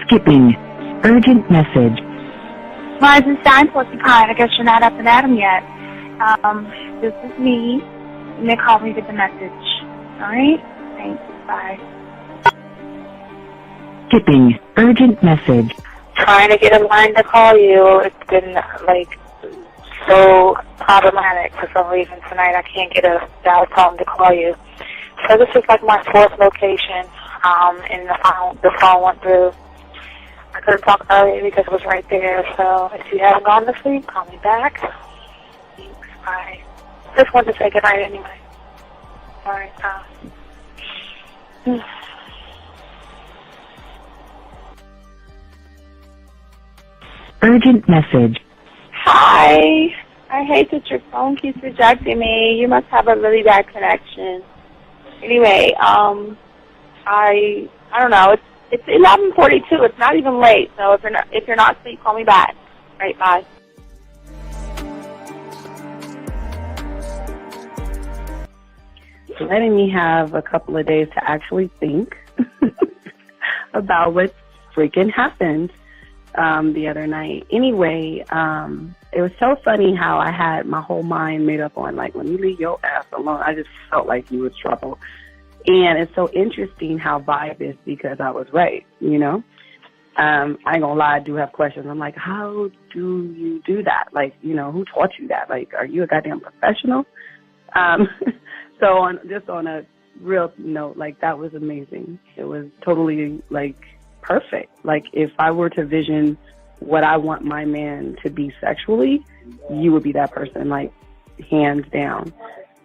Skipping. Urgent message. Rising Stein, Porcupine. I guess you're not up and at 'em yet. This is me. You may call me with the message. Alright? Thanks. Bye. Skipping. Urgent message. Trying to get a line to call you. It's been, so problematic for some reason tonight. I can't get a dial tone to call you. So this is my fourth location, and the phone went through. I couldn't talk earlier because it was right there, so if you haven't gone to sleep, call me back. Thanks, bye. Just wanted to say goodnight anyway. Alright, Urgent message. Hi. I hate that your phone keeps rejecting me. You must have a really bad connection. Anyway, I don't know. It's 11:42. It's not even late. So if you're not asleep, call me back. Right, bye. Letting me have a couple of days to actually think about what freaking happened the other night. Anyway, it was so funny how I had my whole mind made up on, when you leave your ass alone, I just felt like you was trouble. And it's so interesting how vibe is because I was right, you know? I ain't gonna lie, I do have questions. I'm like, how do you do that? Who taught you that? Are you a goddamn professional? So on a real note, that was amazing. It was totally, perfect. If I were to vision what I want my man to be sexually, you would be that person, hands down.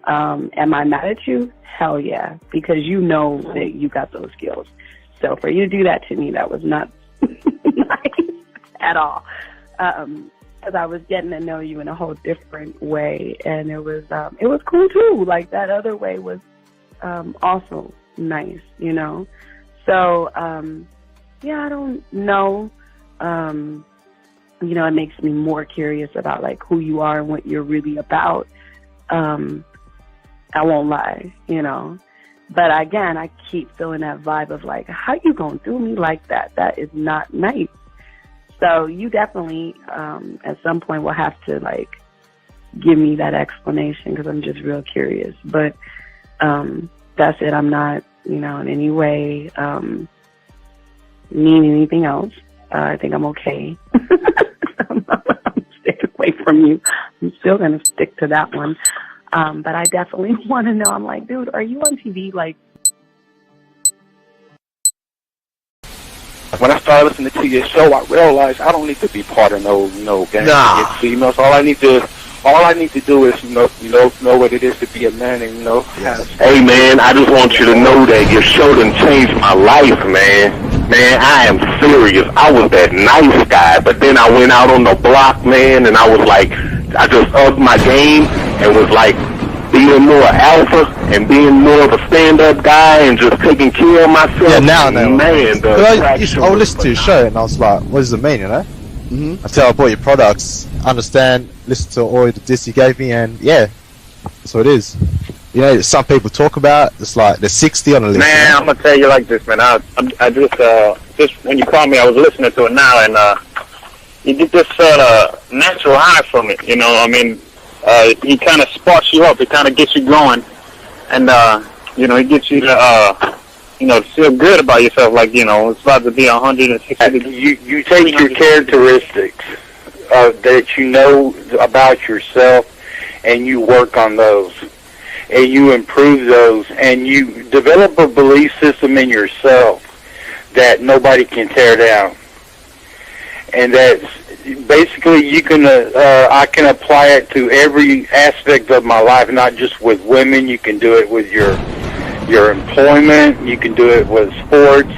Am I mad at you? Hell yeah, because you know that you got those skills. So for you to do that to me, that was not nice at all. Because I was getting to know you in a whole different way, and it was cool too. That other way was also nice, you know. So yeah, I don't know. It makes me more curious about who you are and what you're really about. I won't lie, you know. But again, I keep feeling that vibe of how you gonna do me like that? That is not nice. So you definitely, at some point, will have to give me that explanation because I'm just real curious. But that's it. I'm not, in any way mean anything else. I think I'm okay. I'm staying away from you. I'm still gonna stick to that one. But I definitely want to know. I'm like, dude, are you on TV? When I started listening to your show, I realized I don't need to be part of no gang to get females. All I need to do is know what it is to be a man and Hey man, I just want you to know that your show done changed my life, man. Man, I am serious. I was that nice guy, but then I went out on the block, man, and I was I just upped my game and was being more alpha and being more of a stand-up guy and just taking care of myself. Yeah, now I know. Man, I would listen to your show and I was like, what does it mean, you know? Mm-hmm. Until I bought your products, understand, listen to all the diss you gave me, and yeah, that's what it is. Some people talk about, it's they're 60 on the list. Man, I'm going to tell you like this, man. I just when you called me, I was listening to it now, and you get this natural high from it, you know? I mean, he kind of sparks you up. It kind of gets you going, and it gets you to feel good about yourself. It's about to be 160. You take your characteristics that you know about yourself, and you work on those, and you improve those, and you develop a belief system in yourself that nobody can tear down, and that's basically I can apply it to every aspect of my life, not just with women. You can do it with your employment. You can do it with sports.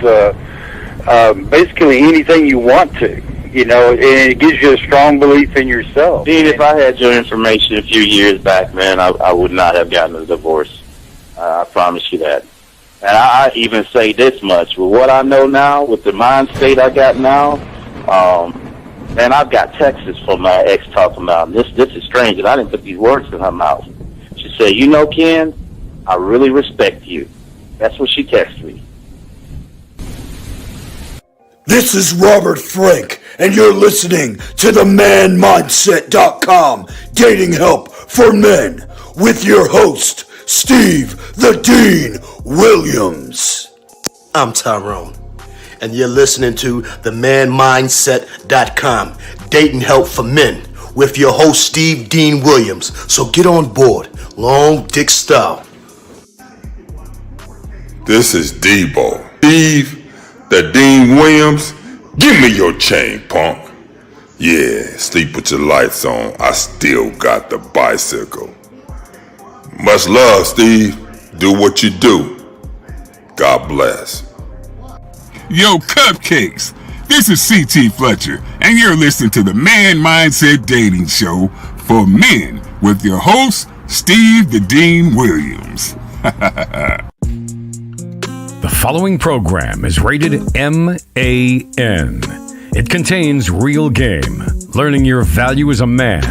Basically anything you want to, and it gives you a strong belief in yourself. Dean, if I had your information a few years back, man, I would not have gotten a divorce. I promise you that. And I even say this much, with what I know now, with the mind state I got now, man, I've got texts from my ex talking about this is strange, and I didn't put these words in her mouth. She said, Ken, I really respect you. That's what she texted me. This is Robert Frank, and you're listening to the ManMindset.com Dating Help for Men with your host, Steve the Dean Williams. I'm Tyrone, and you're listening to the ManMindset.com Dating Help for Men with your host, Steve Dean Williams. So get on board, long dick style. This is Debo. Steve the Dean Williams, give me your chain, punk. Yeah, sleep with your lights on. I still got the bicycle. Much love, Steve. Do what you do. God bless. Yo, cupcakes. This is C.T. Fletcher, and you're listening to the Man Mindset Dating Show for Men with your host, Steve the Dean Williams. The following program is rated MAN. It contains real game, learning your value as a man,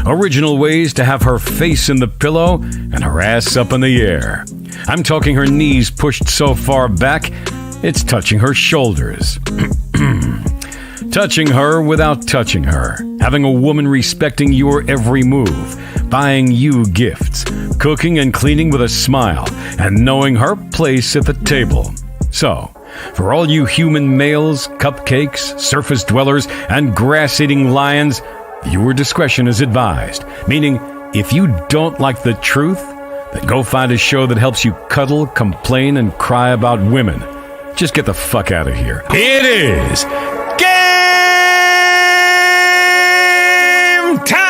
original ways to have her face in the pillow and her ass up in the air. I'm talking her knees pushed so far back, it's touching her shoulders. Touching her without touching her. Having a woman respecting your every move. Buying you gifts. Cooking and cleaning with a smile. And knowing her place at the table. So, for all you human males, cupcakes, surface dwellers, and grass-eating lions, viewer discretion is advised. Meaning, if you don't like the truth, then go find a show that helps you cuddle, complain, and cry about women. Just get the fuck out of here. It is game time!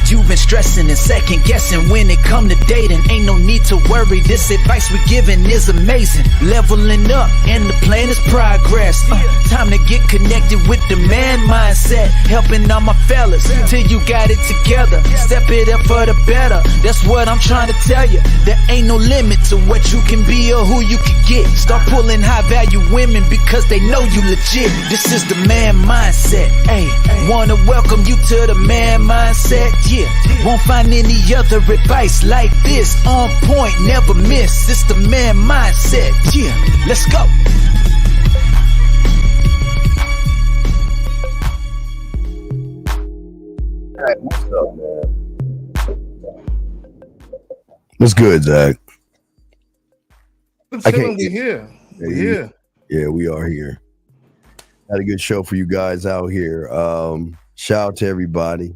You've been stressing and second guessing when it come to dating. Ain't no need to worry, this advice we're giving is amazing. Leveling up and the plan is progress. Time to get connected with the man mindset. Helping all my fellas till you got it together. Step it up for the better, that's what I'm trying to tell you. There ain't no limit to what you can be or who you can get. Start pulling high value women because they know you legit. This is the man mindset, ayy. Wanna welcome you to the man mindset, yeah. Won't find any other advice like this. On point, never miss. It's the man mindset, yeah. Let's go. Hey, what's up, man? What's good, Zach? I can't get here. We're here. Yeah, we are here. Had a good show for you guys out here. Shout out to everybody.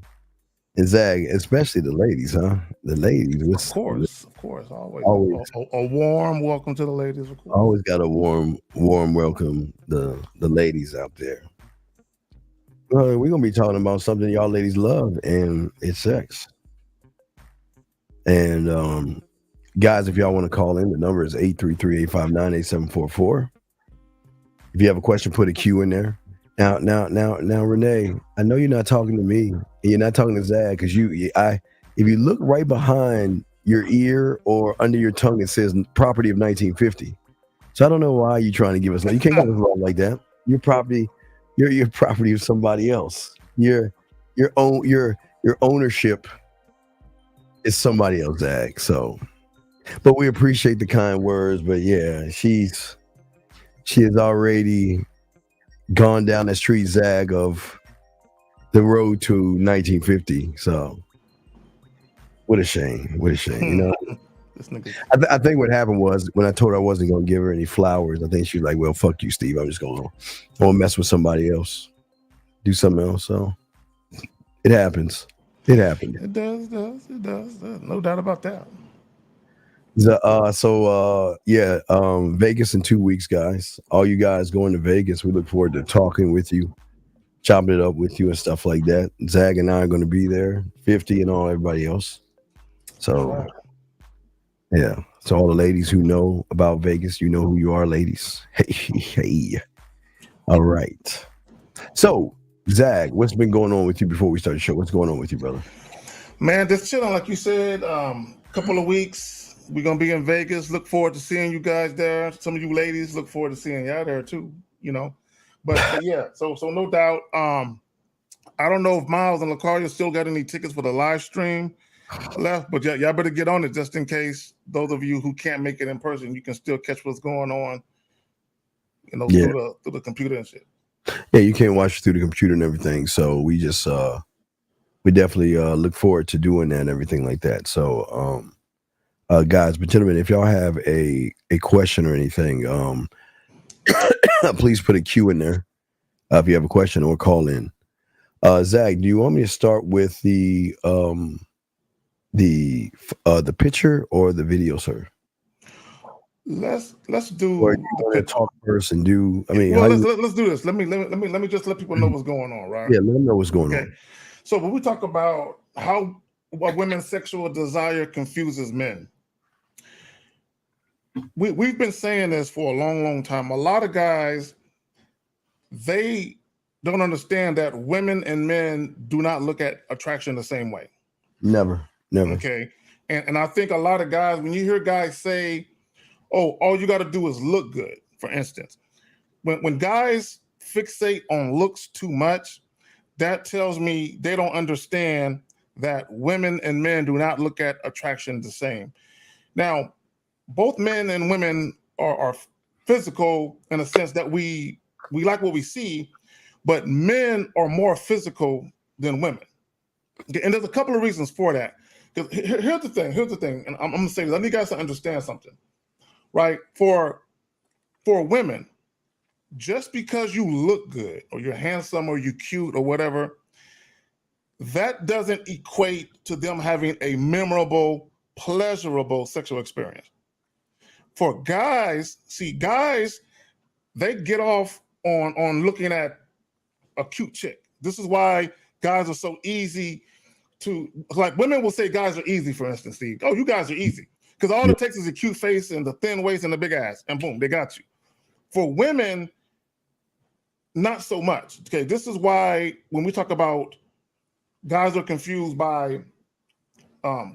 And Zach, especially the ladies, huh? The ladies. Of course. Always. A warm welcome to the ladies, of course. Always got a warm welcome the ladies out there. We're going to be talking about something y'all ladies love, and it's sex. And guys, if y'all want to call in, the number is 833-859-8744. If you have a question, put a Q in there. Now, Renee, I know you're not talking to me, and you're not talking to Zach, because if you look right behind your ear or under your tongue, it says property of 1950. So I don't know why you're trying to give us. You can't give us wrong like that. Your property of somebody else. Your ownership is somebody else, Zach. So, but we appreciate the kind words. But yeah, she has already gone down the street, Zag, of the road to 1950. So what a shame. You know, I think what happened was when I told her I wasn't going to give her any flowers, I think she was like, well, fuck you, Steve. I'm just going to mess with somebody else, do something else. So it happens. It happened. It does. No doubt about that. Vegas in 2 weeks, guys. All you guys going to Vegas, we look forward to talking with you, chopping it up with you and stuff like that. Zag and I are going to be there, 50 and everybody else. So, yeah. So all the ladies who know about Vegas, you know who you are, ladies. Hey. All right. So, Zag, what's been going on with you before we start the show? What's going on with you, brother? Man, just chilling, like you said. Couple of weeks. We're going to be in Vegas. Look forward to seeing you guys there. Some of you ladies look forward to seeing y'all there too, you know. But yeah, so no doubt. I don't know if Miles and LaCaria still got any tickets for the live stream. left, but y'all better get on it just in case those of you who can't make it in person, you can still catch what's going on, through the computer and shit. Yeah, you can't watch it through the computer and everything. So we just we definitely look forward to doing that and everything like that. So guys, but gentlemen, if y'all have a question or anything, please put a Q in there if you have a question or call in. Zach, do you want me to start with the picture or the video, sir? Let's do. Or you want to talk first and do? I mean, let's do this. Let me just let people know what's going on, right? Yeah, let them know what's going on. So when we talk about what women's sexual desire confuses men, we've been saying this for a long time. A lot of guys, they don't understand that women and men do not look at attraction the same way. Never. Okay. And I think a lot of guys, when you hear guys say, oh, all you got to do is look good, for instance, when guys fixate on looks too much, that tells me they don't understand that women and men do not look at attraction the same. Now, both men and women are physical in a sense that we like what we see, but men are more physical than women. And there's a couple of reasons for that. Here's the thing, and I'm going to say this. I need you guys to understand something, right? For women, just because you look good or you're handsome or you're cute or whatever, that doesn't equate to them having a memorable, pleasurable sexual experience. For guys, they get off on looking at a cute chick. This is why guys are so easy to, like, women will say guys are easy, for instance, Steve. Oh, you guys are easy. Because all it takes is a cute face and the thin waist and the big ass, and boom, they got you. For women, not so much. Okay, this is why when we talk about guys are confused by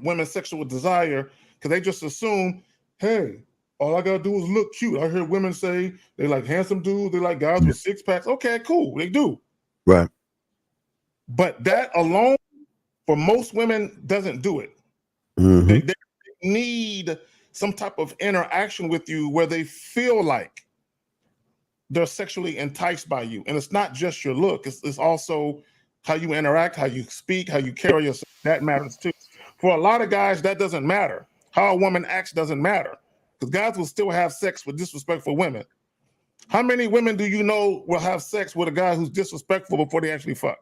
women's sexual desire, because they just assume, hey, all I gotta do is look cute. I hear women say they like handsome dudes, they like guys with six packs. Okay, cool, they do. Right. But that alone, for most women, doesn't do it. Mm-hmm. They need some type of interaction with you where they feel like they're sexually enticed by you. And it's not just your look, it's also how you interact, how you speak, how you carry yourself. That matters too. For a lot of guys, that doesn't matter. How a woman acts doesn't matter. Because guys will still have sex with disrespectful women. How many women do you know will have sex with a guy who's disrespectful before they actually fuck?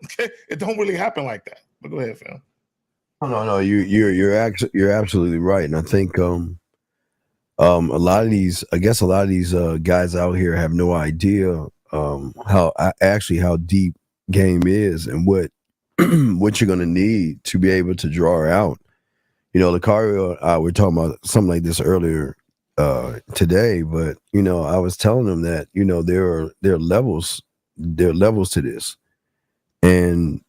Okay, it don't really happen like that. But go ahead, Phil. No, you're absolutely right, and I think a lot of these guys out here have no idea how deep game is and what what you're gonna need to be able to draw her out. You know, Lucario, we're talking about something like this earlier today, but I was telling them that there are levels to this, and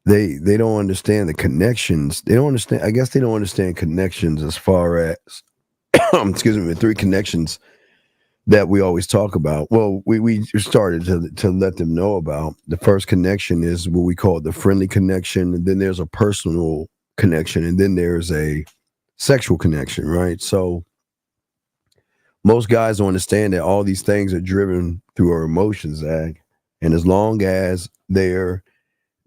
they don't understand the connections. They don't understand. I guess they don't understand connections as far as excuse me, the three connections that we always talk about. Well, we started to let them know about. The first connection is what we call the friendly connection, and then there's a personal connection, and then there's a sexual connection, right? So most guys don't understand that all these things are driven through our emotions, Zach. And as long as they're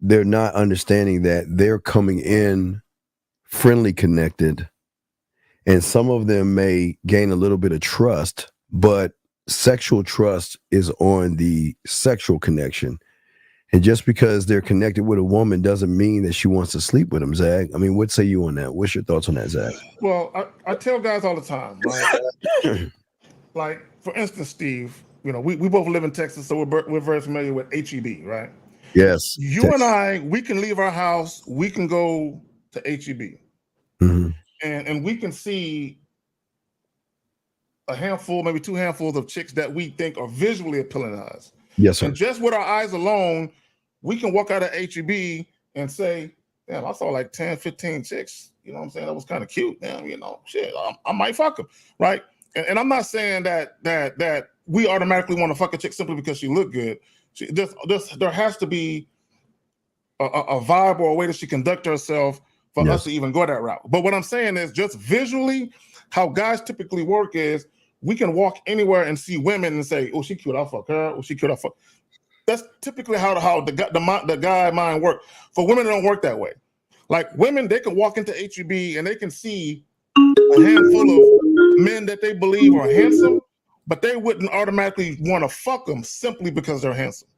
not understanding that they're coming in friendly connected, and some of them may gain a little bit of trust, but sexual trust is on the sexual connection. And just because they're connected with a woman doesn't mean that she wants to sleep with them, Zach. I mean, what say you on that? What's your thoughts on that, Zach? Well, I tell guys all the time, right? Like, for instance, Steve, we both live in Texas, so we're very familiar with HEB, right? Yes. You and I, we can leave our house, we can go to HEB, mm-hmm. and we can see a handful, maybe two handfuls of chicks that we think are visually appealing to us. Yes, sir. And just with our eyes alone, we can walk out of HEB and say, damn, I saw like 10, 15 chicks, you know what I'm saying? That was kind of cute. Damn, shit, I might fuck them, right? And I'm not saying that we automatically want to fuck a chick simply because she looked good. There has to be a vibe or a way that she conduct herself for us to even go that route. But what I'm saying is just visually, how guys typically work is we can walk anywhere and see women and say, "Oh, she cute, I'll fuck her. Oh, she cute, I'll fuck." That's typically how the guy mind work. For women, it don't work that way. Like women, they can walk into HEB and they can see a handful of men that they believe are handsome, but they wouldn't automatically want to fuck them simply because they're handsome.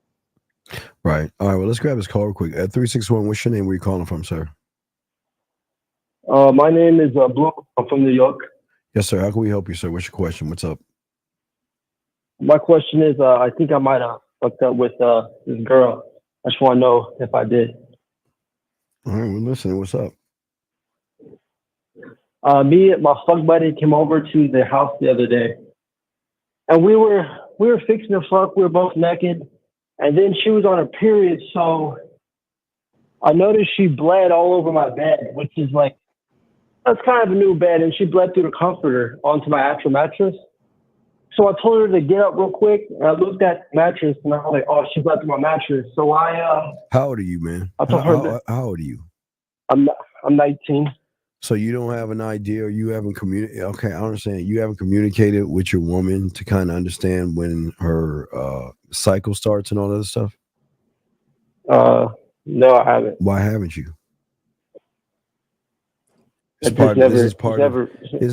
Right. All right. Well, let's grab his call real quick. At 361, what's your name? Where you calling from, sir? My name is Blue. I'm from New York. Yes, sir. How can we help you, sir? What's your question? What's up? My question is, I think I might have fucked up with this girl. I just want to know if I did. All right, we're listening. What's up? Me and my fuck buddy came over to the house the other day, and we were fixing to fuck. We were both naked, and then she was on her period, so I noticed she bled all over my bed, which is like, that's kind of a new bed, and she bled through the comforter onto my actual mattress. So I told her to get up real quick, and I looked at the mattress, and I was like, "Oh, she bled through my mattress." So How old are you, man? I told her how old are you? I'm 19. So you don't have an idea, or you haven't communicated? Okay, I understand. You haven't communicated with your woman to kind of understand when her cycle starts and all that stuff? No, I haven't. Why haven't you? This is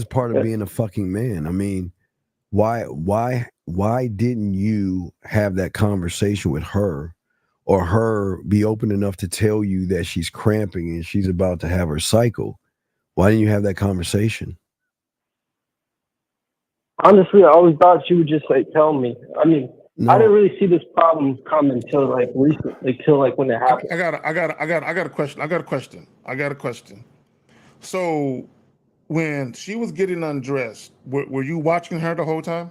part of being a fucking man. I mean, why didn't you have that conversation with her, or her be open enough to tell you that she's cramping and she's about to have her cycle? Why didn't you have that conversation? Honestly, I always thought she would just like tell me. I mean, I didn't really see this problem come until like recently, till like when it happened. I got a question. So when she was getting undressed, were you watching her the whole time?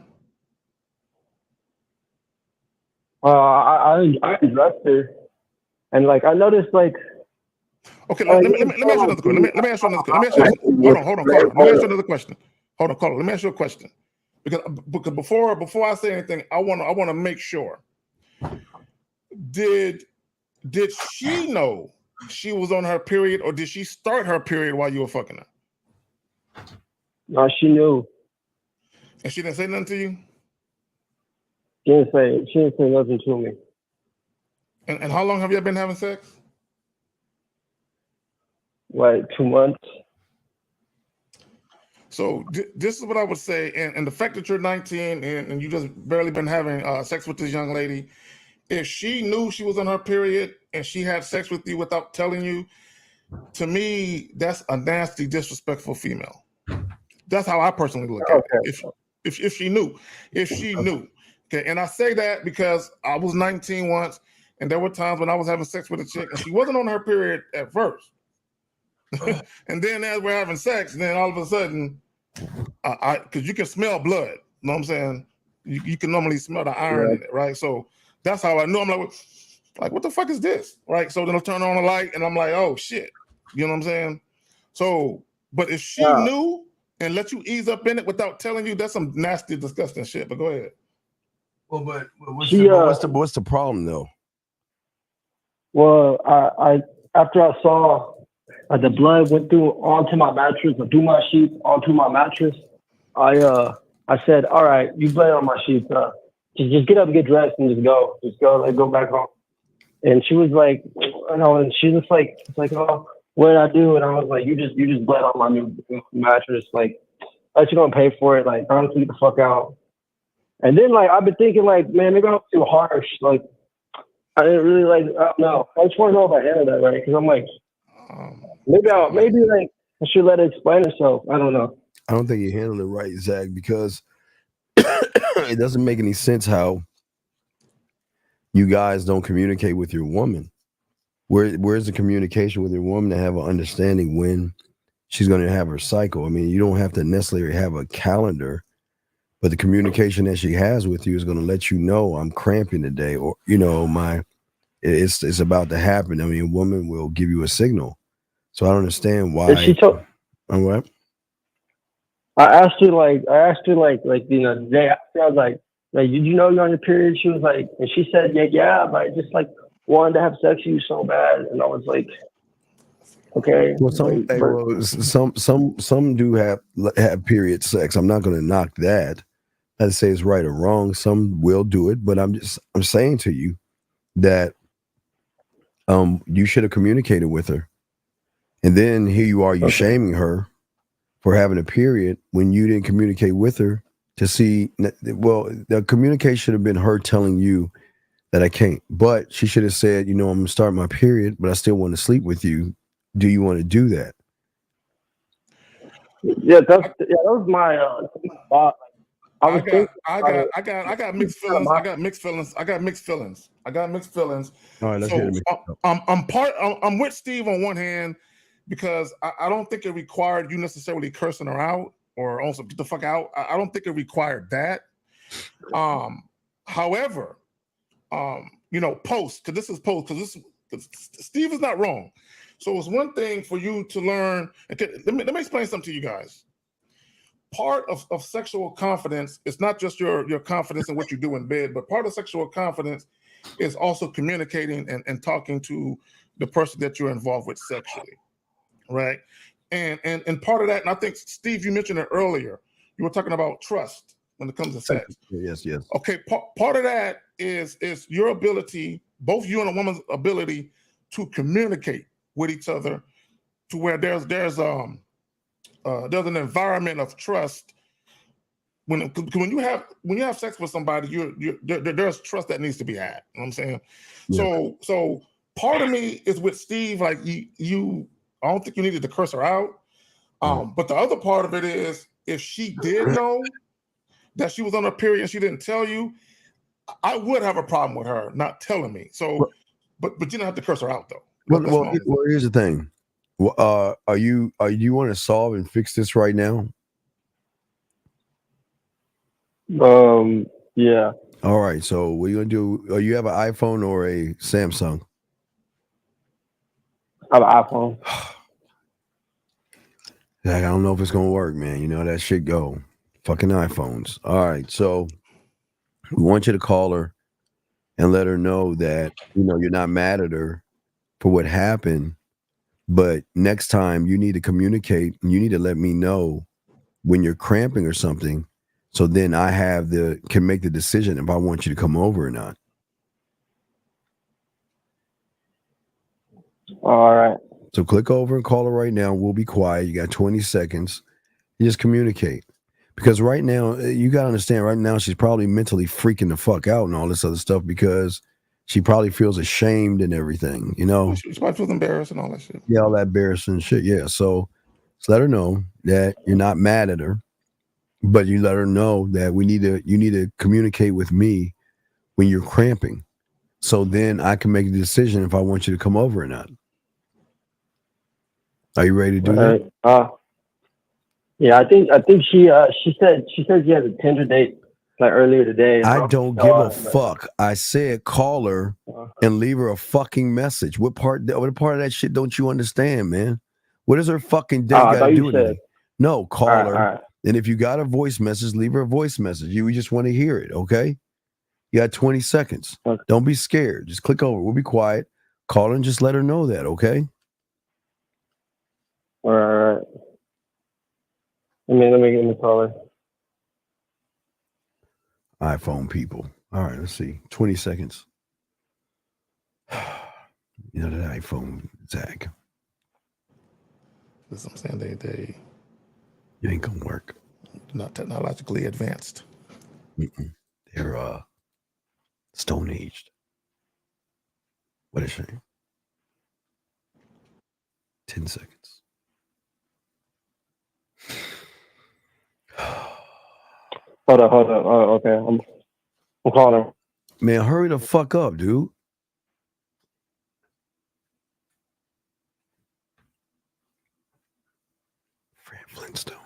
I undressed her, and like I noticed like. Okay, let me ask you another question. Let me ask you another question. Hold on, Carl. Let me ask you another question. Hold on, Carl. Let me ask you a question. Because before I say anything, I want to make sure. Did she know she was on her period, or did she start her period while you were fucking her? No, she knew. And she didn't say nothing to you? She didn't say nothing to me. And how long have you been having sex? Like 2 months. So this is what I would say, and the fact that you're 19 and you just barely been having sex with this young lady, if she knew she was on her period and she had sex with you without telling you, to me, that's a nasty, disrespectful female. That's how I personally look at it. If she knew, okay. And I say that because I was 19 once, and there were times when I was having sex with a chick and she wasn't on her period at first. And then as we're having sex, then all of a sudden, because you can smell blood, you know what I'm saying? You can normally smell the iron in it, right? So that's how I knew. I'm like, what the fuck is this, right? So then I'll turn on the light, and I'm like, oh shit, you know what I'm saying? So, but if she knew and let you ease up in it without telling you, that's some nasty, disgusting shit. But go ahead. Well, but what's the problem though? Well, I after I saw. The blood went onto my mattress, through my sheets, onto my mattress. I said, "All right, you bled on my sheets. Just get up and get dressed and just go, like go back home." And she was like, and she was like, "Oh, what did I do?" And I was like, "You just bled on my new mattress. Like, I you don't pay for it. Like, honestly, get the fuck out." And then like I've been thinking like, man, maybe I'm too harsh. Like, I didn't really like. I don't know. I just want to know if I handled that right, because I'm like. Maybe like I should let her explain herself. I don't know. I don't think you handled it right, Zach, because it doesn't make any sense how you guys don't communicate with your woman. Where's the communication with your woman to have an understanding when she's going to have her cycle? I mean, you don't have to necessarily have a calendar, but the communication that she has with you is going to let you know I'm cramping today, or it's about to happen. I mean, a woman will give you a signal. So I don't understand why. She told. What? I asked her like the day after, I was like, did you know you're on your period? She was like, and she said, yeah, but I just like wanted to have sex with you so bad, and I was like, Okay. Well, some do have period sex. I'm not going to knock that. I'd say it's right or wrong. Some will do it, but I'm saying to you that you should have communicated with her, and then here you are, shaming her for having a period when you didn't communicate with her to see. Well, the communication should have been her telling you that I can't, but she should have said, I'm going to start my period, but I still want to sleep with you. Do you want to do that? Yeah, that was my thought. I got mixed feelings. I got mixed feelings. All right, let's So hear it. I'm with Steve on one hand because I don't think it required you necessarily cursing her out or also get the fuck out. I don't think it required that. However, post, because this is post, because Steve is not wrong. So it's one thing for you to learn. Let me explain something to you guys. Part of sexual confidence is not just your confidence in what you do in bed, but part of sexual confidence is also communicating and talking to the person that you're involved with sexually, right? And part of that, and I think, Steve, you mentioned it earlier, you were talking about trust when it comes to sex. Yes. Okay, part of that is your ability, both you and a woman's ability to communicate with each other to where there's an environment of trust. When you have sex with somebody, there's trust that needs to be had. You know what I'm saying? Yeah. So part of me is with Steve, like you I don't think you needed to curse her out. But the other part of it is, if she did know that she was on her period and she didn't tell you, I would have a problem with her not telling me. So, but you don't have to curse her out though. Well, here's the thing. Are you want to solve and fix this right now? Yeah. All right. So what are you gonna do? You have an iPhone or a Samsung? I have an iPhone. I don't know if it's gonna work, man. That shit go. Fucking iPhones. All right. So we want you to call her and let her know that you're not mad at her for what happened. But next time you need to communicate, and you need to let me know when you're cramping or something, so then I can make the decision if I want you to come over or not. All right. So click over and call her right now. We'll be quiet. You got 20 seconds. You just communicate. Because right now, you got to understand, right now she's probably mentally freaking the fuck out and all this other stuff because she probably feels ashamed and everything, She probably feels embarrassed and all that shit. Yeah, all that embarrassing shit. Yeah. So let her know that you're not mad at her, but you let her know that you need to communicate with me when you're cramping. So then I can make a decision if I want you to come over or not. Are you ready to do that? Yeah, I think she said she had a Tinder date like earlier today. I don't give a fuck. I said call her and leave her a fucking message. What part of that shit don't you understand, man? What does her fucking date got to do with it? No, call her. Right. And if you got a voice message, leave her a voice message. You just want to hear it, okay? You got 20 seconds. Okay. Don't be scared. Just click over. We'll be quiet. Call her and just let her know that, okay? All right. Let me call her. iPhone people. All right, let's see. 20 seconds. That iPhone, Zach. That's what I'm saying. They it ain't gonna work. Not technologically advanced. They're stone aged. What a shame. 10 seconds. Hold on. Oh, okay. I'm calling her. Man, hurry the fuck up, dude. Fran Flintstone.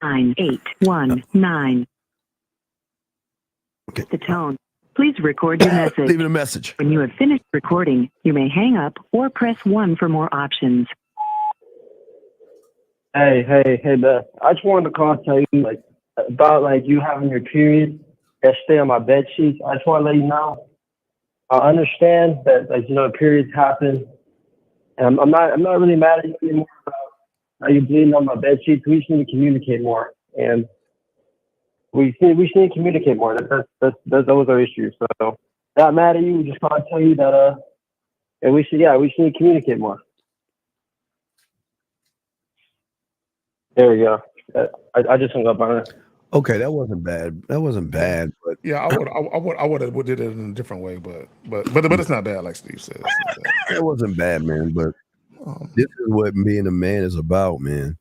9819. Okay. The tone. Please record your message. Leave it a message. When you have finished recording, you may hang up or press 1 for more options. Hey, Beth. I just wanted to call and tell you about you having your period that stay on my bed sheets. I just want to let you know I understand that, like, periods happen, and I'm not really mad at you anymore about how you bleeding on my bed sheets. We just need to communicate more, and we just need to communicate more. That's always our issue. So, not mad at you. We just want to tell you that and we should need to communicate more. There we go. I just hung up on it. Okay, that wasn't bad. But Yeah, I would have did it in a different way, but it's not bad, like Steve says. it wasn't bad, man. But this is what being a man is about, man.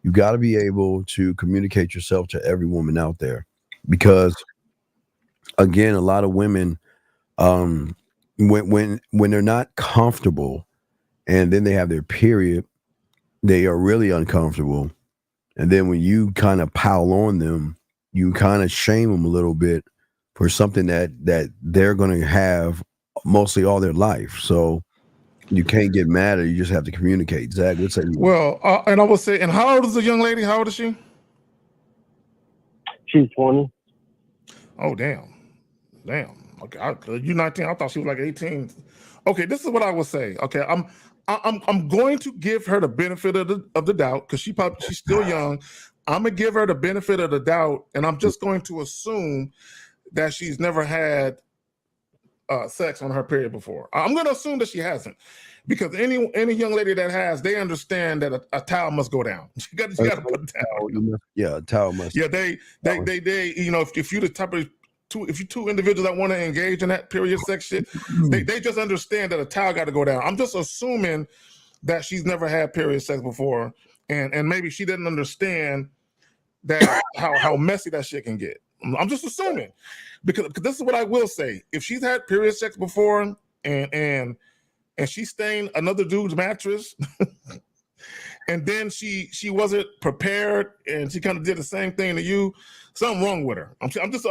You got to be able to communicate yourself to every woman out there, because again, a lot of women, when they're not comfortable, and then they have their period, they are really uncomfortable. And then when you kind of pile on them, you kind of shame them a little bit for something that they're going to have mostly all their life. So you can't get mad at it. You just have to communicate. Zach, what's that? Well, and I will say, and how old is the young lady? How old is she? She's 20. Oh, damn. Okay, you're 19. I thought she was like 18. Okay, this is what I will say. Okay, I'm going to give her the benefit of the doubt, because she's still young. I'm gonna give her the benefit of the doubt, and I'm just going to assume that she's never had sex on her period before. I'm going to assume that she hasn't, because any young lady that has, they understand that a towel must go down. You got to put a towel. Yeah, a towel must. Yeah, they if you're the type of if you two individuals that want to engage in that period sex shit, they just understand that a towel got to go down. I'm just assuming that she's never had period sex before, and maybe she didn't understand that how messy that shit can get. I'm just assuming, because this is what I will say: if she's had period sex before and she stained another dude's mattress, and then she wasn't prepared and she kind of did the same thing to you, something wrong with her. I'm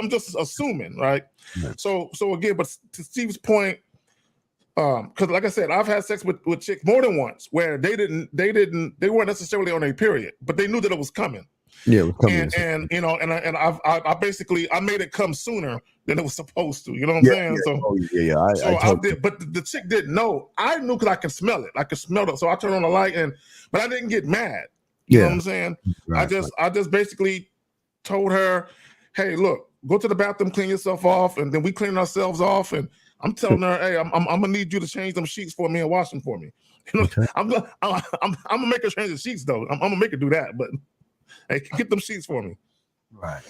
just assuming, right? So again, but to Steve's point, because like I said, I've had sex with chicks more than once where they weren't necessarily on a period, but they knew that it was coming. Yeah, it was coming. And I basically made it come sooner than it was supposed to. You know what I'm saying? Yeah. So I did, but the chick didn't know. I knew because I could smell it. I could smell it. So I turned on the light, but I didn't get mad. You know what I'm saying? Right, I just basically told her, hey, look, go to the bathroom, clean yourself off, and then we clean ourselves off. And I'm telling her, hey, I'm gonna need you to change them sheets for me and wash them for me. You know, I'm gonna make her change the sheets though. I'm gonna make her do that, but hey, get them sheets for me. Right.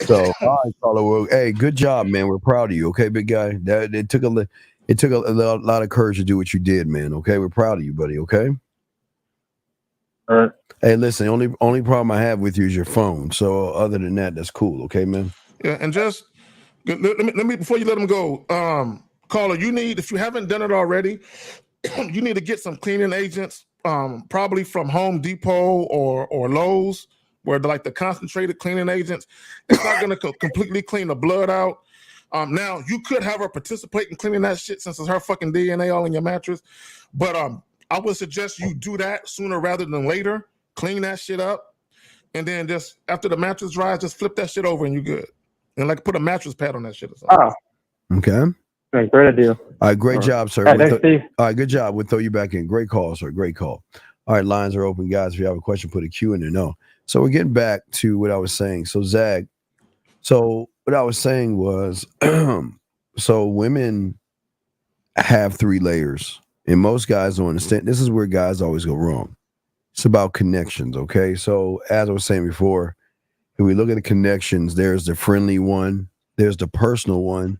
So, all right, Carlo. Hey, good job, man. We're proud of you. Okay, big guy. It took a lot of courage to do what you did, man. Okay, we're proud of you, buddy. Okay. All right. Hey, listen. Only problem I have with you is your phone. So, other than that, that's cool. Okay, man. Yeah, and just let me before you let them go, caller, if you haven't done it already, you need to get some cleaning agents, probably from Home Depot or Lowe's, where they're like the concentrated cleaning agents. It's not going to completely clean the blood out. Now you could have her participate in cleaning that shit since it's her fucking DNA all in your mattress, but I would suggest you do that sooner rather than later. Clean that shit up, and then just after the mattress dries, just flip that shit over and you good. And like put a mattress pad on that shit or something. Okay. Great idea. All right, great job, sir. All right, thanks, Steve. All right, good job. We'll throw you back in. Great call, sir. Great call. All right, lines are open, guys. If you have a question, put a Q in there. No. So we're getting back to what I was saying. So Zach, what I was saying was, so women have 3 layers, and most guys don't understand. This is where guys always go wrong. It's about connections, okay? So as I was saying before, if we look at the connections, there's the friendly one, there's the personal one,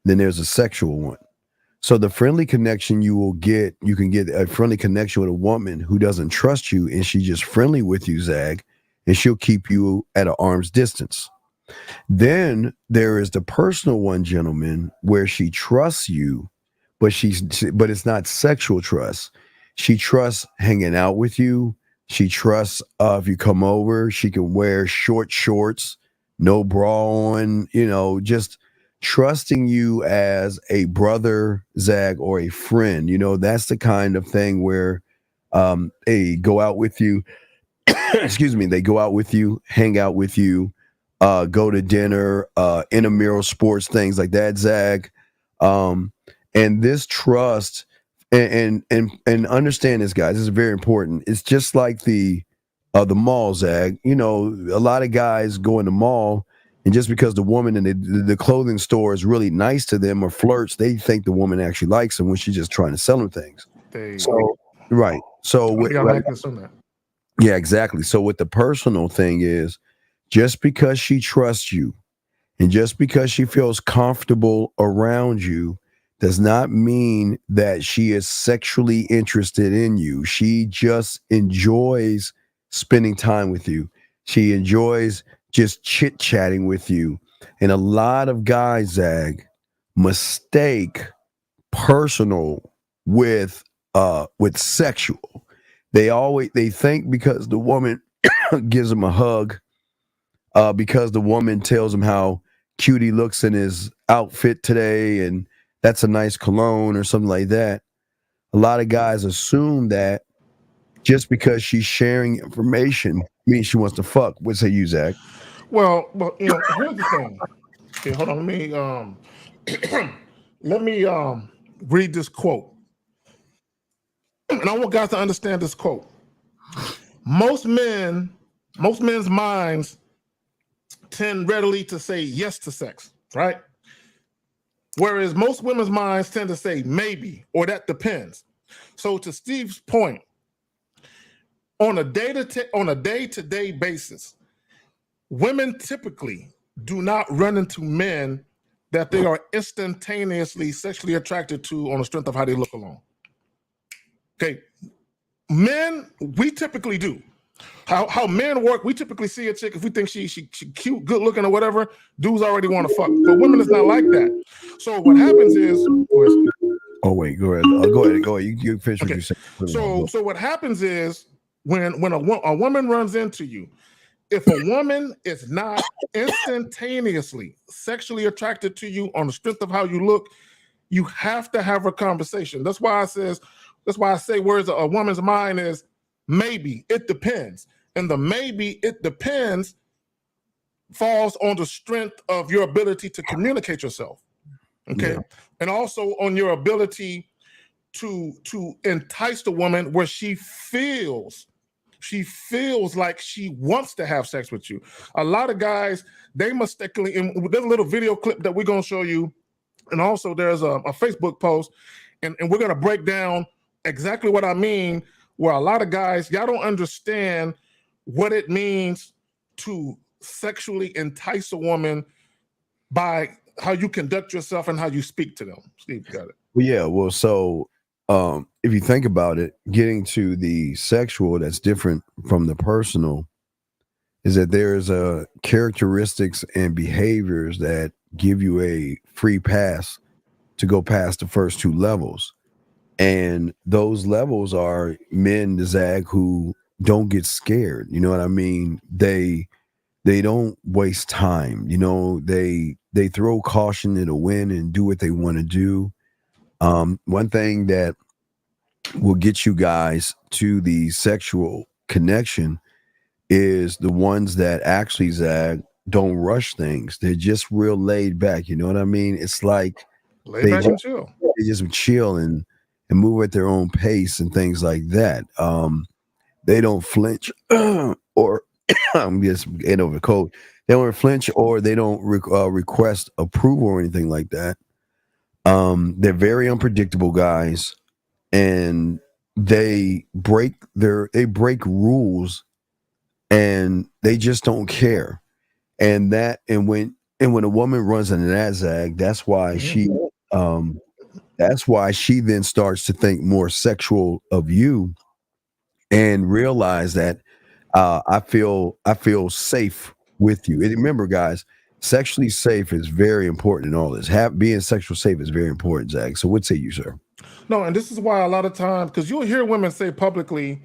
then there's a sexual one. So the friendly connection you can get a friendly connection with a woman who doesn't trust you, and she's just friendly with you, Zach, and she'll keep you at an arm's distance. Then there is the personal one, gentlemen, where she trusts you, but it's not sexual trust. She trusts hanging out with you. She trusts if you come over, she can wear short shorts, no bra on, just trusting you as a brother, Zach, or a friend. That's the kind of thing where they go out with you. Excuse me. They go out with you, hang out with you, go to dinner, intramural sports, things like that, Zach. And this trust and understand this, guys. This is very important. It's just like the mall, Zag. You know, a lot of guys go in the mall, and just because the woman in the clothing store is really nice to them or flirts, they think the woman actually likes them when she's just trying to sell them things. Right. So yeah, exactly. So with the personal thing is, just because she trusts you and just because she feels comfortable around you does not mean that she is sexually interested in you. She just enjoys spending time with you. She enjoys just chit-chatting with you. And a lot of guys, Zag, mistake personal with sexual. They think because the woman gives them a hug, because the woman tells him how cute he looks in his outfit today and that's a nice cologne or something like that. A lot of guys assume that just because she's sharing information means she wants to fuck. What say you, Zach? Well, you know, here's the thing. Okay, hold on. Let me read this quote. And I want guys to understand this quote. Most men's minds tend readily to say yes to sex, right? Whereas most women's minds tend to say maybe or that depends. So to Steve's point, on a day-to-day basis, women typically do not run into men that they are instantaneously sexually attracted to on the strength of how they look alone. Okay, men, we typically do. How men work, we typically see a chick, if we think she cute, good looking or whatever, dudes already want to fuck. But women is not like that. So what happens is, oh wait, go ahead. Go ahead. You finish what you said. So what happens is when a woman runs into you, if a woman is not instantaneously sexually attracted to you on the strength of how you look, you have to have a conversation. That's why I say words a woman's mind is maybe, it depends. And the maybe, it depends falls on the strength of your ability to communicate yourself. Okay. Yeah. And also on your ability to entice the woman where she feels like she wants to have sex with you. A lot of guys, they mistakenly, and there's a little video clip that we're going to show you. And also there's a Facebook post, and we're going to break down exactly what I mean, where a lot of guys, y'all don't understand what it means to sexually entice a woman by how you conduct yourself and how you speak to them. Steve, got it. Well, yeah. Well, so if you think about it, getting to the sexual that's different from the personal is that there's characteristics and behaviors that give you a free pass to go past the first two levels. And those levels are men, Zag, who don't get scared. You know what I mean? They don't waste time. You know, they throw caution to the wind and do what they want to do. One thing that will get you guys to the sexual connection is the ones that actually, Zag, don't rush things. They're just real laid back. You know what I mean? It's like laid back and chill. They just chill and move at their own pace and things like that. They don't flinch or I'm just getting over the cold. They don't flinch or they don't request approval or anything like that. They're very unpredictable guys, and they break rules, and they just don't care. And when a woman runs into that, Zag, that's why she then starts to think more sexual of you and realize that I feel safe with you. And remember, guys, sexually safe is very important in all this. Being sexual safe is very important, Zach. So what say you, sir? No, and this is why a lot of times, because you'll hear women say publicly,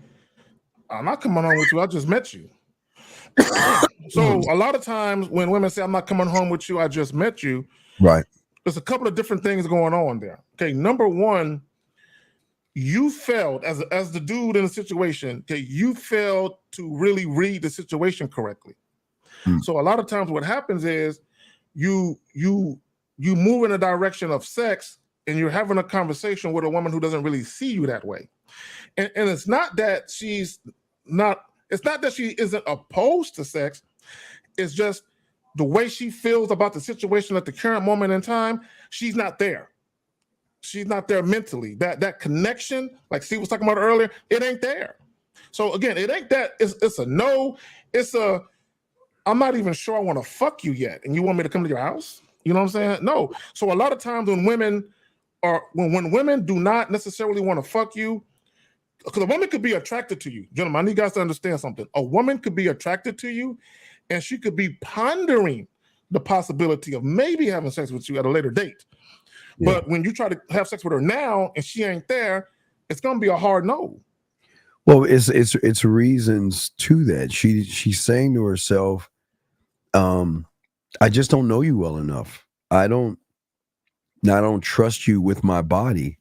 I'm not coming home with you, I just met you. So a lot of times when women say, I'm not coming home with you, I just met you. Right. There's a couple of different things going on there. Okay, number one, you failed as the dude in the situation. Okay, you failed to really read the situation correctly. So a lot of times what happens is you move in a direction of sex and you're having a conversation with a woman who doesn't really see you that way. And it's not that she isn't opposed to sex. It's just the way she feels about the situation at the current moment in time, she's not there. She's not there mentally. That connection, like Steve was talking about earlier, it ain't there. So again, it ain't that it's a no, it's a I'm not even sure I want to fuck you yet, and you want me to come to your house? You know what I'm saying? No. So a lot of times when women do not necessarily want to fuck you, because a woman could be attracted to you. Gentlemen, I need you guys to understand something. A woman could be attracted to you, and she could be pondering the possibility of maybe having sex with you at a later date. Yeah. But when you try to have sex with her now and she ain't there, it's gonna be a hard no. Well, it's reasons to that. She's saying to herself, I just don't know you well enough. I don't trust you with my body.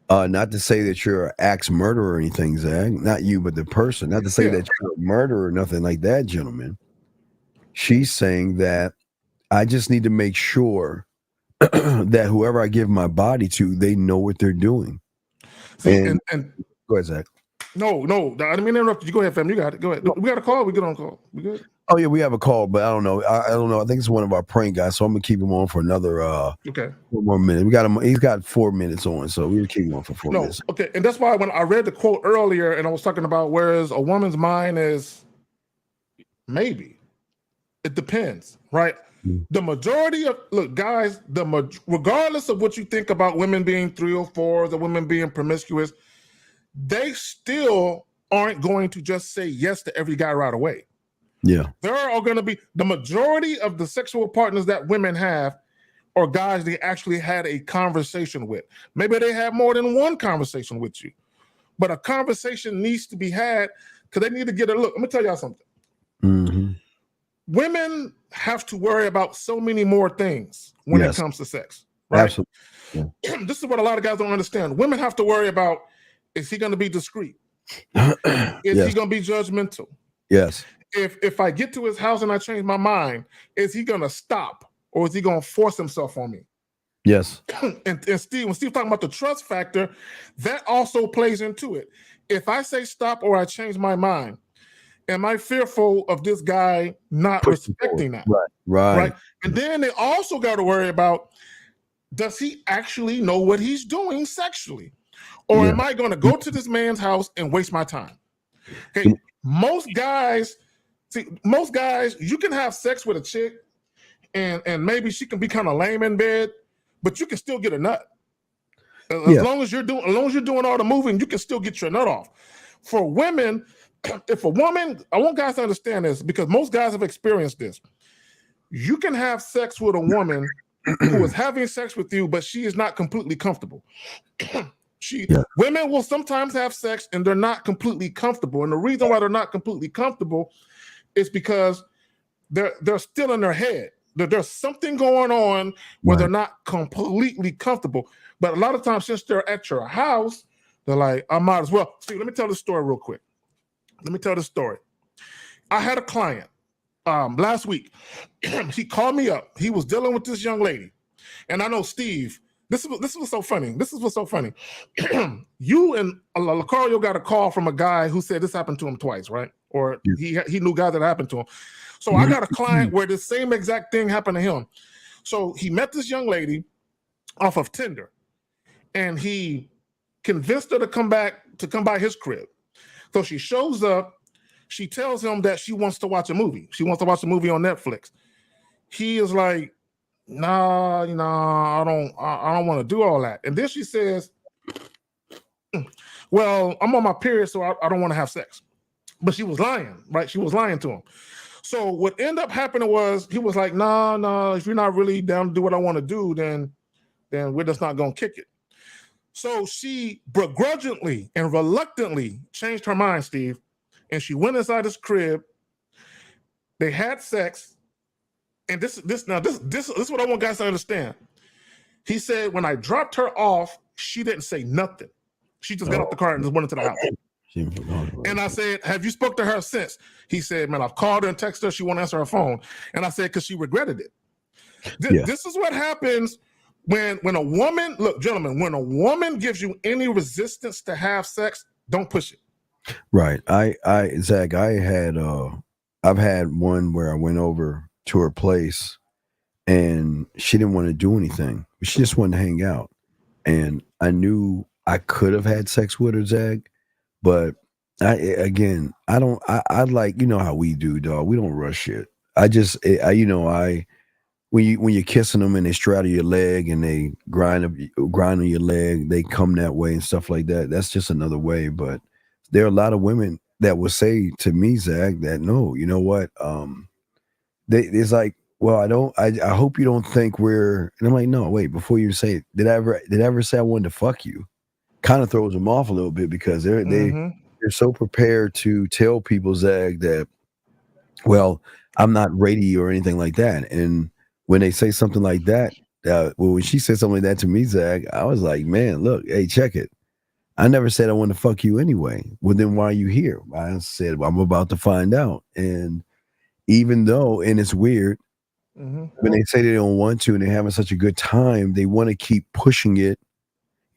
Not to say that you're an axe murderer or anything, Zach. Not you, but the person. Not to say that you're a murderer or nothing like that, gentlemen. She's saying that I just need to make sure that whoever I give my body to, they know what they're doing. See, and go ahead, Zach. No, I didn't mean to interrupt you. Go ahead, fam. You got it. Go ahead. We got a call. We get on call. We good? Oh yeah, we have a call, but I don't know. I don't know. I think it's one of our prank guys, so I'm gonna keep him on for another okay, 4 more minutes. We got him. He's got 4 minutes on, so we will keep him on for 4 minutes. Okay, and that's why when I read the quote earlier, and I was talking about whereas a woman's mind is maybe, it depends, right? The majority of guys, regardless of what you think about women being 304s or women being promiscuous, they still aren't going to just say yes to every guy right away. Yeah. There are going to be the majority of the sexual partners that women have are guys they actually had a conversation with. Maybe they had more than one conversation with you, but a conversation needs to be had because they need to get a look. Let me tell y'all something. Mm-hmm. Women have to worry about so many more things when it comes to sex. Right? Absolutely. Yeah. This is what a lot of guys don't understand. Women have to worry about, is he going to be discreet? Is he going to be judgmental? Yes. If I get to his house and I change my mind, is he going to stop or is he going to force himself on me? Yes. And Steve, when Steve's talking about the trust factor, that also plays into it. If I say stop or I change my mind, am I fearful of this guy not respecting that? Right. And then they also got to worry about, does he actually know what he's doing sexually? Or am I going to go to this man's house and waste my time? Okay. Most guys, you can have sex with a chick and maybe she can be kind of lame in bed, but you can still get a nut. As long as you're doing all the moving, you can still get your nut off. For women, if a woman, I want guys to understand this because most guys have experienced this. You can have sex with a woman who is having sex with you, but she is not completely comfortable. Women will sometimes have sex and they're not completely comfortable. And the reason why they're not completely comfortable is because they're still in their head. There's something going on where they're not completely comfortable. But a lot of times, since they're at your house, they're like, I might as well. See, let me tell this story real quick. I had a client last week. He called me up. He was dealing with this young lady. And I know, Steve, this was so funny. You and Lucario got a call from a guy who said this happened to him twice, right? Or he knew guys that happened to him. So I got a client where the same exact thing happened to him. So he met this young lady off of Tinder, and he convinced her to come by his crib. So she shows up. She tells him that she wants to watch a movie. She wants to watch a movie on Netflix. He is like, nah, I don't want to do all that. And then she says, well, I'm on my period, so I don't want to have sex. But she was lying, right? She was lying to him. So what ended up happening was he was like, nah, if you're not really down to do what I want to do, then we're just not going to kick it. So she begrudgingly and reluctantly changed her mind, Steve, and she went inside his crib. They had sex. And this is what I want guys to understand. He said, when I dropped her off, she didn't say nothing. She just got out the car and just went into the house. And I said, have you spoke to her since? He said, man, I've called her and texted her. She won't answer her phone. And I said, because she regretted it. This is what happens when a woman, look, gentlemen, when a woman gives you any resistance to have sex, don't push it. Right. Zach, I've had one where I went over to her place and she didn't want to do anything. She just wanted to hang out. And I knew I could have had sex with her, Zach, but I like, you know how we do, dog. We don't rush shit. When you're kissing them and they straddle your leg and they grind on your leg, they come that way and stuff like that. That's just another way. But there are a lot of women that will say to me, Zach, that no, you know what? It's like, well, I hope you don't think we're. And I'm like, no, wait. Before you say it, did I ever say I wanted to fuck you? Kind of throws them off a little bit because they're so prepared to tell people, Zach, that, well, I'm not ready or anything like that. And when they say something like that, when she said something like that to me, Zach, I was like, man, look, hey, check it. I never said I wanted to fuck you anyway. Well, then why are you here? I said, well, I'm about to find out. And even though, and it's weird, when they say they don't want to and they're having such a good time, they want to keep pushing it.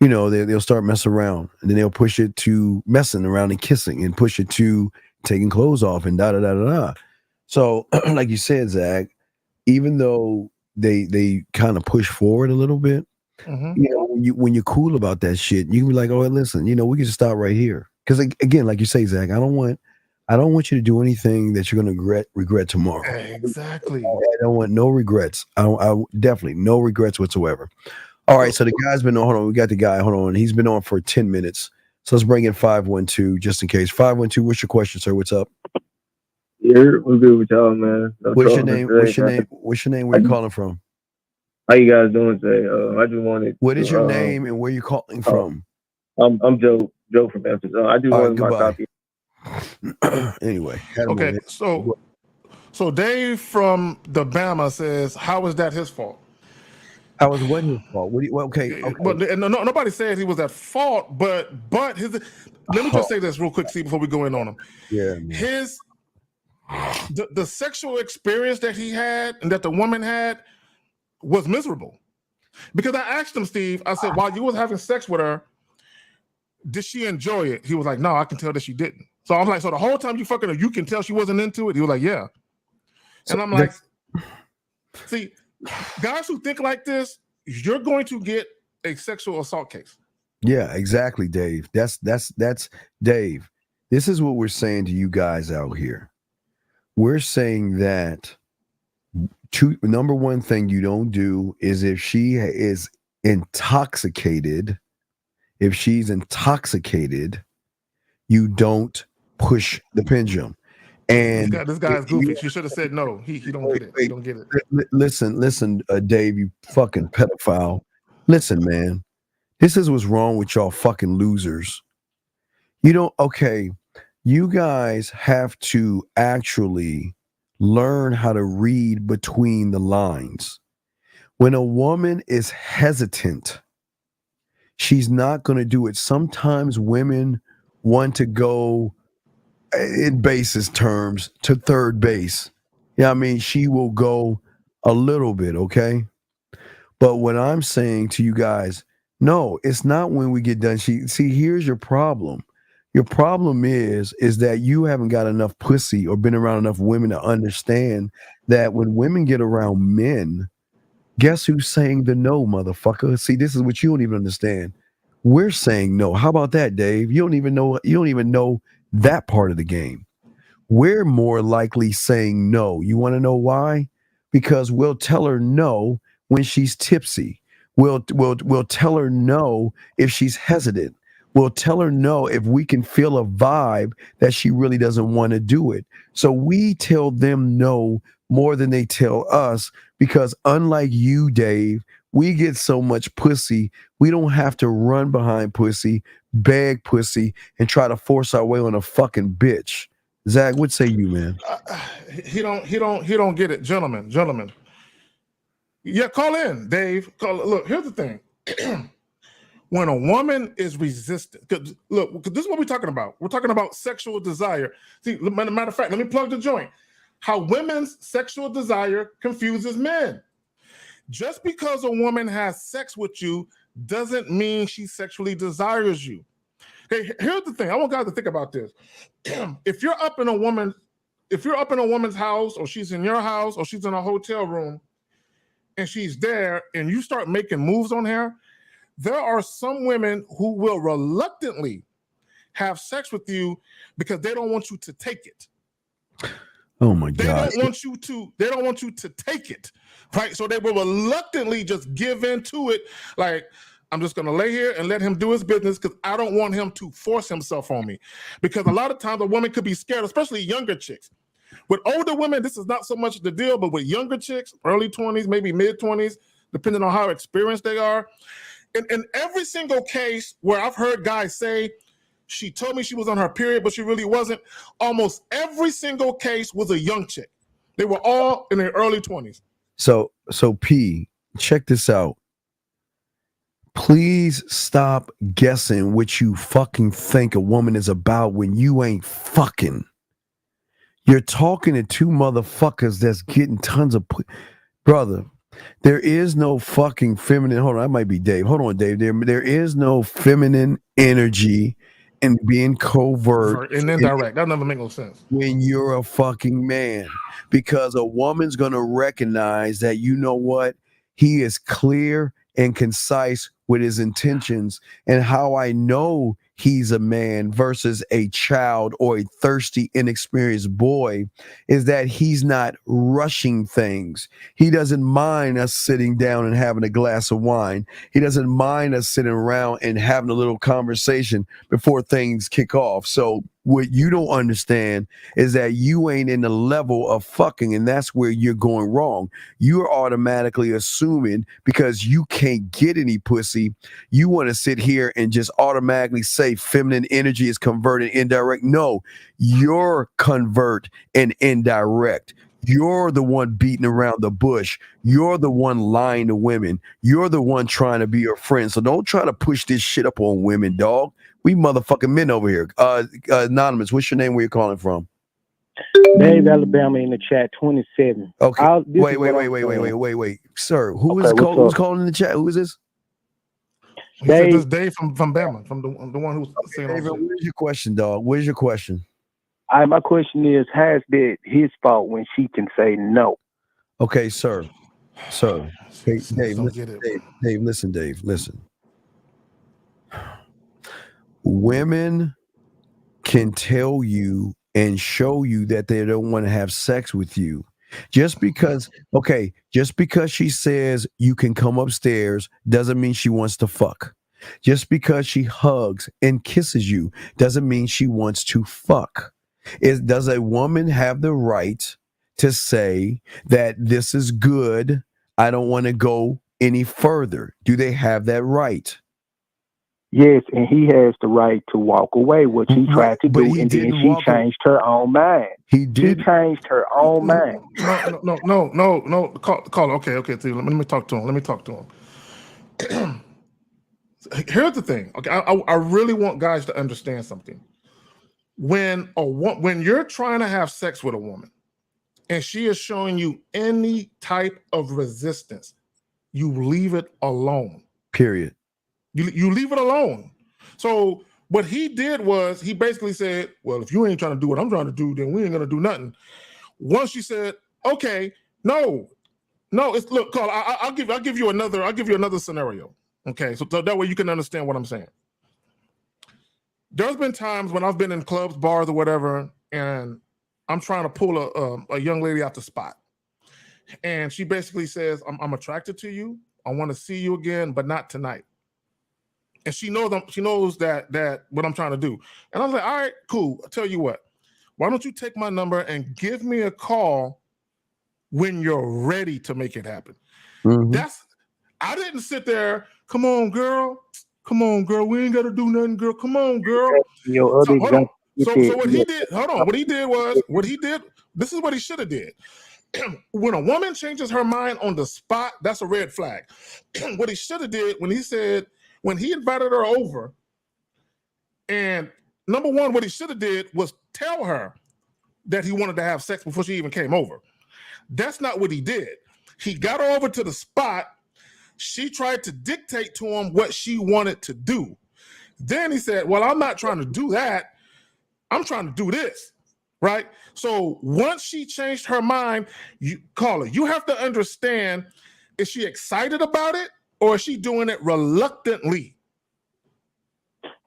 You know, they'll start messing around and then they'll push it to messing around and kissing and push it to taking clothes off and da-da-da-da-da. So, like you said, Zach, even though they kind of push forward a little bit, you know, when you're cool about that shit, you can be like, oh, listen, you know, we can just stop right here. Because again, like you say, Zach, I don't want you to do anything that you're going to regret tomorrow. Exactly. I don't want no regrets. I definitely no regrets whatsoever. All right, so the guy's been on. Hold on, we got the guy. Hold on, he's been on for 10 minutes. So let's bring in 512 just in case. 512, what's your question, sir? What's up? Yeah, we're good with y'all, man. What's your name? What's your name? What's your name? Where you calling from? How you guys doing today? I just wanted. What is your name and where you calling from? I'm Joe from Memphis. I do want my copy. Anyway, okay. So Dave from the Bama says, "How is that his fault?" How was what his fault? Okay. But nobody says he was at fault. But his. Let me just say this real quick, see, before we go in on him. Yeah. Man. The sexual experience that he had and that the woman had was miserable. Because I asked him, Steve, I said, while you was having sex with her, did she enjoy it? He was like, no, I can tell that she didn't. So I'm like, so the whole time you fucking her, you can tell she wasn't into it? He was like, yeah. And I'm like, see, guys who think like this, you're going to get a sexual assault case. Yeah, exactly, Dave. That's Dave. This is what we're saying to you guys out here. We're saying that number one thing you don't do is if she is intoxicated, you don't push the pendulum. And this guy's goofy. She should have said no. He don't get it. He don't get it. Listen, Dave, you fucking pedophile. Listen, man. This is what's wrong with y'all fucking losers. You guys have to actually learn how to read between the lines. When a woman is hesitant, she's not going to do it. Sometimes women want to go, in basis terms, to third base. Yeah, I mean, she will go a little bit, okay? But what I'm saying to you guys, no, it's not when we get done. See, here's your problem. Your problem is that you haven't got enough pussy or been around enough women to understand that when women get around men, guess who's saying the no, motherfucker? See, this is what you don't even understand. We're saying no. How about that, Dave? You don't even know that part of the game. We're more likely saying no. You want to know why? Because we'll tell her no when she's tipsy. We'll tell her no if she's hesitant. We'll tell her no if we can feel a vibe that she really doesn't want to do it. So we tell them no more than they tell us because unlike you, Dave, we get so much pussy, we don't have to run behind pussy, beg pussy, and try to force our way on a fucking bitch. Zach, what say you, man? He don't get it, gentlemen. Yeah, call in, Dave. Look, here's the thing. When a woman is resistant, look, this is what we're talking about. We're talking about sexual desire. See, matter of fact, let me plug the joint. How women's sexual desire confuses men. Just because a woman has sex with you doesn't mean she sexually desires you. Hey, here's the thing. I want guys to think about this. If you're up in a woman's house, or she's in your house, or she's in a hotel room, and she's there, and you start making moves on her, there are some women who will reluctantly have sex with you because they don't want you to take it. Oh my God. They don't want you to take it. Right? So they will reluctantly just give into it. Like, I'm just gonna lay here and let him do his business because I don't want him to force himself on me. Because a lot of times a woman could be scared, especially younger chicks. With older women, this is not so much the deal, but with younger chicks, early 20s, maybe mid-20s, depending on how experienced they are. In every single case where I've heard guys say, she told me she was on her period, but she really wasn't, almost every single case was a young chick. They were all in their early 20s. So P, check this out. Please stop guessing what you fucking think a woman is about when you ain't fucking. You're talking to two motherfuckers that's getting tons of brother. There is no fucking feminine. Hold on, that might be Dave. Hold on, Dave. There is no feminine energy in being covert And indirect. That never make no sense. When you're a fucking man, because a woman's gonna recognize that, you know what, he is clear and concise with his intentions. And how I know he's a man versus a child or a thirsty, inexperienced boy is that he's not rushing things. He doesn't mind us sitting down and having a glass of wine. He doesn't mind us sitting around and having a little conversation before things kick off. So what you don't understand is that you ain't in the level of fucking, and that's where you're going wrong. You're automatically assuming because you can't get any pussy, you want to sit here and just automatically say feminine energy is converted indirect. No, you're convert and indirect. You're the one beating around the bush. You're the one lying to women. You're the one trying to be your friend. So don't try to push this shit up on women, dog. We motherfucking men over here. Anonymous, what's your name? Where you calling from? Dave, Alabama in the chat, 27. Okay. Wait. Sir, who's calling in the chat? Who is this? Dave. This Dave from Bama, from the one who's saying. David, where's your question, dog? Where's your question? My question is, has it his fault when she can say no? Okay, sir. Hey, Dave, listen. Women can tell you and show you that they don't want to have sex with you. Just because she says you can come upstairs doesn't mean she wants to fuck. Just because she hugs and kisses you doesn't mean she wants to fuck. Does a woman have the right to say that this is good, I don't want to go any further? Do they have that right? Yes, and he has the right to walk away, which he tried to do, and then she changed her own mind. She changed her own mind. No. Call. Okay. Let me talk to him. Here's the thing. Okay, I really want guys to understand something. When you're trying to have sex with a woman, and she is showing you any type of resistance, you leave it alone. Period. You leave it alone. So what he did was he basically said, well, if you ain't trying to do what I'm trying to do, then we ain't gonna do nothing. Once she said, okay, no, look, Carl, I'll give you another scenario. Okay, so that way you can understand what I'm saying. There's been times when I've been in clubs, bars, or whatever, and I'm trying to pull a young lady out the spot. And she basically says, I'm attracted to you. I want to see you again, but not tonight. And she knows that what I'm trying to do. And I was like, all right, cool. I'll tell you what. Why don't you take my number and give me a call when you're ready to make it happen? Mm-hmm. I didn't sit there, come on, girl. We ain't got to do nothing, girl. Come on, girl. So what he did, this is what he should have did. When a woman changes her mind on the spot, that's a red flag. What he should have did when he invited her over, and number one, what he should have did was tell her that he wanted to have sex before she even came over. That's not what he did. He got her over to the spot. She tried to dictate to him what she wanted to do. Then he said, well, I'm not trying to do that. I'm trying to do this, right? So once she changed her mind, you call her. You have to understand, is she excited about it or is she doing it reluctantly?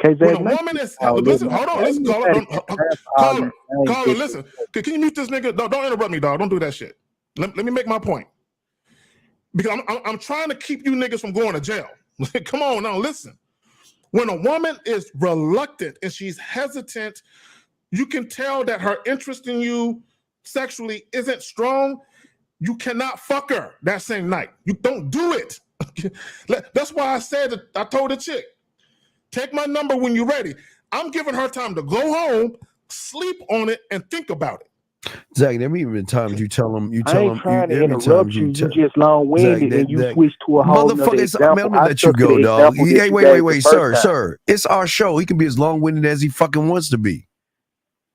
When a woman is, listen, hold on, listen, caller, listen. Can you mute this nigga? Don't interrupt me, dog. Don't do that shit. Let me make my point. Because I'm trying to keep you niggas from going to jail. Come on now, listen. When a woman is reluctant and she's hesitant, you can tell that her interest in you sexually isn't strong. You cannot fuck her that same night. You don't do it. That's why I said that. I told the chick, take my number when you're ready. I'm giving her time to go home, sleep on it, and think about it. Zach, there may been times you tell them, I ain't trying to interrupt you. You just long-winded and you switch to a whole nother example. Let me let you go, dog. Hey, wait, sir. It's our show. He can be as long-winded as he fucking wants to be.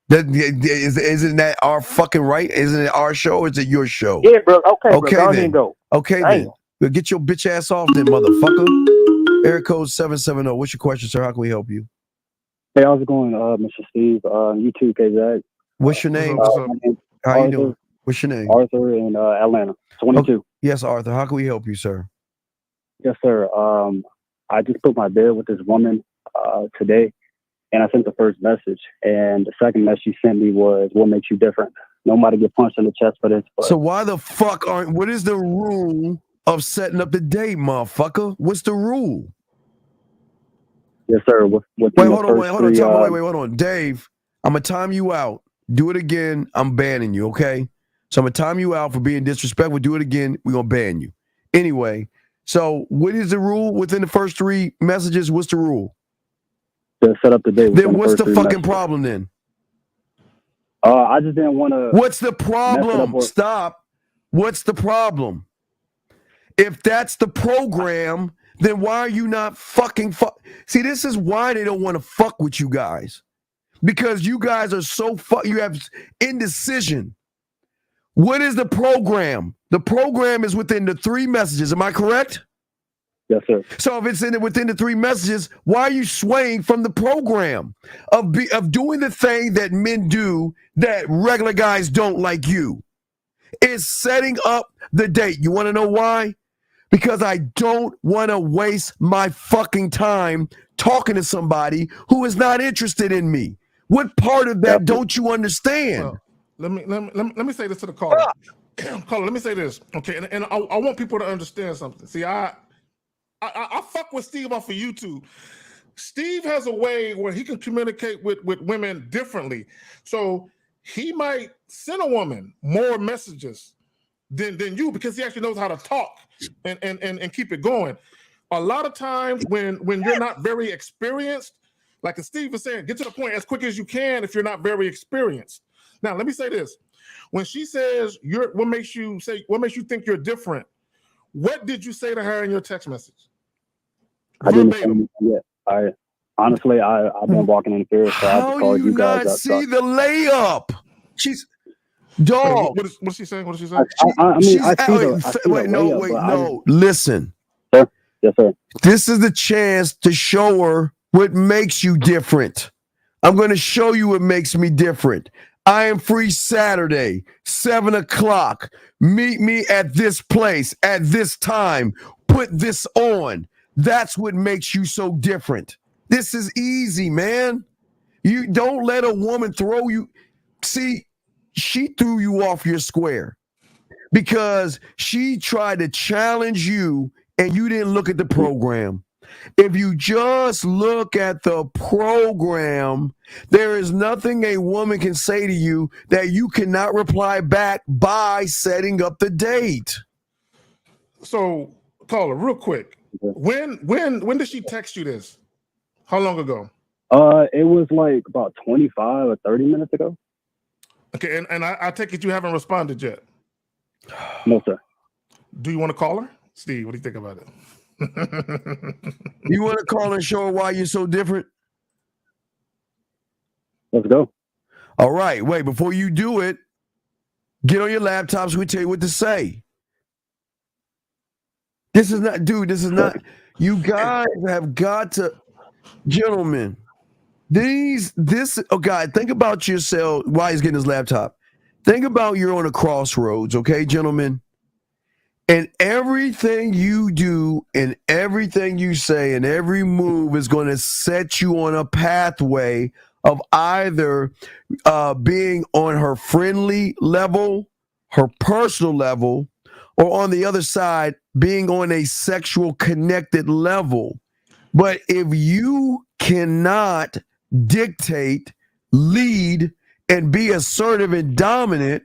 Isn't that our fucking right? Isn't it our show or is it your show? Yeah, bro. Okay, bro. Go ahead and go. Okay, then. Well, get your bitch ass off then, motherfucker. Area code 770. What's your question, sir? How can we help you? Hey, how's it going, Mr. Steve? You too, KZ. What's your name? How you doing? What's your name? Arthur in Atlanta, 22. Oh, yes, Arthur. How can we help you, sir? Yes, sir. I just put my bid with this woman today, and I sent the first message. And the second message she sent me was, what makes you different? Nobody get punched in the chest for this. So why the fuck what is the rule of setting up the date, motherfucker? What's the rule? Yes, sir. Hold on. Dave, I'm going to time you out. Do it again. I'm banning you, okay? So I'm going to time you out for being disrespectful. Do it again. We're going to ban you. Anyway, so what is the rule within the first 3 messages? What's the rule? To set up the date. Then what's the fucking problem then? I just didn't want to. What's the problem? Stop. What's the problem? If that's the program, then why are you not fucking See, this is why they don't want to fuck with you guys. Because you guys are so you have indecision. What is the program? The program is within the 3 messages. Am I correct? Yes, sir. So if it's within the 3 messages, why are you swaying from the program of doing the thing that men do that regular guys don't like you? Is setting up the date. You want to know why? Because I don't want to waste my fucking time talking to somebody who is not interested in me. What part of that don't you understand? Well, let me say this to the caller. Caller, let me say this, okay? And I want people to understand something. See, I fuck with Steve off of YouTube. Steve has a way where he can communicate with women differently. So he might send a woman more messages than you because he actually knows how to talk and keep it going. A lot of times when you're not very experienced, like Steve was saying, get to the point as quick as you can if you're not very experienced. Now, let me say this. When she says what makes you think you're different, what did you say to her in your text message? I didn't say anything yet. I've been walking in fear, so I have to call you guys up. See the layup. She's dog. What's she saying? What is she saying? Listen. Sir? Yes, sir. This is the chance to show her what makes you different. I'm going to show you what makes me different. I am free Saturday, 7 o'clock. Meet me at this place at this time. Put this on. That's what makes you so different. This is easy, man. You don't let a woman throw you. See, she threw you off your square because she tried to challenge you and you didn't look at the program. If you just look at the program, there is nothing a woman can say to you that you cannot reply back by setting up the date. So, caller, real quick. When did she text you this? How long ago? It was like about 25 or 30 minutes ago. Okay, and I take it you haven't responded yet. No, sir. Do you want to call her? Steve, what do you think about it? You want to call and show her why you're so different? Let's go. All right. Wait, before you do it, get on your laptop so we tell you what to say. This is not, dude. This is not. You guys have got to, gentlemen. Okay, think about yourself while he's getting his laptop. Think about you're on a crossroads, okay, gentlemen? And everything you do and everything you say and every move is going to set you on a pathway of either being on her friendly level, her personal level, or on the other side, being on a sexual connected level. But if you cannot dictate, lead, and be assertive and dominant,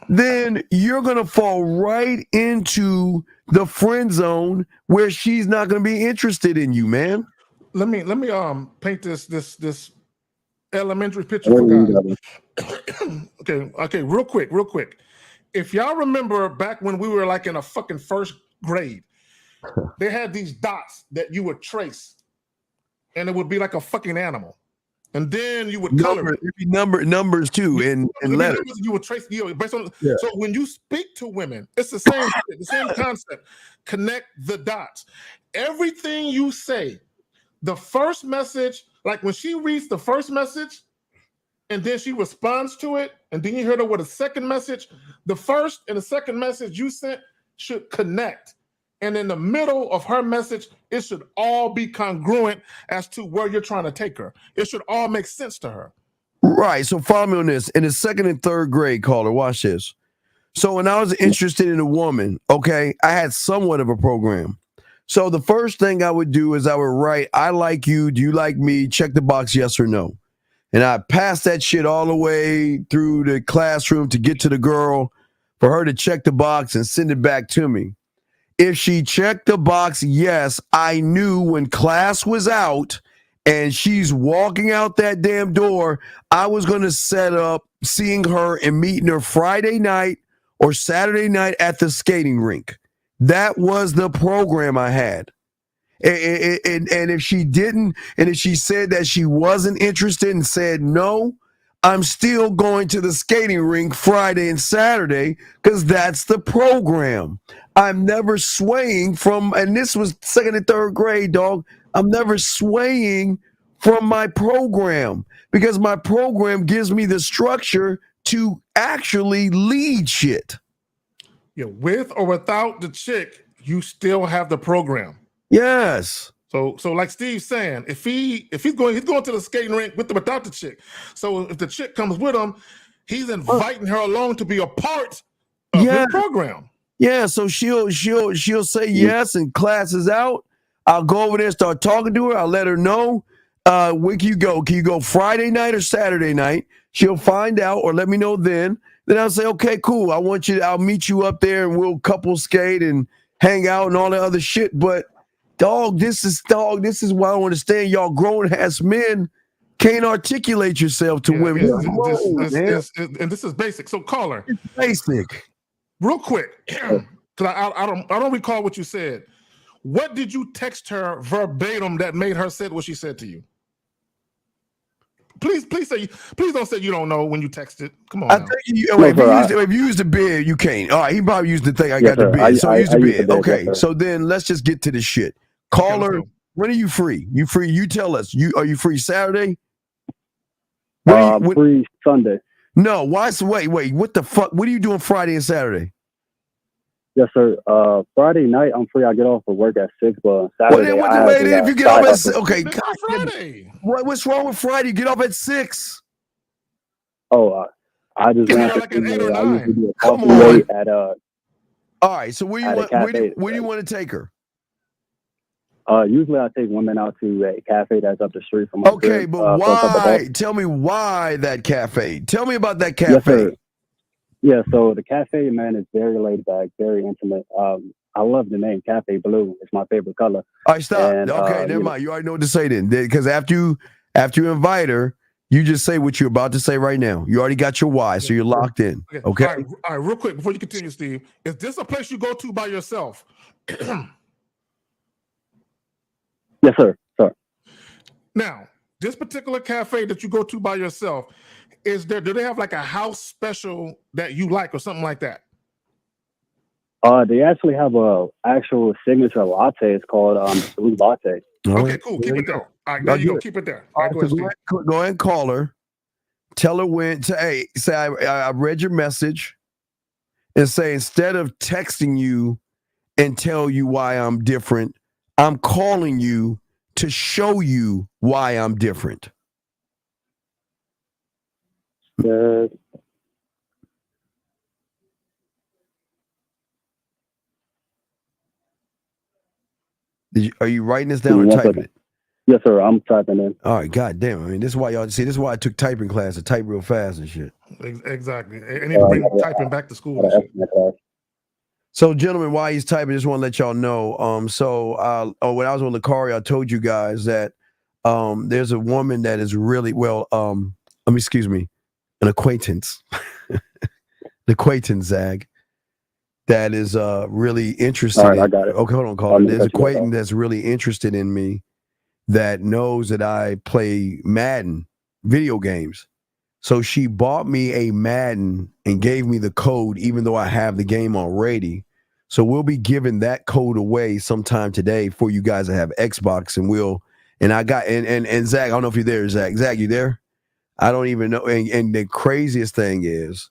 then you're going to fall right into the friend zone where she's not going to be interested in you, man. Let me paint this elementary picture for guys. Okay, real quick. If y'all remember back when we were like in a fucking first grade, they had these dots that you would trace, and it would be like a fucking animal. And then you would color it. Numbers too, and letters. You would trace, based on. Yeah. So when you speak to women, it's the same shit, the same concept. Connect the dots. Everything you say, the first message, like when she reads the first message, and then she responds to it, and then you hear her with a second message, the first and the second message you sent should connect. And in the middle of her message, it should all be congruent as to where you're trying to take her. It should all make sense to her. Right. So follow me on this. In the second and third grade, caller, watch this. So when I was interested in a woman, okay, I had somewhat of a program. So the first thing I would do is I would write, I like you. Do you like me? Check the box, yes or no. And I passed that shit all the way through the classroom to get to the girl for her to check the box and send it back to me. If she checked the box, yes, I knew when class was out and she's walking out that damn door, I was going to set up seeing her and meeting her Friday night or Saturday night at the skating rink. That was the program I had. And if she didn't, and if she said that she wasn't interested and said no, I'm still going to the skating rink Friday and Saturday because that's the program. I'm never swaying from, and this was second and third grade, dog. I'm never swaying from my program because my program gives me the structure to actually lead shit. Yeah, with or without the chick, you still have the program. Yes. So like Steve's saying, if he's going to the skating rink with or without the chick. So if the chick comes with him, he's inviting her along to be a part of his program. Yeah, so she'll say yes, and class is out. I'll go over there and start talking to her. I'll let her know. Where can you go? Can you go Friday night or Saturday night? She'll find out or let me know then. Then I'll say, okay, cool. I'll meet you up there and we'll couple skate and hang out and all that other shit. But this is why I don't understand y'all grown ass men can't articulate yourself to women. And this is basic. So caller. It's basic. Real quick, because I don't recall what you said. What did you text her verbatim that made her say what she said to you? Please don't say you don't know when you texted. Come on. If you used the bid, you can't. All right, he probably used the thing. I got the bid. So use the bid. Okay, so then let's just get to the shit. Caller, when are you free? You free? You tell us. Are you free Saturday? Free Sunday. No, why? Wait. What the fuck? What are you doing Friday and Saturday? Yes, sir. Friday night, I'm free. I get off of work at 6, but Saturday, if you get off at 6, okay. Friday. What's wrong with Friday? You get off at 6. Oh, I just want to. I usually do a Come on. At all right. So where do you want to take her? Usually I take women out to a cafe that's up the street from my crib, but why? Tell me why that cafe. Tell me about that cafe. Yes, sir. Yeah, so the cafe, man, is very laid back, very intimate. I love the name Cafe Blue. It's my favorite color. All right, stop. And, never mind. You already know what to say then. Because after you invite her, you just say what you're about to say right now. You already got your why, so you're locked in. Okay? All right, real quick, before you continue, Steve, is this a place you go to by yourself? Yes, sir. Now, this particular cafe that you go to by yourself, do they have like a house special that you like or something like that? They actually have a actual signature latte. It's called Blue Latte. Okay, cool. Keep it there. All right, there you go. Keep it there. All right, go ahead, Steve. Go ahead and call her. Tell her when to say I read your message, and say instead of texting you and tell you why I'm different, I'm calling you to show you why I'm different. Are you writing this down or typing it? Yes, sir. I'm typing in. All right, god damn. I mean, this is why y'all see. This is why I took typing class to type real fast and shit. Exactly. I need to bring typing back to school. And shit. So, gentlemen, while he's typing, I just want to let y'all know. When I was on Lucario, I told you guys that there's a woman that is really an acquaintance, Zag, that is really interested. All right, I got it. Okay, hold on, caller. There's an acquaintance that's really interested in me, that knows that I play Madden video games. So she bought me a Madden and gave me the code, even though I have the game already. So we'll be giving that code away sometime today for you guys that have Xbox, and Zach, I don't know if you're there, Zach. Zach, you there? I don't even know. And the craziest thing is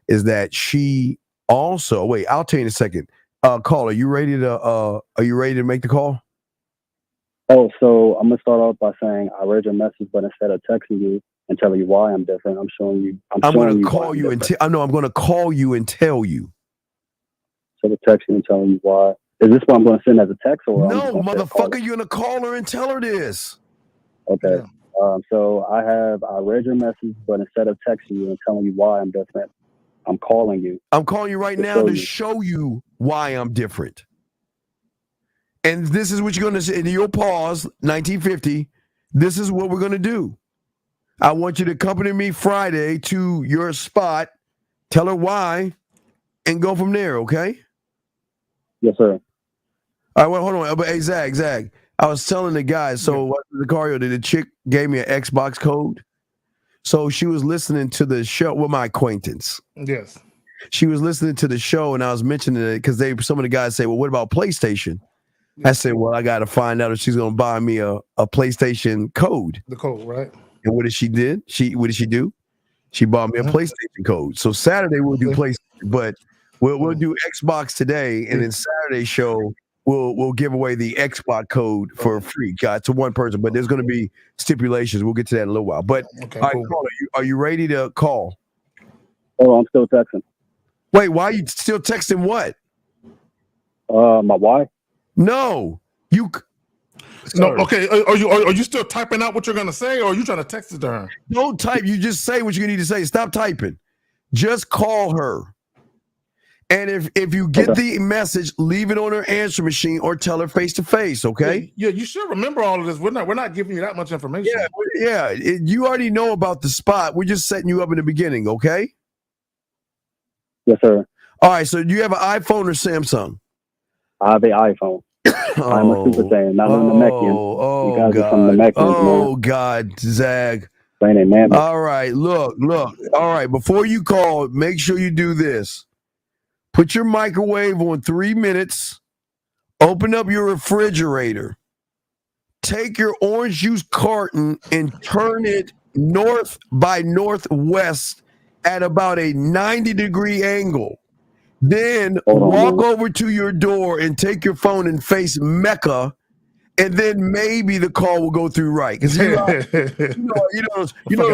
that she also, wait, I'll tell you in a second. Caller, are you ready to make the call? Oh, so I'm gonna start off by saying I read your message, but instead of texting you and telling you why I'm different, I'm going to call you and tell you. So the texting and telling you why. Is this what I'm going to send as a text or? No, motherfucker, you're gonna call her and tell her this. Okay. Yeah. So I read your message, but instead of texting you and telling you why I'm different, I'm calling you. I'm calling you right now to show you why I'm different. And this is what you're going to say. You'll pause, 1950. This is what we're going to do. I want you to accompany me Friday to your spot, tell her why, and go from there, okay? Yes, sir. All right, well, hold on. But hey, Zag, I was telling the guys, so the chick gave me an Xbox code. So she was listening to the show with my acquaintance. Yes. She was listening to the show, and I was mentioning it because some of the guys say, well, what about PlayStation? I said, well, I got to find out if she's going to buy me a PlayStation code. The code, right? And what did she do? She bought me a PlayStation code. So Saturday we'll do PlayStation, but we'll do Xbox today, and then Saturday show we'll give away the Xbox code for free, to one person. But there's going to be stipulations. We'll get to that in a little while. But all right, cool. Caller, are you ready to call? Oh, I'm still texting. Wait, why are you still texting? What? My wife. No, you. No, okay. Are you still typing out what you're gonna say, or are you trying to text it to her? Don't type. You just say what you need to say. Stop typing. Just call her. And if you get the message, leave it on her answer machine or tell her face to face. Okay. Yeah, you should remember all of this. We're not giving you that much information. Yeah. You already know about the spot. We're just setting you up in the beginning. Okay. Yes, sir. All right. So do you have an iPhone or Samsung? I have an iPhone. I'm a Super Saiyan, not a Namekian. You guys are from Namekians, God, Zag. Man. All right, look. All right, before you call, make sure you do this. Put your microwave on 3 minutes. Open up your refrigerator. Take your orange juice carton and turn it north by northwest at about a 90-degree angle. Then walk over to your door and take your phone and face Mecca, and then maybe the call will go through right. Because you know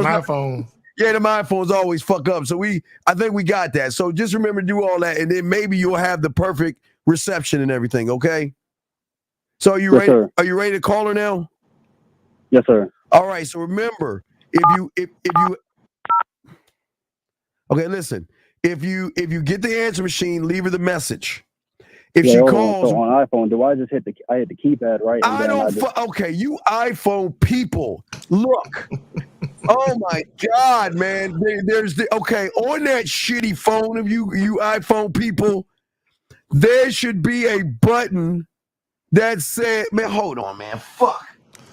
iPhone. Yeah, the iPhones always fuck up. So I think we got that. So just remember to do all that, and then maybe you'll have the perfect reception and everything. Okay. So are you ready? Sir. Are you ready to call her now? Yes, sir. All right. So remember, if you okay, listen. If you get the answer machine, leave her the message. If she calls on iPhone, do I just hit the keypad right? Okay, you iPhone people, look. Oh my God, man! On that shitty phone of you iPhone people, there should be a button that said, "Man, hold on, man, fuck."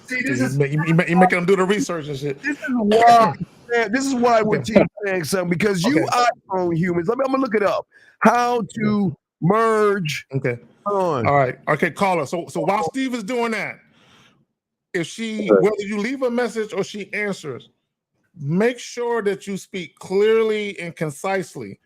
See, this is you making them do the research and shit. This is why. Man, this is why we're saying something, because you iPhone humans. I'm gonna look it up. How to merge. Okay. On. All right. Okay, caller. So while Steve is doing that, if whether you leave a message or she answers, make sure that you speak clearly and concisely.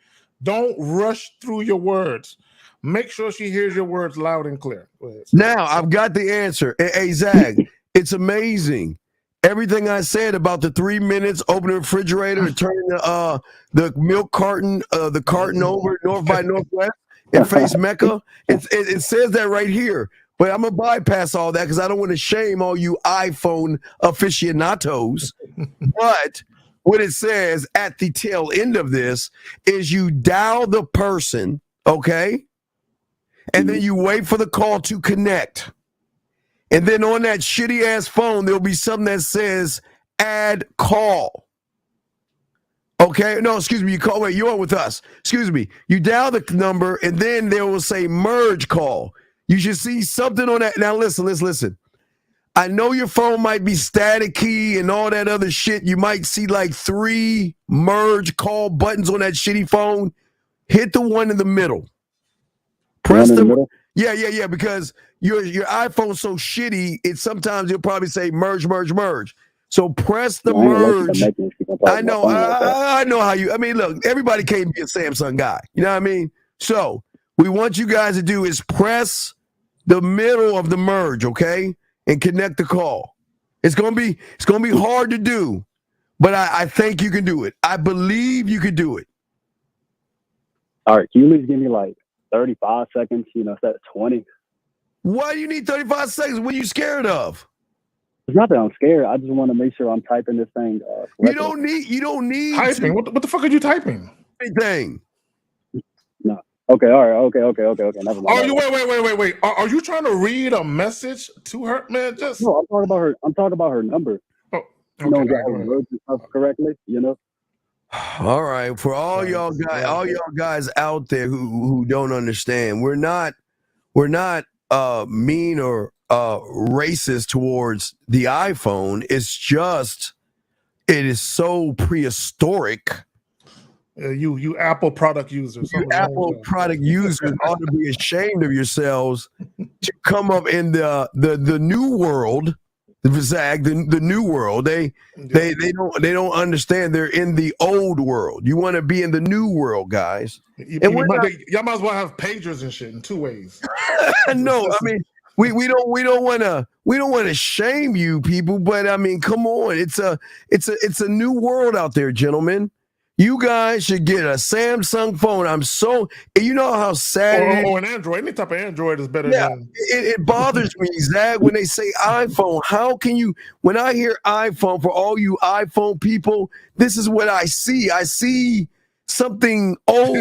Don't rush through your words. Make sure she hears your words loud and clear. Go ahead. Now I've got the answer. Hey, Zach, it's amazing. Everything I said about the 3 minutes, open the refrigerator, and turning the milk carton, the carton over North by Northwest and face Mecca. It says that right here. But I'm gonna bypass all that because I don't want to shame all you iPhone aficionados. But what it says at the tail end of this is you dial the person, okay? And then you wait for the call to connect. And then on that shitty ass phone, there'll be something that says add call. Okay, no, excuse me, you're on with us. Excuse me. You dial the number and then they will say merge call. You should see something on that. Now listen. I know your phone might be staticky and all that other shit. You might see like 3 merge call buttons on that shitty phone. Hit the one in the middle. Press the middle? Yeah, because your iPhone's so shitty, sometimes you'll probably say merge. So press the merge. I know how you, look, everybody can't be a Samsung guy. You know what I mean? So we want you guys to do is press the middle of the merge, okay? And connect the call. It's gonna be hard to do, but I think you can do it. I believe you can do it. All right, can you at least give me like 35 seconds, instead of 20? Why do you need 35 seconds? What are you scared of? It's not that I'm scared. I just want to make sure I'm typing this thing. You don't need typing. What the fuck are you typing? Anything. No. Okay. All right. Okay. Never mind. Oh, you wait. Are you trying to read a message to her, man? No, I'm talking about her. I'm talking about her number. Oh, okay. Words and stuff correctly. All right, for all y'all guys out there who don't understand, we're not mean or racist towards the iPhone. It's just it is so prehistoric. You Apple product users. You Apple product users ought to be ashamed of yourselves to come up in the new world. Zach, the new world. They don't understand. They're in the old world. You want to be in the new world, guys. Y'all might as well have pagers and shit in 2 ways. No, we don't want to shame you people, but come on, it's a new world out there, gentlemen. You guys should get a Samsung phone. You know how sad or an Android. Any type of Android is better than... It bothers me, Zach, when they say iPhone. How can you, when I hear iPhone, for all you iPhone people, this is what I see. I see something old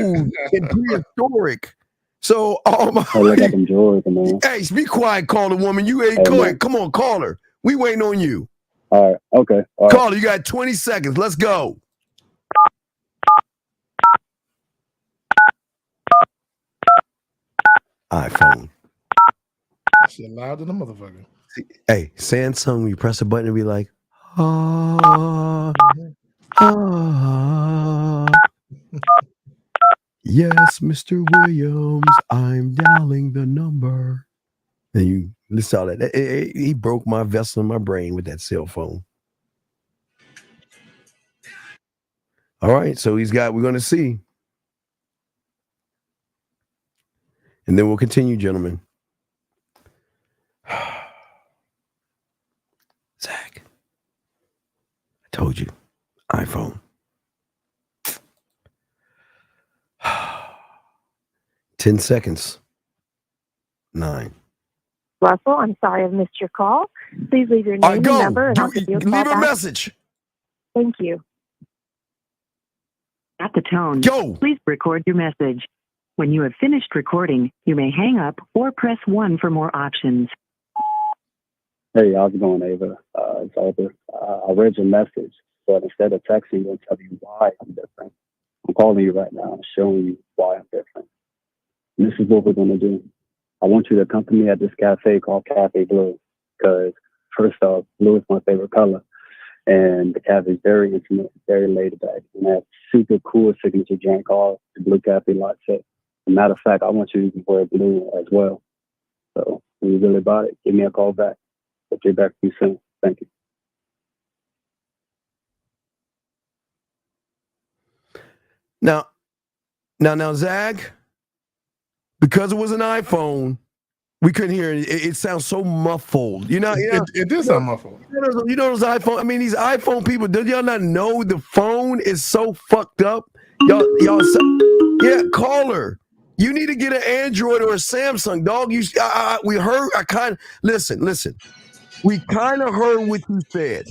and prehistoric. So, hey, be quiet, caller woman. You ain't going. Come on, call her. We waiting on you. All right. Okay. All right. Caller, you got 20 seconds. Let's go. iPhone. Shit loud than a motherfucker. Hey, Samsung, you press a button and be like, yes, Mr. Williams, I'm dialing the number. And you listen to all that. He broke my vessel in my brain with that cell phone. All right, so we're going to see. And then we'll continue, gentlemen. Zach, I told you, iPhone. 10 seconds. 9. Russell, I'm sorry I've missed your call. Please leave your name and number, and I'll give you a call back. Leave a back. message. Thank you. At the tone, go. Please record your message. When you have finished recording, you may hang up or press 1 for more options. Hey, how's it going, Ava? It's Arthur. I read your message, but instead of texting you and telling you why I'm different, I'm calling you right now and showing you why I'm different. And this is what we're going to do. I want you to accompany me at this cafe called Cafe Blue, because first off, blue is my favorite color. And the cafe is very intimate, very laid back, and that super cool signature drink called the Blue Cafe Latte. As a matter of fact, I want you to wear blue as well. So when you're really about it, give me a call back. I'll get back to you soon. Thank you. Now, Zag, because it was an iPhone, we couldn't hear it. It sounds so muffled. It did sound muffled. You know those iPhone. I mean, these iPhone people. Do y'all not know the phone is so fucked up? Yeah, caller. You need to get an Android or a Samsung, dog. We heard. Listen. We kind of heard what you said.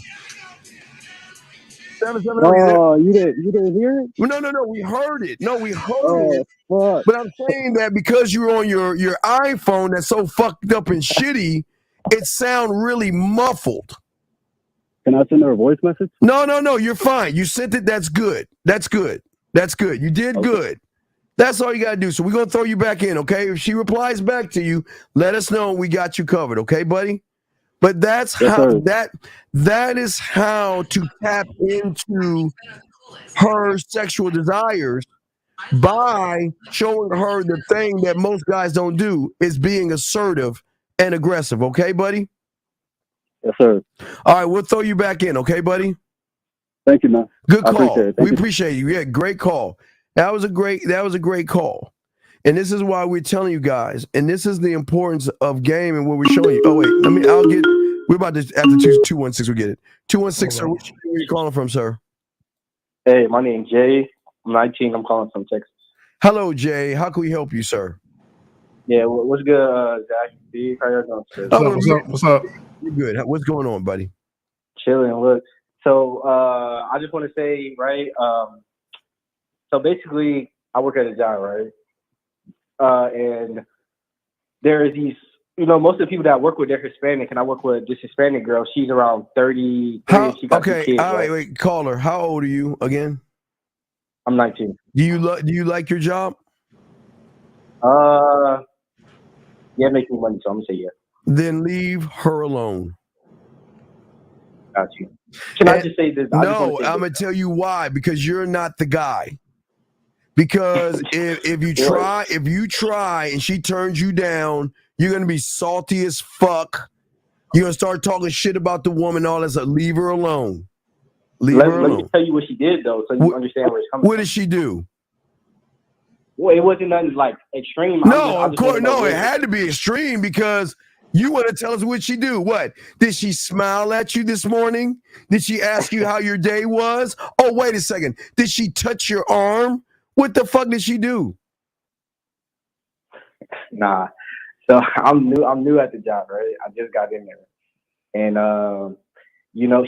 Oh, you didn't hear it? No. We heard it. No, we heard it. Fuck. But I'm saying that because you're on your iPhone that's so fucked up and shitty, it sound really muffled. Can I send her a voice message? No. You're fine. You sent it. That's good. You did good. That's all you got to do. So we're going to throw you back in, okay? If she replies back to you, let us know and we got you covered, okay, buddy? But that's that is how to tap into her sexual desires by showing her the thing that most guys don't do is being assertive and aggressive, okay, buddy? Yes, sir. All right, we'll throw you back in, okay, buddy? Thank you, man. Good I call. appreciate it. We appreciate you. Yeah, great call. That was a great call. And this is why we're telling you guys, and this is the importance of game and what we're showing you. Oh, wait, we're about to, after 216, we get it. 216, sir, where are you calling from, sir? Hey, my name's Jay. I'm 19. I'm calling from Texas. Hello, Jay. How can we help you, sir? Yeah, what's good, Zach? Steve, how y'all doing? What's up? You're good. What's going on, buddy? Chilling. Look, so I just want to say, right, so basically, I work at a job, right? And there are these, most of the people that I work with, they're Hispanic, and I work with this Hispanic girl. She's around 30. She got two kids, all right? wait, caller. How old are you again? I'm 19. Do you like your job? Yeah, it makes me money, so I'm gonna say yeah. Then leave her alone. Got you. Can I just say this? No, I'm gonna tell you why. Because you're not the guy. Because if you try and she turns you down, you're gonna be salty as fuck. You're gonna start talking shit about the woman, all that. So leave her alone. Let me tell you what she did though, so you understand where it's coming from. What did she do? Well, it wasn't nothing like extreme. Of course, it had to be extreme because you want to tell us what she do. What? Did she smile at you this morning? Did she ask you how your day was? Oh, wait a second. Did she touch your arm? What the fuck did she do? Nah. So I'm new at the job, right? I just got in there. And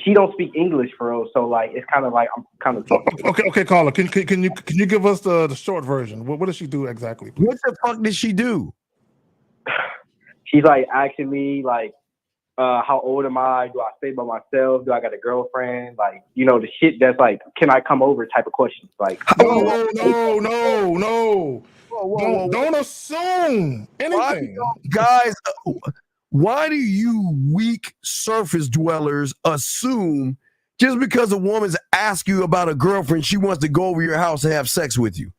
she don't speak English for real, so like it's kind of like I'm kind of talking. Okay, caller. Can you give us the short version? What does she do exactly? Please? What the fuck did she do? She's like asking me like, how old am I? Do I stay by myself? Do I got a girlfriend? Like, the shit that's like, can I come over type of questions. Like, no. Don't assume anything. Why do you weak surface dwellers assume just because a woman's ask you about a girlfriend, she wants to go over your house and have sex with you?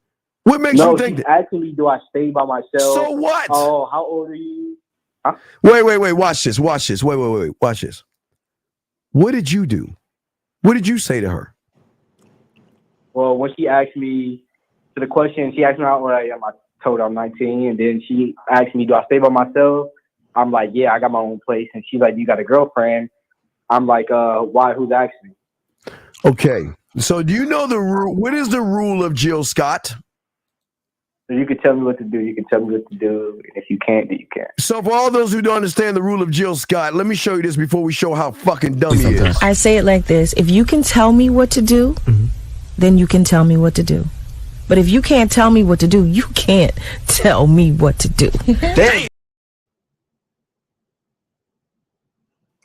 What makes you think that? Actually, do I stay by myself? So what? Oh, how old are you? Huh? Wait. Watch this. Wait. Watch this. What did you do? What did you say to her? Well, when she asked me the question, she asked me how old I am. I told her I'm 19, and then she asked me, do I stay by myself? I'm like, yeah, I got my own place. And she's like, you got a girlfriend? I'm like, why? Who's asking? Okay. So do you know the rule? What is the rule of Jill Scott? So you can tell me what to do. You can tell me what to do. And if you can't, then you can't. So for all those who don't understand the rule of Jill Scott, let me show you this before we show how fucking dumb he is. I say it like this. If you can tell me what to do, then you can tell me what to do. But if you can't tell me what to do, you can't tell me what to do. Damn.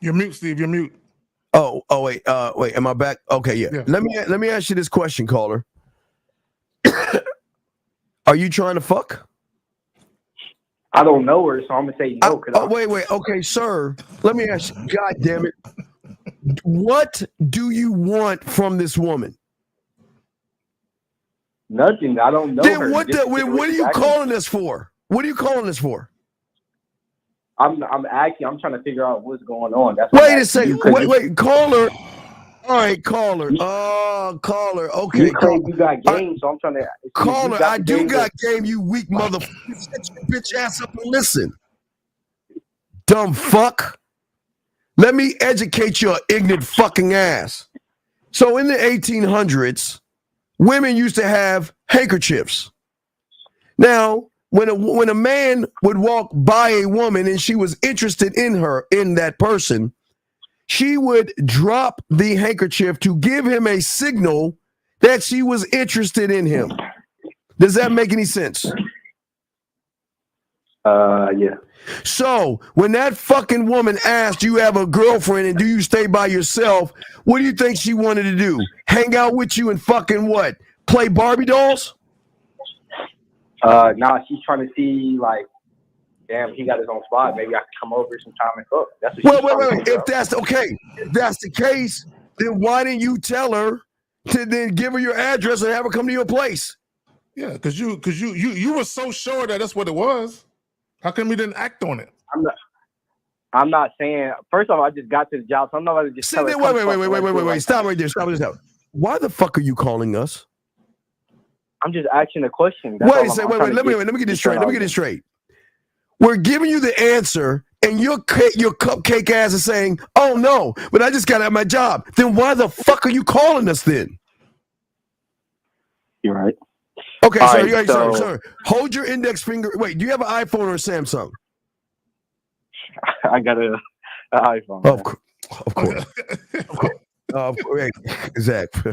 You're mute, Steve. You're mute. Oh, wait. Am I back? Okay, yeah. Let me ask you this question, caller. Are you trying to fuck? I don't know her, so I'm gonna say no. Wait. Okay, sir. Let me ask you. God damn it. What do you want from this woman? Nothing. I don't know Then her. what are you calling us for? What are you calling us for? I'm trying to figure out what's going on. That's Wait a second. Wait, caller. All right, caller. Caller. Okay. You claim you got game, so I'm trying to. Caller, I do got game, you weak motherfucker. Shut your bitch ass up and listen. Dumb fuck. Let me educate your ignorant fucking ass. So in the 1800s, women used to have handkerchiefs. Now, when a man would walk by a woman and she was interested in that person, she would drop the handkerchief to give him a signal that she was interested in him. Does that make any sense? Yeah. So when that fucking woman asked, "You have a girlfriend and do you stay by yourself?" What do you think she wanted to do? Hang out with you and fucking what? Play Barbie dolls? Nah, she's trying to see like, damn, he got his own spot. Maybe I can come over sometime and cook. That's what Wait. If that's the case, then why didn't you tell her to then give her your address and have her come to your place? Yeah, because you were so sure that that's what it was. How come we didn't act on it? I'm not saying. First of all, I just got to the job, so I'm not going to just. Wait. Stop right there. Why the fuck are you calling us? I'm just asking a question. Wait. Let me get this straight. We're giving you the answer, and your cupcake ass is saying, "Oh no, but I just got out of my job." Then why the fuck are you calling us then? You're right. Okay, sorry. Hold your index finger. Wait, do you have an iPhone or a Samsung? I got an iPhone. Of course. Exactly.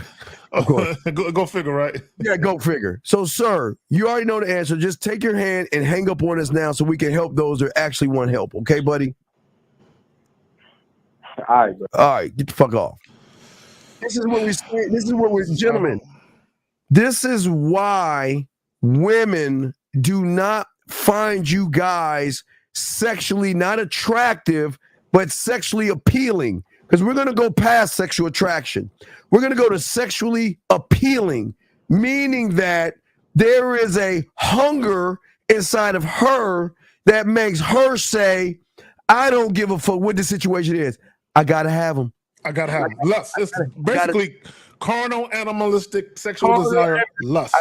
Of course. Go figure, right? Yeah, go figure. So, sir, you already know the answer. Just take your hand and hang up on us now so we can help those that actually want help. Okay, buddy? All right, bro. All right, get the fuck off. This is what we're gentlemen. This is why women do not find you guys sexually not attractive, but sexually appealing. Because we're going to go past sexual attraction. We're going to go to sexually appealing, meaning that there is a hunger inside of her that makes her say, "I don't give a fuck what the situation is. I got to have him. I got to have him." Lust. It's basically carnal, animalistic, sexual desire, lust.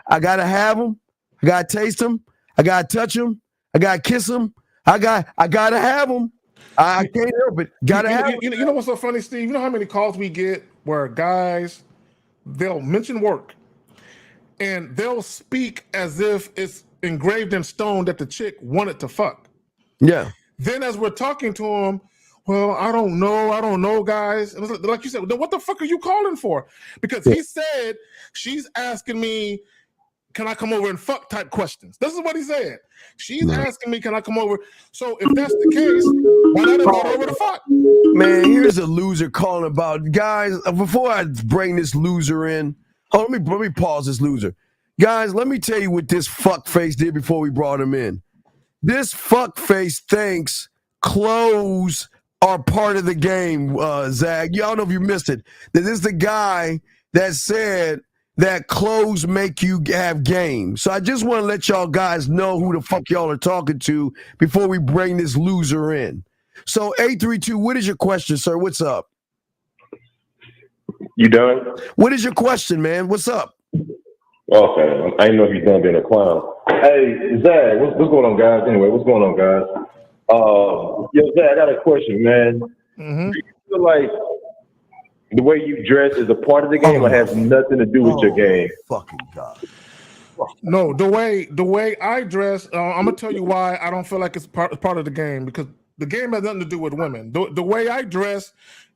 I got to have him. I got to taste him. I got to touch him. I got to kiss him. I got to have him. I can't help it. Gotta have it. You know what's so funny, Steve? You know how many calls we get where guys, they'll mention work and they'll speak as if it's engraved in stone that the chick wanted to fuck. Yeah. Then as we're talking to them, well, I don't know, guys. And like you said, then what the fuck are you calling for? Because he said she's asking me, "Can I come over and fuck?" type questions. This is what he said. She's asking me, "Can I come over?" So if that's the case, why not invite over to fuck? Man, here's a loser calling about guys. Before I bring this loser in, let me pause this loser. Guys, let me tell you what this fuckface did before we brought him in. This fuckface thinks clothes are part of the game, Zach. Y'all know if you missed it. That this is the guy that said that clothes make you have game. So I just want to let y'all guys know who the fuck y'all are talking to before we bring this loser in. So 832, what is your question, sir? What's up? You done? What is your question, man? What's up? Okay, I didn't know if you're done being a clown. Hey, Zach, what's going on, guys? Anyway, what's going on, guys? Yo, Zach, I got a question, man. Do you feel like the way you dress is a part of the game or has nothing to do with your game? Fucking God. No, the way I dress, I'm gonna tell you why I don't feel like it's part of the game, because the game has nothing to do with women. The way I dress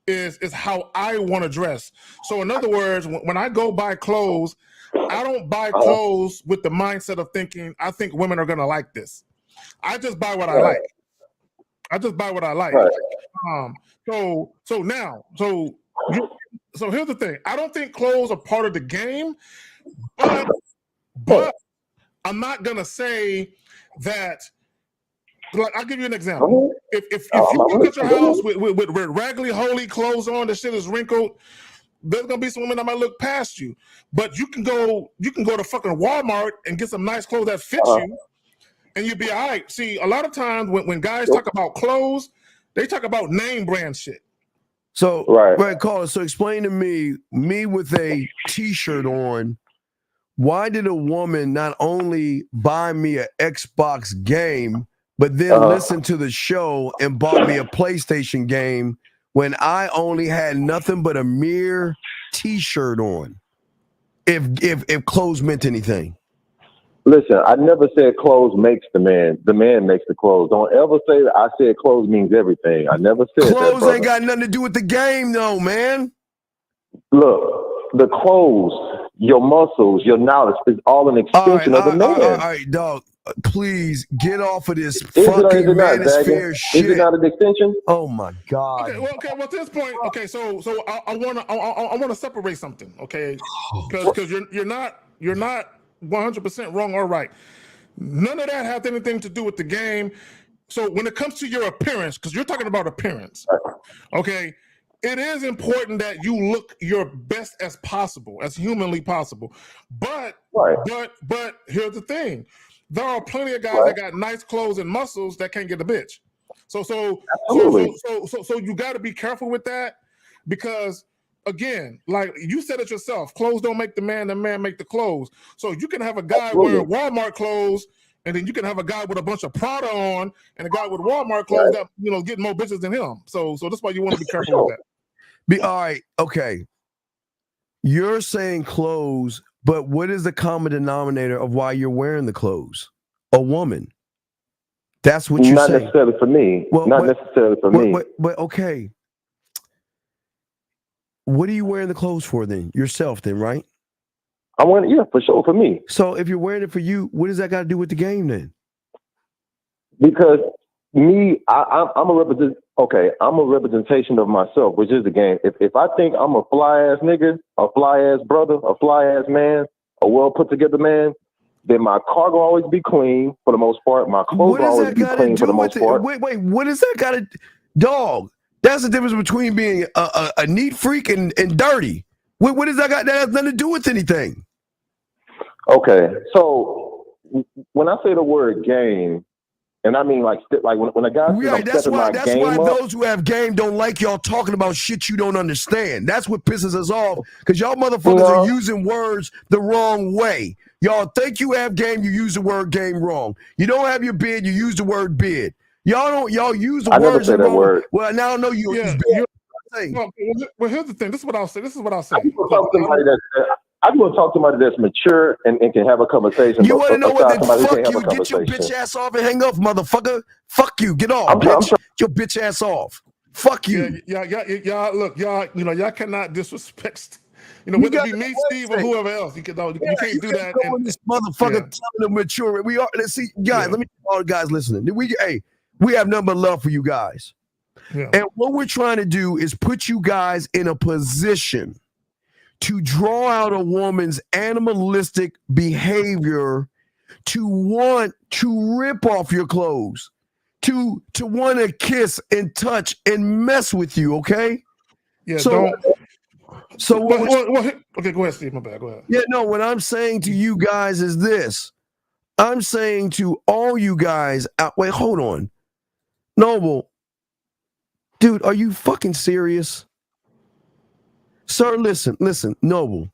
is how I want to dress. So in other words, when I go buy clothes, I don't buy clothes with the mindset of thinking I think women are gonna like this. I just buy what I like. So here's the thing. I don't think clothes are part of the game, but I'm not gonna say that. Like, I'll give you an example. If you look at your house with raggedy, holy clothes on, the shit is wrinkled, there's gonna be some women that might look past you, but you can go to fucking Walmart and get some nice clothes that fit you, and you'll be all right. See, a lot of times when guys talk about clothes, they talk about name brand shit. So, right, caller. So explain to me with a T-shirt on, why did a woman not only buy me an Xbox game, but then listen to the show and bought me a PlayStation game when I only had nothing but a mere T-shirt on? If clothes meant anything. Listen, I never said clothes makes the man. The man makes the clothes. Don't ever say that I said clothes means everything. I never said that. Clothes ain't got nothing to do with the game, though, man. Look, the clothes, your muscles, your knowledge is all an extension of the man. All right, dog. Please get off of this fucking manosphere shit. Is it not an extension? Oh my God. Okay. Well, to this point, okay. So I wanna separate something, okay? Because you're not 100% wrong or right. None of that has anything to do with the game. So when it comes to your appearance, because you're talking about appearance, okay, it is important that you look your best as possible, as humanly possible. But here's the thing: there are plenty of guys that got nice clothes and muscles that can't get a bitch. So you got to be careful with that, because again, like you said it yourself, clothes don't make the man make the clothes. So you can have a guy wearing Walmart clothes, and then you can have a guy with a bunch of Prada on, and a guy with Walmart clothes that getting more bitches than him. So that's why you want to be careful with that. All right, okay. You're saying clothes, but what is the common denominator of why you're wearing the clothes? A woman. That's what you're saying. Not necessarily for me. Not necessarily for me. But okay. What are you wearing the clothes for then? Yourself then, right? I'm wearing it, for sure, for me. So if you're wearing it for you, what does that got to do with the game then? Because me, I'm a representation of myself, which is the game. If I think I'm a fly ass nigga, a fly ass brother, a fly ass man, a well put together man, then my car will always be clean for the most part. My clothes will always be clean for the most part. Wait, what does that got to, dog? That's the difference between being a neat freak and dirty. What does that got? That has nothing to do with anything. Okay, so when I say the word game, and I mean like when a guy says that's why those who have game don't like y'all talking about shit you don't understand. That's what pisses us off, because y'all motherfuckers are using words the wrong way. Y'all think you have game, you use the word game wrong. You don't have your bid, you use the word bid. Y'all use the words never say that wrong. word. Well, now I know you use bid. Well, here's the thing. This is what I'll say. I just want to talk to somebody that's mature and can have a conversation. You want to know what? Then fuck you. Get your bitch ass off and hang up, motherfucker. Fuck you. Get off, bitch. Get your bitch ass off. Fuck you. Y'all look, y'all cannot disrespect. Whether it be me, Steve, or whoever else, you can't do that. This motherfucker telling them mature. We are. Let's see, guys. Let me all the guys listening. We have nothing but love for you guys. Yeah. And what we're trying to do is put you guys in a position to draw out a woman's animalistic behavior, to want to rip off your clothes, to want to kiss and touch and mess with you, okay? Yeah, okay, go ahead, Steve. My bad. Go ahead. Yeah, no, what I'm saying to you guys is this. I'm saying to all you guys out. Wait, hold on. Noble, dude, are you fucking serious? Sir, listen, Noble.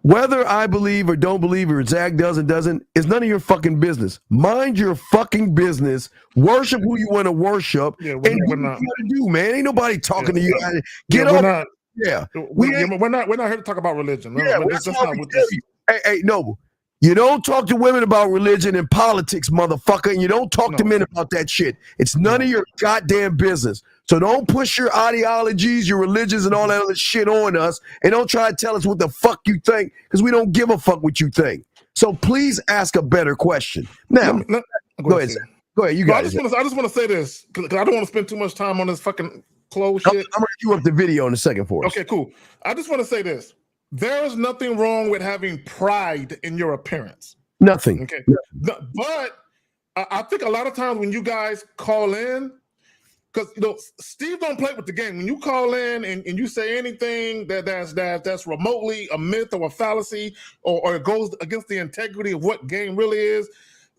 Whether I believe or don't believe or Zach doesn't is none of your fucking business. Mind your fucking business. Worship who you want to worship. Yeah, and do what you gotta do, man. Ain't nobody talking to you. Get off. We're not here to talk about religion. That's not what this is. Hey, Noble. You don't talk to women about religion and politics, motherfucker, and you don't talk to men about that shit. It's none of your goddamn business. So don't push your ideologies, your religions, and all that other shit on us, and don't try to tell us what the fuck you think, because we don't give a fuck what you think. So please ask a better question. Now, go ahead, Zach. Go ahead, you guys. I just want to say this, because I don't want to spend too much time on this fucking clothes shit. I'm going to cue up the video in a second for us. Okay, cool. I just want to say this. There is nothing wrong with having pride in your appearance. Nothing. Okay. But I think a lot of times when you guys call in, because Steve don't play with the game. When you call in and you say anything that's remotely a myth or a fallacy or it goes against the integrity of what game really is,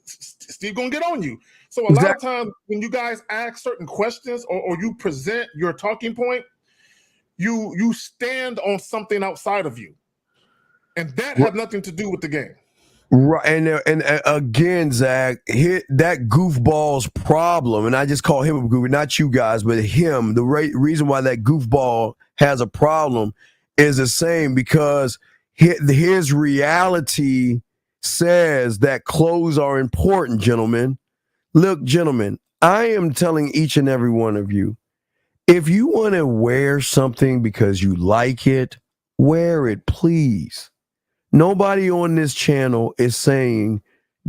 Steve gonna get on you. So a lot of times when you guys ask certain questions or you present your talking point, you stand on something outside of you, and that has nothing to do with the game. Right, and again, Zach, that goofball's problem, and I just call him a goofy, not you guys, but him. The reason why that goofball has a problem is the same, because his reality says that clothes are important, gentlemen. Look, gentlemen, I am telling each and every one of you, if you want to wear something because you like it, wear it, please. Nobody on this channel is saying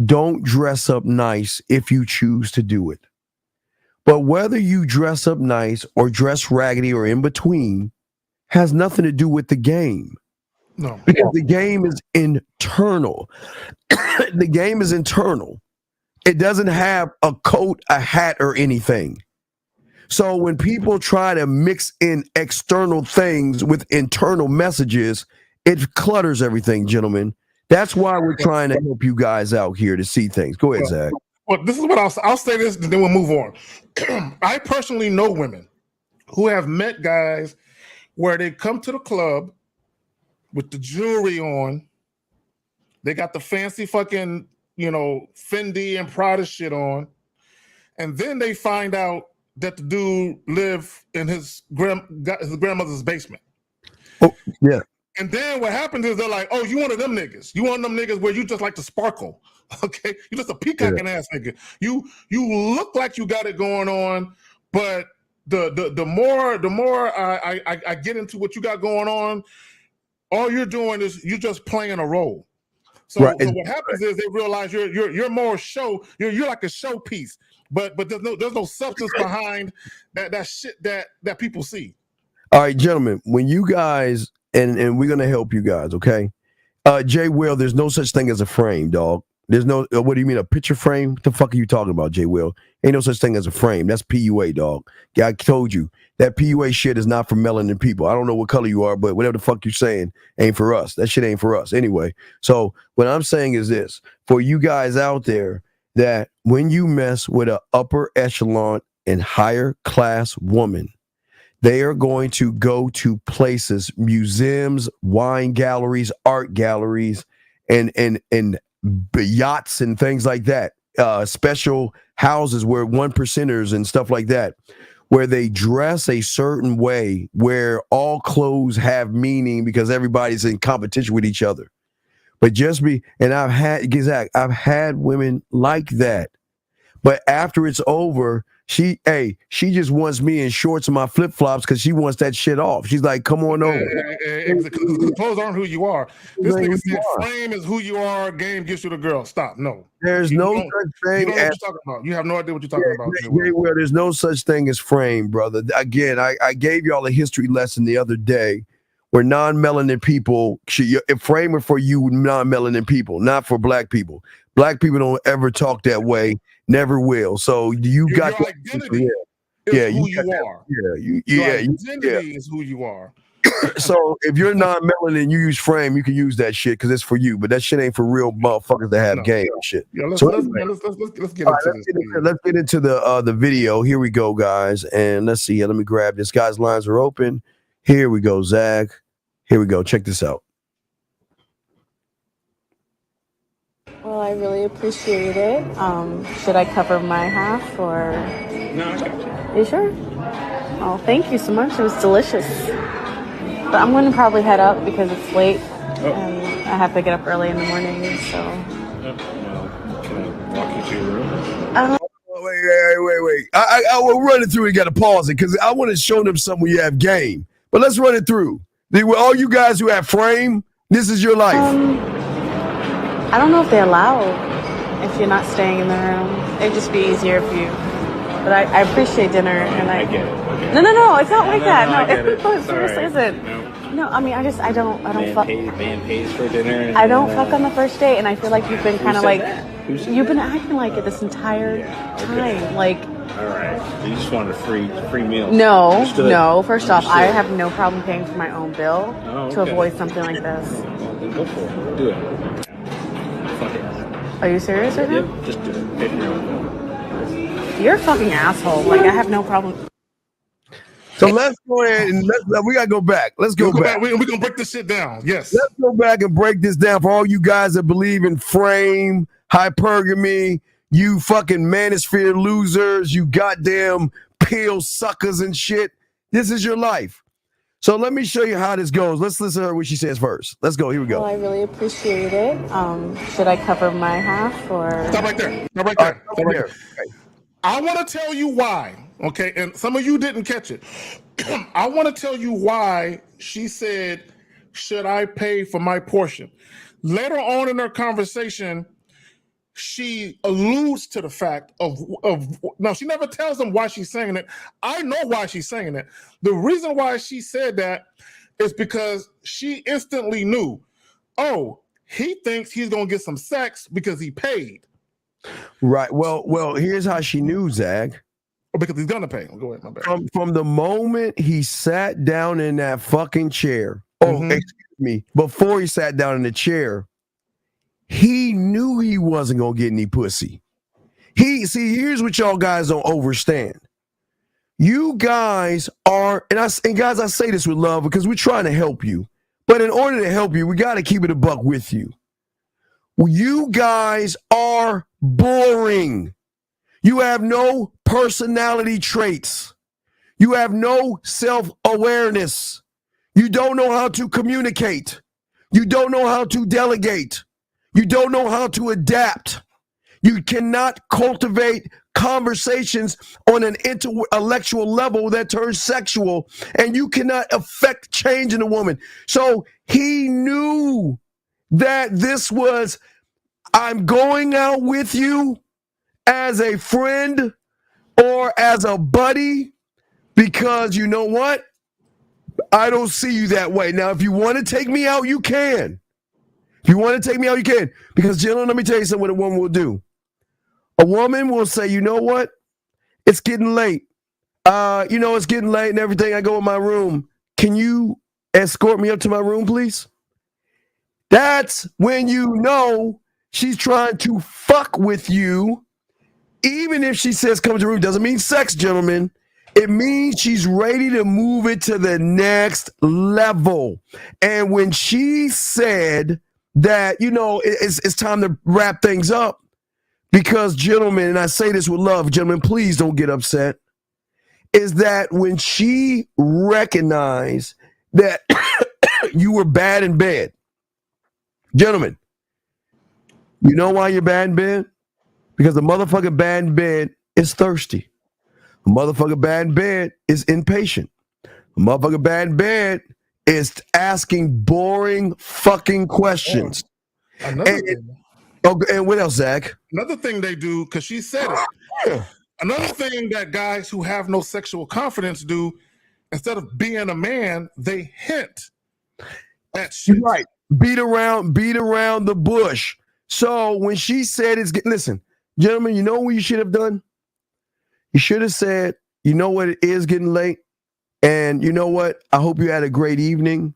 don't dress up nice if you choose to do it. But whether you dress up nice or dress raggedy or in between has nothing to do with the game. No. Because the game is internal. The game is internal. It doesn't have a coat, a hat, or anything. So when people try to mix in external things with internal messages, it clutters everything, gentlemen. That's why we're trying to help you guys out here to see things. Go ahead, Zach. Well, this is what I'll say this, and then we'll move on. I personally know women who have met guys where they come to the club with the jewelry on. They got the fancy fucking, Fendi and Prada shit on. And then they find out that the dude lived in his grandmother's basement. Oh, yeah. And then what happens is they're like, oh, you one of them niggas. You one of them niggas where you just like to sparkle. Okay? You just a peacocking ass nigga. You look like you got it going on, but the more I get into what you got going on, all you're doing is you're just playing a role. So, right. So what happens is they realize you're more show. You're like a showpiece, but there's no substance behind that shit that people see. All right, gentlemen, when you guys and we're gonna help you guys, okay? Jay Will, there's no such thing as a frame, dog. There's no. What do you mean, a picture frame? What the fuck are you talking about, Jay Will? Ain't no such thing as a frame. That's PUA, dog. Yeah, I told you that PUA shit is not for melanin people. I don't know what color you are, but whatever the fuck you're saying ain't for us. That shit ain't for us anyway. So what I'm saying is this: for you guys out there, that when you mess with an upper echelon and higher class woman, they are going to go to places, museums, wine galleries, art galleries, and yachts and things like that. Special houses where 1%ers and stuff like that, where they dress a certain way, where all clothes have meaning because everybody's in competition with each other. But I've had women like that. But after it's over, she just wants me in shorts and my flip-flops because she wants that shit off. She's like, come on over. The clothes aren't who you are. This nigga said frame is who you are, game gets you the girl. Stop. No. There's no such thing as... What you're talking about. You have no idea what you're talking about. Well, there's no such thing as frame, brother. Again, I gave y'all a history lesson the other day where non-melanin people, frame it for you non-melanin people, not for black people. Black people don't ever talk that way. Never will. So your identity is who you are. Your identity is who you are. So if you're non-melanin, you use frame, you can use that shit because it's for you. But that shit ain't for real motherfuckers that have game and shit. Yeah, let's get into this. Let's get into the video. Here we go, guys, and let's see. Let me grab this. Guys' lines are open. Here we go, Zach. Here we go. Check this out. Well, I really appreciate it. Should I cover my half or? No, I got you. You sure? Oh, thank you so much. It was delicious. But I'm going to probably head up because it's late and I have to get up early in the morning. So. Well, can I walk you to your room? Wait. I will run it through. You got to pause it because I want to show them something where you have game. But let's run it through. All you guys who have frame, this is your life. I don't know if they allow if you're not staying in the room. It'd just be easier if you. But I appreciate dinner and I get it. Okay. No, it's not like that. I get it. No, it seriously isn't. No, I mean, I don't fuck. Man pays for dinner. I don't fuck on the first date, and I feel like you've been kind of said like, that? Who said you've been acting like it this entire time. Like, All right. You just wanted a free meal. no, Understood. no. First off, I Understood. have no problem paying for my own bill Oh, to okay. avoid something like this. Well, then go for it. Do it. Fuck it. Are you serious right now? Yep, just do it. Pay for your own bill. You're a fucking asshole. Like, I have no problem. So let's go ahead and we gotta go back. Let's go back. We're gonna break this shit down. Yes. Let's go back and break this down for all you guys that believe in frame, hypergamy, you fucking manosphere losers, you goddamn pill suckers and shit. This is your life. So let me show you how this goes. Let's listen to her what she says first. Let's go. Here we go. Well, I really appreciate it. Should I cover my half or? Stop right there. Stop right there. Stop right there. I want to tell you why. Okay, and some of you didn't catch it. I want to tell you why she said, "Should I pay for my portion?" Later on in her conversation, she alludes to the fact of now she never tells them why she's saying it. I know why she's saying it. The reason why she said that is because she instantly knew, oh, he thinks he's gonna get some sex because he paid. Right. Well, here's how she knew, Zach. Because he's gonna pay. Go ahead, my bad. From the moment he sat down in that fucking chair, excuse me, before he sat down in the chair, he knew he wasn't gonna get any pussy. Here's what y'all guys don't understand. You guys are, and guys, I say this with love because we're trying to help you. But in order to help you, we got to keep it a buck with you. You guys are boring. You have no personality traits. You have no self-awareness. You don't know how to communicate. You don't know how to delegate. You don't know how to adapt. You cannot cultivate conversations on an intellectual level that turns sexual, and you cannot affect change in a woman. So he knew that this was, I'm going out with you as a friend or as a buddy because you know what? I don't see you that way. Now, if you want to take me out, you can. If you want to take me out, you can. Because, gentlemen, let me tell you something what a woman will do. A woman will say, you know what? It's getting late. It's getting late and everything. I go in my room. Can you escort me up to my room, please? That's when you know she's trying to fuck with you. Even if she says come to the room, doesn't mean sex, gentlemen. It means she's ready to move it to the next level. And when she said that, it's time to wrap things up, because, gentlemen, and I say this with love, gentlemen, please don't get upset, is that when she recognized that you were bad in bed, gentlemen, you know why you're bad in bed? Because the motherfucker bad in bed is thirsty. The motherfucker bad in bed is impatient. The motherfucker bad in bed is asking boring fucking questions. And what else, Zach? Another thing they do, because she said it. Another thing that guys who have no sexual confidence do, instead of being a man, they hint at shit. Right. Beat around the bush. So when she said listen, gentlemen, you know what you should have done? You should have said, you know what, it is getting late. And you know what? I hope you had a great evening.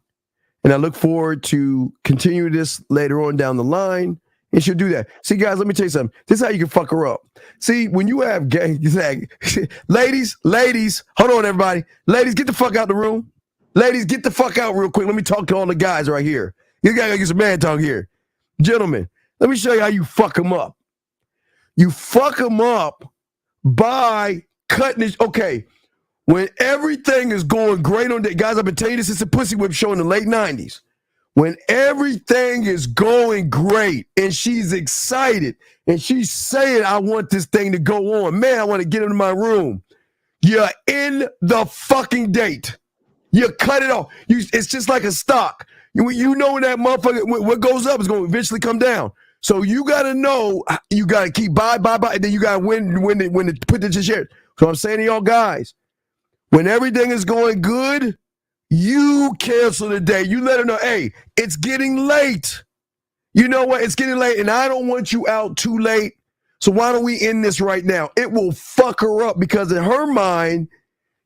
And I look forward to continue this later on down the line. And she'll do that. See, guys, let me tell you something. This is how you can fuck her up. See, when you have ladies, hold on, everybody. Ladies, get the fuck out the room. Ladies, get the fuck out real quick. Let me talk to all the guys right here. You gotta get some man talk here. Gentlemen, let me show you how you fuck them up. You fuck them up by cutting it. Okay, when everything is going great on that, guys, I've been telling you this since the Pussy Whip show in the late 90s. When everything is going great and she's excited and she's saying, I want this thing to go on. Man, I want to get into my room. You're in the fucking date. You cut it off. It's just like a stock. You know when that motherfucker, what goes up is going to eventually come down. So you got to know, you got to keep buy, and then you got to when to put the share. So I'm saying to y'all guys, when everything is going good, You cancel the date. You let her know, hey, it's getting late. You know what? It's getting late, and I don't want you out too late. So why don't we end this right now? It will fuck her up because in her mind,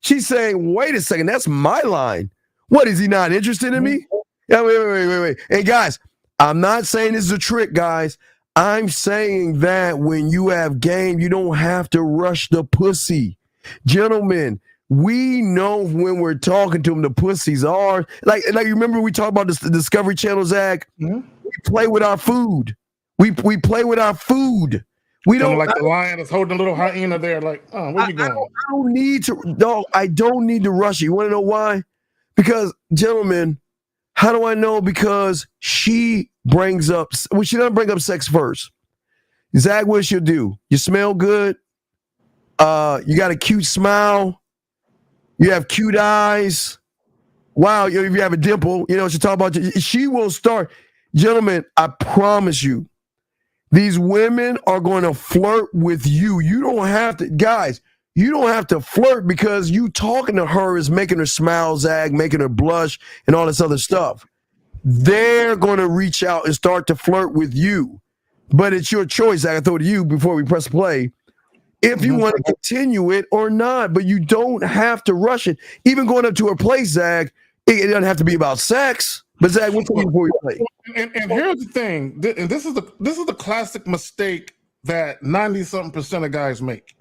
she's saying, wait a second, that's my line. What, is he not interested in me? Yeah, wait. Hey, guys, I'm not saying this is a trick, guys. I'm saying that when you have game, you don't have to rush the pussy. Gentlemen, we know when we're talking to them, the pussies are like you remember we talked about the Discovery Channel, Zach? Mm-hmm. We play with our food. We play with our food. We don't like the lion that's holding a little hyena there. Like, oh, where you going? I don't need to. No, I don't need to rush it. You want to know why? Because, gentlemen, how do I know? Because she brings up. Well, she doesn't bring up sex first. Zach, what she'll do? You smell good. You got a cute smile. You have cute eyes. Wow, if you have a dimple, you know she'll talk about. She will start. Gentlemen, I promise you. These women are going to flirt with you. You don't have to, guys, you don't have to flirt because you talking to her is making her smile, Zag, making her blush, and all this other stuff. They're going to reach out and start to flirt with you. But it's your choice, Zag. I throw it to you before we press play. If you want to continue it or not, but you don't have to rush it. Even going up to her place, Zag, it doesn't have to be about sex. But Zach, what's before we play? And here's the thing, and this is the classic mistake that 90-something% of guys make.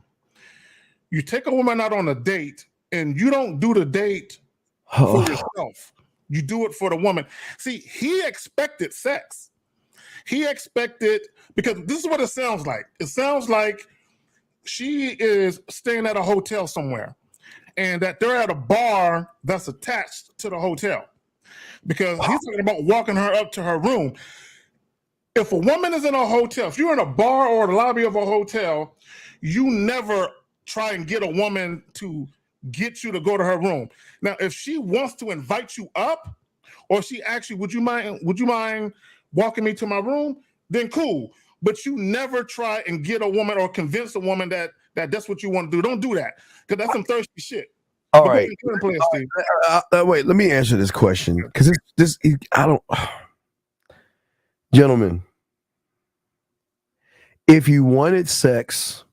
You take a woman out on a date, and you don't do the date for yourself. You do it for the woman. See, he expected sex. He expected, because this is what it sounds like. It sounds like she is staying at a hotel somewhere, and that they're at a bar that's attached to the hotel. Because he's talking about walking her up to her room. If a woman is in a hotel, if you're in a bar or the lobby of a hotel, you never try and get a woman to get you to go to her room. Now, if she wants to invite you up, or she actually, would you mind walking me to my room? Then cool. But you never try and get a woman or convince a woman that that's what you want to do. Don't do that, because that's some thirsty shit. All right. Wait, let me answer this question because I don't. Gentlemen, if you wanted sex,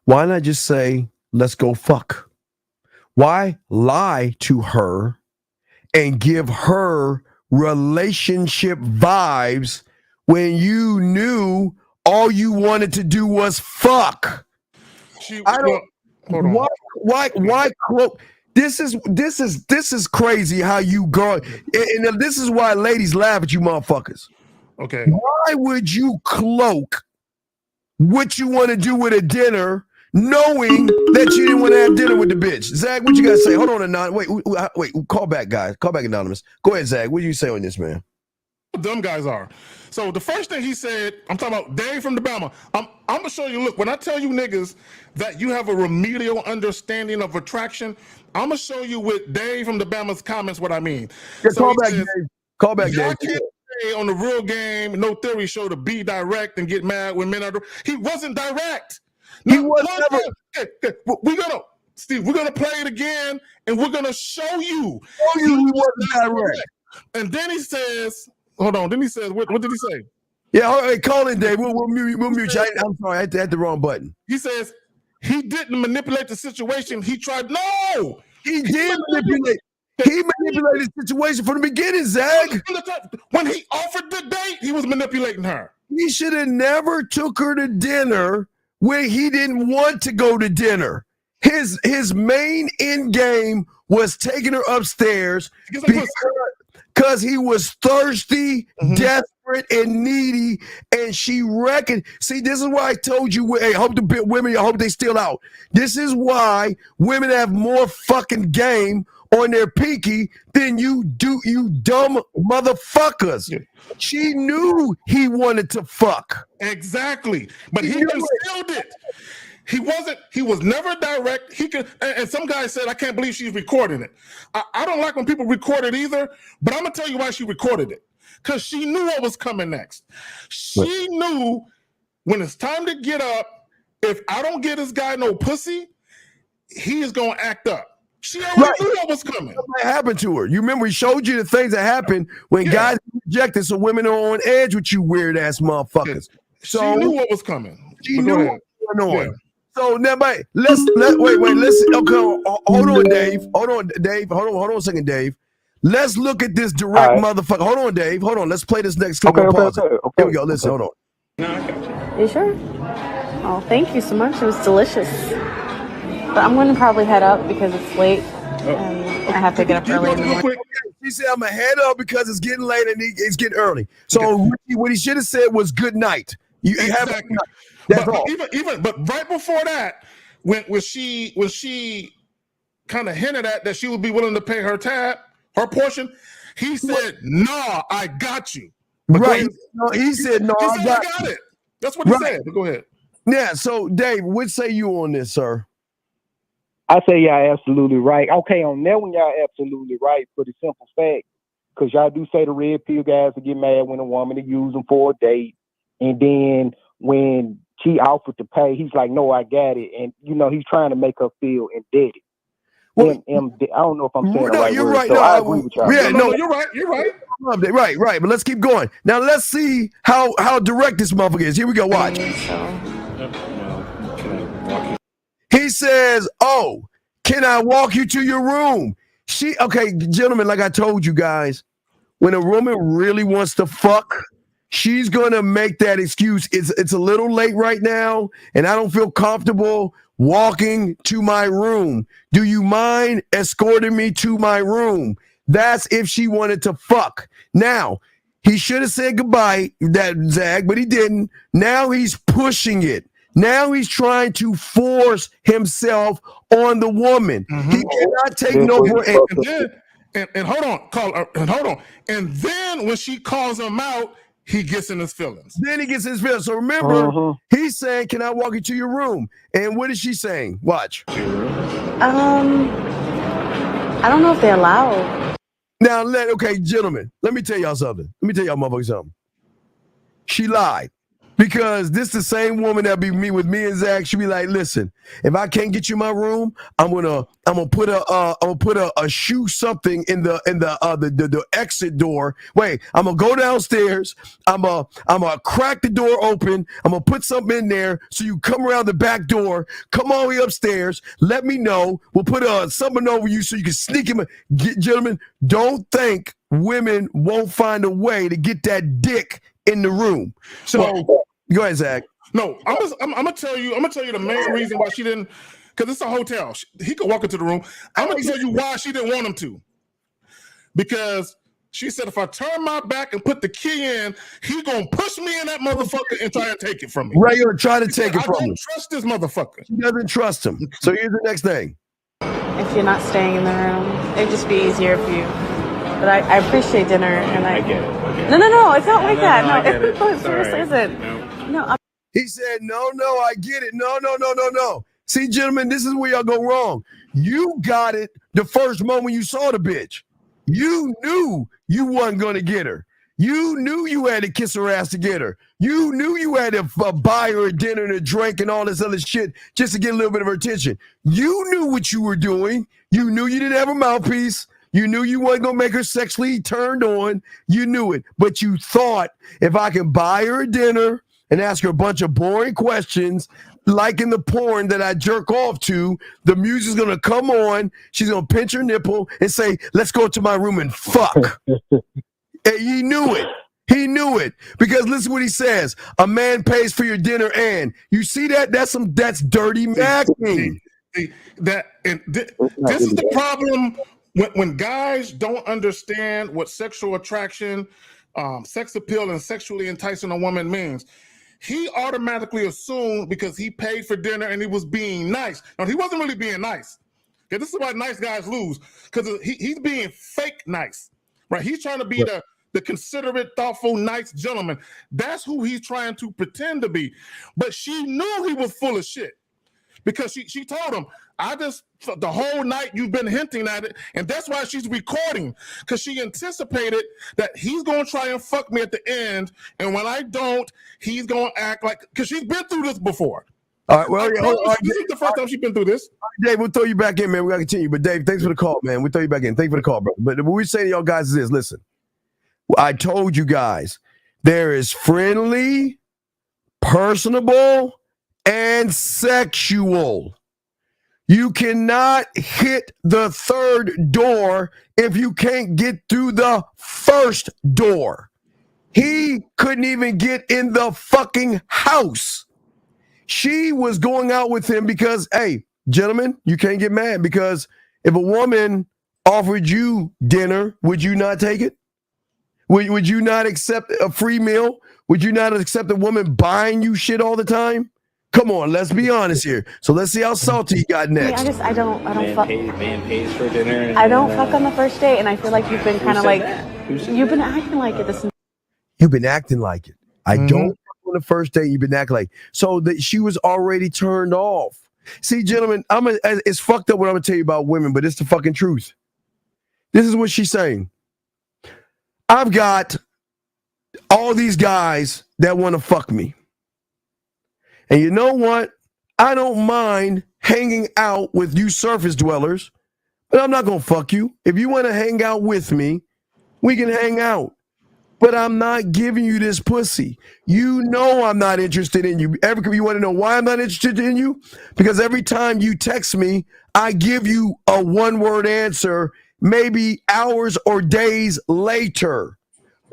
why not just say, let's go fuck? Why lie to her and give her relationship vibes when you knew all you wanted to do was fuck? I don't. Why quote? This is crazy how you go, and this is why ladies laugh at you motherfuckers. Okay. Why would you cloak what you want to do with a dinner, knowing that you didn't want to have dinner with the bitch? Zach, what you gotta say? Hold on, Anonymous. Wait. Call back, guys. Call back, Anonymous. Go ahead, Zach. What do you say on this, man? Dumb guys are. So the first thing he said, I'm talking about Dave from the Bama. I'm gonna show you. Look, when I tell you niggas that you have a remedial understanding of attraction, I'm gonna show you with Dave from the Bama's comments what I mean. Yeah, so call back, Dave. Call back, Dave. Can't say on the Real Game, No Theory show to be direct and get mad when men are. He wasn't direct. He was never. We're gonna play it again, and we're gonna show you. He wasn't direct. And then he says. Hold on. Then he says, what did he say? Yeah, all right, call in, Dave. We'll mute you. I'm sorry, I hit the wrong button. He says he didn't manipulate the situation. He tried. No, he did manipulate. He manipulated the situation from the beginning, Zach. When he offered the date, he was manipulating her. He should have never took her to dinner where he didn't want to go to dinner. His main end game was taking her upstairs because he was thirsty, desperate, and needy, and she reckoned. See, this is why I told you, hey, I hope the women, I hope they still out. This is why women have more fucking game on their pinky than you do, you dumb motherfuckers. Yeah. She knew he wanted to fuck. Exactly, but he concealed it. He was never direct. He could, and some guy said, I can't believe she's recording it. I don't like when people record it either, but I'm gonna tell you why she recorded it. Because she knew what was coming next. She knew when it's time to get up, if I don't get this guy no pussy, he is gonna act up. She already knew what was coming. What happened to her? You remember we showed you the things that happen when guys rejected, so women are on edge with you weird ass motherfuckers. So she knew what was coming. She But knew go what ahead. was going on. Yeah. So now, wait, listen. Okay, hold on, Dave. Hold on a second, Dave. Let's look at this direct motherfucker. Hold on, Dave. Hold on. Let's play this next clip. Okay. Here we go. Listen, hold on. No, I got you. You sure? Oh, thank you so much. It was delicious. But I'm going to probably head up because it's late. And I have to get up early in the morning. He said, I'm going to head up because it's getting late and it's getting early. So what he should have said was good night. You have a good night. That's all. But right before that, when she kind of hinted at that she would be willing to pay her portion, he said, "No, I got you." But right? No, he said, "No, I got it." That's what he said. But go ahead. Yeah. So, Dave, what say you on this, sir? I say y'all absolutely right. Okay, on that one, y'all absolutely right for the simple fact, because y'all do say the red pill guys will get mad when a woman to use them for a date, and then when she offered to pay, he's like, "No, I got it," and he's trying to make her feel indebted. Well, I don't know if I'm saying the right you're word, right. so No, I agree with y'all. Yeah, no, you're right. You're right. Right. But let's keep going. Now let's see how direct this motherfucker is. Here we go. Watch. He says, "Oh, can I walk you to your room?" Okay, gentlemen, like I told you guys, when a woman really wants to fuck, she's gonna make that excuse. It's a little late right now, and I don't feel comfortable walking to my room. Do you mind escorting me to my room? That's if she wanted to fuck. Now, he should have said goodbye, that Zag, but he didn't. Now he's pushing it. Now he's trying to force himself on the woman. He cannot take no for and hold on. And then when she calls him out, he gets in his feelings. So remember, he's saying, "Can I walk you to your room?" And what is she saying? Watch. I don't know if they allow. Now, okay, gentlemen, let me tell y'all something. Let me tell y'all motherfuckers something. She lied. Because this the same woman that be with me and Zach. She be like, "Listen, if I can't get you my room, I'm gonna put a shoe something in the exit door. Wait, I'm gonna go downstairs. I'm gonna crack the door open. I'm gonna put something in there so you come around the back door, come all the way upstairs. Let me know. We'll put something over you so you can sneak him. Gentlemen, don't think women won't find a way to get that dick in the room." So go ahead, Zach. No, I'm gonna tell you the main reason why she didn't, because it's a hotel. He could walk into the room. I'm gonna tell you why she didn't want him to. Because she said, if I turn my back and put the key in, he gonna push me in that motherfucker and try to take it from me. Right, you're trying to take it from him. I don't trust this motherfucker. She doesn't trust him. So here's the next thing. If you're not staying in the room, it'd just be easier if you. But I appreciate dinner, and I get it. No, it's not like that. No, it seriously isn't. No. He said, no, I get it. No. See, gentlemen, this is where y'all go wrong. You got it the first moment you saw the bitch. You knew you wasn't going to get her. You knew you had to kiss her ass to get her. You knew you had to buy her a dinner and a drink and all this other shit just to get a little bit of her attention. You knew what you were doing. You knew you didn't have a mouthpiece. You knew you wasn't going to make her sexually turned on. You knew it. But you thought, if I can buy her a dinner and ask her a bunch of boring questions, like in the porn that I jerk off to, the music's going to come on. She's going to pinch her nipple and say, "Let's go to my room and fuck." And he knew it. He knew it. Because listen what he says. A man pays for your dinner, and you see that? That's dirty macking. This is the problem. When guys don't understand what sexual attraction, sex appeal, and sexually enticing a woman means, he automatically assumed because he paid for dinner and he was being nice. Now, he wasn't really being nice. Okay, this is why nice guys lose, because he's being fake nice, right? He's trying to be the considerate, thoughtful, nice gentleman. That's who he's trying to pretend to be. But she knew he was full of shit, because she told him, the whole night you've been hinting at it, and that's why she's recording, because she anticipated that he's going to try and fuck me at the end, and when I don't, he's going to act like, because she's been through this before. All right, well, This is the first time she's been through this. Dave, we'll throw you back in, man. We got to continue. But Dave, thanks for the call, man. We'll throw you back in. Thank you for the call, bro. But what we're saying to y'all guys is this. Listen, I told you guys, there is friendly, personable, and sexual. You cannot hit the third door if you can't get through the first door. He couldn't even get in the fucking house. She was going out with him because, hey, gentlemen, you can't get mad because if a woman offered you dinner, would you not take it? Would you not accept a free meal? Would you not accept a woman buying you shit all the time? Come on, let's be honest here. So let's see how salty you got next. I don't fuck. Man pays for dinner. I don't fuck on the first date, and I feel like you've been kind of like, you've been acting like it this. You've been acting like it. I don't fuck on the first date. You've been acting like so that she was already turned off. See, gentlemen, it's fucked up what I'm gonna tell you about women, but it's the fucking truth. This is what she's saying. I've got all these guys that want to fuck me. And you know what? I don't mind hanging out with you surface dwellers, but I'm not going to fuck you. If you want to hang out with me, we can hang out. But I'm not giving you this pussy. You know I'm not interested in you. You want to know why I'm not interested in you? Because every time you text me, I give you a one-word answer, maybe hours or days later.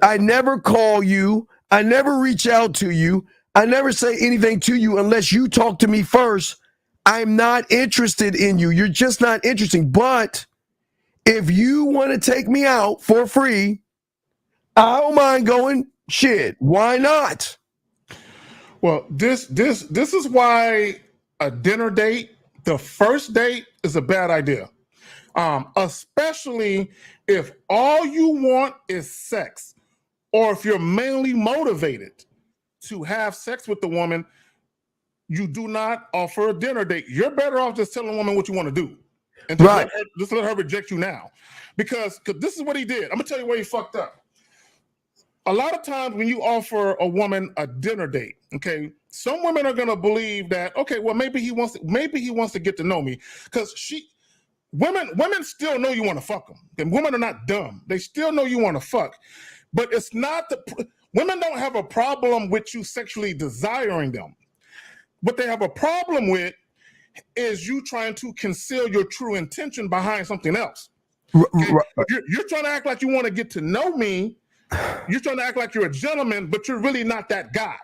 I never call you. I never reach out to you. I never say anything to you unless you talk to me first. I'm not interested in you. You're just not interesting. But if you want to take me out for free, I don't mind going. Shit, why not? Well, this is why a dinner date, the first date, is a bad idea. Especially if all you want is sex, or if you're mainly motivated to have sex with the woman, you do not offer a dinner date. You're better off just telling a woman what you want to do. And just let her reject you now. Because this is what he did. I'm going to tell you where he fucked up. A lot of times when you offer a woman a dinner date, okay, some women are going to believe that, okay, well, maybe he wants to get to know me. Because women still know you want to fuck them. And women are not dumb. They still know you want to fuck. But it's not women don't have a problem with you sexually desiring them. What they have a problem with is you trying to conceal your true intention behind something else. Okay? You're trying to act like you want to get to know me. You're trying to act like you're a gentleman, but you're really not that guy.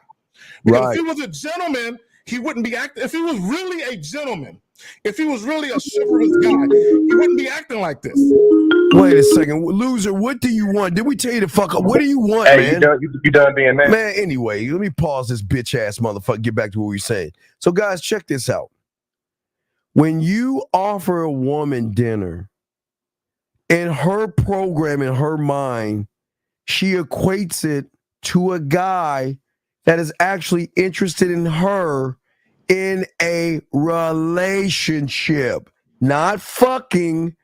Because if he was a gentleman, he wouldn't be acting. If he was really a gentleman, if he was really a chivalrous guy, he wouldn't be acting like this. Wait a second, loser. What do you want? Did we tell you to fuck up? What do you want, man? You done being man? Man, anyway, let me pause this bitch ass motherfucker. Get back to what we were saying. So, guys, check this out. When you offer a woman dinner, in her program, in her mind, she equates it to a guy that is actually interested in her in a relationship, not fucking,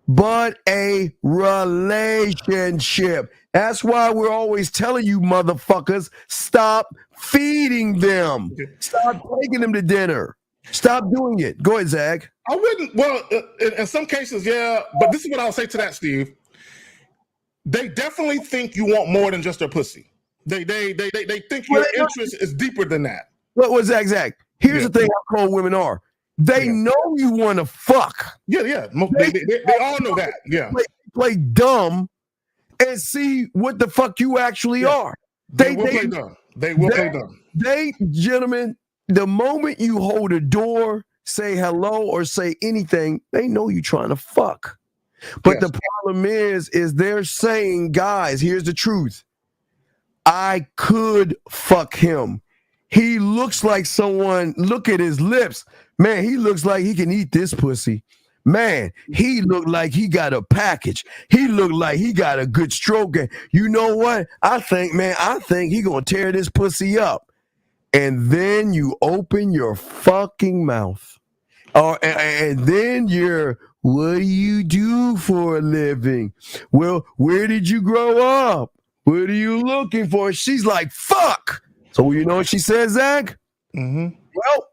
but a relationship. That's why we're always telling you motherfuckers, stop feeding them. Stop taking them to dinner. Stop doing it. Go ahead, Zach. I wouldn't. Well, in some cases, yeah. But this is what I'll say to that, Steve. They definitely think you want more than just their pussy. They think your interest is deeper than that. What, Zach? Here's the thing how cold women are. They know you want to fuck. Yeah. They all know that. Yeah. Play dumb and see what the fuck you actually are. They will play dumb. They will play dumb. Gentlemen, the moment you hold a door, say hello or say anything, they know you're trying to fuck. But the problem is they're saying, guys, here's the truth. I could fuck him. He looks like someone, look at his lips. Man, he looks like he can eat this pussy. Man, he looked like he got a package. He looked like he got a good stroke. And you know what? I think he gonna tear this pussy up. And then you open your fucking mouth. And then what do you do for a living? Well, where did you grow up? What are you looking for? She's like, fuck. So you know what she says, Zach? Mm-hmm. Well,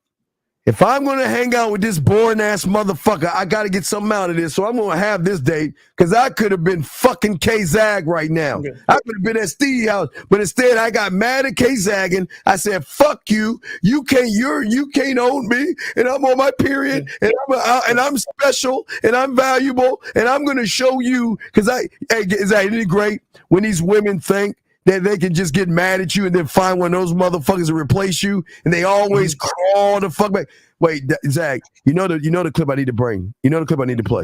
If I'm going to hang out with this boring ass motherfucker, I got to get something out of this. So I'm going to have this date because I could have been fucking K-Zag right now. Okay. I could have been at Steve's house, but instead I got mad at K-Zagging. I said, "Fuck you! You can't own me, and I'm on my period, and I'm special, and I'm valuable, and I'm going to show you." Because isn't it great when these women think that they can just get mad at you and then find one of those motherfuckers to replace you, and they always crawl the fuck back. Wait, Zach, you know the clip I need to bring. You know the clip I need to play.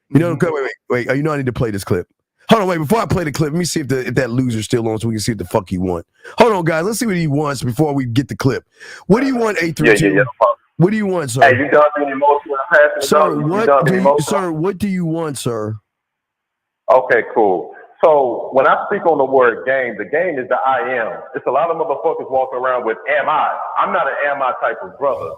You know the clip. Wait. You know I need to play this clip. Hold on, wait. Before I play the clip, let me see if that loser's still on, so we can see what the fuck he want. Hold on, guys. Let's see what he wants before we get the clip. What do you want, 832? Yeah. What do you want, sir? Hey, you done being emotional? Sir, what do you want, sir? Okay, cool. So when I speak on the word game, the game is the I am. It's a lot of motherfuckers walking around with am I. I'm not an am I type of brother.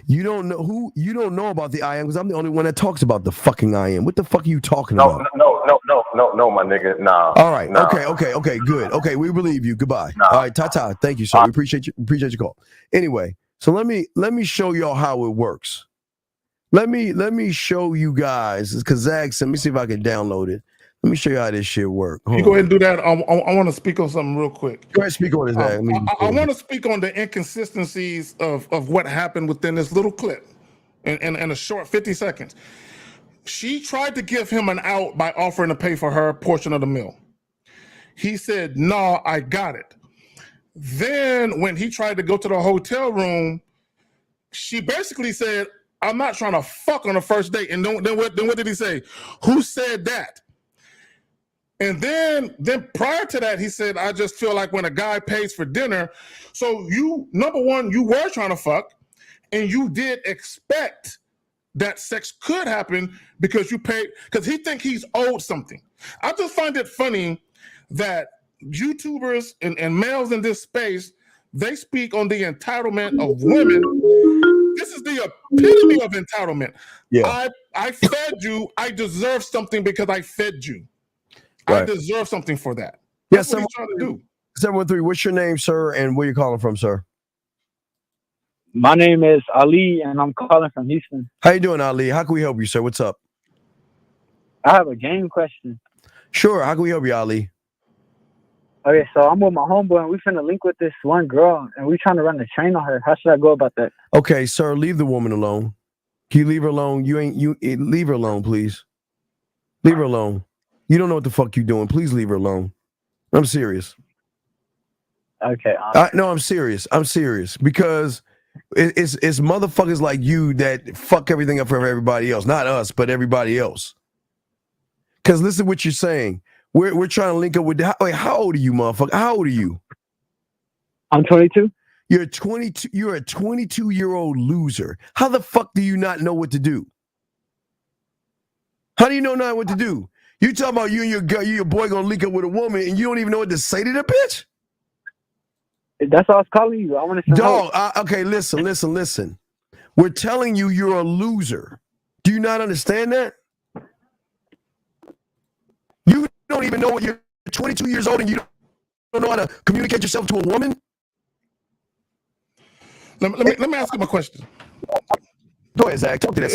You don't know about the I am because I'm the only one that talks about the fucking I am. What the fuck are you talking about? No, my nigga. Nah. All right. Nah. Okay, good. Okay, we believe you. Goodbye. Nah. All right, ta-ta. Thank you, sir. We appreciate your call. Anyway, so let me show y'all how it works. Let me show you guys, because Zach said, let me see if I can download it. Let me show you how this shit works. You go ahead and do that. I want to speak on something real quick. Go ahead, speak on it, Zach. I want to speak on the inconsistencies of what happened within this little clip in a short 50 seconds. She tried to give him an out by offering to pay for her portion of the meal. He said, "No, I got it." Then when he tried to go to the hotel room, she basically said, "I'm not trying to fuck on the first date." And then what did he say? Who said that? And then prior to that, he said, "I just feel like when a guy pays for dinner." So you, number one, you were trying to fuck, and you did expect that sex could happen because you paid, because he think he's owed something. I just find it funny that YouTubers and males in this space, they speak on the entitlement of women. This is the epitome of entitlement. Yeah. I fed you. I deserve something because I fed you. Right. I deserve something for that. Yes, That's what he's trying to do. 713, what's your name, sir, and where you calling from, sir? My name is Ali, and I'm calling from Houston. How you doing, Ali? How can we help you, sir? What's up? I have a game question. Sure. How can we help you, Ali? Okay, so I'm with my homeboy, and we finna link with this one girl, and we trying to run the train on her. How should I go about that? Okay, sir, leave the woman alone. Can you leave her alone? Leave her alone, please. Leave her alone. You don't know what the fuck you doing. Please leave her alone. I'm serious. Okay. No, I'm serious. I'm serious because it's motherfuckers like you that fuck everything up for everybody else. Not us, but everybody else. Because listen to what you're saying. We're trying to link up with. Wait, how old are you, motherfucker? How old are you? I'm 22. You're 22. You're a 22-year-old loser. How the fuck do you not know what to do? How do you know what to do? You talking about you and your boy gonna link up with a woman and you don't even know what to say to the bitch? That's why I was calling you. I want to. Dog. Okay, listen. We're telling you you're a loser. Do you not understand that? You don't even know what you're 22 years old and you don't know how to communicate yourself to a woman? Let me ask him a question. Go ahead, Zach. Talk to that.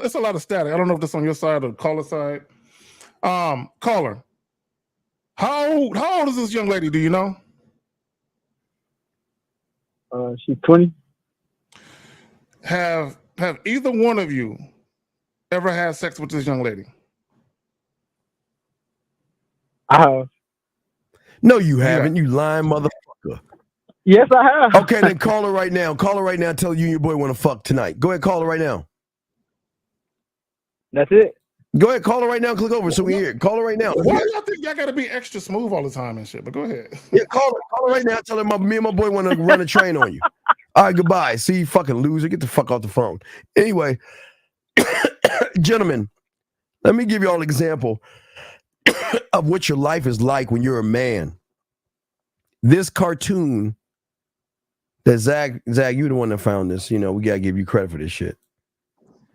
It's a lot of static. I don't know if that's on your side or the caller side. Caller, how old is this young lady? Do you know? She's 20. Have either one of you ever had sex with this young lady? I have. No, you haven't. You lying motherfucker. Yes, I have. Okay, then call her right now. Call her right now. Tell you and your boy want to fuck tonight. Go ahead, call her right now. That's it. Go ahead, call her right now. Click over so we hear it. Call her right now. Why do y'all think y'all got to be extra smooth all the time and shit? But go ahead. Yeah, call her right now. Tell her me and my boy want to run a train on you. All right, goodbye. See you, fucking loser. Get the fuck off the phone. Anyway, gentlemen, let me give you all an example of what your life is like when you're a man. This cartoon that Zach, you're the one that found this. You know, we gotta give you credit for this shit.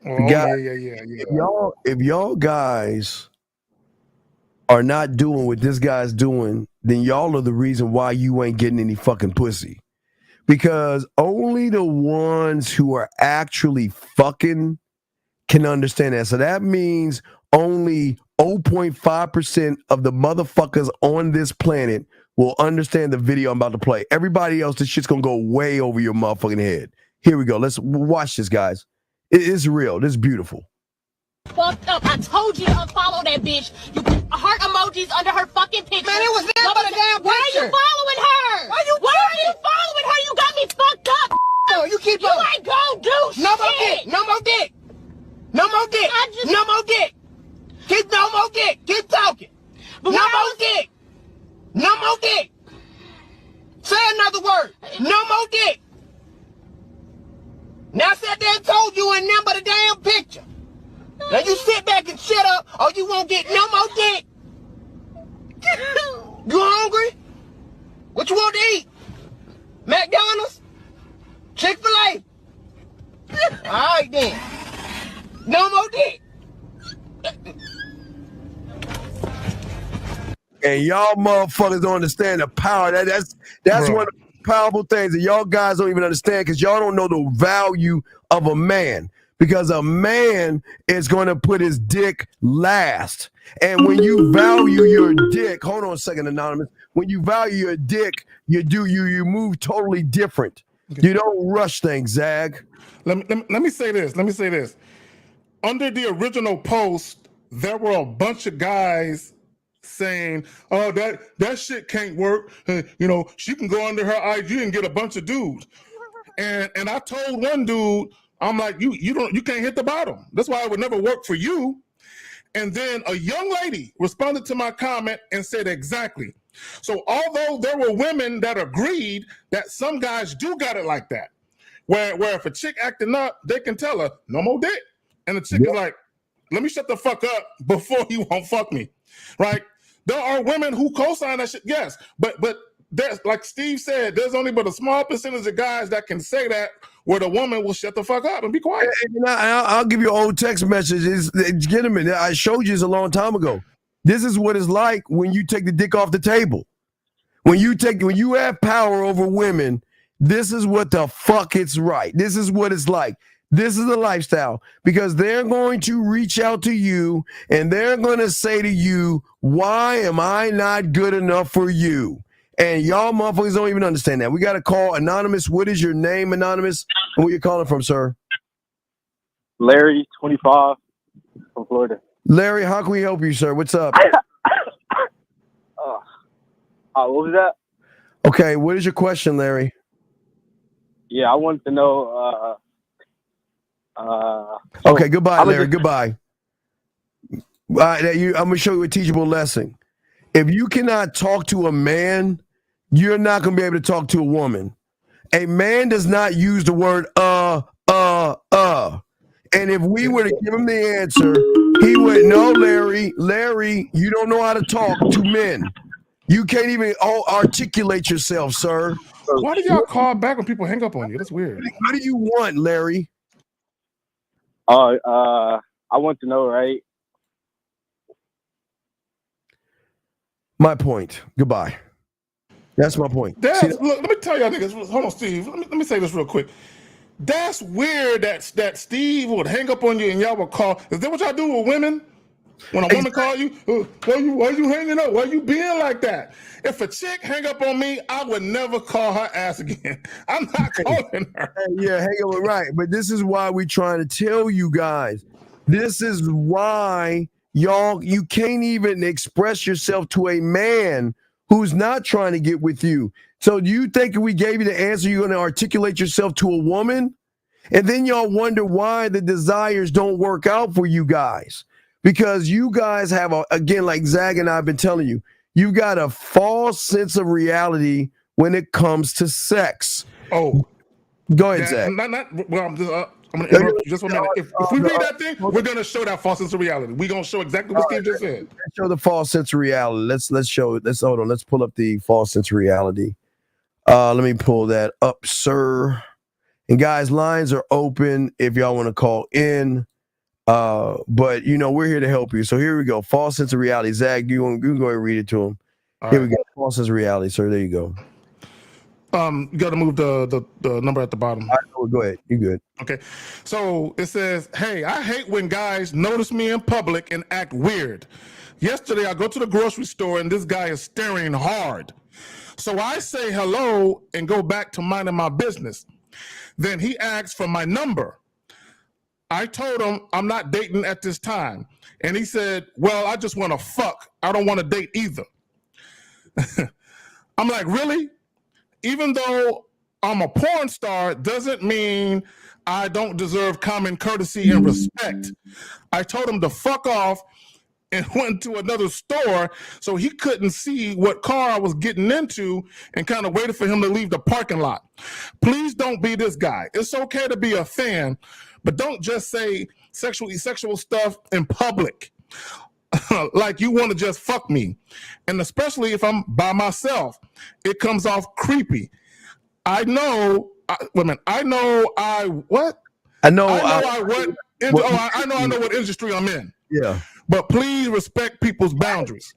Oh, yeah. If y'all guys are not doing what this guy's doing, then y'all are the reason why you ain't getting any fucking pussy. because only the ones who are actually fucking can understand that. So that means only 0.5% of the motherfuckers on this planet will understand the video I'm about to play. Everybody else, this shit's gonna go way over your motherfucking head. Here we go. Let's watch this, guys. It is real. This is beautiful. Fucked up. I told you to unfollow that bitch. You put heart emojis under her fucking picture. Man, it was there for the damn picture. Why are you following her? Why are you following her? You got me fucked up. No, you keep You up. ain't gon' do No more shit. dick. No more dick. No more dick. No more dick. Keep no more dick. Keep talking. But No more dick. No more dick. Say another word. No more dick. Now I sat there and told you and them but a damn picture. Now you sit back and shut up or you won't get no more dick. You hungry? What you want to eat? McDonald's? Chick-fil-A? Alright then. No more dick. And y'all motherfuckers don't understand the power. That's Bro. one of the powerful things that y'all guys don't even understand because y'all don't know the value of a man. Because a man is going to put his dick last. And when you value your dick, hold on a second, Anonymous. When you value your dick, you move totally different. You don't rush things, Zag. Let me say this. Let me say this. Under the original post, there were a bunch of guys saying, "Oh, that shit can't work. You know, she can go under her IG and get a bunch of dudes." And I told one dude, I'm like, you can't hit the bottom. That's why it would never work for you. And then a young lady responded to my comment and said exactly. So although there were women that agreed that some guys do got it like that, where if a chick acting up, they can tell her, no more dick. And the chick is like, let me shut the fuck up before you won't fuck me, right? There are women who co-sign that shit, yes. But there's, like Steve said, there's only but a small percentage of guys that can say that where the woman will shut the fuck up and be quiet. And I'll give you an old text message. Gentlemen, I showed you this a long time ago. This is what it's like when you take the dick off the table. When you have power over women, this is what the fuck it's right. This is what it's like. This is the lifestyle because they're going to reach out to you and they're going to say to you, why am I not good enough for you? And y'all motherfuckers don't even understand that. We got to call Anonymous. What is your name, Anonymous? And where you calling from, sir? Larry, 25, from Florida. Larry, how can we help you, sir? What's up? What was that? Okay, what is your question, Larry? Yeah, I wanted to know. Okay, goodbye, Larry. Goodbye. I'm going to show you a teachable lesson. If you cannot talk to a man, you're not going to be able to talk to a woman. A man does not use the word And if we were to give him the answer, he would, no, Larry, you don't know how to talk to men. You can't even articulate yourself, sir. Why do y'all call back when people hang up on you? That's weird. What do you want, Larry? I want to know, right? My point. Goodbye. That's my point. Look, let me tell y'all niggas. Hold on, Steve. Let me say this real quick. That's weird that Steve would hang up on you and y'all would call. Is that what y'all do with women? When a woman call you, why you hanging up? Why you being like that? If a chick hang up on me, I would never call her ass again. I'm not calling her. Yeah, hang up, right. But this is why we're trying to tell you guys. This is why you can't even express yourself to a man who's not trying to get with you. So do you think if we gave you the answer, you're going to articulate yourself to a woman? And then y'all wonder why the desires don't work out for you guys. Because you guys have, again, like Zag and I have been telling you, you've got a false sense of reality when it comes to sex. Oh. Go ahead, Zag. I'm going to interrupt you just 1 minute. If we read that thing, we're going to show that false sense of reality. We're going to show exactly what Steve just said. Let's show the false sense of reality. Let's show it. Hold on. Let's pull up the false sense of reality. Let me pull that up, sir. And guys, lines are open if y'all want to call in. But we're here to help you. So here we go. False sense of reality. Zag, you can go ahead and read it to him. Here we go. False sense of reality, sir. There you go. You got to move the number at the bottom. I know. Go ahead. You good? Okay. So it says, "Hey, I hate when guys notice me in public and act weird. Yesterday, I go to the grocery store and this guy is staring hard. So I say hello and go back to minding my business. Then he asks for my number. I told him I'm not dating at this time. And he said, well, I just want to fuck. I don't want to date either." I'm like, really? Even though I'm a porn star doesn't mean I don't deserve common courtesy and respect. I told him to fuck off and went to another store so he couldn't see what car I was getting into and kind of waited for him to leave the parking lot. Please don't be this guy. It's okay to be a fan, but don't just say sexual stuff in public like you want to just fuck me. And especially if I'm by myself, it comes off creepy. I know what industry I'm in. Yeah. But please respect people's boundaries.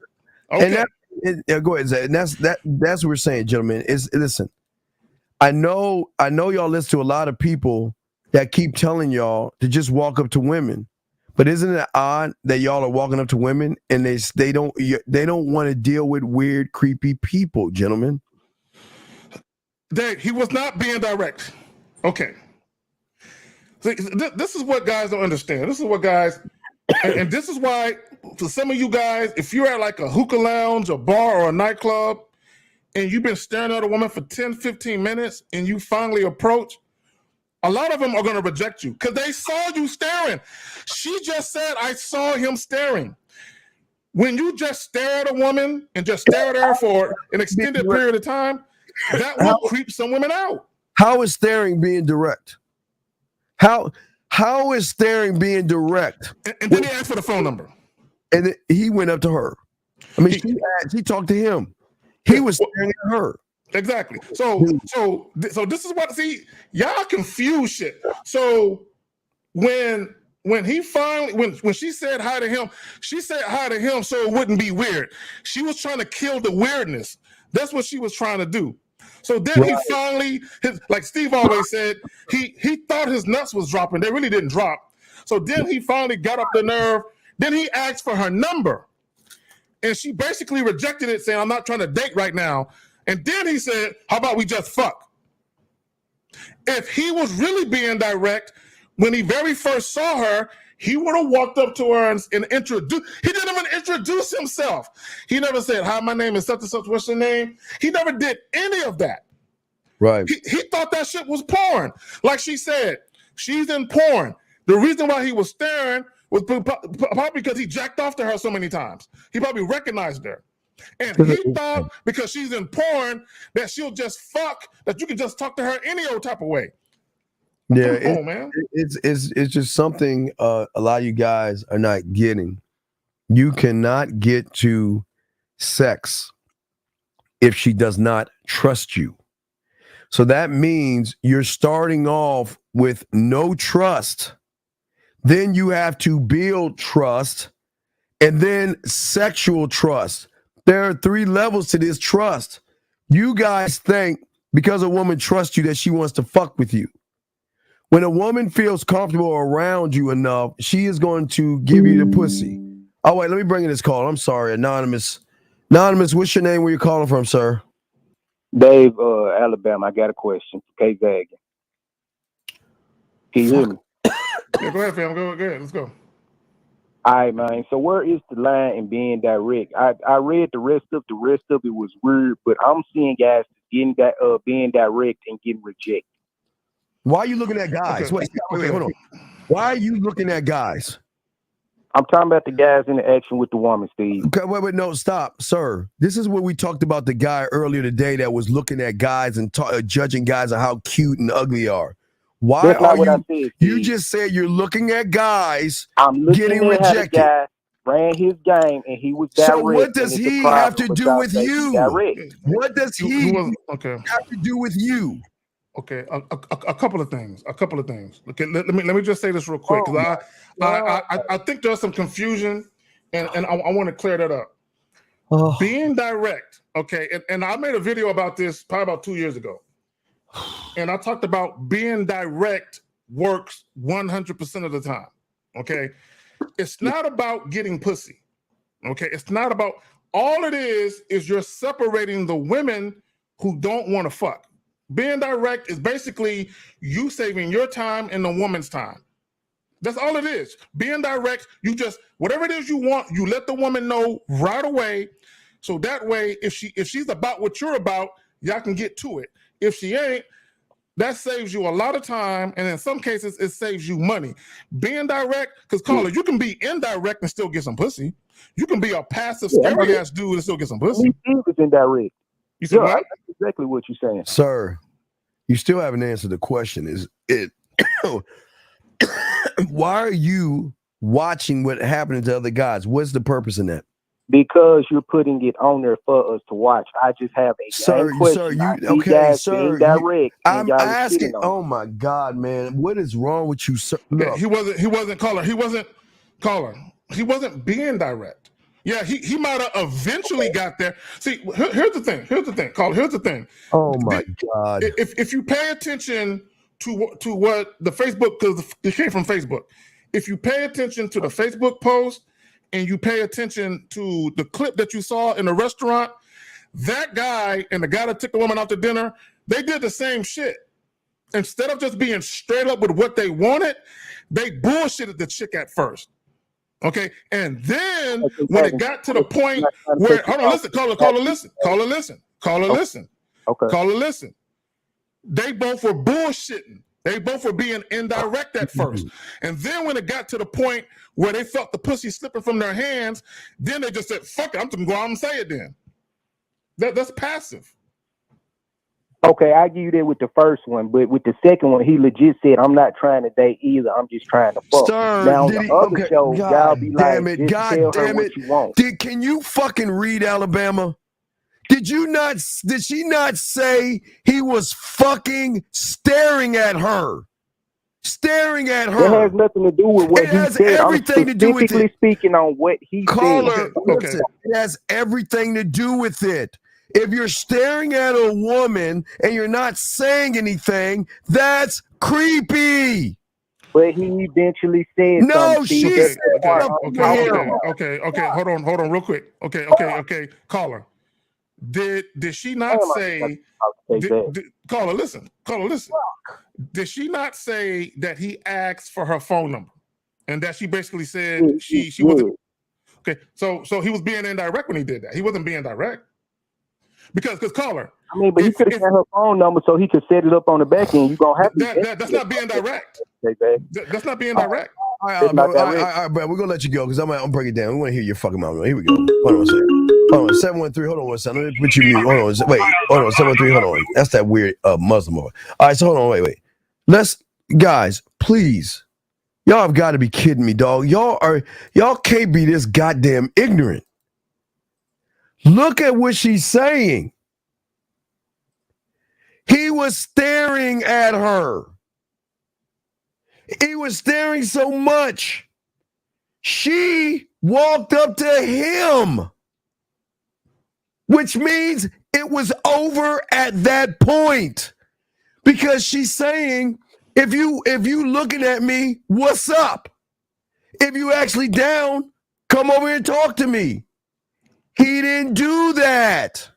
Okay. And go ahead, Zach. And that's what we're saying, gentlemen. Listen, I know y'all listen to a lot of people that keep telling y'all to just walk up to women. But isn't it odd that y'all are walking up to women and they don't want to deal with weird, creepy people, gentlemen? Dave, he was not being direct. Okay. See, this is what guys don't understand. This is what guys, and this is why for some of you guys, if you're at like a hookah lounge, a bar, or a nightclub, and you've been staring at a woman for 10, 15 minutes, and you finally approach, a lot of them are going to reject you because they saw you staring. She just said, I saw him staring. When you just stare at a woman and just stare at her for an extended period of time, that will creep some women out. How is staring being direct? How is staring being direct? And then he asked for the phone number. And he went up to her. I mean, she talked to him. He was staring at her. Exactly. So this is what, see, y'all confuse shit. So when he finally, when she said hi to him, she said hi to him so it wouldn't be weird. She was trying to kill the weirdness. That's what she was trying to do. So then he finally, like Steve always said, he thought his nuts was dropping. They really didn't drop. So then he finally got up the nerve. Then he asked for her number. And she basically rejected it, saying, I'm not trying to date right now. And then he said, how about we just fuck? If he was really being direct, when he very first saw her, he would have walked up to her and introduced. He didn't even introduce himself. He never said, hi, my name is such and such, what's your name? He never did any of that. Right. He thought that shit was porn. Like she said, she's in porn. The reason why he was staring was probably because he jacked off to her so many times. He probably recognized her. And he thought because she's in porn that she'll just fuck, that you can just talk to her any old type of way. Yeah, Come on, man. It's just something a lot of you guys are not getting. You cannot get to sex if she does not trust you. So that means you're starting off with no trust. Then you have to build trust and then sexual trust. There are 3 levels to this trust. You guys think because a woman trusts you that she wants to fuck with you. When a woman feels comfortable around you enough, she is going to give you the pussy. Oh, wait, let me bring in this call. I'm sorry, Anonymous. Anonymous, what's your name? Where you calling from, sir? Dave, Alabama. I got a question for K Zagan. Can you hear me? Yeah, go ahead, fam. Go ahead. Let's go. All right, man. So where is the line in being direct? I read the rest of it was weird, but I'm seeing guys getting that being direct and getting rejected. Why are you looking at guys? Okay. Wait, hold on. Why are you looking at guys? I'm talking about the guys in the action with the woman, Steve. Okay, wait, no, stop, sir. This is what we talked about the guy earlier today that was looking at guys and judging guys on how cute and ugly they are. Why That's not are what you? I said, You just said you're looking at guys I'm looking getting at how the rejected. guy ran his game and he was direct. So what does and it's he a problem have to do because with they you? direct. What does he have to do with you? Okay, a couple of things. Okay, let me just say this real quick because I think there's some confusion, and I want to clear that up. Being direct, okay, and I made a video about this probably about 2 years ago. And I talked about being direct works 100% of the time. Okay. It's not about getting pussy. Okay. It's not about, all it is you're separating the women who don't want to fuck. Being direct is basically you saving your time and the woman's time. That's all it is. Being direct, you just, whatever it is you want, you let the woman know right away. So that way, if she's about what you're about, y'all can get to it. If she ain't, that saves you a lot of time, and in some cases, it saves you money. Being direct, because caller, you can be indirect and still get some pussy. You can be a passive, scary ass dude and still get some pussy. He was indirect. You said what? That's exactly what you're saying, sir. You still haven't answered the question. Is it? Why are you watching what happening to other guys? What's the purpose in that? because you're putting it on there for us to watch. I just have a question. I'm asking. Oh my God, man, what is wrong with you, sir? Look. He wasn't caller. He wasn't being direct. Yeah, he might have eventually got there. See, here's the thing. Caller, here's the thing. Oh my God. If you pay attention to what the Facebook, because it came from Facebook. If you pay attention to the Facebook post and you pay attention to the clip that you saw in the restaurant, that guy and the guy that took the woman out to dinner, they did the same shit. Instead of just being straight up with what they wanted, they bullshitted the chick at first. Okay, and then when it got to the point where, hold on, listen, caller, listen. They both were bullshitting. They both were being indirect at first. And then when it got to the point where they felt the pussy slipping from their hands, then they just said, fuck it, I'm just going to go out and say it then. That's passive. Okay, I give you that with the first one, but with the second one, he legit said, I'm not trying to date either. I'm just trying to fuck. Sir, now, the other show, y'all be like, God damn it. Can you fucking read Alabama? Did she not say he was fucking staring at her? Staring at her. It has nothing to do with what he said. Everything to do with it. Speaking on what he said. Listen, it has everything to do with it. If you're staring at a woman and you're not saying anything, that's creepy. But he eventually said no, she said okay. Hold on, real quick. Okay. Caller. Did she not say? Caller, listen. Did she not say that he asked for her phone number, and that she basically said she wasn't? Okay, so he was being indirect when he did that. He wasn't being direct. Because caller. I mean, but he could have got her phone number so he could set it up on the back end. You gonna have to. That's not being direct. That's not being direct. All right, bro, we're gonna let you go because I'm gonna break it down. We want to hear your fucking mouth. Here we go. Hold on a second. Hold on, 713. Hold on one second. Let me put you mute. Hold on. Wait. Hold on. 713. Hold on. That's that weird Muslim boy. All right. So hold on. Wait. Guys, please. Y'all have got to be kidding me, dog. Y'all can't be this goddamn ignorant. Look at what she's saying. He was staring at her. He was staring so much. She walked up to him, which means it was over at that point. Because she's saying, if you looking at me, what's up? If you actually down, come over here and talk to me. He didn't do that.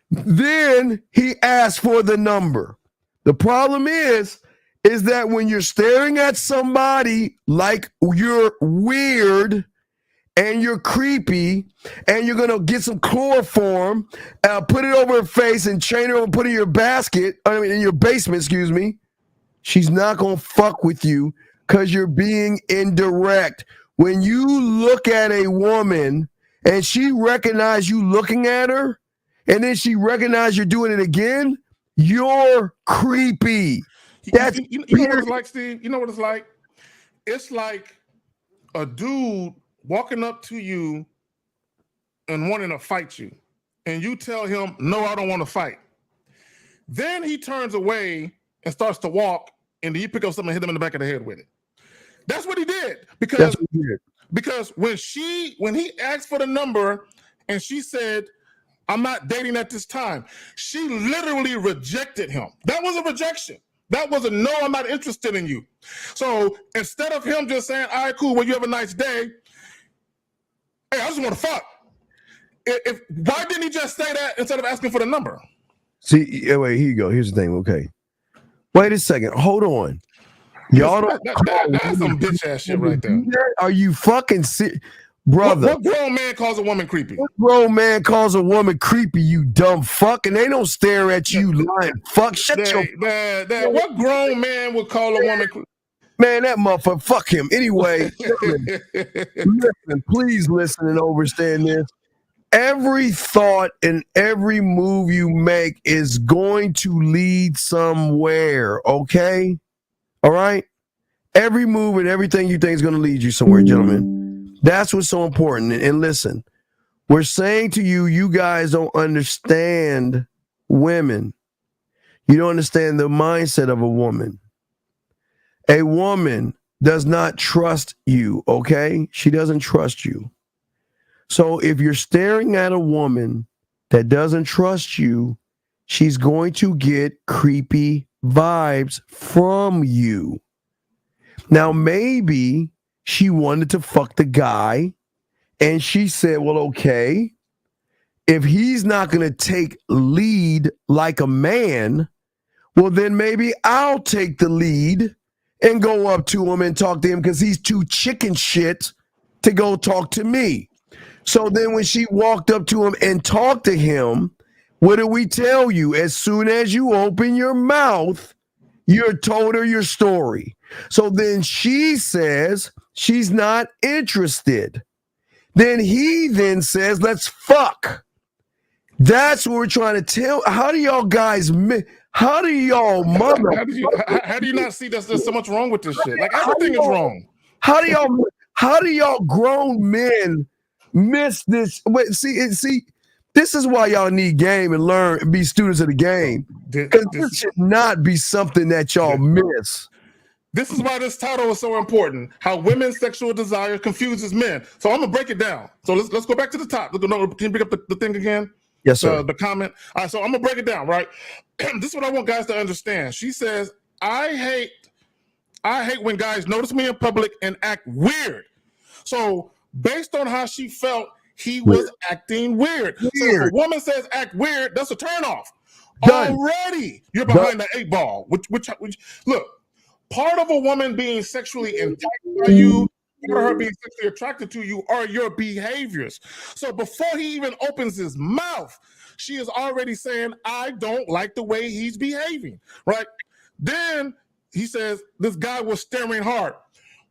Then he asked for the number. The problem is that when you're staring at somebody like you're weird and you're creepy and you're going to get some chloroform, put it over her face and chain her and put it in your in your basement, excuse me, she's not going to fuck with you because you're being indirect. When you look at a woman and she recognizes you looking at her, and then she recognizes you're doing it again, you're creepy. That's you know what it's like, Steve? You know what it's like? It's like a dude walking up to you and wanting to fight you. And you tell him, no, I don't want to fight. Then he turns away and starts to walk, and then you pick up something and hit him in the back of the head with it. That's what he did. Because when he asked for the number and she said, I'm not dating at this time. She literally rejected him. That was a rejection. That was a no, I'm not interested in you. So instead of him just saying, all right, cool, well, you have a nice day. Hey, I just want to fuck. Why didn't he just say that instead of asking for the number? See, wait, here you go. Here's the thing. Okay. Wait a second. Hold on. Y'all don't. That's some bitch ass shit right there. Are you fucking serious? Brother. What grown man calls a woman creepy? What grown man calls a woman creepy, you dumb fuck? And they don't stare at you lying fuck. Shut your. What grown man would call a woman creepy? Man, that motherfucker, fuck him. Anyway, listen, please listen and understand this. Every thought and every move you make is going to lead somewhere, okay? All right? Every move and everything you think is going to lead you somewhere, gentlemen. That's what's so important. And listen, we're saying to you, you guys don't understand women. You don't understand the mindset of a woman. A woman does not trust you, okay? She doesn't trust you. So if you're staring at a woman that doesn't trust you, she's going to get creepy vibes from you. Now, maybe she wanted to fuck the guy and she said, well, okay, if he's not going to take lead like a man, well, then maybe I'll take the lead and go up to him and talk to him because he's too chicken shit to go talk to me. So then when she walked up to him and talked to him, what did we tell you? As soon as you open your mouth, you told her your story. So then she says she's not interested. Then he then says, let's fuck. That's what we're trying to tell. How do y'all guys, how do y'all mother? How do you not see that there's so much wrong with this shit? Like everything is wrong. How do y'all grown men miss this? Wait, see, this is why y'all need game and learn, be students of the game. Because this should not be something that y'all miss. This is why this title is so important. How women's sexual desire confuses men. So I'm gonna break it down. So let's go back to the top. Can you bring up the thing again? Yes, sir. The comment. All right, so I'm gonna break it down, right? This is what I want guys to understand. She says, I hate when guys notice me in public and act weird. So based on how she felt, he was acting weird. So if a woman says act weird, that's a turnoff. Already, you're behind the 8 ball. Which look, part of a woman being sexually enticed by you, part of her being sexually attracted to you, are your behaviors. So before he even opens his mouth, she is already saying, I don't like the way he's behaving, right? Then he says, this guy was staring hard.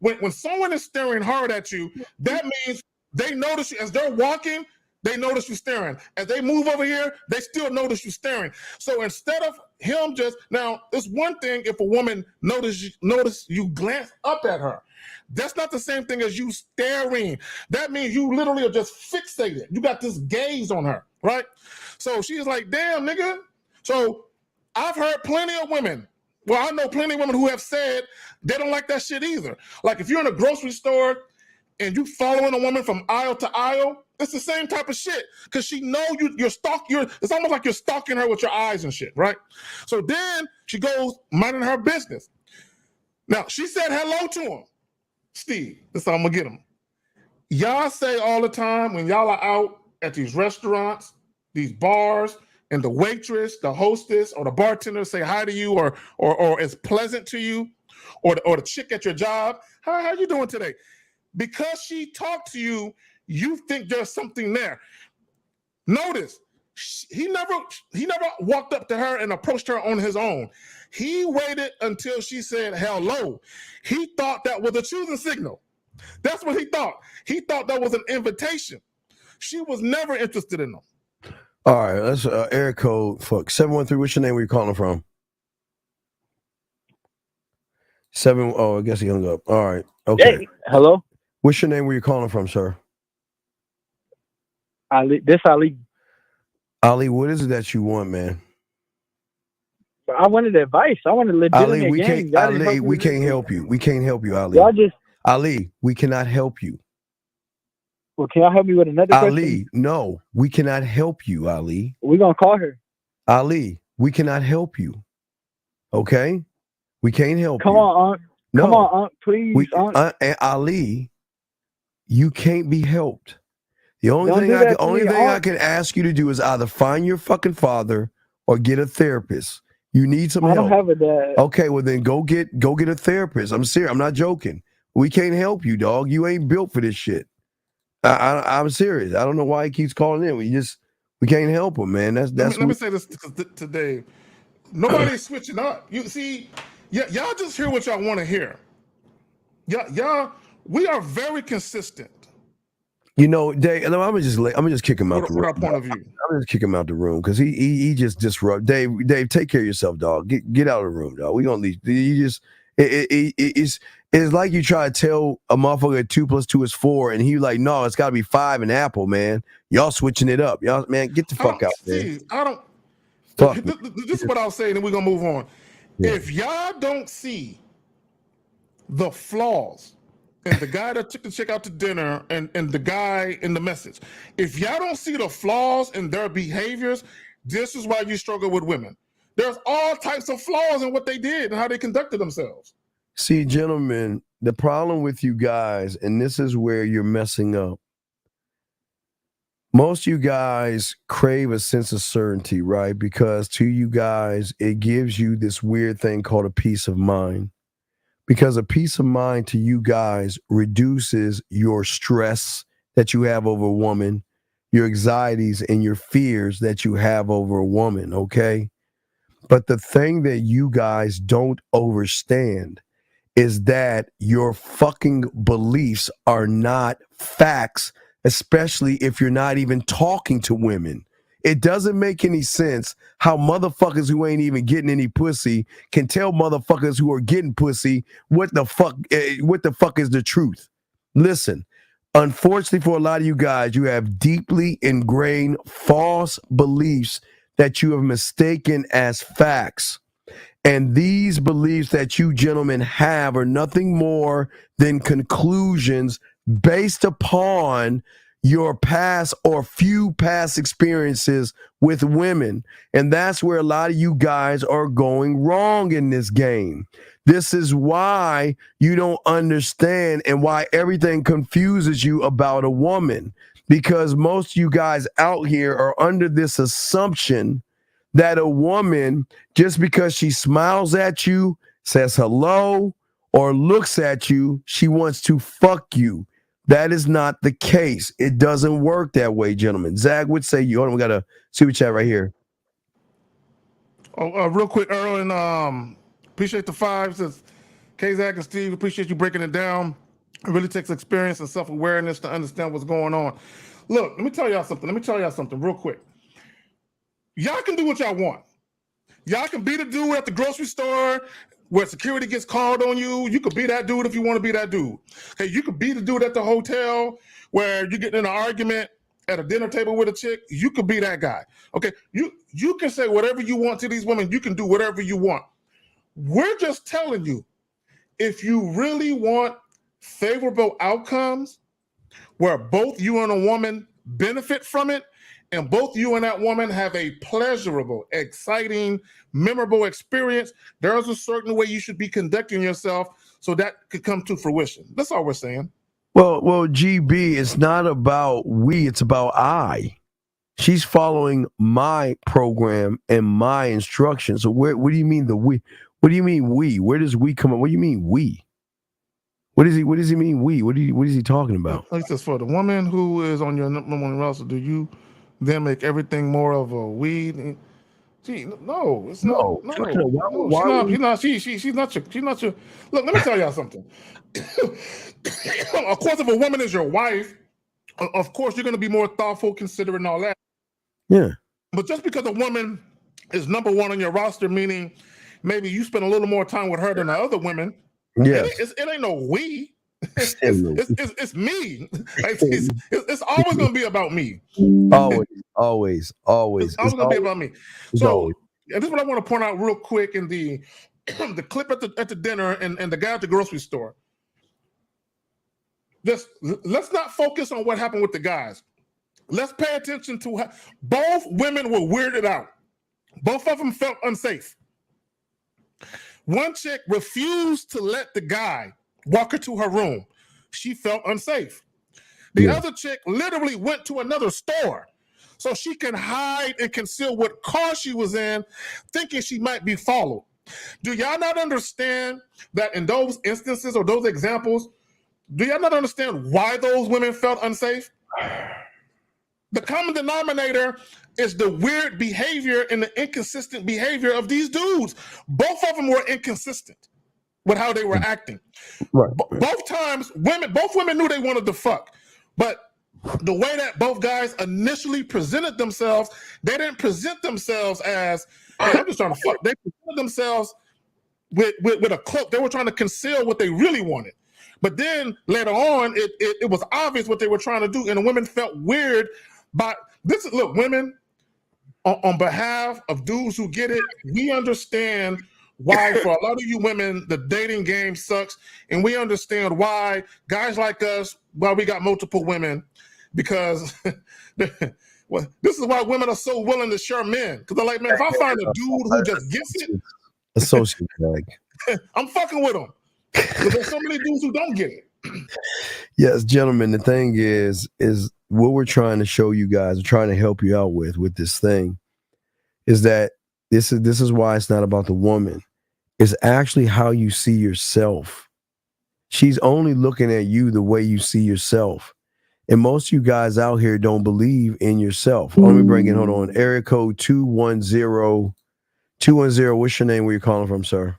When someone is staring hard at you, that means they notice you. As they're walking, they notice you staring. As they move over here, they still notice you staring. So instead of him now, it's one thing if a woman notice you glance up at her. That's not the same thing as you staring. That means you literally are just fixated. You got this gaze on her, right? So she's like, damn, nigga. So I've heard plenty of women. Well, I know plenty of women who have said they don't like that shit either. Like if you're in a grocery store and you following a woman from aisle to aisle, it's the same type of shit because she know it's almost like you're stalking her with your eyes and shit, right? So then she goes minding her business. Now, she said hello to him. Steve, this is how I'm gonna get him. Y'all say all the time when y'all are out at these restaurants, these bars, and the waitress, the hostess, or the bartender say hi to you or is pleasant to you, or the chick at your job, how you doing today? Because she talked to you, you think there's something there. Notice, he never walked up to her and approached her on his own. He waited until she said hello. He thought that was a choosing signal. That's what he thought. He thought that was an invitation. She was never interested in him. All right, let's air code. Fuck 713. What's your name? Where you calling from? I guess he hung up. All right. Okay. Hey, hello. What's your name? Where you calling from, sir? Ali. This Ali. Ali, what is it that you want, man? I wanted advice. I wanted legitimate Ali, we game. can't. Ali, we can't help you. We can't help you, Ali. Y'all just Ali, we cannot help you. Well, can y'all help me with another Ali, question? no, we cannot help you, Ali. We're going to call her. Ali, we cannot help you. Okay? We can't help you. Come on, Aunt. No. Come on, Aunt, please. Aunt. Ali, you can't be helped. The only Don't thing do I that can, to me, I Aunt. can ask you to do is either find your fucking father or get a therapist. You need some I help. don't have a dad. Okay, well then go get a therapist. I'm serious. I'm not joking. We can't help you, dog. You ain't built for this shit. I'm serious. I don't know why he keeps calling in. We can't help him, man. That's let me say this today. Nobody's switching up. You see, y'all just hear what y'all want to hear. Y'all, we are very consistent. You know, Dave. I'm gonna just kick him out the room. Our point of view. I'm gonna kick him out the room because he just disrupt. Dave, take care of yourself, dog. Get out of the room, dog. We gonna leave. You just it's like you try to tell a motherfucker 2 + 2 is 4, and he like, no, it's got to be 5 in Apple, man. Y'all switching it up, y'all, man. Get the fuck out, man. I don't. Fuck. This is what I'll say, and then we're gonna move on. Yeah. If y'all don't see the flaws in the guy that took the chick out to dinner and the guy in the message, if y'all don't see the flaws in their behaviors, this is why you struggle with women. There's all types of flaws in what they did and how they conducted themselves. See, gentlemen, the problem with you guys, and this is where you're messing up. Most of you guys crave a sense of certainty, right? Because to you guys, it gives you this weird thing called a peace of mind. Because a peace of mind to you guys reduces your stress that you have over a woman, your anxieties and your fears that you have over a woman, okay? But the thing that you guys don't understand is that your fucking beliefs are not facts, especially if you're not even talking to women. It doesn't make any sense how motherfuckers who ain't even getting any pussy can tell motherfuckers who are getting pussy what the fuck is the truth. Listen, unfortunately for a lot of you guys, you have deeply ingrained false beliefs that you have mistaken as facts. And these beliefs that you gentlemen have are nothing more than conclusions based upon your past or few past experiences with women. And that's where a lot of you guys are going wrong in this game. This is why you don't understand and why everything confuses you about a woman. Because most of you guys out here are under this assumption that a woman, just because she smiles at you, says hello, or looks at you, she wants to fuck you. That is not the case. It doesn't work that way, gentlemen. Zach would say you. Hold on, we got a super chat right here. Real quick, Earl, and appreciate the fives. K-Zach and Steve, appreciate you breaking it down. It really takes experience and self-awareness to understand what's going on. Look, let me tell y'all something real quick. Y'all can do what y'all want. Y'all can be the dude at the grocery store where security gets called on you. You could be that dude if you want to be that dude. Hey, you could be the dude at the hotel where you're getting in an argument at a dinner table with a chick. You could be that guy. Okay, you can say whatever you want to these women. You can do whatever you want. We're just telling you, if you really want favorable outcomes where both you and a woman benefit from it, and both you and that woman have a pleasurable, exciting, memorable experience, there's a certain way you should be conducting yourself so that could come to fruition. That's all we're saying. Well, GB, it's not about we, it's about I. She's following my program and my instructions. So what do you mean the we? What do you mean we? Where does we come up? What do you mean we? What does he mean we? What is he talking about? He says, for the woman who is on your number one roster, do you then make everything more of a we? Gee, no, it's not. No, she's not your. Look, let me tell y'all something. Of course, if a woman is your wife, of course you're going to be more thoughtful, considerate, and all that. Yeah. But just because a woman is number one on your roster, meaning maybe you spend a little more time with her than the other women. Yeah. It ain't no we. It's me. It's always going to be about me. Always. It's always going to be about me. So, and this is what I want to point out real quick in the clip at the dinner and the guy at the grocery store. let's not focus on what happened with the guys. Let's pay attention to how both women were weirded out. Both of them felt unsafe. One chick refused to let the guy walk her to her room. She felt unsafe. The other chick literally went to another store so she can hide and conceal what car she was in, thinking she might be followed. Do y'all not understand that in those instances or those examples, do y'all not understand why those women felt unsafe? The common denominator is the weird behavior and the inconsistent behavior of these dudes. Both of them were inconsistent with how they were acting. Right. Both women knew they wanted to fuck, but the way that both guys initially presented themselves, they didn't present themselves as, hey, I'm just trying to fuck. They presented themselves with a cloak. They were trying to conceal what they really wanted. But then later on, it was obvious what they were trying to do, and the women felt weird. But look, women, on behalf of dudes who get it, we understand why for a lot of you women, the dating game sucks. And we understand why guys like us, why we got multiple women, because well, this is why women are so willing to share men. Because they're like, man, if I find a dude who just gets it, a sociopath, I'm fucking with him. Because there's so many dudes who don't get it. Yes, gentlemen, the thing is what we're trying to show you guys, trying to help you out with this thing, is that this is why it's not about the woman. It's actually how you see yourself. She's only looking at you the way you see yourself. And most of you guys out here don't believe in yourself. Let me bring in, hold on, area code 210. 210, what's your name? Where you calling from, sir?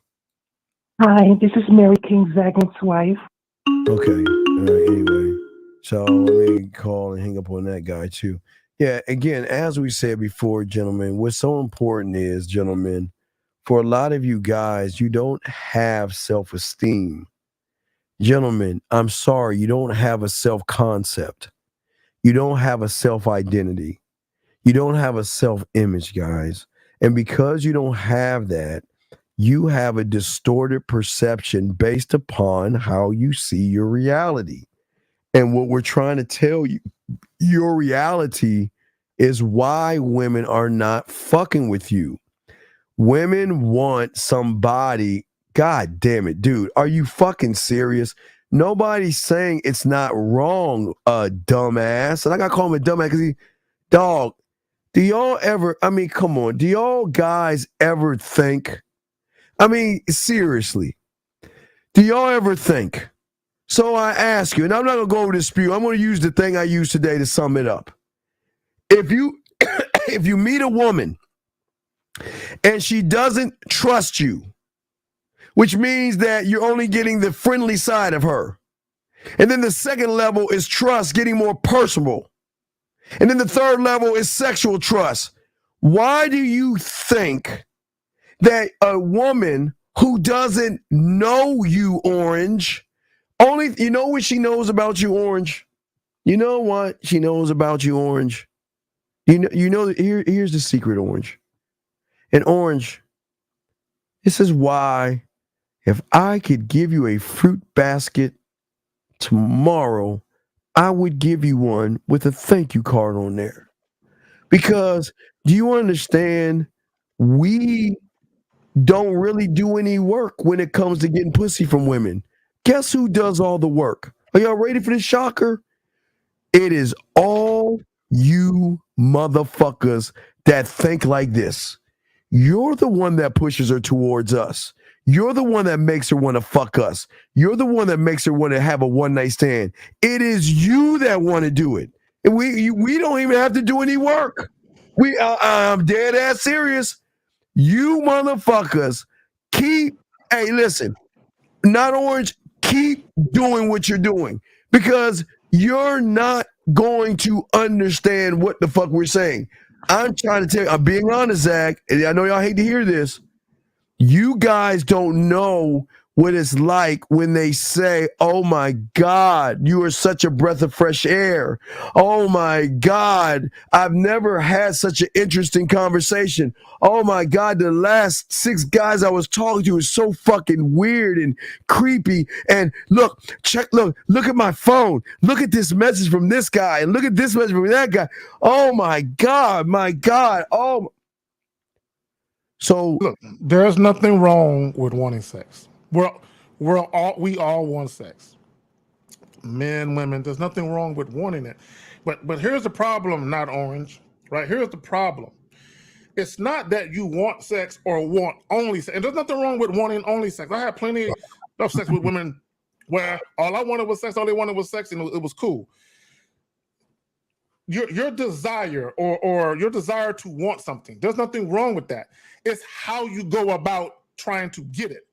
Hi, this is Mary King Zagnet's wife. Okay. All right, anyway. So let me call and hang up on that guy too. Yeah, again, as we said before, gentlemen, what's so important is, gentlemen, for a lot of you guys, you don't have self-esteem. Gentlemen, I'm sorry, you don't have a self-concept. You don't have a self-identity. You don't have a self-image, guys. And because you don't have that, you have a distorted perception based upon how you see your reality. And what we're trying to tell you, your reality is why women are not fucking with you. Women want somebody. God damn it, dude. Are you fucking serious? Nobody's saying it's not wrong, dumbass. And I gotta call him a dumbass because dog, do y'all ever, I mean, come on, do y'all guys ever think, I mean, seriously, do y'all ever think? So I ask you, and I'm not gonna go over this spew. I'm gonna use the thing I used today to sum it up. If you if you meet a woman and she doesn't trust you, which means that you're only getting the friendly side of her, and then the second level is trust, getting more personal, and then the third level is sexual trust. Why do you think that a woman who doesn't know you, Orange, only, you know what she knows about you, Orange? You know what she knows about you, Orange? You know here's the secret, Orange. And Orange, this is why if I could give you a fruit basket tomorrow, I would give you one with a thank you card on there. Because do you understand, we don't really do any work when it comes to getting pussy from women. Guess who does all the work? Are y'all ready for this shocker? It is all you motherfuckers that think like this. You're the one that pushes her towards us. You're the one that makes her want to fuck us. You're the one that makes her want to have a one-night stand. It is you that want to do it. And we don't even have to do any work. I'm dead ass serious. You motherfuckers hey, listen, not Orange, keep doing what you're doing because you're not going to understand what the fuck we're saying. I'm trying to tell you, I'm being honest, Zach, and I know y'all hate to hear this. You guys don't know what it's like when they say, oh my God, you are such a breath of fresh air. Oh my God, I've never had such an interesting conversation. Oh my God, the last 6 guys I was talking to is so fucking weird and creepy. And look at my phone. Look at this message from this guy and look at this message from that guy. Oh my God, my God. Oh. So look, there's nothing wrong with wanting sex. We all want sex. Men, women, there's nothing wrong with wanting it. But here's the problem, not Orange, right? Here's the problem. It's not that you want sex or want only sex. And there's nothing wrong with wanting only sex. I had plenty of sex with women where all I wanted was sex, all they wanted was sex, and it was cool. Your desire or your desire to want something, there's nothing wrong with that. It's how you go about trying to get it.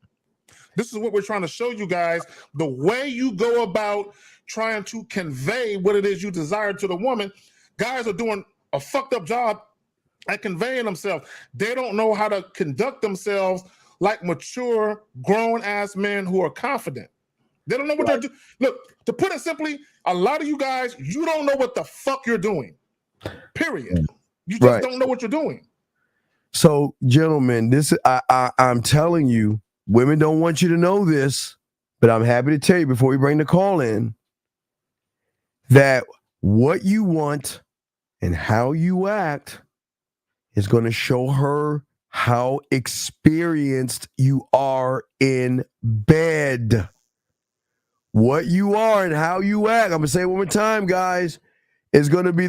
This is what we're trying to show you guys. The way you go about trying to convey what it is you desire to the woman, guys are doing a fucked up job at conveying themselves. They don't know how to conduct themselves like mature, grown-ass men who are confident. They don't know what they're doing. Look, to put it simply, a lot of you guys, you don't know what the fuck you're doing. Period. You just don't know what you're doing. So, gentlemen, I'm telling you, women don't want you to know this, but I'm happy to tell you before we bring the call in that what you want and how you act is going to show her how experienced you are in bed. What you are and how you act, I'm going to say it one more time, guys, is going to be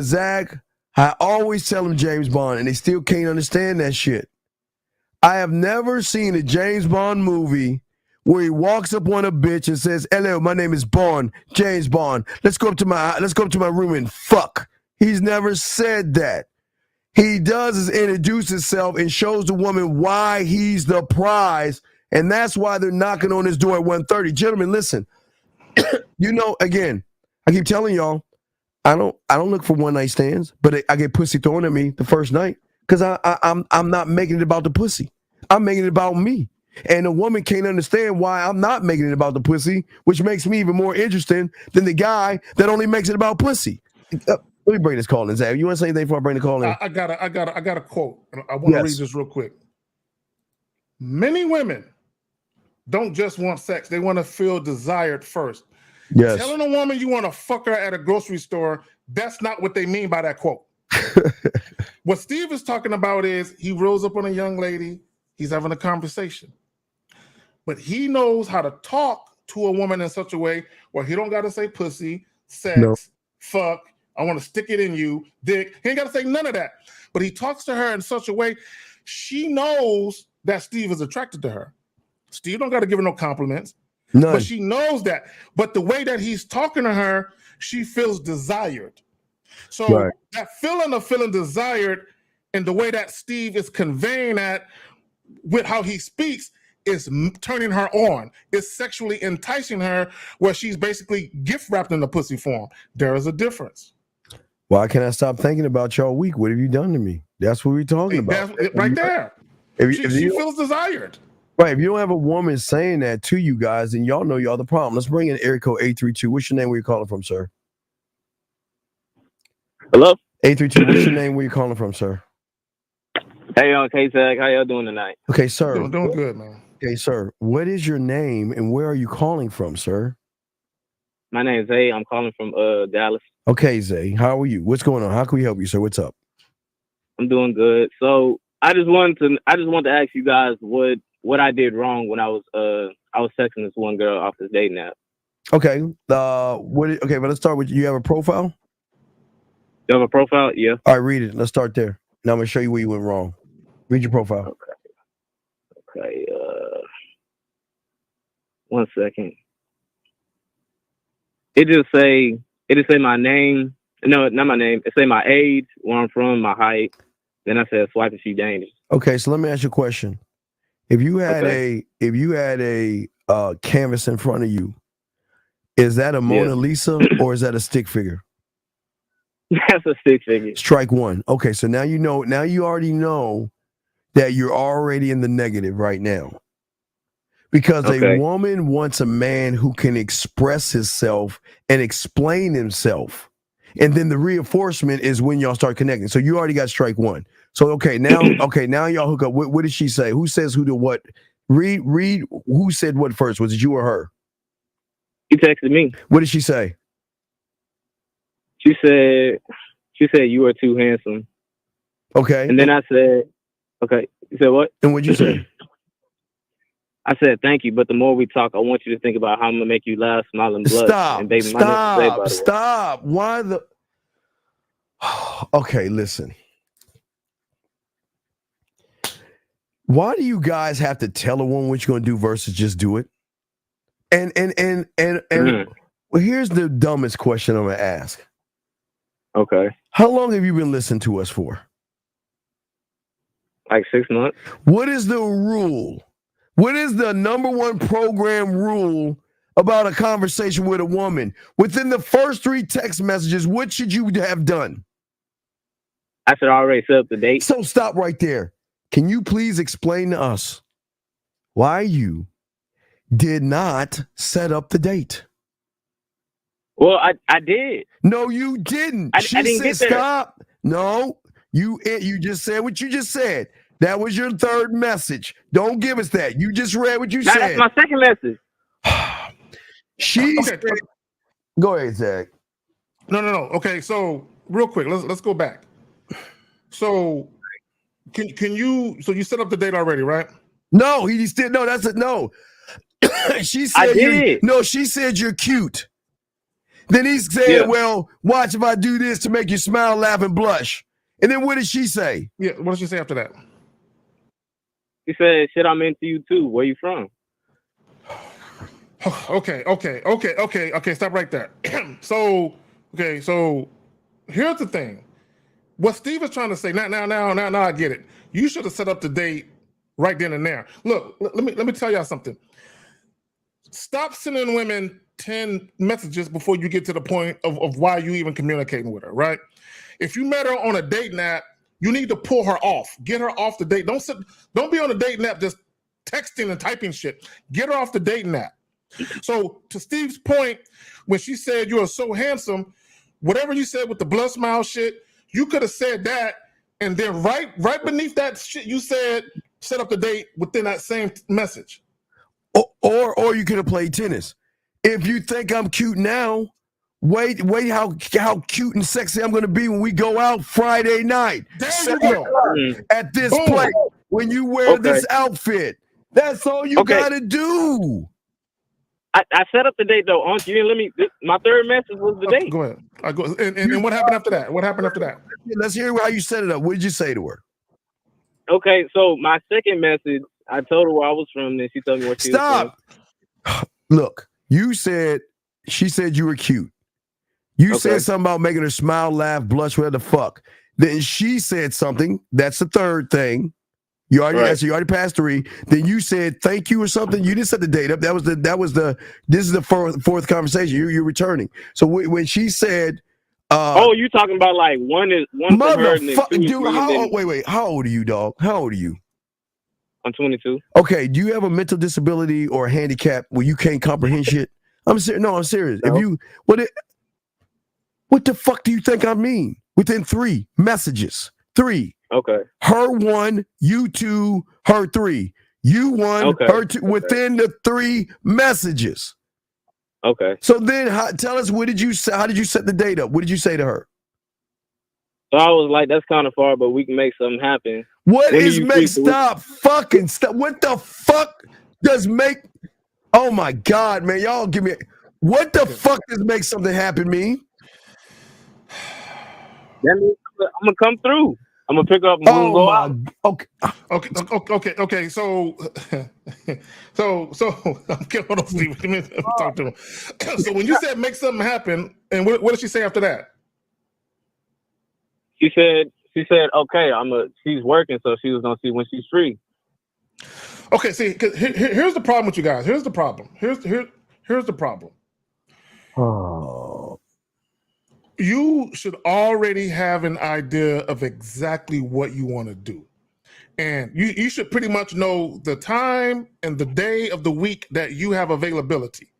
Zach, I always tell them James Bond, and they still can't understand that shit. I have never seen a James Bond movie where he walks up on a bitch and says, "Hello, my name is Bond, James Bond. Let's go up to my room and fuck." He's never said that. He does is introduce himself and shows the woman why he's the prize, and that's why they're knocking on his door at 1:30. Gentlemen, listen. Again, I keep telling y'all, I don't look for one night stands, but I get pussy thrown at me the first night because I'm not making it about the pussy. I'm making it about me. And a woman can't understand why I'm not making it about the pussy, which makes me even more interesting than the guy that only makes it about pussy. Let me bring this call in, Zach. You want to say anything before I bring the call in? I got a quote. I want to read this real quick. Many women don't just want sex; they want to feel desired first. Yes. Telling a woman you want to fuck her at a grocery store, that's not what they mean by that quote. What Steve is talking about is he rolls up on a young lady, he's having a conversation. But he knows how to talk to a woman in such a way where he don't got to say pussy, sex, fuck, I want to stick it in you, dick. He ain't got to say none of that. But he talks to her in such a way, she knows that Steve is attracted to her. Steve don't got to give her no compliments. None. But she knows that. But the way that he's talking to her, she feels desired. So that feeling of feeling desired and the way that Steve is conveying that with how he speaks is turning her on. It's sexually enticing her where she's basically gift wrapped in the pussy form. There is a difference. Why can't I stop thinking about y'all week? What have you done to me? That's what we're talking about. Right there. She feels desired. Right. If you don't have a woman saying that to you guys, then y'all know y'all the problem. Let's bring in area code 832. What's your name? Where you calling from, sir? Hello? 832. What's your name? Where you calling from, sir? Hey, K-Zag. How y'all doing tonight? Okay, sir. Doing good, man. Okay, sir. What is your name and where are you calling from, sir? My name is Zay. I'm calling from Dallas. Okay, Zay. How are you? What's going on? How can we help you, sir? What's up? I'm doing good. So I just wanted to ask you guys what I did wrong when I was texting this one girl off this dating app. Okay. Okay, but let's start with you have a profile? You have a profile? Yeah. All right, read it. Let's start there. Now I'm gonna show you where you went wrong. Read your profile. Okay. 1 second. It just say my name. No, not my name. It say my age, where I'm from, my height. Then I said swipe if she dangerous. Okay, so let me ask you a question. If you had a canvas in front of you, is that a Mona Lisa or is that a stick figure? That's a stick figure. Strike one. Okay, so now you know. Now you already know that you're already in the negative right now. Because a woman wants a man who can express himself and explain himself. And then the reinforcement is when y'all start connecting. So you already got strike one. So now y'all hook up. What did she say? Who says who to what? Read who said what first? Was it you or her? She texted me. What did she say? She said you are too handsome. Okay. And then I said, okay. You said what? And what'd you say? I said, thank you, but the more we talk, I want you to think about how I'm going to make you laugh, smile, and blush. Stop. And baby, my name is Zay, by the way. Stop. Why the... Okay, listen. Why do you guys have to tell a woman what you're going to do versus just do it? And well, here's the dumbest question I'm going to ask. Okay. How long have you been listening to us for? Like 6 months. What is the rule? What is the number one program rule about a conversation with a woman? Within the first 3 text messages, what should you have done? I should already set up the date. So stop right there. Can you please explain to us why you did not set up the date? Well, I did. No, you didn't. I didn't get there. Stop. No, you just said what you just said. That was your third message. Don't give us that. You just read what you said. That's my second message. She said, go ahead, Zach. No. Okay, so real quick, let's go back. So can you? So you set up the date already, right? No, he still no. That's it. No, she said I did. No, she said you're cute. Then he said, "Well, watch if I do this to make you smile, laugh, and blush." And then what did she say? Yeah, what did she say after that? She said, "Shit, I'm into you too. Where you from?" Okay. Stop right there. So here's the thing. What Steve is trying to say now I get it. You should have set up the date right then and there. Look, let me tell y'all something. Stop sending women 10 messages before you get to the point of why you even communicating with her, right? If you met her on a dating app, you need to pull her off. Get her off the date. Don't be on a dating app just texting and typing shit. Get her off the dating app. So to Steve's point, when she said you are so handsome, whatever you said with the blood smile shit, you could have said that, and then right beneath that shit you said, set up the date within that same message. Or you could have played tennis. If you think I'm cute now, wait how cute and sexy I'm going to be when we go out Friday night. There you go. At this place, when you wear this outfit. That's all you got to do. I set up the date though. You didn't let me. My third message was the date. Go ahead. And what happened after that? What happened after that? Let's hear how you set it up. What did you say to her? Okay, so my second message, I told her where I was from, and she told me where she was from. Look, she said you were cute. You said something about making her smile, laugh, blush, whatever the fuck. Then she said something. That's the third thing. You already passed 3. Then you said thank you or something. You didn't set the date up. This is the fourth conversation. You're returning. So when she said, you talking about like one from her and then 2 dude, wait, how old are you, dog? How old are you? I'm 22. Okay, do you have a mental disability or a handicap where you can't comprehend shit? I'm serious. No, I'm serious. No. If you what the fuck do you think I mean? Within 3 messages. 3. Okay. Her 1, you 2, her 3. You 1, her 2, within the 3 messages. Okay. So then tell us, how did you set the date up? What did you say to her? So I was like, that's kind of far, but we can make something happen. What stop. What the fuck does make, oh my God, man, y'all give me, what the fuck does make something happen mean? That means I'm going to come through. I'm gonna pick up and go out. Okay. So I'm getting on Steve. Let me talk to him. So when you said make something happen, and what did she say after that? She said, okay, she's working, so she was gonna see when she's free. Okay, see, here's the problem with you guys. Here's the problem. Here's the problem. Oh. You should already have an idea of exactly what you want to do. And you should pretty much know the time and the day of the week that you have availability.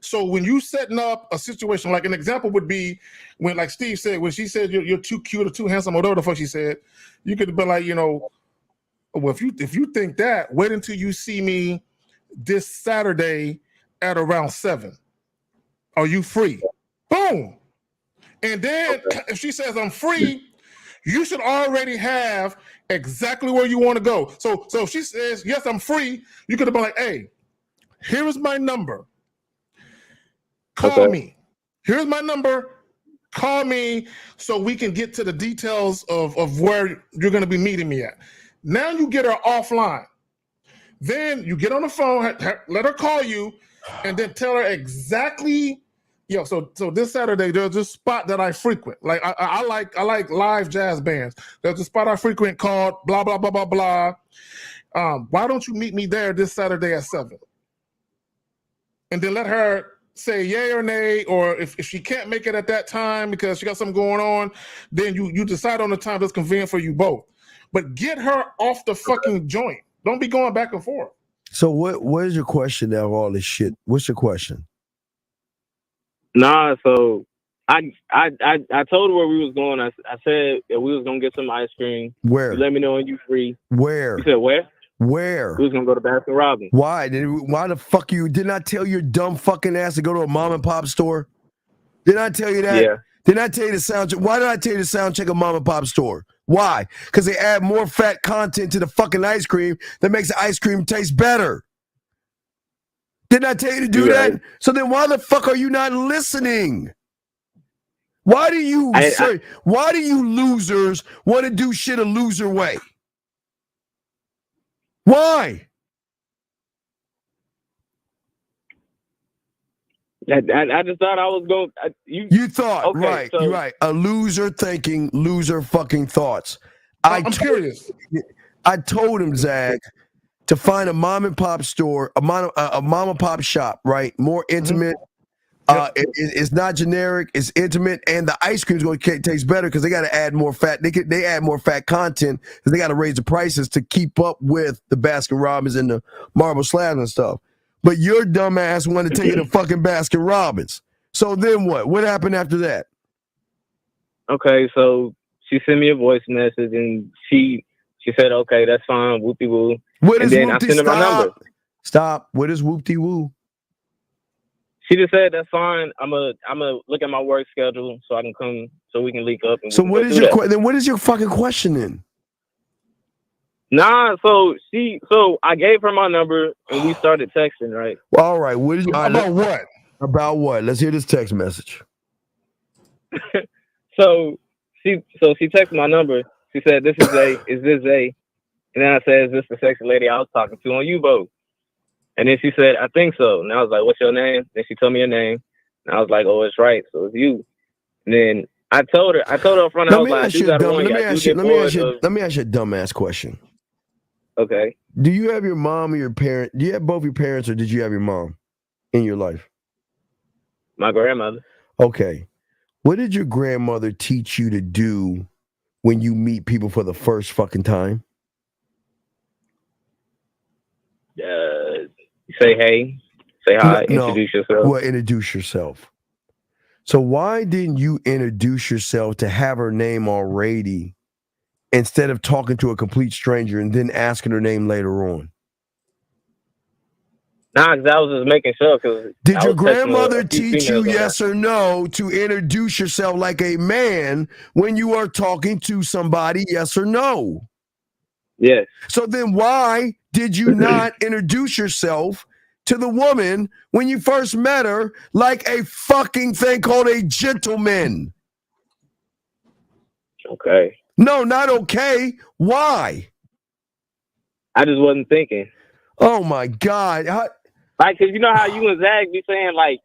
So when you setting up a situation, like an example would be when, like Steve said, when she said you're too cute or too handsome, or whatever the fuck she said, you could be like, you know, well, if you think that, wait until you see me this Saturday at around 7. Are you free? Boom. And then if she says I'm free, you should already have exactly where you want to go. So if she says, yes, I'm free, you could have been like, hey, here is my number. Call me. Here's my number. Call me so we can get to the details of where you're going to be meeting me at. Now you get her offline. Then you get on the phone, let her call you, and then tell her exactly. So this Saturday there's this spot that I frequent. Like I like live jazz bands. There's a spot I frequent called blah blah blah blah blah. Why don't you meet me there this Saturday at 7? And then let her say yay or nay, or if she can't make it at that time because she got something going on, then you decide on the time that's convenient for you both. But get her off the fucking joint. Don't be going back and forth. So what is your question now of all this shit? What's your question? Nah, so I told her where we was going. I said that we was gonna get some ice cream. Where? You let me know when you free. Where? You said where? Where? We was gonna go to Baskin Robbins. Why? Why the fuck you did not tell your dumb fucking ass to go to a mom and pop store? Did I tell you that? Yeah. Did I tell you the sound check? Why did I tell you to sound check a mom and pop store? Why? Because they add more fat content to the fucking ice cream that makes the ice cream taste better. Didn't I tell you to do that? So then why the fuck are you not listening? Why do you why do you losers want to do shit a loser way? Why? I just thought I was going. You thought, okay, right, so, you're right. A loser thinking, loser fucking thoughts. I'm curious. I told him, Zach, to find a mom and pop store, a mom and pop shop, right? More intimate. It's not generic. It's intimate, and the ice cream's going to taste better because they got to add more fat. They add more fat content because they got to raise the prices to keep up with the Baskin Robbins and the marble slabs and stuff. But your dumb ass wanted to take you to fucking Baskin Robbins. So then what? What happened after that? Okay, so she sent me a voice message and she said, "Okay, that's fine, whoopty woo." What is and then whoopty? I sent her my number. Stop. What is whoopty woo? She just said, "That's fine. I'm a look at my work schedule so I can come so we can link up." And So what is your then? What is your fucking question then? Nah, so I gave her my number and we started texting, right? Well, all right. What is about what? About what? Let's hear this text message. So she texted my number. She said, "This is is this A?" And then I said, "Is this the sexy lady I was talking to on U-Boat?" And then she said, "I think so." And I was like, "What's your name?" Then she told me her name. And I was like, "Oh, it's right. So it's you." And then I told her up front, I was like, let me ask you a dumbass question. Okay. Do you have your mom or your parent? Do you have both your parents, or did you have your mom in your life? My grandmother. Okay. What did your grandmother teach you to do when you meet people for the first fucking time? Say hey, say hi, introduce yourself. Well, introduce yourself. So why didn't you introduce yourself to have her name already instead of talking to a complete stranger and then asking her name later on? Nah, because I was just making sure. Cause did your grandmother teach you, yes or no, to introduce yourself like a man when you are talking to somebody, yes or no? Yes. So then why did you not introduce yourself to the woman when you first met her like a fucking thing called a gentleman? Okay. No, not okay. Why? I just wasn't thinking. Oh my God. Like, cause you know how you and Zach be saying, like,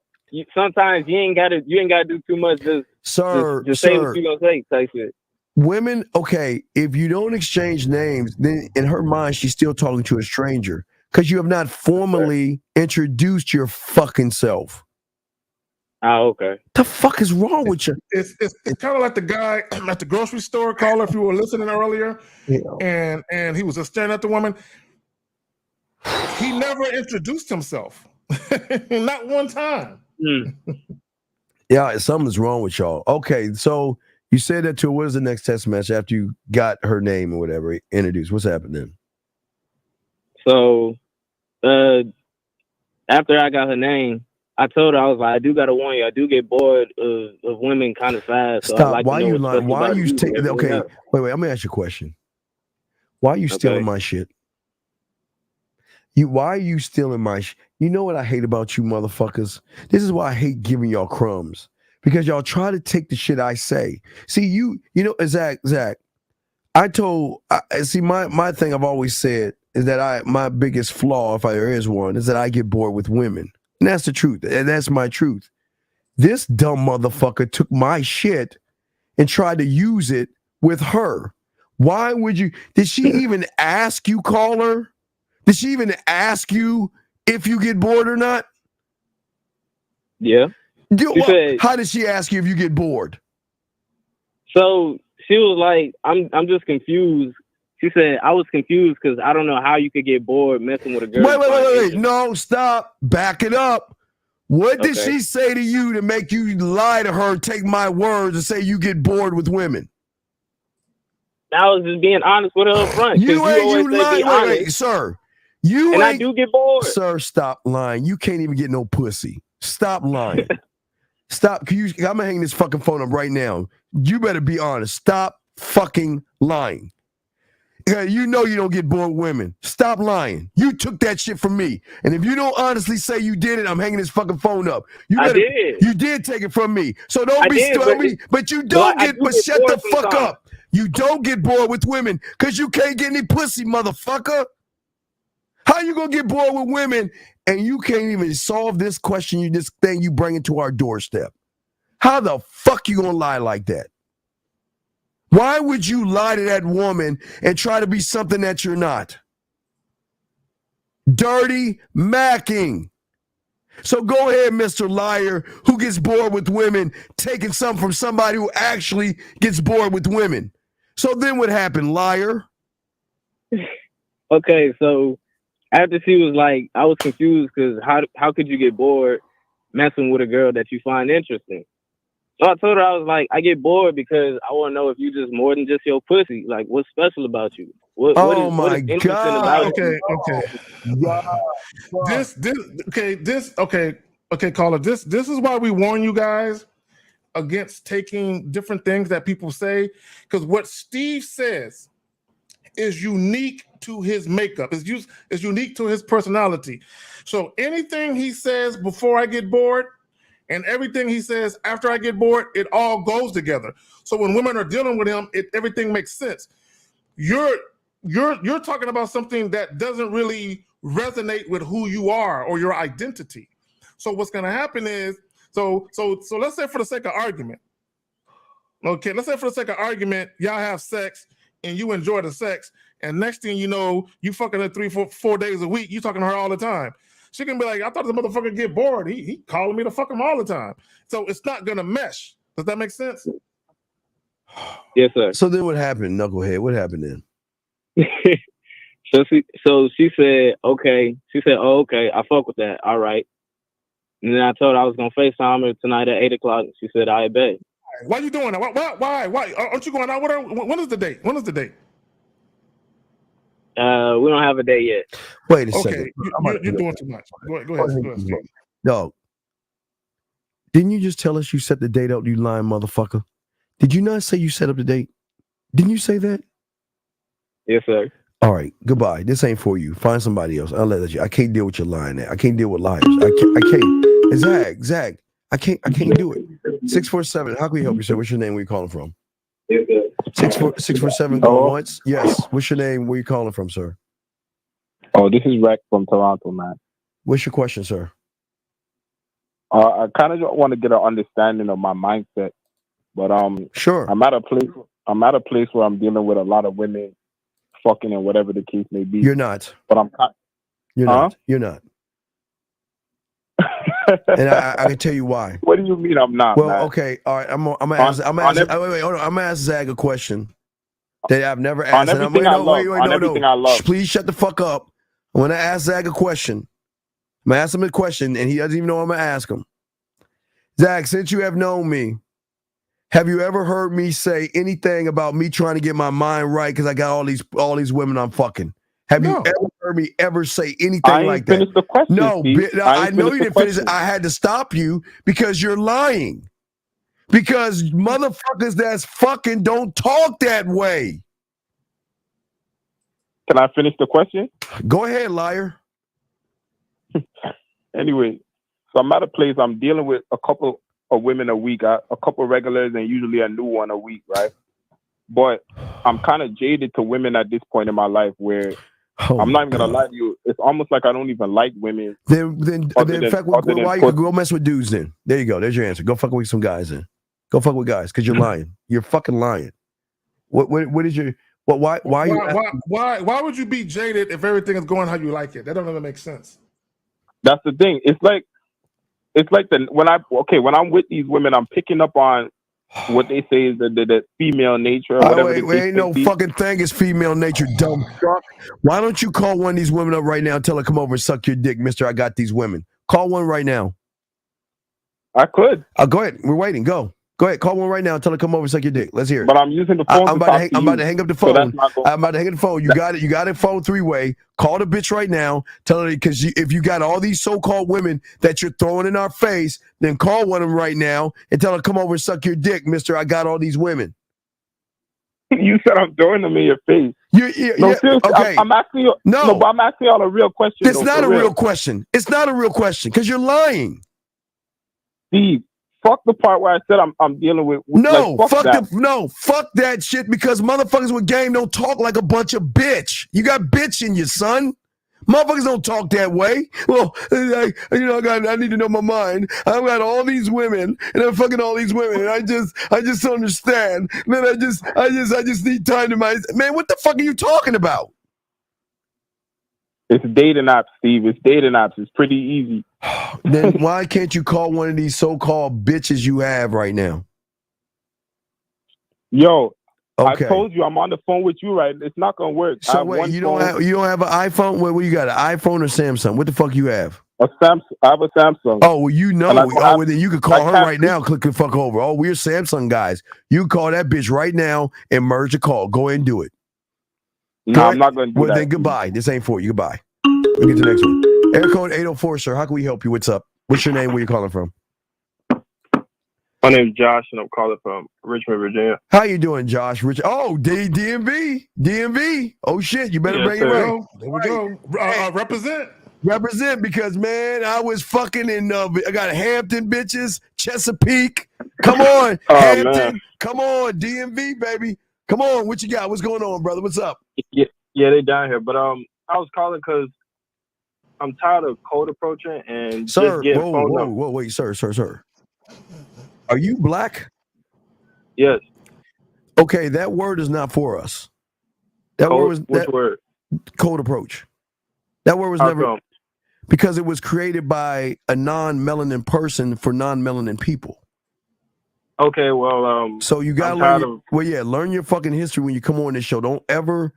sometimes you ain't gotta do too much. Just say what you gonna say, type shit. Women, okay, if you don't exchange names, then in her mind, she's still talking to a stranger because you have not formally introduced your fucking self. Oh, okay. The fuck is wrong with you? It's kind of like the guy at the grocery store caller, if you were listening earlier, and he was just staring at the woman. He never introduced himself, not one time. Yeah, something's wrong with y'all. Okay, so you said that to her. What is the next text message after you got her name or whatever introduced? What's happening? So, after I got her name, I told her, I was like, I do gotta warn you, I do get bored of women kind of fast. So Stop. Like Why you lying? Why are you taking? Okay, wait. I'm gonna ask you a question. Why are you stealing my shit? Why are you stealing my shit? You know what I hate about you motherfuckers? This is why I hate giving y'all crumbs. Because y'all try to take the shit I say. See, you know, Zach, I told, my thing I've always said is that my biggest flaw, if there is one, is that I get bored with women. And that's the truth. And that's my truth. This dumb motherfucker took my shit and tried to use it with her. Why would you? Did she even ask you, caller? Did she even ask you if you get bored or not? Yeah. How did she ask you if you get bored? So she was like, I'm just confused. She said, I was confused because I don't know how you could get bored messing with a girl. Wait. No, stop. Back it up. What did she say to you to make you lie to her, take my words, and say you get bored with women? I was just being honest with her up front. You lying. Wait, sir. I do get bored. Sir, stop lying. You can't even get no pussy. Stop lying. Stop. I'm gonna hang this fucking phone up right now. You better be honest. Stop fucking lying. Yeah, you know you don't get bored with women. Stop lying. You took that shit from me. And if you don't honestly say you did it, I'm hanging this fucking phone up. I did. You did take it from me. So don't be stupid. But you don't get, but shut the fuck up. You don't get bored with women because you can't get any pussy, motherfucker. How you gonna get bored with women and you can't even solve this question, this thing you bring into our doorstep? How the fuck you gonna lie like that? Why would you lie to that woman and try to be something that you're not? Dirty macking. So go ahead, Mr. Liar, who gets bored with women, taking something from somebody who actually gets bored with women. So then what happened, liar? Okay, so after she was like, I was confused because how could you get bored messing with a girl that you find interesting? So I told her, I was like, I get bored because I want to know if you just more than just your pussy. Like, what's special about you? What is interesting about you? Okay, caller. This is why we warn you guys against taking different things that people say, because what Steve says is unique to his makeup. Is unique to his personality. So anything he says before I get bored and everything he says after I get bored, it all goes together. So when women are dealing with him, everything makes sense. You're talking about something that doesn't really resonate with who you are or your identity. So what's going to happen is, so let's say for the sake of argument, okay, let's say for the sake of argument, y'all have sex and you enjoy the sex, and next thing you know, you fucking her 3-4 days a week, you talking to her all the time. She can be like, I thought this motherfucker get bored. He calling me to fuck him all the time. So it's not gonna mesh. Does that make sense? Yes, sir. So then what happened, Knucklehead? What happened then? So she said, okay. She said, oh, okay, I fuck with that. All right. And then I told her I was gonna FaceTime her tonight at 8:00. She said, I bet. Why you doing that? Why? Aren't you going out with her? When is the date? When is the date? We don't have a date yet. Wait a Okay, second. you're doing too much. Go ahead. Dog, didn't you just tell us you set the date up, you lying motherfucker? Did you not say you set up the date? Didn't you say that? Yes, sir. All right, goodbye. This ain't for you. Find somebody else. I'll let you. I can't deal with your lying there. I can't deal with liars. I can't. Zach, I can't do it. 647. How can we help you, sir? What's your name? Where you calling from? 647 going once? Yes. What's your name? Where you calling from, sir? Oh, this is Rex from Toronto, man. What's your question, sir? I kind of want to get an understanding of my mindset, but sure. I'm at a place where I'm dealing with a lot of women, fucking and whatever the case may be. You're not. But I'm. You're not. You're not. And I can tell you why. What do you mean I'm not? Well, man? okay, all right. I'm gonna ask. Hold on. I'm gonna ask Zach a question that I've never asked. On everything I love. Please shut the fuck up. I'm gonna ask Zach a question. I'm gonna ask him a question, and he doesn't even know I'm gonna ask him. Zach, since you have known me, have you ever heard me say anything about me trying to get my mind right because I got all these women I'm fucking? Have you ever heard me ever say anything like that? The question, no, Steve. I know you didn't finish it. I had to stop you because you're lying. Because motherfuckers that's fucking don't talk that way. Can I finish the question? Go ahead, liar. Anyway, so I'm at a place. I'm dealing with a couple of women a week, a couple regulars, and usually a new one a week, right? But I'm kind of jaded to women at this point in my life where I'm not even gonna lie to you. It's almost like I don't even like women. Then in fact, why you go mess with dudes then? There you go. There's your answer. Go fuck with some guys then. Go fuck with guys because you're lying. You're fucking lying. What is your why would you be jaded if everything is going how you like it? That don't even make sense. That's the thing. It's like when I'm with these women, I'm picking up on what they say is the female nature. Or whatever wait, ain't no fucking thing is female nature, dumb fuck. Why don't you call one of these women up right now and tell her come over and suck your dick, mister? I got these women. Call one right now. I could. Go ahead. We're waiting. Go ahead. Call one right now and tell her come over and suck your dick. Let's hear it. But I'm using the phone. I'm about to hang up the phone. I'm about to hang up the phone. You got it. You got it. Phone three-way. Call the bitch right now. Tell her because if you got all these so-called women that you're throwing in our face, then call one of them right now and tell her come over and suck your dick, mister. I got all these women. You said I'm throwing them in your face. Seriously, okay. I'm asking you. No, but I'm asking y'all a real question. It's not a real question. It's not a real question because you're lying. Steve, fuck the part where I said I'm dealing with. Fuck that shit because motherfuckers with game don't talk like a bunch of bitch. You got bitch in you, son. Motherfuckers don't talk that way. Well, I need to know my mind. I've got all these women, and I'm fucking all these women, and I just don't understand. Man, I just need time to man. What the fuck are you talking about? It's dating apps, Steve. It's dating apps. It's pretty easy. Then why can't you call one of these so-called bitches you have right now? Yo, okay. I told you I'm on the phone with you, right? It's not gonna work. So wait, you don't have an iPhone? What you got? An iPhone or Samsung? What the fuck you have? I have a Samsung. Oh, well, you know. Well, then you could call her right now. Click the fuck over. Oh, we're Samsung guys. You call that bitch right now and merge the call. Go ahead and do it. No, I'm not going to do that. Well, then goodbye. This ain't for you. Goodbye. We'll get to the next one. Air code 804, sir. How can we help you? What's up? What's your name? Where you calling from? My name's Josh, and I'm calling from Richmond, Virginia. How you doing, Josh? DMV. Oh, shit. You better bring it right. There we go. Represent because, man, I was fucking in, I got Hampton bitches, Chesapeake. Come on, Hampton. Man. Come on, DMV, baby. Come on, what you got? What's going on, brother? What's up? Yeah, they down here. But I was calling because I'm tired of cold approaching and just getting phone numbers. Whoa, wait, sir. Are you black? Yes. Okay, that word is not for us. Which word? Cold approach. That word was never because it was created by a non-melanin person for non-melanin people. Okay, well, so you gotta learn your fucking history when you come on this show. Don't ever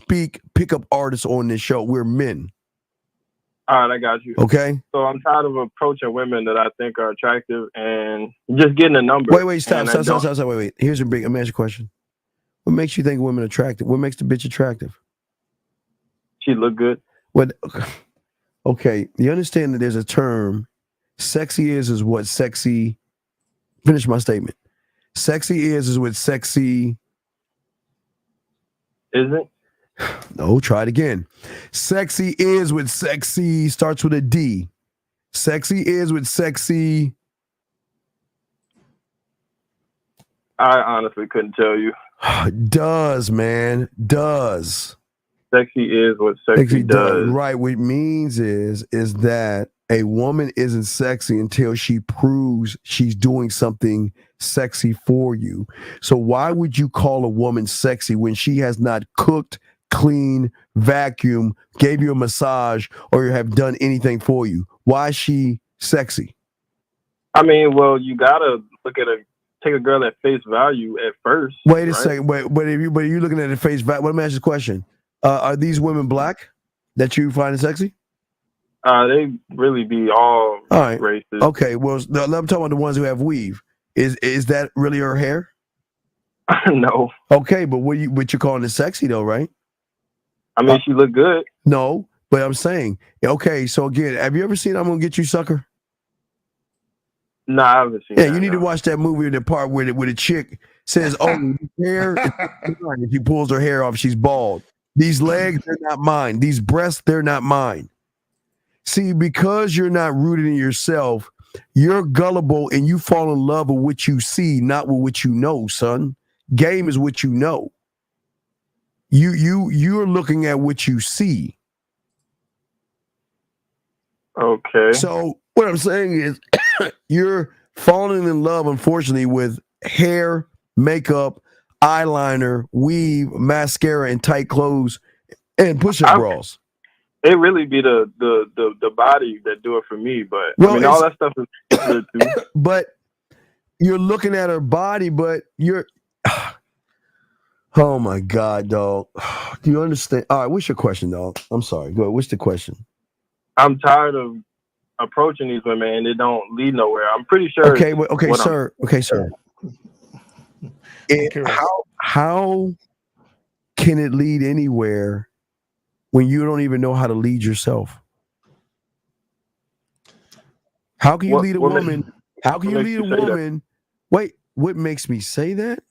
pick up artists on this show. We're men. All right, I got you. Okay. So I'm tired of approaching women that I think are attractive and just getting a number. Wait, stop. Wait. Here's a big. Let me ask you a question. What makes you think women attractive? What makes the bitch attractive? She look good. Okay. You understand that there's a term. Sexy is what sexy. Finish my statement. Sexy is what sexy. Isn't? No, try it again. Sexy is what sexy starts with a D. Sexy is what sexy. I honestly couldn't tell you. Does, man. Does. Sexy is what sexy does. Right. What it means is that a woman isn't sexy until she proves she's doing something sexy for you. So why would you call a woman sexy when she has not cooked, clean, vacuum, gave you a massage, or have done anything for you? Why is she sexy? I mean, well, you gotta take a girl at face value at first. Wait a right? second. But you're looking at the face value. Let me ask you a question. Are these women black that you find sexy? They really be all right. races. Okay. Well, I'm talking about the ones who have weave. Is that really her hair? No. Okay, but what you're calling it sexy though, right? I mean, she look good. No, but I'm saying, okay. So again, have you ever seen "I'm Gonna Get You, Sucker"? No, I haven't seen. Yeah, you need to watch that movie. The part where the chick says, "Oh, hair." If she pulls her hair off, she's bald. These legs, they're not mine. These breasts, they're not mine. See, because you're not rooted in yourself, you're gullible and you fall in love with what you see, not with what you know, son. Game is what you know. You're looking at what you see. Okay. So what I'm saying is you're falling in love, unfortunately, with hair, makeup, eyeliner, weave, mascara, and tight clothes and push-up bras. It really be the body that do it for me, but Well, I mean all that stuff is good too. But you're looking at her body, but you're oh my God, dog. Do you understand? All right, what's your question, dog? I'm sorry. Go ahead. What's the question? I'm tired of approaching these women and they don't lead nowhere. I'm pretty sure. Okay, sir. Okay, sir. How can it lead anywhere when you don't even know how to lead yourself? How can you lead a woman? How can you lead a woman? Wait, what makes me say that?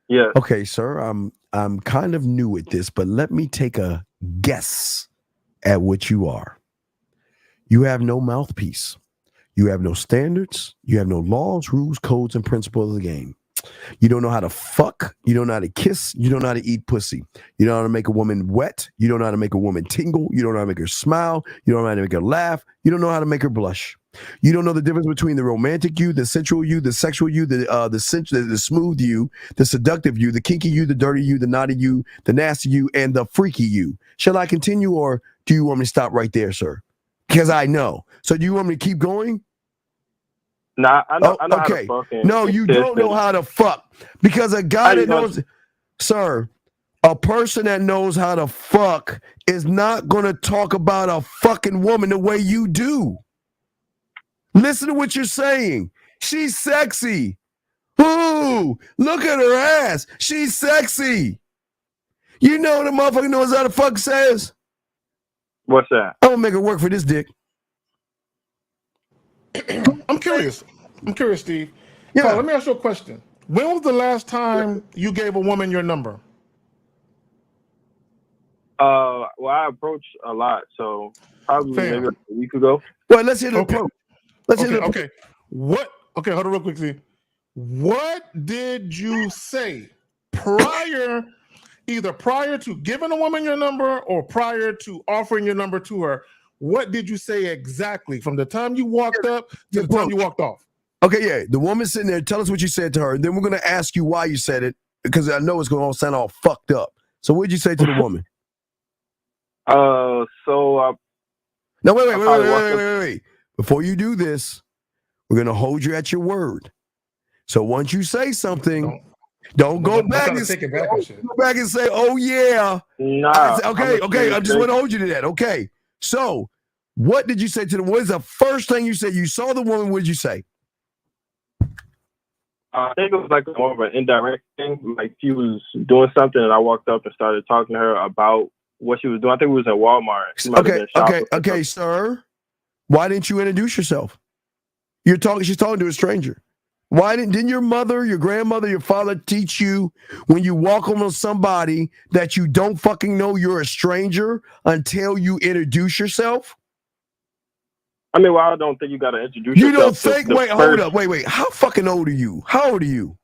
Yeah. Okay, sir. I'm kind of new at this, but let me take a guess at what you are. You have no mouthpiece. You have no standards. You have no laws, rules, codes, and principles of the game. You don't know how to fuck. You don't know how to kiss. You don't know how to eat pussy. You don't know how to make a woman wet. You don't know how to make a woman tingle. You don't know how to make her smile. You don't know how to make her laugh. You don't know how to make her blush. You don't know the difference between the romantic you, the sensual you, the sexual you, the smooth you, the seductive you, the kinky you, the dirty you, the naughty you, the nasty you, and the freaky you. Shall I continue, or do you want me to stop right there, sir? Because I know. So do you want me to keep going? Nah, I know okay. how to fuck. No, you don't know how to fuck. Because a guy that knows, sir, a person that knows how to fuck is not going to talk about a fucking woman the way you do. Listen to what you're saying. She's sexy. Ooh, look at her ass. She's sexy. You know the motherfucker knows how to fuck says? What's that? I'm going to make her work for this dick. I'm curious, Steve. Yeah. Carl, let me ask you a question. When was the last time you gave a woman your number? Well, I approached a lot, so probably maybe a week ago. Well, let's hit the approach. Okay. What? Okay, hold on real quick, Steve. What did you say either prior to giving a woman your number or prior to offering your number to her? What did you say exactly from the time you walked up to the time you walked off? Okay, yeah. The woman sitting there, tell us what you said to her. Then we're going to ask you why you said it, because I know it's going to sound all fucked up. So what did you say to the woman? No, wait. Before you do this, we're going to hold you at your word. So once you say something, don't go back and say, oh, yeah. Nah. Okay. I just want to hold you to that. Okay. So what did you say to them? What is the first thing you said? You saw the woman. What did you say? I think it was like more of an indirect thing. Like she was doing something and I walked up and started talking to her about what she was doing. I think it was in Walmart. Okay, sir. Why didn't you introduce yourself? She's talking to a stranger. Why didn't your mother, your grandmother, your father teach you when you walk on somebody that you don't fucking know you're a stranger until you introduce yourself? I mean, well, I don't think you got to introduce yourself. You don't think? Hold up. Wait. How fucking old are you? How old are you?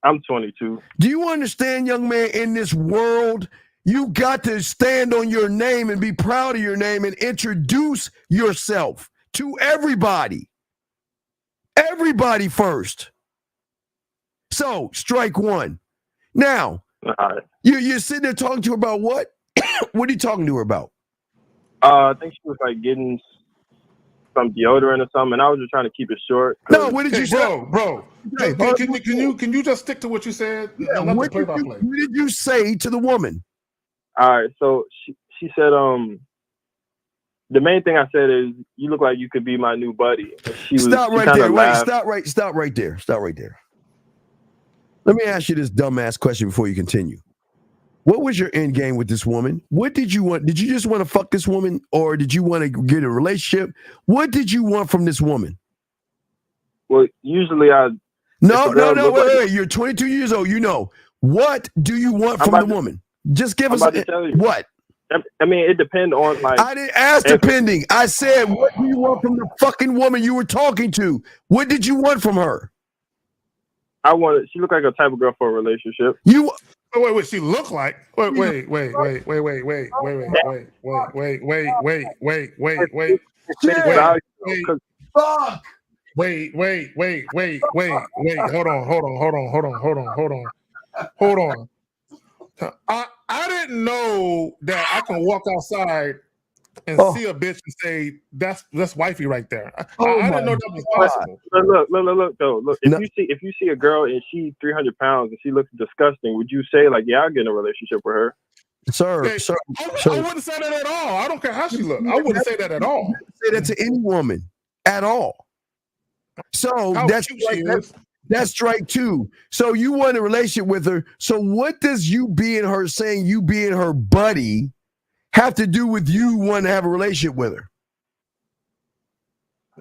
I'm 22. Do you understand, young man, in this world, you got to stand on your name and be proud of your name and introduce yourself to everybody. Everybody first. So, strike one. Now, you're sitting there talking to her about what? What are you talking to her about? I think she was like getting some deodorant or something, and I was just trying to keep it short. No, what did you say, bro? Hey, Can you just stick to what you said? Yeah, Not what the play-by-play. did you say to the woman? All right, so she said, the main thing I said is, you look like you could be my new buddy. Stop right there. Wait, stop right there. Stop right there. Let me ask you this dumbass question before you continue. What was your end game with this woman? What did you want? Did you just want to fuck this woman, or did you want to get a relationship? What did you want from this woman? Well, usually No, wait. You're 22 years old. You know. What do you want from the woman? Just give us what? I mean, it depends on like. I didn't ask depending. I said, what do you want from the fucking woman you were talking to? What did you want from her? She looked like a type of girl for a relationship. Wait, she look like? Wait. Wait. Fuck. Wait. Hold on. I didn't know that I can walk outside and see a bitch and say that's wifey right there. I didn't know that was possible. Look though. Look, if you see a girl and she's 300 pounds and she looks disgusting, would you say like, yeah, I'll get in a relationship with her? Sir, I wouldn't say that at all. I don't care how she looks. I wouldn't say that at all. Say that to any woman at all. So that's strike two. So you want a relationship with her. So what does you being her saying you being her buddy have to do with you wanting to have a relationship with her?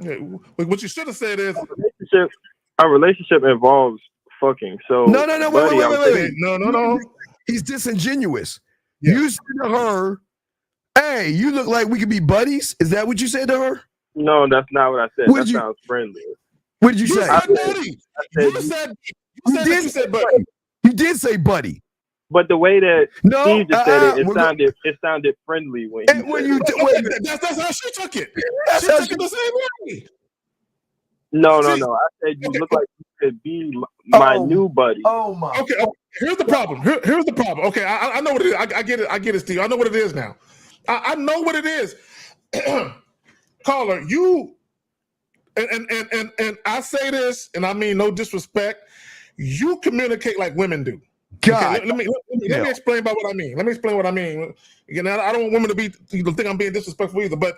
Yeah, what you should have said is a relationship involves fucking. So no, wait. No. He's disingenuous. Yeah. You said to her, "Hey, you look like we could be buddies." Is that what you said to her? No, that's not what I said. That sounds friendly. What did you say? You said buddy. You did say buddy. But the way that Steve just said it sounded friendly when you that's how she took it. That's she took it the same way. No. I said you look like you could be my new buddy. Oh my. Okay. Here's the problem. Here's the problem. Okay, I know what it is. I get it, Steve. I know what it is now. I know what it is. Caller, you and I say this, and I mean no disrespect. You communicate like women do. God, okay, let me explain about what I mean. Let me explain what I mean. Again, I don't want women to think I'm being disrespectful either. But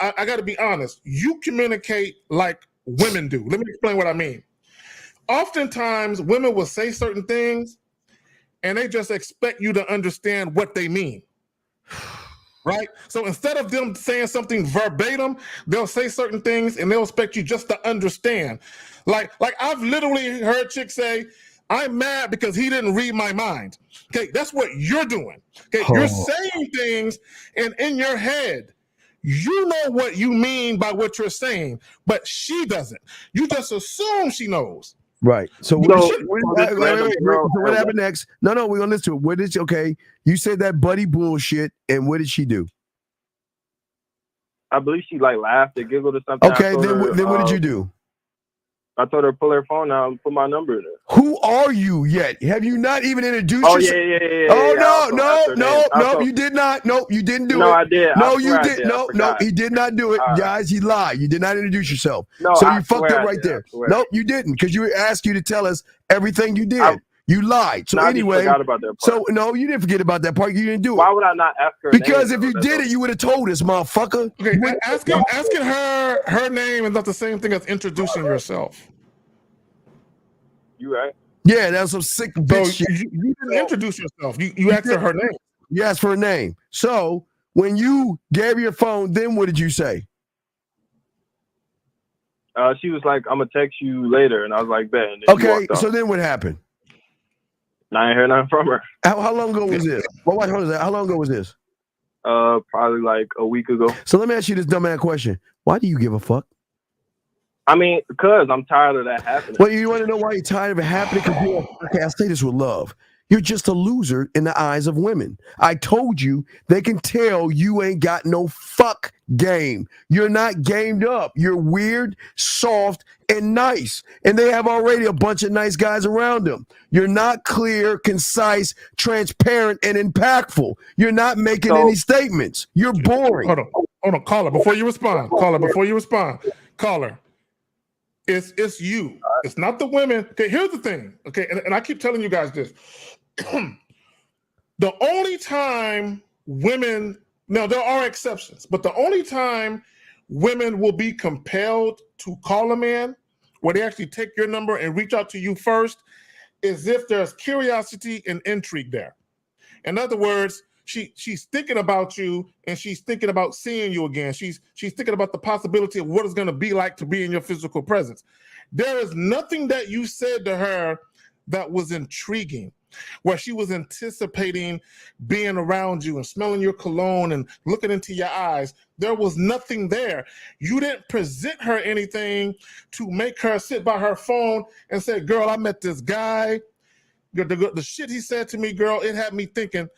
I got to be honest. You communicate like women do. Let me explain what I mean. Oftentimes, women will say certain things, and they just expect you to understand what they mean. Right? So instead of them saying something verbatim, they'll say certain things and they'll expect you just to understand. Like I've literally heard chicks say, "I'm mad because he didn't read my mind." Okay, that's what you're doing. Okay, you're saying things and in your head, you know what you mean by what you're saying, but she doesn't. You just assume she knows. Right. So what happened next? No, we're gonna listen to it. What is okay? You said that buddy bullshit, and what did she do? I believe she like laughed or giggled or something. Okay, then what did you do? I told her to pull her phone out and put my number in there. Who are you yet? Have you not even introduced yourself? Yeah. Oh no, you did not. No, you didn't do it. No, I did. No, you did. No, he did not do it. Guys, he lied. You did not introduce yourself. No, so you fucked up right there. Nope, you didn't, because you asked you to tell us everything you did. You lied. So anyway, I forgot about that part. So no, you didn't forget about that part. You didn't do it. Why would I not ask her? Because if you did it, you would have told us, motherfucker. Okay, asking her name is not the same thing as introducing yourself. You right? Yeah, that's some sick bitch shit. You didn't introduce yourself. You asked her name. You asked for her name. So when you gave her your phone, then what did you say? She was like, "I'm gonna text you later," and I was like, "Bet." Okay, so then what happened? I ain't heard nothing from her. How long ago was this? How long ago was this? Probably like a week ago. So let me ask you this dumbass question: why do you give a fuck? I mean, because I'm tired of that happening. Well, you want to know why you're tired of it happening? Okay, I say this with love. You're just a loser in the eyes of women. I told you, they can tell you ain't got no fuck game. You're not gamed up. You're weird, soft, and nice. And they have already a bunch of nice guys around them. You're not clear, concise, transparent, and impactful. You're not making any statements. You're boring. Hold on. Hold on, caller. Before you respond, caller. It's you. It's not the women. Okay, here's the thing. Okay, and I keep telling you guys this. The only time women, now there are exceptions, but the only time women will be compelled to call a man, where they actually take your number and reach out to you first, is if there's curiosity and intrigue there. In other words, she's thinking about you and she's thinking about seeing you again. She's thinking about the possibility of what it's going to be like to be in your physical presence. There is nothing that you said to her that was intriguing, where she was anticipating being around you and smelling your cologne and looking into your eyes. There was nothing there. You didn't present her anything to make her sit by her phone and say, girl, I met this guy. The shit he said to me, girl, it had me thinking,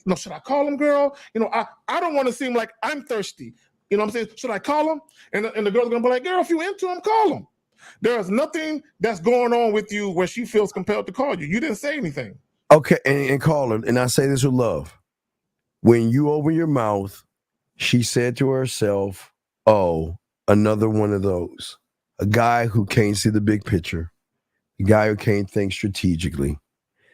no, should I call him, girl? You know, I don't want to seem like I'm thirsty. You know what I'm saying? Should I call him? And the girl's going to be like, girl, if you into him, call him. There is nothing that's going on with you where she feels compelled to call you. You didn't say anything. Okay, and call her, and I say this with love. When you open your mouth, she said to herself, oh, another one of those. A guy who can't see the big picture. A guy who can't think strategically.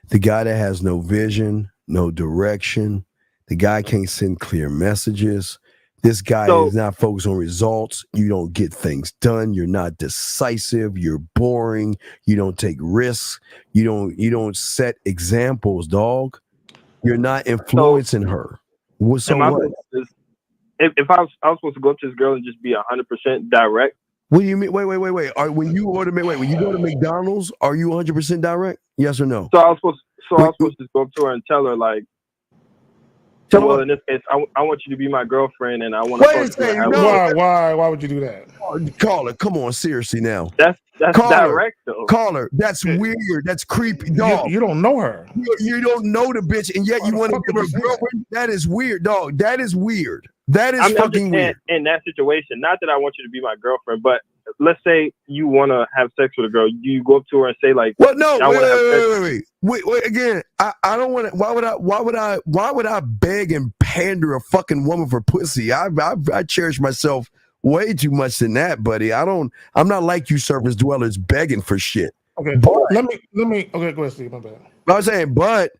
The guy that has no vision, no direction. The guy can't send clear messages. This guy is not focused on results. You don't get things done. You're not decisive. You're boring. You don't take risks. You don't set examples, dog. You're not influencing her. So what? If I was supposed to go up to this girl and just be 100% direct. What do you mean? Wait. When you go to McDonald's, are you 100% direct? Yes or no? So I was supposed to go up to her and tell her like, well, in this case, I want you to be my girlfriend, and I want to. Why would you do that? Call her. Come on, seriously now. That's direct though. Call her. That's weird. That's creepy, dog. You don't know her. You don't know the bitch, and yet you want to be a girlfriend. That is weird, dog. That is weird. That is fucking weird. In that situation, not that I want you to be my girlfriend, but let's say you want to have sex with a girl. You go up to her and say like, "Well, no, wait. Again, I don't want to. Why would I beg and pander a fucking woman for pussy? I cherish myself way too much than that, buddy. I'm not like you surface dwellers begging for shit. Okay, but, let me. Okay, go ahead, Steve. My bad. I was saying, but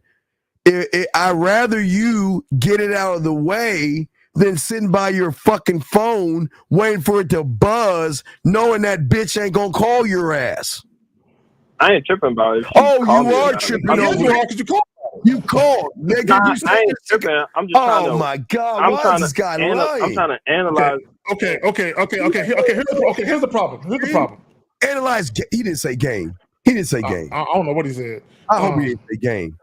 I'd rather you get it out of the way than sitting by your fucking phone waiting for it to buzz, knowing that bitch ain't gonna call your ass. I ain't tripping about it. You are tripping. You called. Nigga, I ain't tripping. I'm just trying to. Oh my God! Why is this guy lying? I'm trying to analyze. Okay. Here's the problem. Analyze. He didn't say game. He didn't say game. I don't know what he said. I hope he didn't say game.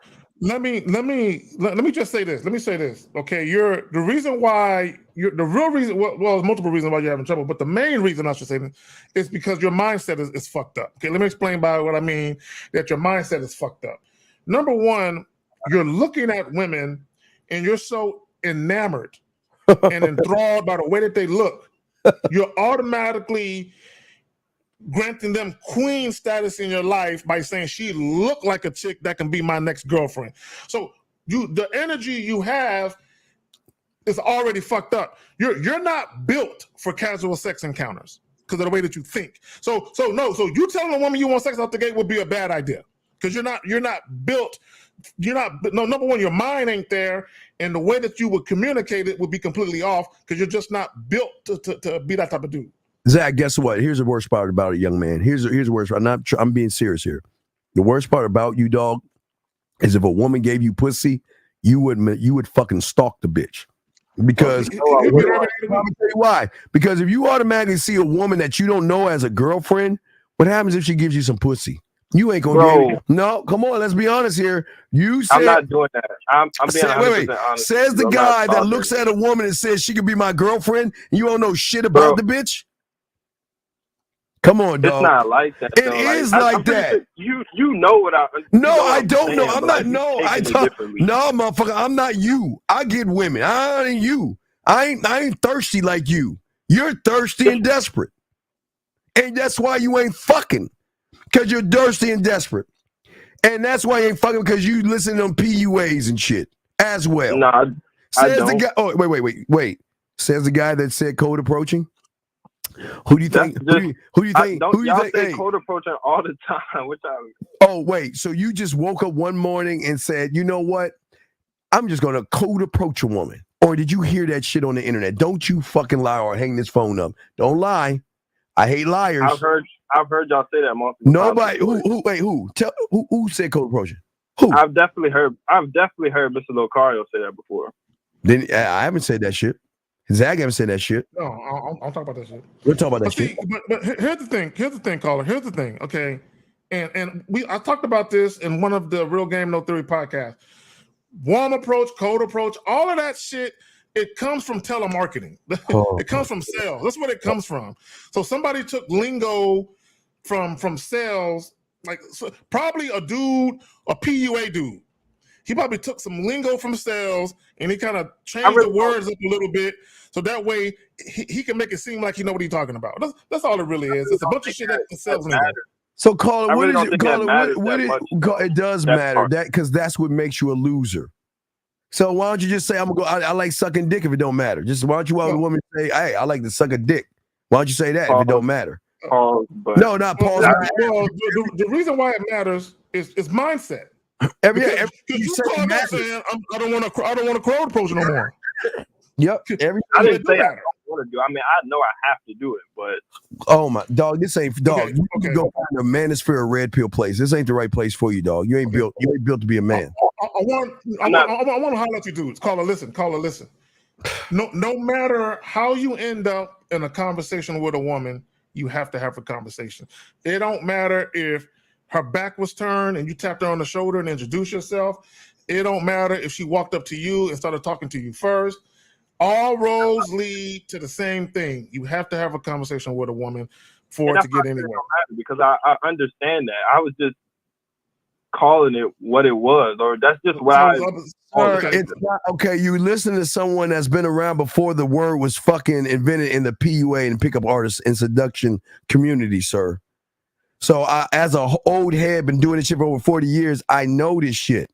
Let me just say this. Let me say this. Okay, the real reason, well, there's multiple reasons why you're having trouble, but the main reason I should say this is because your mindset is fucked up. Okay, let me explain by what I mean that your mindset is fucked up. Number one, you're looking at women and you're so enamored and enthralled by the way that they look, you're automatically granting them queen status in your life by saying she look like a chick that can be my next girlfriend. So the energy you have is already fucked up. You're not built for casual sex encounters because of the way that you think. So you telling a woman you want sex out the gate would be a bad idea because you're not built. Number one, your mind ain't there, and the way that you would communicate it would be completely off because you're just not built to be that type of dude. Zach, guess what? Here's the worst part about it, young man. Here's the worst part. I'm being serious here. The worst part about you, dog, is if a woman gave you pussy, you would fucking stalk the bitch. Because let me tell you why. Because if you automatically see a woman that you don't know as a girlfriend, what happens if she gives you some pussy? You ain't gonna get it. No, come on, let's be honest here. You said, I'm not doing that. I'm being 100% honest. Says the guy that looks at a woman and says she could be my girlfriend, and you don't know shit about the bitch. Come on, dog. It's not like that. It is like that. You know what I. No, I don't know. I'm not. No, motherfucker. I'm not you. I get women. I ain't you. I ain't thirsty like you. You're thirsty and desperate, and that's why you ain't fucking. Because you're thirsty and desperate, and that's why you ain't fucking. Because you listen to them PUAs and shit as well. Nah, says the guy. Oh, wait. Says the guy that said code approaching. Who do you think? Who do you think? Who do you Y'all think? say Hey. code approaching all the time. Which I Oh, wait. So you just woke up one morning and said, you know what? I'm just going to code approach a woman. Or did you hear that shit on the internet? Don't you fucking lie or hang this phone up. Don't lie. I hate liars. I've heard y'all say that multiple Nobody. times. Who? Tell who said code approaching? Who? I've definitely heard Mr. Locario say that before. Then I haven't said that shit. Zach haven't said that shit. No, I'll talk about that shit. We'll talk about that But see, shit. but here's the thing. Here's the thing, caller. Here's the thing. Okay, and I talked about this in one of the Real Game No Theory podcasts. Warm approach, cold approach, all of that shit. It comes from telemarketing. It comes from sales. That's what it comes from. So somebody took lingo from sales, like probably a PUA dude. He probably took some lingo from sales and he kind of changed the words up a little bit so that way he can make it seem like he know what he's talking about. That's all it really is. It's a bunch of shit that the sales lingo. So, caller, I really don't think that matters it does matter that because that's what makes you a loser. So why don't you just say I'm gonna go? I like sucking dick if it don't matter. Just why don't you want a woman to say, hey, I like to suck a dick? Why don't you say that if it don't matter? No, not pause. Well, the reason why it matters is mindset. Because you called me saying I don't want to crowd approach no more. Yep. I didn't say I don't want to do. I mean, I know I have to do it, but oh my dog, this ain't dog. You need to go find a manosphere or red pill place. This ain't the right place for you, dog. You ain't built. You ain't built to be a man. I want to holler at you dudes. Caller, listen. No matter how you end up in a conversation with a woman, you have to have a conversation. It don't matter if her back was turned and you tapped her on the shoulder and introduced yourself. It don't matter if she walked up to you and started talking to you first. All roads lead to the same thing. You have to have a conversation with a woman for it to get anywhere. Because I understand that. I was just calling it what it was, or that's just what It's not, okay, you listen to someone that's been around before the word was fucking invented in the PUA and pickup artists and seduction community, sir. So as a old head, been doing this shit for over 40 years, I know this shit.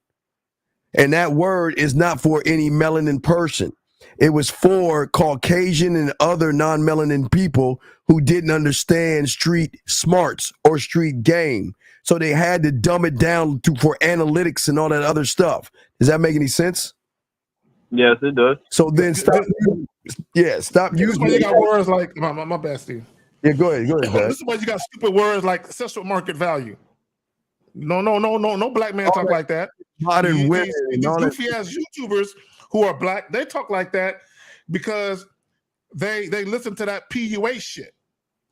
And that word is not for any melanin person. It was for Caucasian and other non-melanin people who didn't understand street smarts or street game. So they had to dumb it down for analytics and all that other stuff. Does that make any sense? Yes, it does. So then stop. Stop This is using why you got words like my bad, Steve. Yeah, go ahead. This is why you got stupid words like sexual market value. No black man talk like that. Modern women These goofy ass YouTubers who are black, they talk like that because they listen to that PUA shit.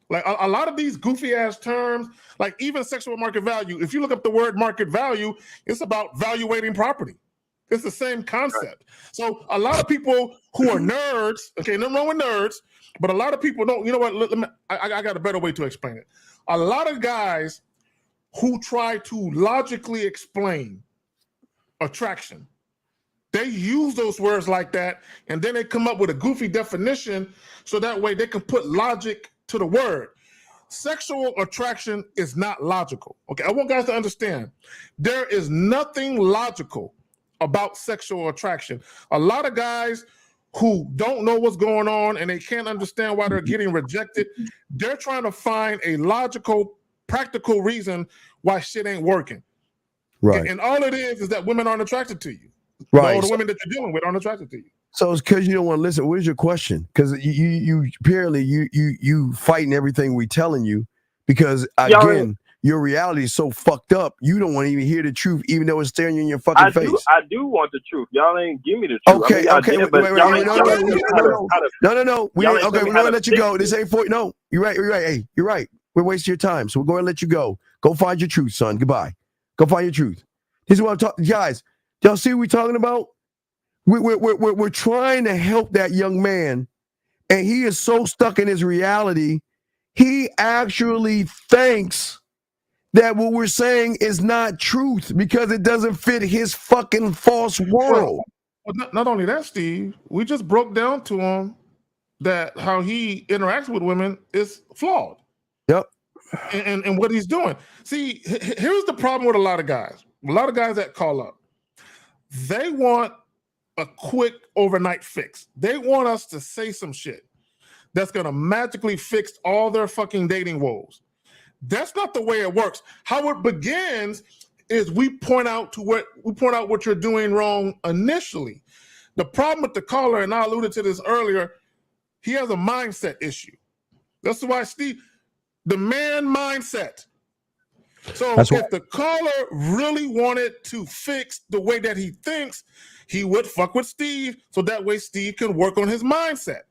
Like a lot of these goofy ass terms, like even sexual market value. If you look up the word market value, it's about valuating property. It's the same concept. So a lot of people who are nerds, okay, nothing wrong with nerds, but a lot of people don't. You know what? I got a better way to explain it. A lot of guys who try to logically explain attraction, they use those words like that, and then they come up with a goofy definition so that way they can put logic to the word. Sexual attraction is not logical. Okay, I want guys to understand there is nothing logical about sexual attraction. A lot of guys who don't know what's going on and they can't understand why they're getting rejected, they're trying to find a logical, practical reason why shit ain't working. Right. And all it is that women aren't attracted to you. Right. Or the women that you're dealing with aren't attracted to you. So it's because you don't want to listen. What is your question? Because you apparently you fighting everything we telling you because again your reality is so fucked up. You don't want to even hear the truth, even though it's staring you in your fucking face. I do want the truth. Y'all ain't give me the truth. Okay, I mean, okay. did, but No. We ain't, okay, we're gonna let you go. This ain't for no. You're right. Hey, you're right. We're wasting your time, so we're going to let you go. Go find your truth, son. Goodbye. Go find your truth. This is what I'm talking, guys. Y'all see what we're talking about? We're trying to help that young man, and he is so stuck in his reality. He actually thinks that what we're saying is not truth because it doesn't fit his fucking false world. Well, not only that, Steve, we just broke down to him that how he interacts with women is flawed. Yep. And what he's doing. See, here's the problem with a lot of guys. A lot of guys that call up, they want a quick overnight fix. They want us to say some shit that's going to magically fix all their fucking dating woes. That's not the way it works. How it begins is we point out what you're doing wrong initially. The problem with the caller, and I alluded to this earlier, he has a mindset issue. That's why Steve, the man mindset. So if the caller really wanted to fix the way that he thinks, he would fuck with Steve, so that way Steve can work on his mindset.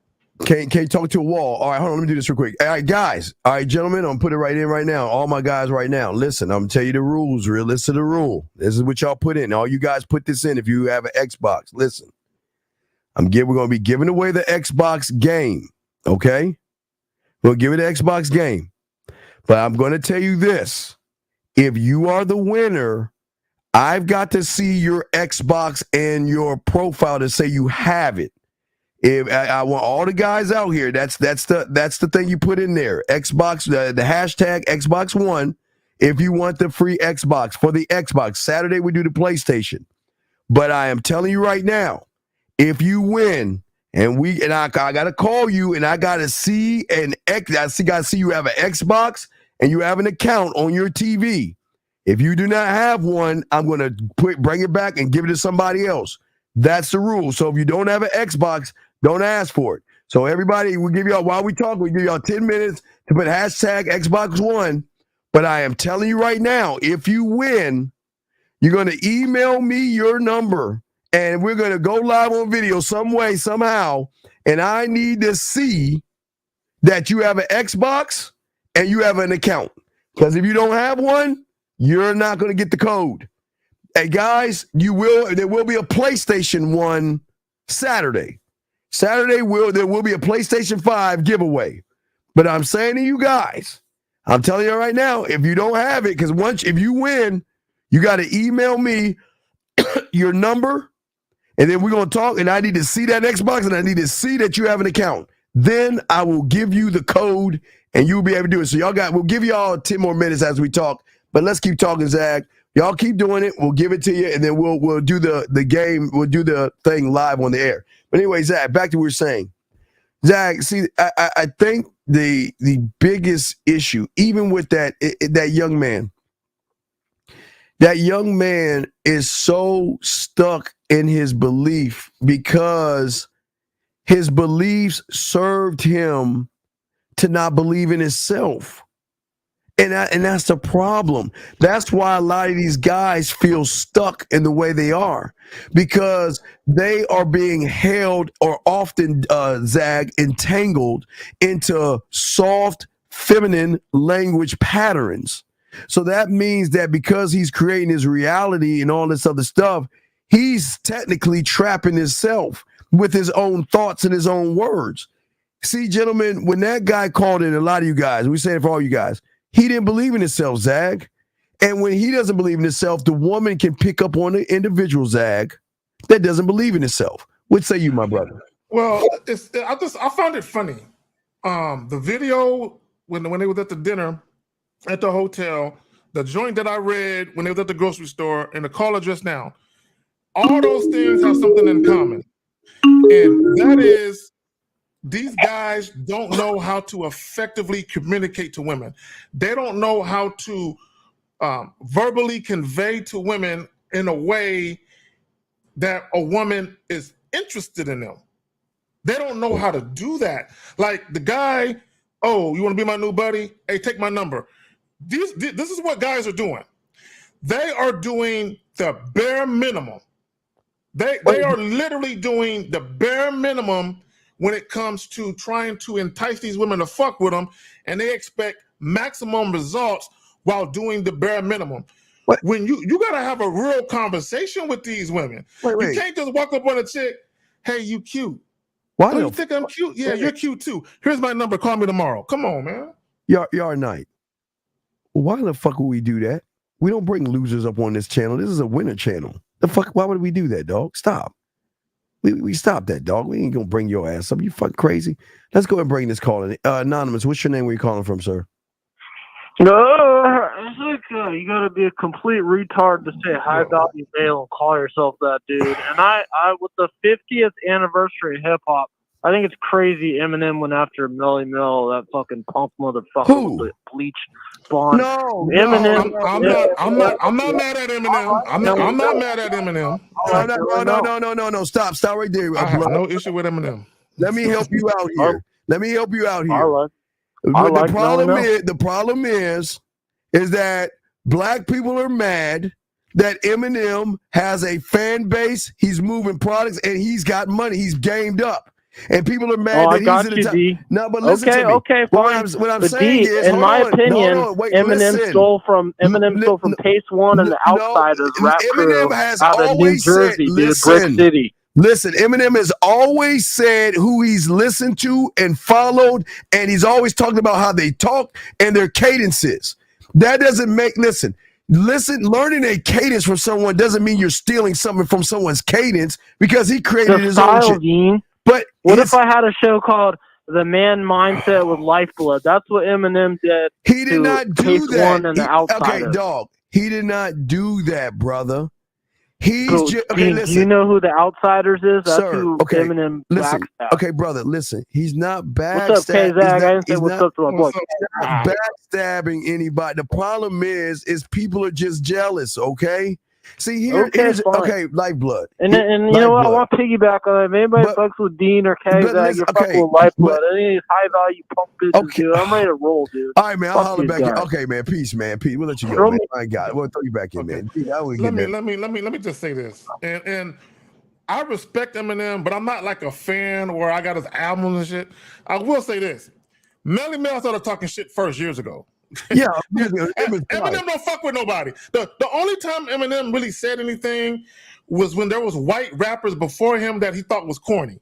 Can't talk to a wall. All right, hold on. Let me do this real quick. All right, guys. All right, gentlemen. I'm put it right in right now. All my guys right now. Listen, I'm gonna tell you the rules. Listen to the rule. This is what y'all put in. All you guys put this in. If you have an Xbox, listen. We're gonna be giving away the Xbox game. Okay, we'll give it the Xbox game. But I'm gonna tell you this: if you are the winner, I've got to see your Xbox and your profile to say you have it. If I want all the guys out here, that's the thing you put in there. Xbox, the hashtag Xbox One. If you want the free Xbox for the Xbox, Saturday we do the PlayStation. But I am telling you right now, if you win and I gotta call you and I gotta see you have an Xbox and you have an account on your TV. If you do not have one, I'm gonna bring it back and give it to somebody else. That's the rule. So if you don't have an Xbox, don't ask for it. So everybody, we'll give y'all, while we talk, we'll give y'all 10 minutes to put hashtag Xbox One. But I am telling you right now, if you win, you're going to email me your number and we're going to go live on video some way, somehow. And I need to see that you have an Xbox and you have an account. Because if you don't have one, you're not going to get the code. Hey, guys, there will be a PlayStation 1 Saturday. There will be a PlayStation 5 giveaway. But I'm saying to you guys, I'm telling you right now, if you don't have it, because if you win, you got to email me your number, and then we're going to talk, and I need to see that Xbox, and I need to see that you have an account. Then I will give you the code, and you'll be able to do it. So we'll give y'all 10 more minutes as we talk, but let's keep talking, Zach. Y'all keep doing it. We'll give it to you, and then we'll do the game. We'll do the thing live on the air. But anyway, Zach, back to what we were saying. Zach, see, I think the biggest issue, even with that young man is so stuck in his belief because his beliefs served him to not believe in himself. And that's the problem. That's why a lot of these guys feel stuck in the way they are, because they are being held or often, entangled into soft, feminine language patterns. So that means that because he's creating his reality and all this other stuff, he's technically trapping himself with his own thoughts and his own words. See, gentlemen, when that guy called in, a lot of you guys, we say it for all you guys, he didn't believe in himself, Zag. And when he doesn't believe in himself, the woman can pick up on the individual, Zag, that doesn't believe in himself. What say you, my brother? Well, I found it funny. The video when they was at the dinner at the hotel, the joint that I read when they was at the grocery store, and the caller just now, all those things have something in common. And that is, these guys don't know how to effectively communicate to women. They don't know how to verbally convey to women in a way that a woman is interested in them. They don't know how to do that. Like the guy, oh, you want to be my new buddy? Hey, take my number. This is what guys are doing. They are doing the bare minimum. They are literally doing the bare minimum when it comes to trying to entice these women to fuck with them, and they expect maximum results while doing the bare minimum. What? When you gotta have a real conversation with these women. You can't just walk up on a chick, hey, you cute. Why do you think I'm cute? Yeah, you're cute too. Here's my number. Call me tomorrow. Come on, man. Yard Night. Why the fuck would we do that? We don't bring losers up on this channel. This is a winner channel. The fuck? Why would we do that, dog? Stop. We stop that, dog. We ain't gonna bring your ass up. You fucking crazy. Let's go and bring this call in. Anonymous, what's your name? Where you calling from, sir? No, it's like you gotta be a complete retard to say high value male and call yourself that, dude. And I with the 50th anniversary of hip hop, I think it's crazy Eminem went after Melly Mel, that fucking punk motherfucker with the bleach blonde. No, Eminem. I'm not mad at Eminem. I'm not mad at Eminem. No. Stop right there. I have no issue with Eminem. Let me help you out here. All right. The problem is that black people are mad that Eminem has a fan base. He's moving products and he's got money. He's gamed up. And people are mad that he's in the top. No, but listen to me. Okay, fine. What I'm But saying D, is, in my opinion, Eminem stole from Pace One and the Outsiders rap crew out of New Jersey, dude, Brick City. Listen, Eminem has always said who he's listened to and followed, and he's always talking about how they talk and their cadences. That doesn't learning a cadence from someone doesn't mean you're stealing something from someone's cadence because he created his own shit. Dean. But what if I had a show called The Man Mindset with Lifeblood? That's what Eminem did. He did not do Pace that. One and the Outsiders. Okay, dog. He did not do that, brother. He's just okay. Dean, Listen, do you know who the Outsiders is? That's sir. who Okay, Eminem listen. backstabbed. Okay, brother. Listen. He's not backstabbing. What's up, K-Zag? I didn't say what's up to my boy. Backstabbing anybody. The problem is people are just jealous. Okay. See here's fine. okay. Lifeblood. And you know what? I want to piggyback on it. If anybody fucks with Dean or K-Zag, you're fucking with Lifeblood. Any of these high value punk bitches, dude. I'm ready to roll, dude. All right, man. I'll Fuck holler these back in. guys. Okay, man. Peace, man. Peace. We'll let you go, man. I got it. We'll throw you back in, man. Let me just say this. And I respect Eminem, but I'm not like a fan where I got his albums and shit. I will say this. Melly Mel started talking shit first years ago. Yeah, Eminem don't fuck with nobody. The only time Eminem really said anything was when there was white rappers before him that he thought was corny.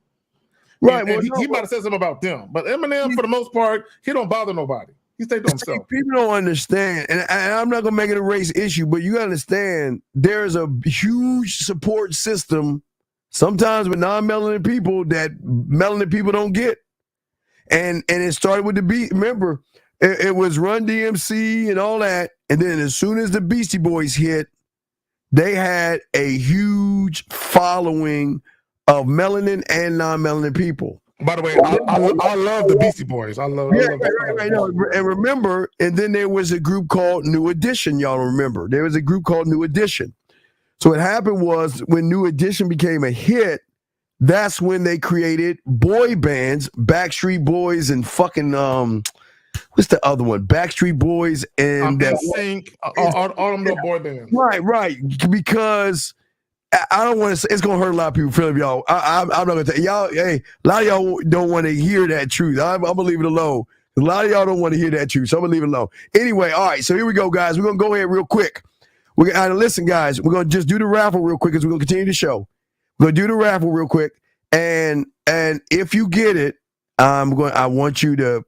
Right. And he might have said something about them. But Eminem, for the most part, he don't bother nobody. He stayed to himself. People don't understand, and I'm not gonna make it a race issue, but you gotta understand there's a huge support system sometimes with non-melanin people that melanin people don't get. And it started with the beat. Remember, it was Run DMC and all that. And then as soon as the Beastie Boys hit, they had a huge following of melanin and non-melanin people. By the way, I love the Beastie Boys. I love right. No, and remember, and then there was a group called New Edition. Y'all remember? There was a group called New Edition. So what happened was when New Edition became a hit, that's when they created boy bands, Backstreet Boys and fucking what's the other one? Backstreet Boys and NSYNC, all them little boy bands. Right. Because I don't want to say it's gonna hurt a lot of people. Feeling y'all. I'm not gonna tell y'all. Hey, a lot of y'all don't want to hear that truth. I'm gonna leave it alone. A lot of y'all don't want to hear that truth, so I'm gonna leave it alone. Anyway, all right. So here we go, guys. We're gonna go ahead real quick. We're gonna listen, guys. We're gonna just do the raffle real quick as we're gonna continue the show. We're gonna do the raffle real quick, and if you get it, I want you to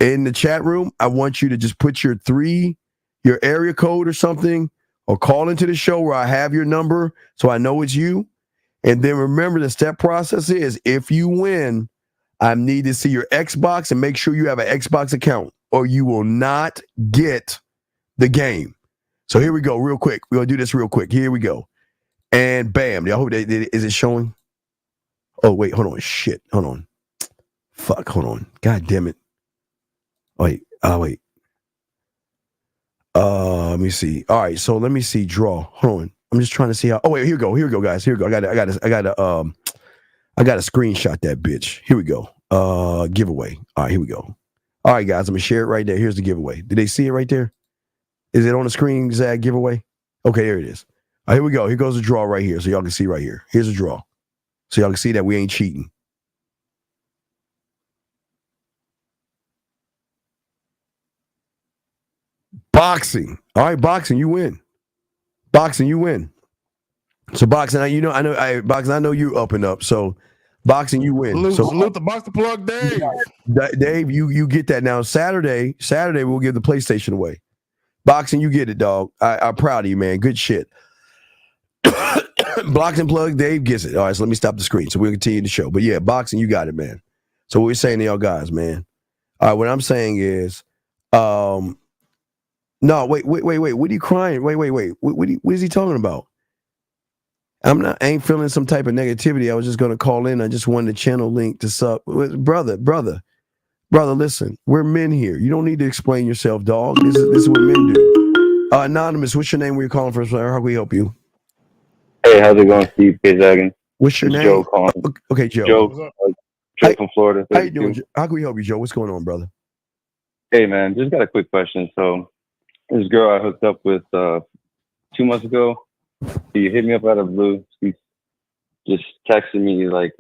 in the chat room. I want you to just put your area code or something, or call into the show where I have your number so I know it's you. And then remember, the step process is if you win, I need to see your Xbox and make sure you have an Xbox account, or you will not get the game. So here we go, real quick. We're gonna do this real quick. Here we go. And bam. I hope is it showing? Oh, wait, hold on. Shit. Hold on. Fuck, hold on. God damn it. Wait. Let me see. All right, so let me see. Draw. Hold on. I'm just trying to see how. Oh wait, here we go, guys. Here we go. I got to screenshot that bitch. Here we go. Giveaway. All right, here we go. All right, guys, I'm gonna share it right there. Here's the giveaway. Did they see it right there? Is it on the screen, Zag giveaway? Okay, there it is. All right, here we go. Here goes the draw right here, so y'all can see right here. Here's a draw, so y'all can see that we ain't cheating. Boxing. All right, boxing, you win. Boxing, you win. So boxing, I know you up and up. So boxing, you win. Salute the box to plug Dave. Dave, you get that now. Saturday, we'll give the PlayStation away. Boxing, you get it, dog. I'm proud of you, man. Good shit. Boxing plug, Dave gets it. All right, so let me stop the screen so we'll continue the show. But yeah, boxing, you got it, man. So what we're saying to y'all guys, man. All right, what I'm saying is, No, wait. What are you crying? Wait. What is he talking about? I ain't feeling some type of negativity. I was just gonna call in. I just wanted to channel link to sup. Brother, listen. We're men here. You don't need to explain yourself, dog. This is what men do. Anonymous, what's your name? Where you calling from? How can we help you? Hey, how's it going, Steve K. Zaggins? What's your name? Joe calling. Okay, Joe. Joe from Florida. How you doing? How can we help you, Joe? What's going on, brother? Hey, man, just got a quick question. So, this girl I hooked up with 2 months ago, she hit me up out of the blue. She just texted me like,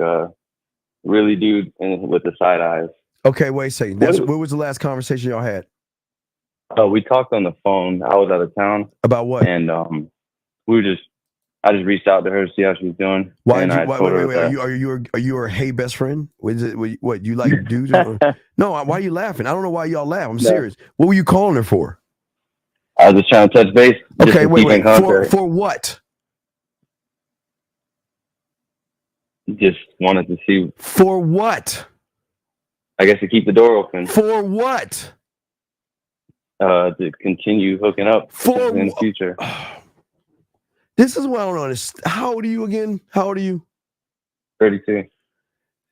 really, dude, and with the side eyes. Okay, wait a second. What was the last conversation y'all had? We talked on the phone. I was out of town. About what? And I just reached out to her to see how she was doing. Why? And Wait. Are you her hey best friend? Was it what you like dudes? No. Why are you laughing? I don't know why y'all laugh. I'm serious. What were you calling her for? I was just trying to touch base. Okay, wait. For what? Just wanted to see. For what? I guess to keep the door open. For what? To continue hooking up in the future. This is what I don't understand. How old are you again? How old are you? 32.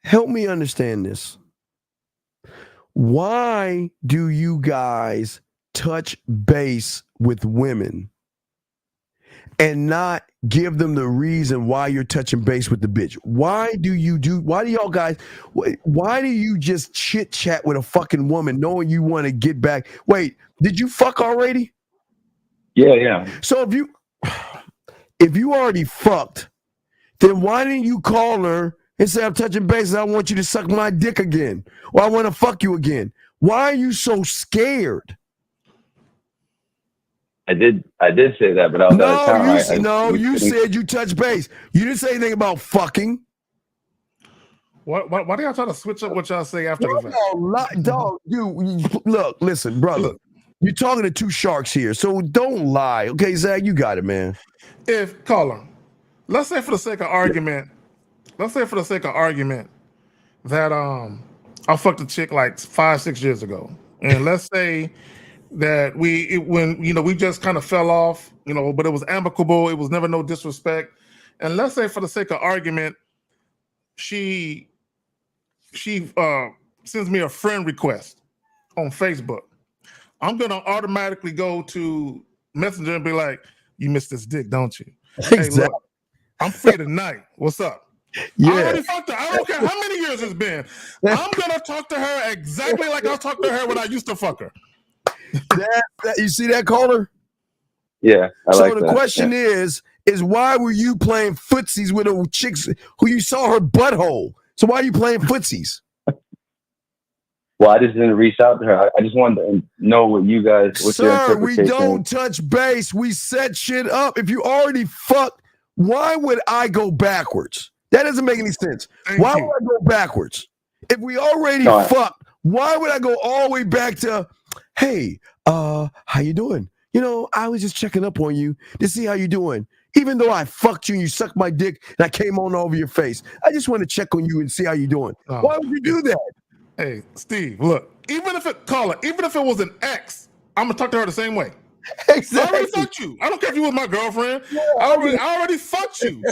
Help me understand this. Why do you guys touch base with women and not give them the reason why you're touching base with the bitch? Why do you just chit chat with a fucking woman knowing you want to get back? Wait, did you fuck already? Yeah. So if you already fucked, then why didn't you call her and say, I'm touching base and I want you to suck my dick again, or I want to fuck you again? Why are you so scared? I did say that, but I was out of town. You said you touched base. You didn't say anything about fucking. Why do y'all try to switch up what y'all say after the fact? Dog, look, listen, brother. You're talking to two sharks here, so don't lie. Okay, Zach, you got it, man. If caller, let's say for the sake of argument that I fucked a chick like 5-6 years ago, and let's say that we just kind of fell off, but it was amicable. It was never no disrespect, and let's say for the sake of argument, she sends me a friend request on Facebook. I'm gonna automatically go to Messenger and be like, "You missed this dick, don't you?" Exactly. Hey, look, I'm free tonight. What's up? Yeah. I already fucked her. I don't care how many years it's been. I'm gonna talk to her exactly like I talked to her when I used to fuck her. You see that, caller? Yeah. The question is why were you playing footsies with a chicks who you saw her butthole? So why are you playing footsies? Well, I just didn't reach out to her. I just wanted to know what you guys. What's your Sir, we interpretation? don't touch base. We set shit up. If you already fucked, why would I go backwards? That doesn't make any sense. Why would I go backwards? If we already fucked, why would I go all the way back to, hey, how you doing? I was just checking up on you to see how you doing. Even though I fucked you and you sucked my dick and I came on over your face, I just want to check on you and see how you doing. Why would you do that? Hey, Steve, look, even if it was an ex, I'm gonna talk to her the same way. Exactly. I already fucked you. I don't care if you was my girlfriend. I already fucked you.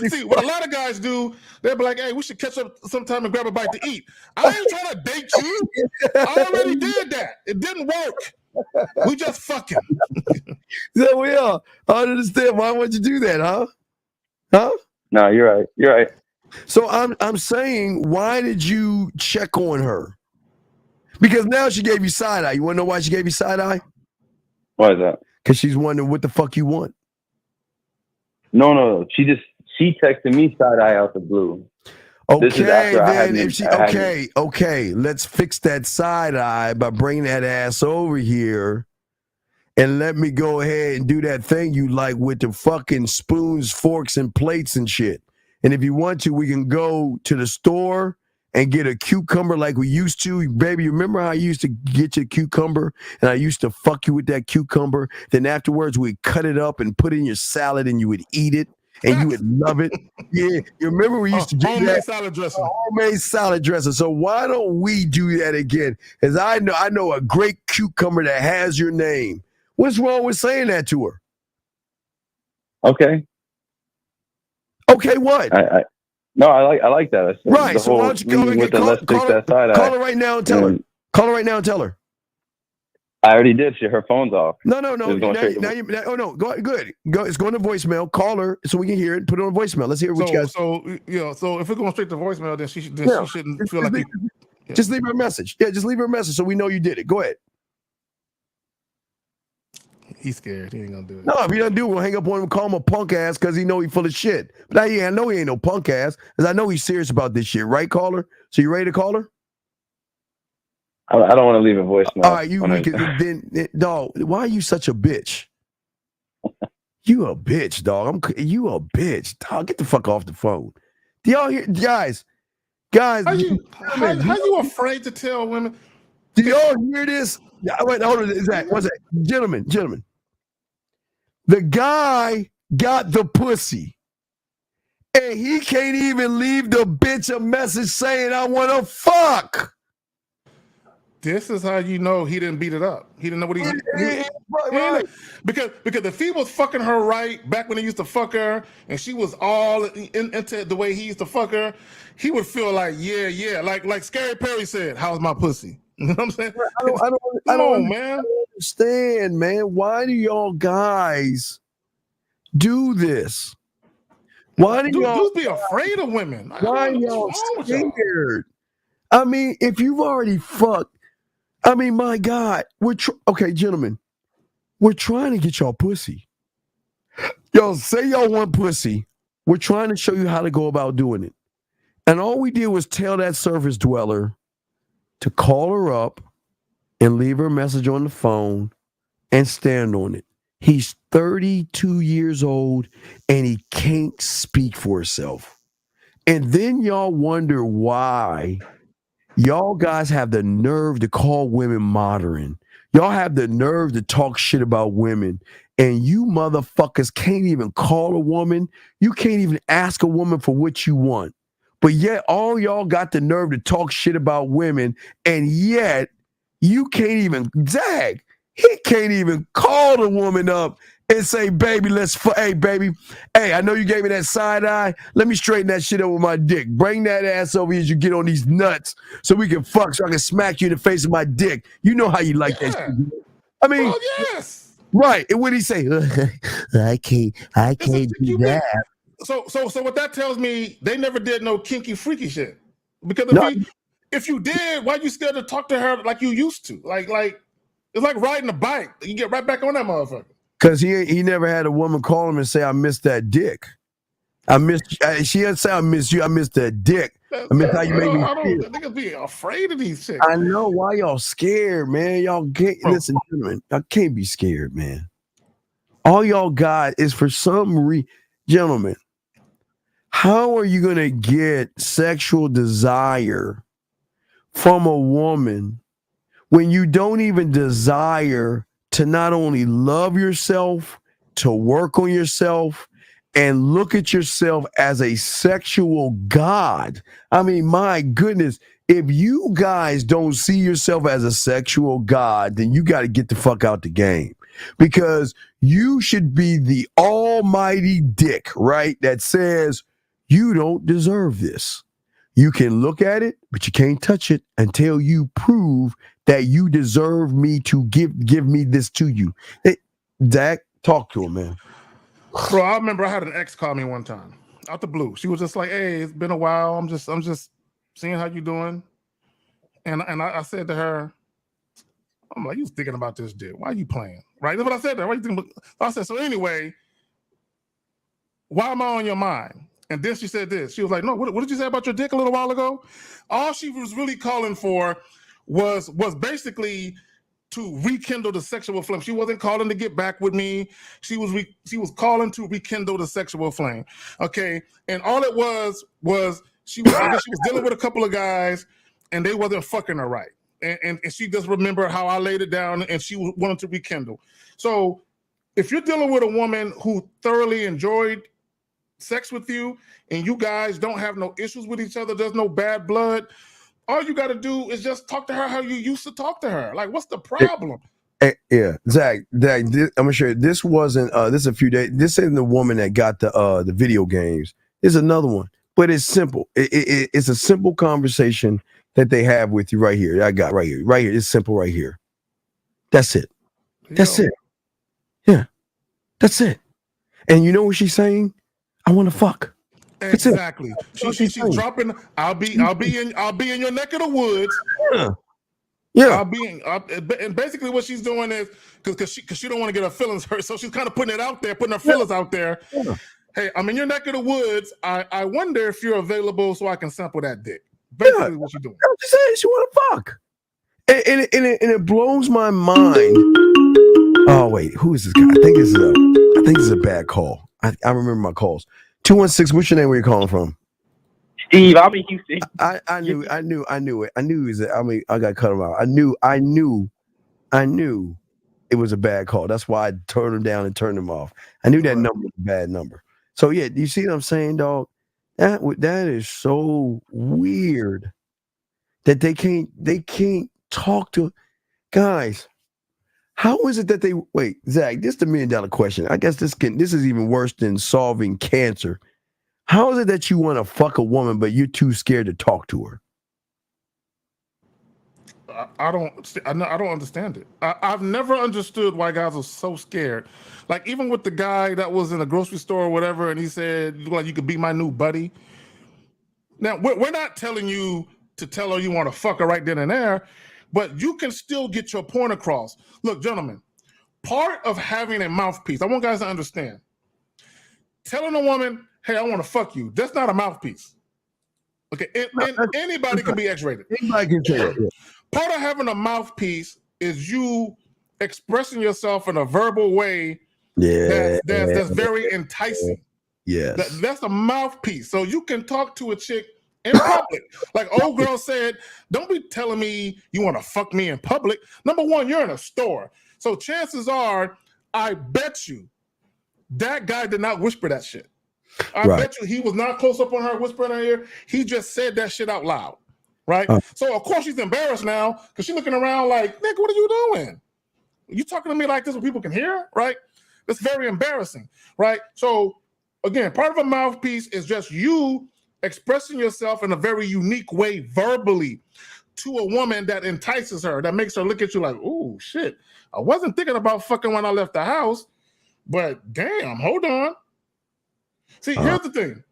See, what a lot of guys do, they'll be like, hey, we should catch up sometime and grab a bite to eat. I ain't trying to date you. I already did that. It didn't work. We just fucking. So we are. I don't understand. Why would you do that, huh? No, you're right. You're right. So I'm saying, why did you check on her? Because now she gave you side eye. You want to know why she gave you side eye? Why is that? Because she's wondering what the fuck you want. No. She texted me side eye out the blue. Okay, then okay, let's fix that side eye by bringing that ass over here and let me go ahead and do that thing you like with the fucking spoons, forks, and plates and shit. And if you want to, we can go to the store and get a cucumber like we used to. Baby, remember how I used to get you a cucumber and I used to fuck you with that cucumber? Then afterwards, we'd cut it up and put it in your salad and you would eat it and you would love it. Yeah, you remember we used to do that? Salad dressing. Homemade salad dressing. So why don't we do that again? Because I know a great cucumber that has your name. What's wrong with saying that to her? Okay. Okay, what? No, I like that. I said Right. the So why whole don't you call leading with the her, let's fix that side eye. call her right now and tell her. Call her right now and tell her. I already did. Her phone's off. No. It's going straight to Oh no. Good. Go. It's going to voicemail. Call her so we can hear it. Put it on voicemail. Let's hear what you guys. So if it's going straight to voicemail, then she shouldn't feel like Just leave her a message. Yeah, just leave her a message so we know you did it. Go ahead. He's scared. He ain't gonna do it. No, if he doesn't do it, we'll hang up on him and call him a punk ass because he know he full of shit. But I know he ain't no punk ass because I know he's serious about this shit, right, caller? So you ready to call her? I don't want to leave a voicemail. All right, dog. Why are you such a bitch? You a bitch, dog. You a bitch, dog. Get the fuck off the phone. Do y'all hear, guys? How you afraid to tell women? Do y'all hear this? Wait, hold on, Zach. What's that? Gentlemen. The guy got the pussy, and he can't even leave the bitch a message saying, I want to fuck. This is how you know he didn't beat it up. He didn't know what he right. Because if he was fucking her right back when he used to fuck her, and she was all into the way he used to fuck her, he would feel like, yeah, like Scary Perry said, how's my pussy? You know what I'm saying? I don't understand, man. Why do y'all guys do this? Why do y'all be afraid of women? Why are y'all scared? I mean, if you've already fucked, I mean, my God, okay, gentlemen, we're trying to get y'all pussy. Y'all say y'all want pussy. We're trying to show you how to go about doing it. And all we did was tell that surface dweller to call her up and leave her a message on the phone and stand on it. He's 32 years old and he can't speak for himself. And then y'all wonder why y'all guys have the nerve to call women modern. Y'all have the nerve to talk shit about women. And you motherfuckers can't even call a woman. You can't even ask a woman for what you want. But yet all y'all got the nerve to talk shit about women. And yet you can't even, Zach, he can't even call the woman up and say, baby, hey, baby, hey, I know you gave me that side eye. Let me straighten that shit up with my dick. Bring that ass over here as you get on these nuts so we can fuck, so I can smack you in the face with my dick. You know how you like that shit. I mean, yes. Right. And what he say? I can't do that. So what that tells me, they never did no kinky freaky shit. Because if you did, why you scared to talk to her like you used to? Like it's like riding a bike. You get right back on that motherfucker. Because he never had a woman call him and say, I miss that dick. She didn't say, I miss you. I miss that dick. I miss how you made me feel. Niggas be afraid of these shit. I know. Why y'all scared, man? Y'all can't, listen, gentlemen, y'all can't be scared, man. All y'all got is for some gentlemen, how are you going to get sexual desire from a woman when you don't even desire to not only love yourself, to work on yourself, and look at yourself as a sexual god? I mean, my goodness, if you guys don't see yourself as a sexual god, then you got to get the fuck out the game. Because you should be the almighty dick, right? That says, you don't deserve this. You can look at it, but you can't touch it until you prove that you deserve me to give me this to you. Hey, Dak, talk to him, man. Bro, I remember I had an ex call me one time out the blue. She was just like, "Hey, it's been a while. I'm just seeing how you doing." And I said to her, I'm like, "You was thinking about this dick. Why are you playing?" Right? That's what I said to her. Why you thinking about? I said, "So anyway, why am I on your mind?" And then she said this. She was like, "No, what did you say about your dick a little while ago?" All she was really calling for was basically to rekindle the sexual flame. She wasn't calling to get back with me. She was calling to rekindle the sexual flame. Okay, and all it was she was dealing with a couple of guys, and they wasn't fucking her right. And she just remembered how I laid it down, and she wanted to rekindle. So if you're dealing with a woman who thoroughly enjoyed sex with you, and you guys don't have no issues with each other, there's no bad blood, all you got to do is just talk to her how you used to talk to her. Like, what's the problem? Yeah, Zach, I'm gonna show you. This wasn't. This is a few days. This isn't the woman that got the video games. It's another one, but it's simple. It's a simple conversation that they have with you right here. I got right here. It's simple right here. That's it. That's it. Yeah, that's it. And you know what she's saying? I want to fuck. That's Exactly. it. She's dropping. I'll be in your neck of the woods. Yeah. And basically what she's doing is because she don't want to get her feelings hurt, so she's kind of putting it out there, putting her feelings out there. Yeah. Hey, I'm in your neck of the woods. I wonder if you're available so I can sample that dick. Basically, what she's doing. I'm just saying she want to fuck, and it blows my mind. Oh wait, who is this guy? I think this is a bad call. I remember my calls. 216. What's your name? Where you calling from? Steve, I'm in Houston. I knew it. I knew he was. I got cut him out. I knew it was a bad call. That's why I turned him down and turned him off. I knew that number was a bad number. So yeah, do you see what I'm saying, dog? That is so weird that they can't talk to guys. How is it that they wait, Zach? This is the $1 million question. I guess this is even worse than solving cancer. How is it that you want to fuck a woman, but you're too scared to talk to her? I don't understand it. I've never understood why guys are so scared. Like even with the guy that was in a grocery store or whatever, and he said, "Like you could be my new buddy." Now we're not telling you to tell her you want to fuck her right then and there, but you can still get your point across. Look, gentlemen, part of having a mouthpiece, I want guys to understand. Telling a woman, "Hey, I want to fuck you," that's not a mouthpiece. Okay, and anybody can be X-rated. Anybody can say it. Part of having a mouthpiece is you expressing yourself in a verbal way that's very enticing. Yes. That's a mouthpiece. So you can talk to a chick in public. Like old girl said, don't be telling me you want to fuck me in public. Number one, you're in a store. So chances are, I bet you that guy did not whisper that shit. I bet you he was not close up on her whispering in her ear. He just said that shit out loud. Right? So of course she's embarrassed now because she's looking around like, "Nick, what are you doing? You talking to me like this when people can hear?" Right? That's very embarrassing, right? So again, part of a mouthpiece is just you expressing yourself in a very unique way verbally to a woman that entices her, that makes her look at you like, "Oh shit, I wasn't thinking about fucking when I left the house, but damn, hold on." See, here's the thing.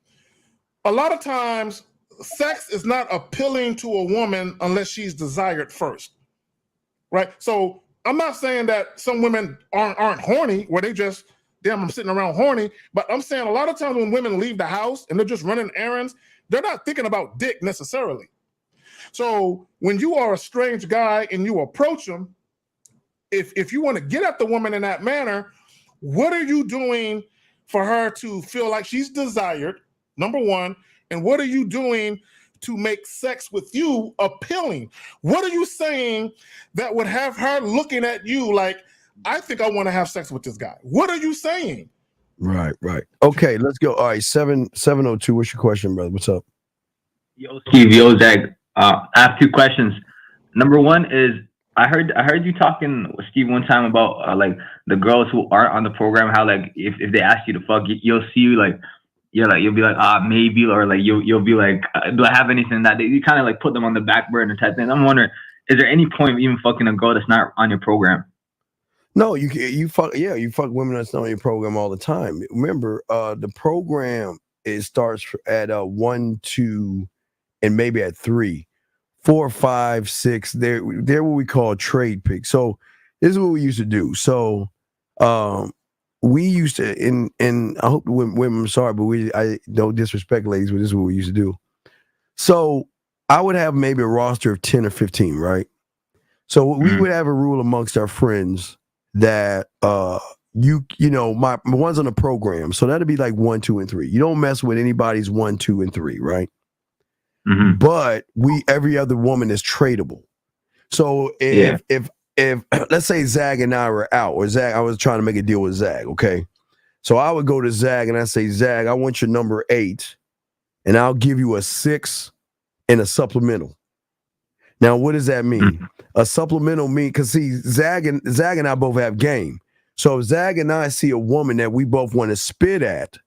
A lot of times sex is not appealing to a woman unless she's desired first, right? So I'm not saying that some women aren't horny, where they just, damn, I'm sitting around horny, but I'm saying a lot of times when women leave the house and they're just running errands, they're not thinking about dick necessarily. So when you are a strange guy and you approach them, if you want to get at the woman in that manner, what are you doing for her to feel like she's desired, number one? And what are you doing to make sex with you appealing? What are you saying that would have her looking at you like, I think I want to have sex with this guy? What are you saying? Right. Okay, let's go. All right, 702. What's your question, brother? What's up? Yo, Steve, yo, Zach. I have two questions. Number one is, I heard you talking with Steve one time about like the girls who aren't on the program, how like if they ask you to fuck, you'll see like, you'll be like, maybe, or like you'll be like, do I have anything that you kind of like put them on the back burner type thing. I'm wondering, is there any point of even fucking a girl that's not on your program? No, you fuck women that's not on your program all the time. Remember, the program starts at 1, 2, and maybe at 3, 4, 5, 6. They're what we call trade picks. So this is what we used to do. So we used to, and I hope women, I'm sorry, but I don't disrespect ladies, but this is what we used to do. So I would have maybe a roster of 10 or 15, right? So we would have a rule amongst our friends that you know, my one's on the program, so that'd be like 1, 2, and 3. You don't mess with anybody's 1, 2, and 3, right? Mm-hmm. But every other woman is tradable. So if let's say Zag and I were out, or Zag, I was trying to make a deal with Zag, okay? So I would go to Zag and I say, Zag, I want your number 8, and I'll give you a 6 and a supplemental. Now, what does that mean? A supplemental mean, because see, Zag and I both have game. So if Zag and I see a woman that we both want to spit at,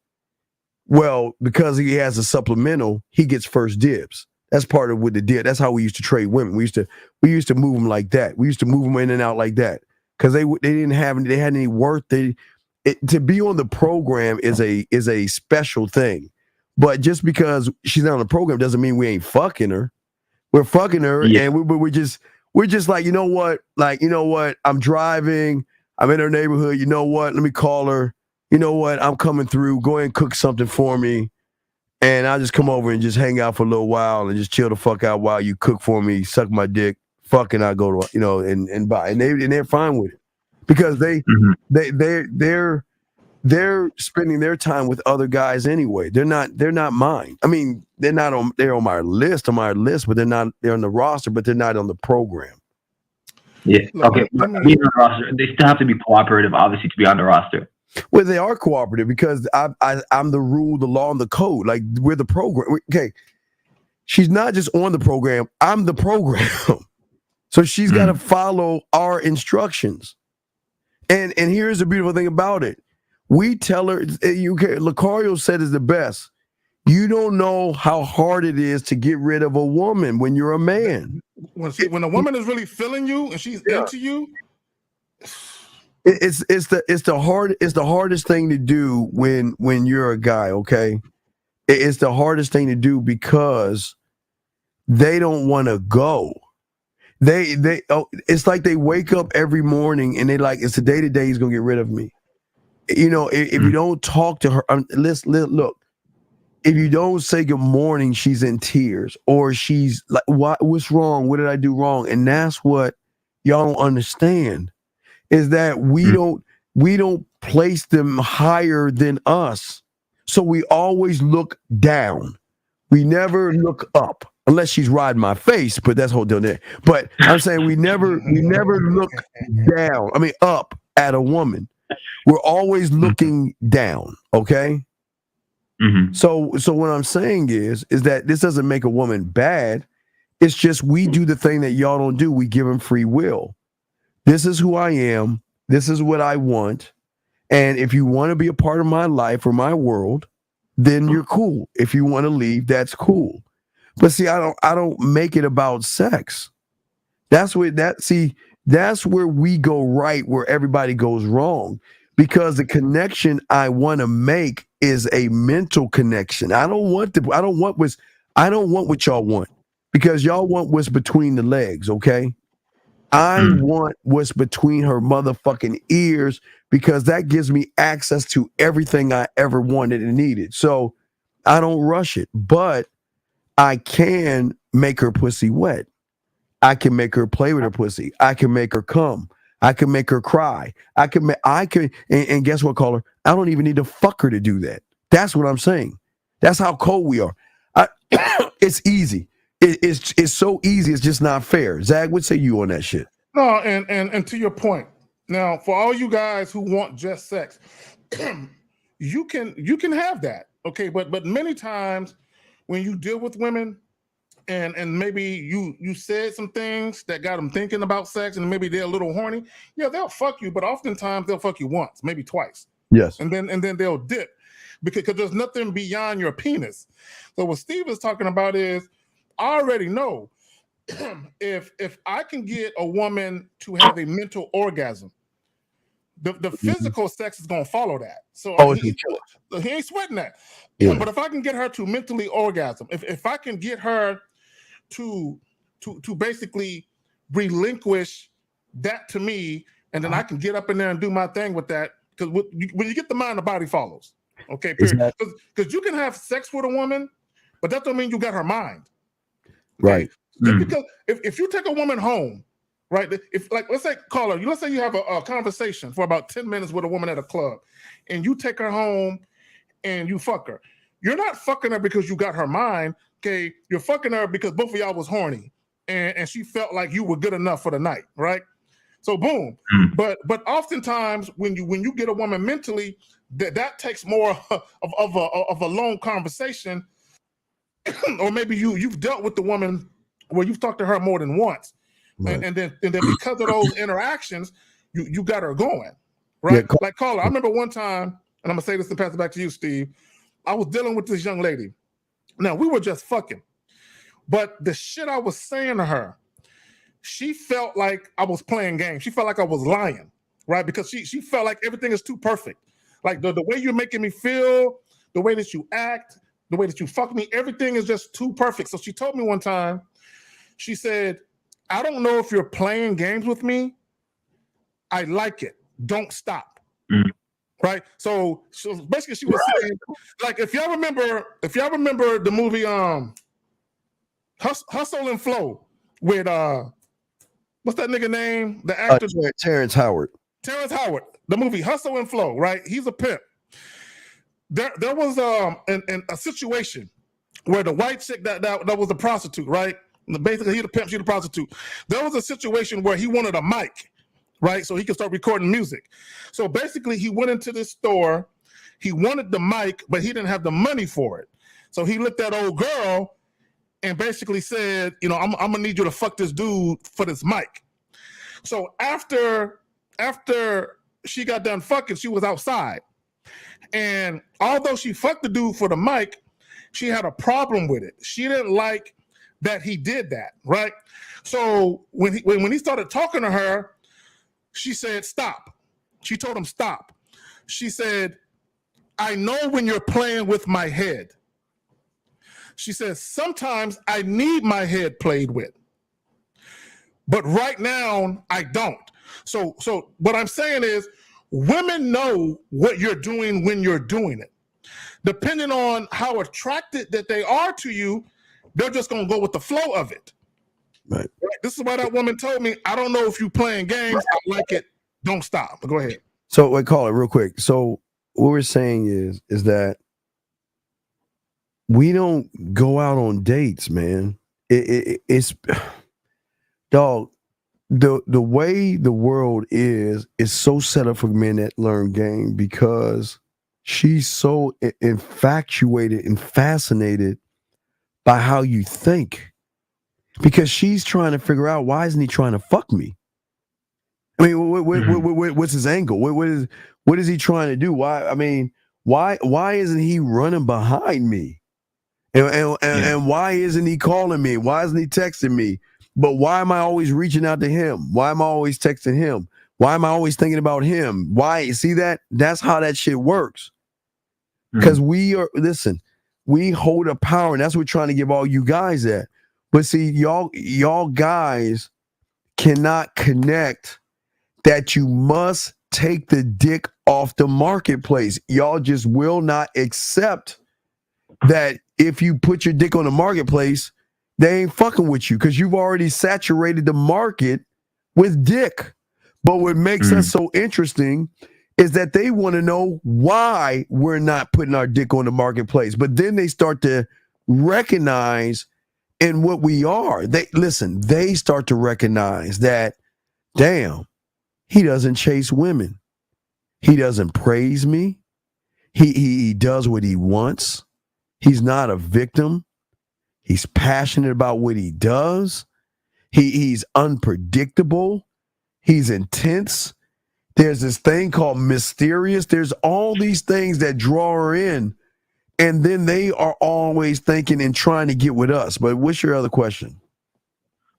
well, because he has a supplemental, he gets first dibs. That's part of what the deal. That's how we used to trade women. We used to move them like that. We used to move them in and out like that because they had any worth. To be on the program is a special thing. But just because she's not on the program doesn't mean we ain't fucking her. We're fucking her, and we're just like, you know what? Like, you know what? I'm driving. I'm in her neighborhood. You know what? Let me call her. You know what? I'm coming through. Go ahead and cook something for me. And I'll just come over and just hang out for a little while and just chill the fuck out while you cook for me, suck my dick, fuck, and I go to, and buy. And they're fine with it. Because they're spending their time with other guys anyway. They're not mine. I mean, they're on my list, but they're on the roster, but they're not on the program. Yeah. Okay. Being on the roster, they still have to be cooperative, obviously, to be on the roster. Well, they are cooperative because I'm the rule, the law, and the code. Like, we're the program. Okay. She's not just on the program. I'm the program. So she's got to follow our instructions. And here's the beautiful thing about it. We tell her, Lucario said is the best. You don't know how hard it is to get rid of a woman when you're a man. When a woman is really feeling you and she's into you, it's the hardest thing to do when you're a guy. Okay, it's the hardest thing to do because they don't want to go. It's like they wake up every morning and they like, it's the day today he's gonna get rid of me. If you don't talk to her, look. If you don't say good morning, she's in tears, or she's like, what's wrong? What did I do wrong? And that's what y'all don't understand, is that we don't place them higher than us. So we always look down. We never look up, unless she's riding my face, but that's whole deal there. But I'm saying we never look down. I mean, up at a woman. We're always looking down. Okay. Mm-hmm. So what I'm saying is that this doesn't make a woman bad. It's just we do the thing that y'all don't do. We give them free will. This is who I am. This is what I want. And if you want to be a part of my life or my world, then you're cool. If you want to leave, that's cool. But see, I don't make it about sex. That's where we go right, where everybody goes wrong. Because the connection I want to make is a mental connection. I don't want what y'all want, because y'all want what's between the legs, okay? I want what's between her motherfucking ears, because that gives me access to everything I ever wanted and needed. So I don't rush it, but I can make her pussy wet. I can make her play with her pussy. I can make her come. I can make her cry. And guess what, caller? I don't even need to fuck her to do that. That's what I'm saying. That's how cold we are. It's easy. It's so easy. It's just not fair. Zag, what say you on that shit? No, and to your point. Now, for all you guys who want just sex, you can have that. Okay, but many times when you deal with women, and maybe you said some things that got them thinking about sex, and maybe they're a little horny. Yeah, they'll fuck you, but oftentimes they'll fuck you once, maybe twice. Yes. And then they'll dip because there's nothing beyond your penis. So what Steve is talking about is, I already know if I can get a woman to have a mental orgasm, the physical sex is gonna follow that. So he ain't sweating that. Yeah. But if I can get her to mentally orgasm, if I can get her to basically relinquish that to me, and then I can get up in there and do my thing with that. Because when you get the mind, the body follows. Okay, period. Because you can have sex with a woman, but that don't mean you got her mind. Okay? Right. Just because if you take a woman home, right? If, like, let's say you have a conversation for about 10 minutes with a woman at a club, and you take her home and you fuck her. You're not fucking her because you got her mind. Okay, you're fucking her because both of y'all was horny, and she felt like you were good enough for the night, right? So boom. But oftentimes when you get a woman mentally, that takes more of a long conversation, or maybe you've dealt with the woman where you've talked to her more than once, and then because of those interactions, you got her going, right? Yeah, like Carla, I remember one time, and I'm gonna say this and pass it back to you, Steve. I was dealing with this young lady. Now we were just fucking, but the shit I was saying to her, she felt like I was playing games. She felt like I was lying, right? Because she felt like everything is too perfect. Like the way you're making me feel, the way that you act, the way that you fuck me, everything is just too perfect. So she told me one time, she said, I don't know if you're playing games with me. I like it. Don't stop. Right? So basically she was saying, like, if y'all remember the movie Hustle and Flow with what's that nigga name? The actor Terrence Howard. Terrence Howard. The movie Hustle and Flow, right? He's a pimp. There was a situation where the white chick that was a prostitute, right? Basically, he the pimp, she the prostitute. There was a situation where he wanted a mic, right? So he could start recording music. So basically, he went into this store. He wanted the mic, but he didn't have the money for it. So he looked at old girl and basically said, you know, I'm gonna need you to fuck this dude for this mic. So after she got done fucking, she was outside. And although she fucked the dude for the mic, she had a problem with it. She didn't like that he did that, right? So when he started talking to her, she said, stop. She told him, stop. She said, I know when you're playing with my head. She says, sometimes I need my head played with, but right now I don't. So what I'm saying is, women know what you're doing when you're doing it. Depending on how attracted that they are to you, they're just gonna go with the flow of it. Right. This is why that woman told me, I don't know if you playing games. I like it. Don't stop. Go ahead. So wait, call it real quick. So what we're saying is that we don't go out on dates, man. It's dog. The way the world is so set up for men that learn game, because she's so infatuated and fascinated by how you think, because she's trying to figure out, why isn't he trying to fuck me? I mean, what's his angle? What is he trying to do? Why isn't he running behind me? And why isn't he calling me? Why isn't he texting me? But why am I always reaching out to him? Why am I always texting him? Why am I always thinking about him? Why? See that? That's how that shit works. Because we hold a power, and that's what we're trying to give all you guys at. But see, y'all guys cannot connect that you must take the dick off the marketplace. Y'all just will not accept that if you put your dick on the marketplace, they ain't fucking with you, because you've already saturated the market with dick. But what makes us so interesting is that they want to know why we're not putting our dick on the marketplace. But then they start to recognize in what we are. They start to recognize that, damn, he doesn't chase women. He doesn't praise me. He does what he wants. He's not a victim. He's passionate about what he does. He's unpredictable. He's intense. There's this thing called mysterious. There's all these things that draw her in. And then they are always thinking and trying to get with us. But what's your other question?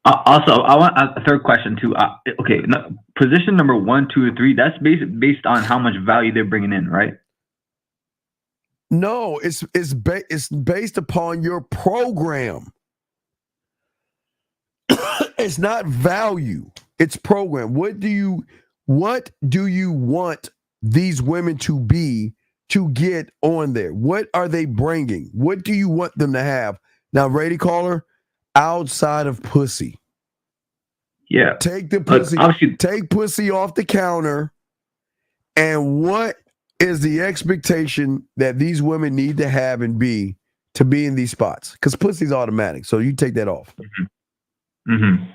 Also, I want a third question too. Okay, position number 1, 2, or 3. That's based on how much value they're bringing in, right? No, it's based upon your program. It's not value. It's program. What do you want these women to be to get on there? What are they bringing? What do you want them to have? Now, ready, caller? Outside of pussy. Yeah. Take the pussy. Take pussy off the counter. And what is the expectation that these women need to have and be to be in these spots? Because pussy's automatic. So you take that off. And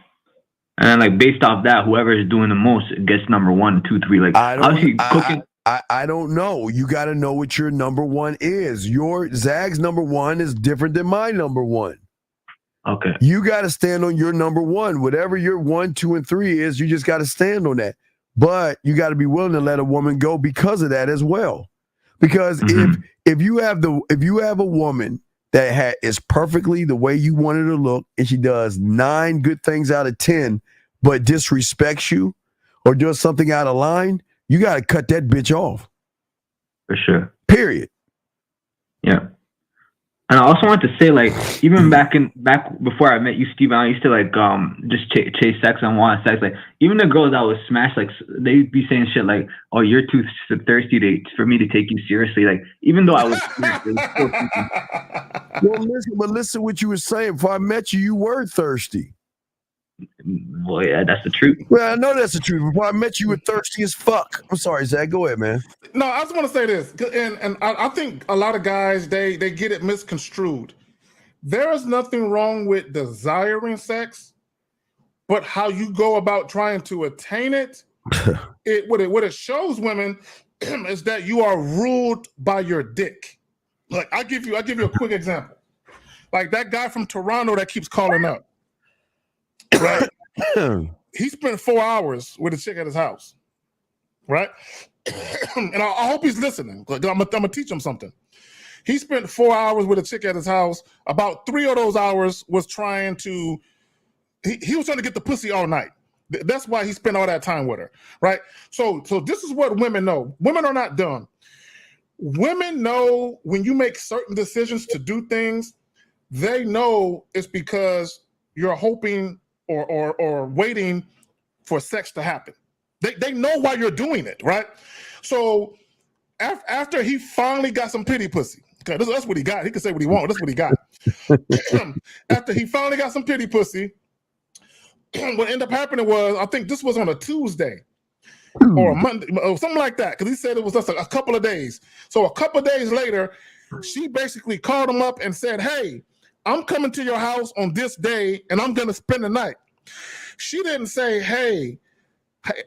then, like, based off that, whoever is doing the most gets number 1, 2, 3. Like, I don't know. You got to know what your number 1 is. Your Zag's number 1 is different than my number 1. Okay. You got to stand on your number one. Whatever your 1, 2, and 3 is, you just got to stand on that. But you got to be willing to let a woman go because of that as well. Because if you have a woman that is perfectly the way you want her to look, and she does 9 good things out of 10, but disrespects you or does something out of line, you got to cut that bitch off. For sure. Period. Yeah. And I also want to say, like, even back before I met you, Steve, I used to like just chase sex and want sex. Like, even the girls that was smashed, like, they'd be saying shit like, "Oh, you're too thirsty for me to take you seriously." Like, even though I was, well, listen what you were saying. Before I met you, you were thirsty. Well, yeah, that's the truth. Well, I know that's the truth. Before I met you, you were thirsty as fuck. I'm sorry, Zach. Go ahead, man. No, I just want to say this, and I think a lot of guys they get it misconstrued. There is nothing wrong with desiring sex, but how you go about trying to attain it, what it shows women is that you are ruled by your dick. Like I'll give you a quick example. Like that guy from Toronto that keeps calling up. Right? He spent 4 hours with a chick at his house. Right? And I hope he's listening. I'm gonna teach him something. He spent 4 hours with a chick at his house. About 3 of those hours was trying to he was trying to get the pussy all night. That's why he spent all that time with her. Right? So this is what women know. Women are not dumb. Women know when you make certain decisions to do things, they know it's because you're hoping or waiting for sex to happen. They know why you're doing it, right? So after he finally got some pity pussy, okay, that's what he got. He can say what he wants. That's what he got. After he finally got some pity pussy, what ended up happening was, I think this was on a Tuesday or a Monday or something like that, because he said it was just a couple of days. So a couple of days later, she basically called him up and said, "Hey, I'm coming to your house on this day and I'm going to spend the night." She didn't say, hey,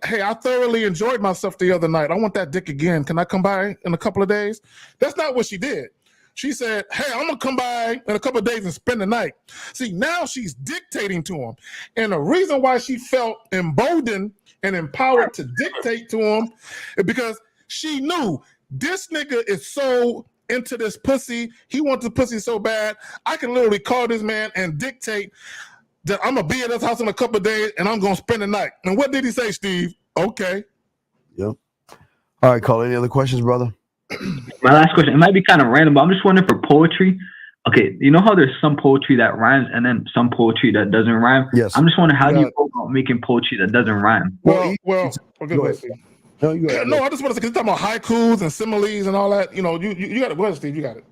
I thoroughly enjoyed myself the other night. I want that dick again. Can I come by in a couple of days? That's not what she did. She said, "Hey, I'm going to come by in a couple of days and spend the night." See, now she's dictating to him. And the reason why she felt emboldened and empowered to dictate to him is because she knew this nigga is so into this pussy. He wants the pussy so bad. I can literally call this man and dictate that I'm gonna be at his house in a couple of days and I'm gonna spend the night. And what did he say, Steve? Okay. Yep. All right, Cole. Any other questions, brother? My last question. It might be kind of random, but I'm just wondering for poetry. Okay, you know how there's some poetry that rhymes and then some poetry that doesn't rhyme? Yes. I'm just wondering how do you go about making poetry that doesn't rhyme? Well, go ahead. Steve. No, you got it. No, I just want to say, because you're talking about haikus and similes and all that. You know, you got it. Go ahead, Steve. You got it.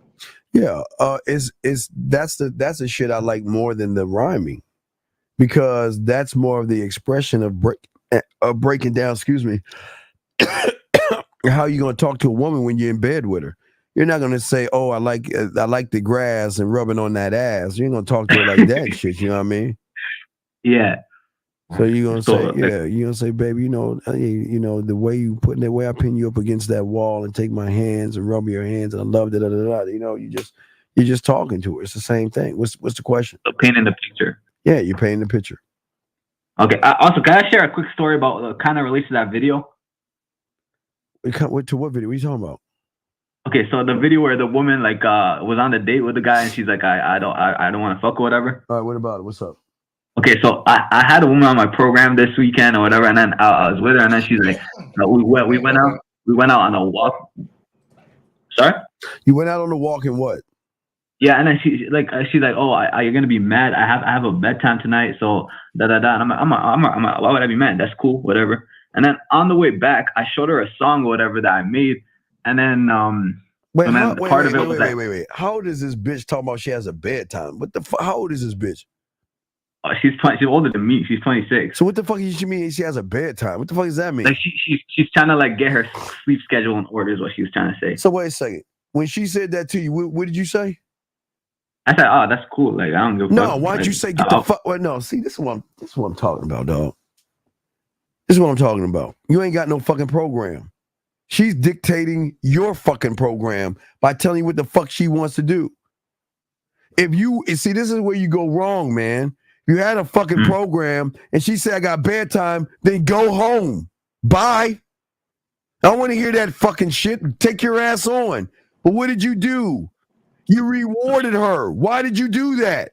Yeah, that's the shit I like more than the rhyming, because that's more of the expression of breaking down. Excuse me. How you gonna talk to a woman when you're in bed with her? You're not gonna say, "Oh, I like the grass and rubbing on that ass." You ain't gonna talk to her like that shit. You know what I mean? Yeah. So you're gonna say, yeah, you're gonna say, "Baby, you know, the way you putting that way I pin you up against that wall and take my hands and rub your hands and I love it." You know, you're just talking to her. It's the same thing. What's the question? So painting the picture. Yeah, you're painting the picture. Okay. Also, can I share a quick story about kind of relates to that video? To what video? What are you talking about? Okay, so the video where the woman like was on the date with the guy and she's like, I don't want to fuck or whatever. All right, what about it? What's up? Okay, so I had a woman on my program this weekend or whatever, and then I was with her, and then she's like, we went out on a walk. Sorry? You went out on a walk and what? Yeah, and then she's like, "Oh, you're gonna be mad. I have a bedtime tonight, so da da da." And I'm why would I be mad? That's cool, whatever. And then on the way back, I showed her a song or whatever that I made, and then wait. How old is this bitch talking about she has a bedtime? What the fuck? How old is this bitch? She's 20. She's older than me. She's 26. So what the fuck does she mean she has a bedtime? What the fuck does that mean? Like she's trying to like get her sleep schedule in order is what she was trying to say. So wait a second. When she said that to you, what did you say? I said, "Oh, that's cool. Like I don't give a fuck." No, why don't you say get the fuck? Well, no, see, this is what I'm talking about, dog. This is what I'm talking about. You ain't got no fucking program. She's dictating your fucking program by telling you what the fuck she wants to do. if you see, this is where you go wrong, man. You had a fucking program, and she said, "I got bedtime." Then go home. Bye. I don't want to hear that fucking shit. Take your ass on. But what did you do? You rewarded her. Why did you do that?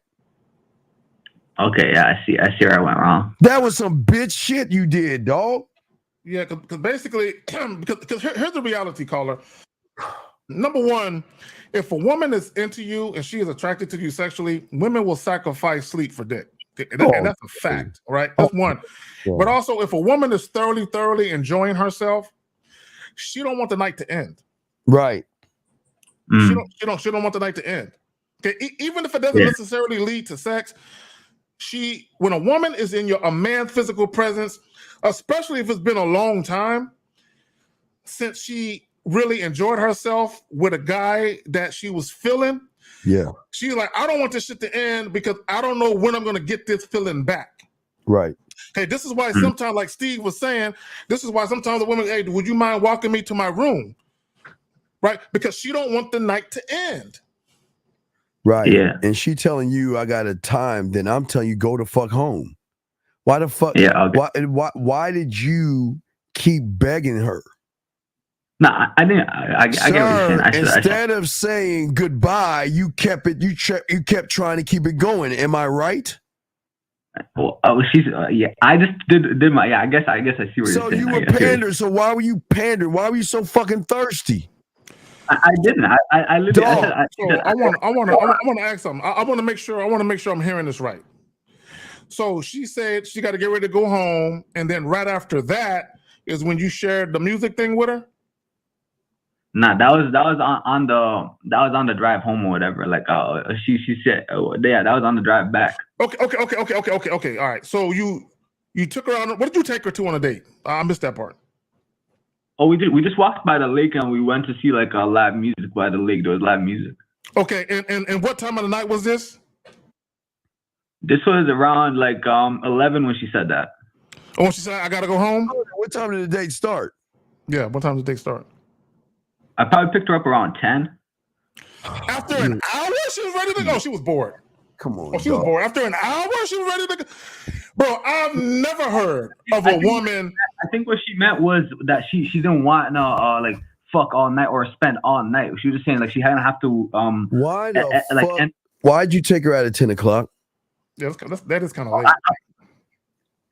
Okay, yeah, I see where I went wrong. That was some bitch shit you did, dog. Yeah, because basically, because here's the reality, caller. Number one, if a woman is into you and she is attracted to you sexually, women will sacrifice sleep for dick. And that's a fact, right? That's one. But also, if a woman is thoroughly enjoying herself, she don't want the night to end. Right. She don't want the night to end. Okay, even if it doesn't necessarily lead to sex, when a woman is in a man's physical presence, especially if it's been a long time since she really enjoyed herself with a guy that she was feeling. Yeah. She's like, I don't want this shit to end because I don't know when I'm going to get this feeling back. Right. Hey, this is why sometimes, like Steve was saying, this is why sometimes the women, hey, would you mind walking me to my room? Right? Because she don't want the night to end. Right. Yeah. And she telling you I got a time, then I'm telling you go the fuck home. Why the fuck? Yeah. Okay. Why did you keep begging her? No, I didn't. I get what you're saying. Instead of saying goodbye, you kept trying to keep it going. Am I right? Well, she's yeah. I just did my I guess I see what you're saying. So you were pandering. So why were you pandering? Why were you so fucking thirsty? I didn't. I literally. I want to ask something. I want to make sure. I'm hearing this right. So she said she got to get ready to go home, and then right after that is when you shared the music thing with her. Nah, that was on the drive home or whatever. Like, she said, yeah, that was on the drive back. Okay. All right. So you took her on. What did you take her to on a date? I missed that part. Oh, we did. We just walked by the lake and we went to see like live music by the lake. There was live music. Okay, and what time of the night was this? This was around like 11 when she said that. Oh, when she said I gotta go home. What time did the date start? Yeah, what time did the date start? I probably picked her up around 10. After an hour, she was ready to go. She was bored. Come on. Oh, she was bored. After an hour, she was ready to go. Bro, I've never heard of a woman. I think what she meant was that she didn't want no like fuck all night or spend all night. She was just saying like she didn't have to Why the fuck? Why'd you take her out at 10 o'clock? Yeah, that is kind of late.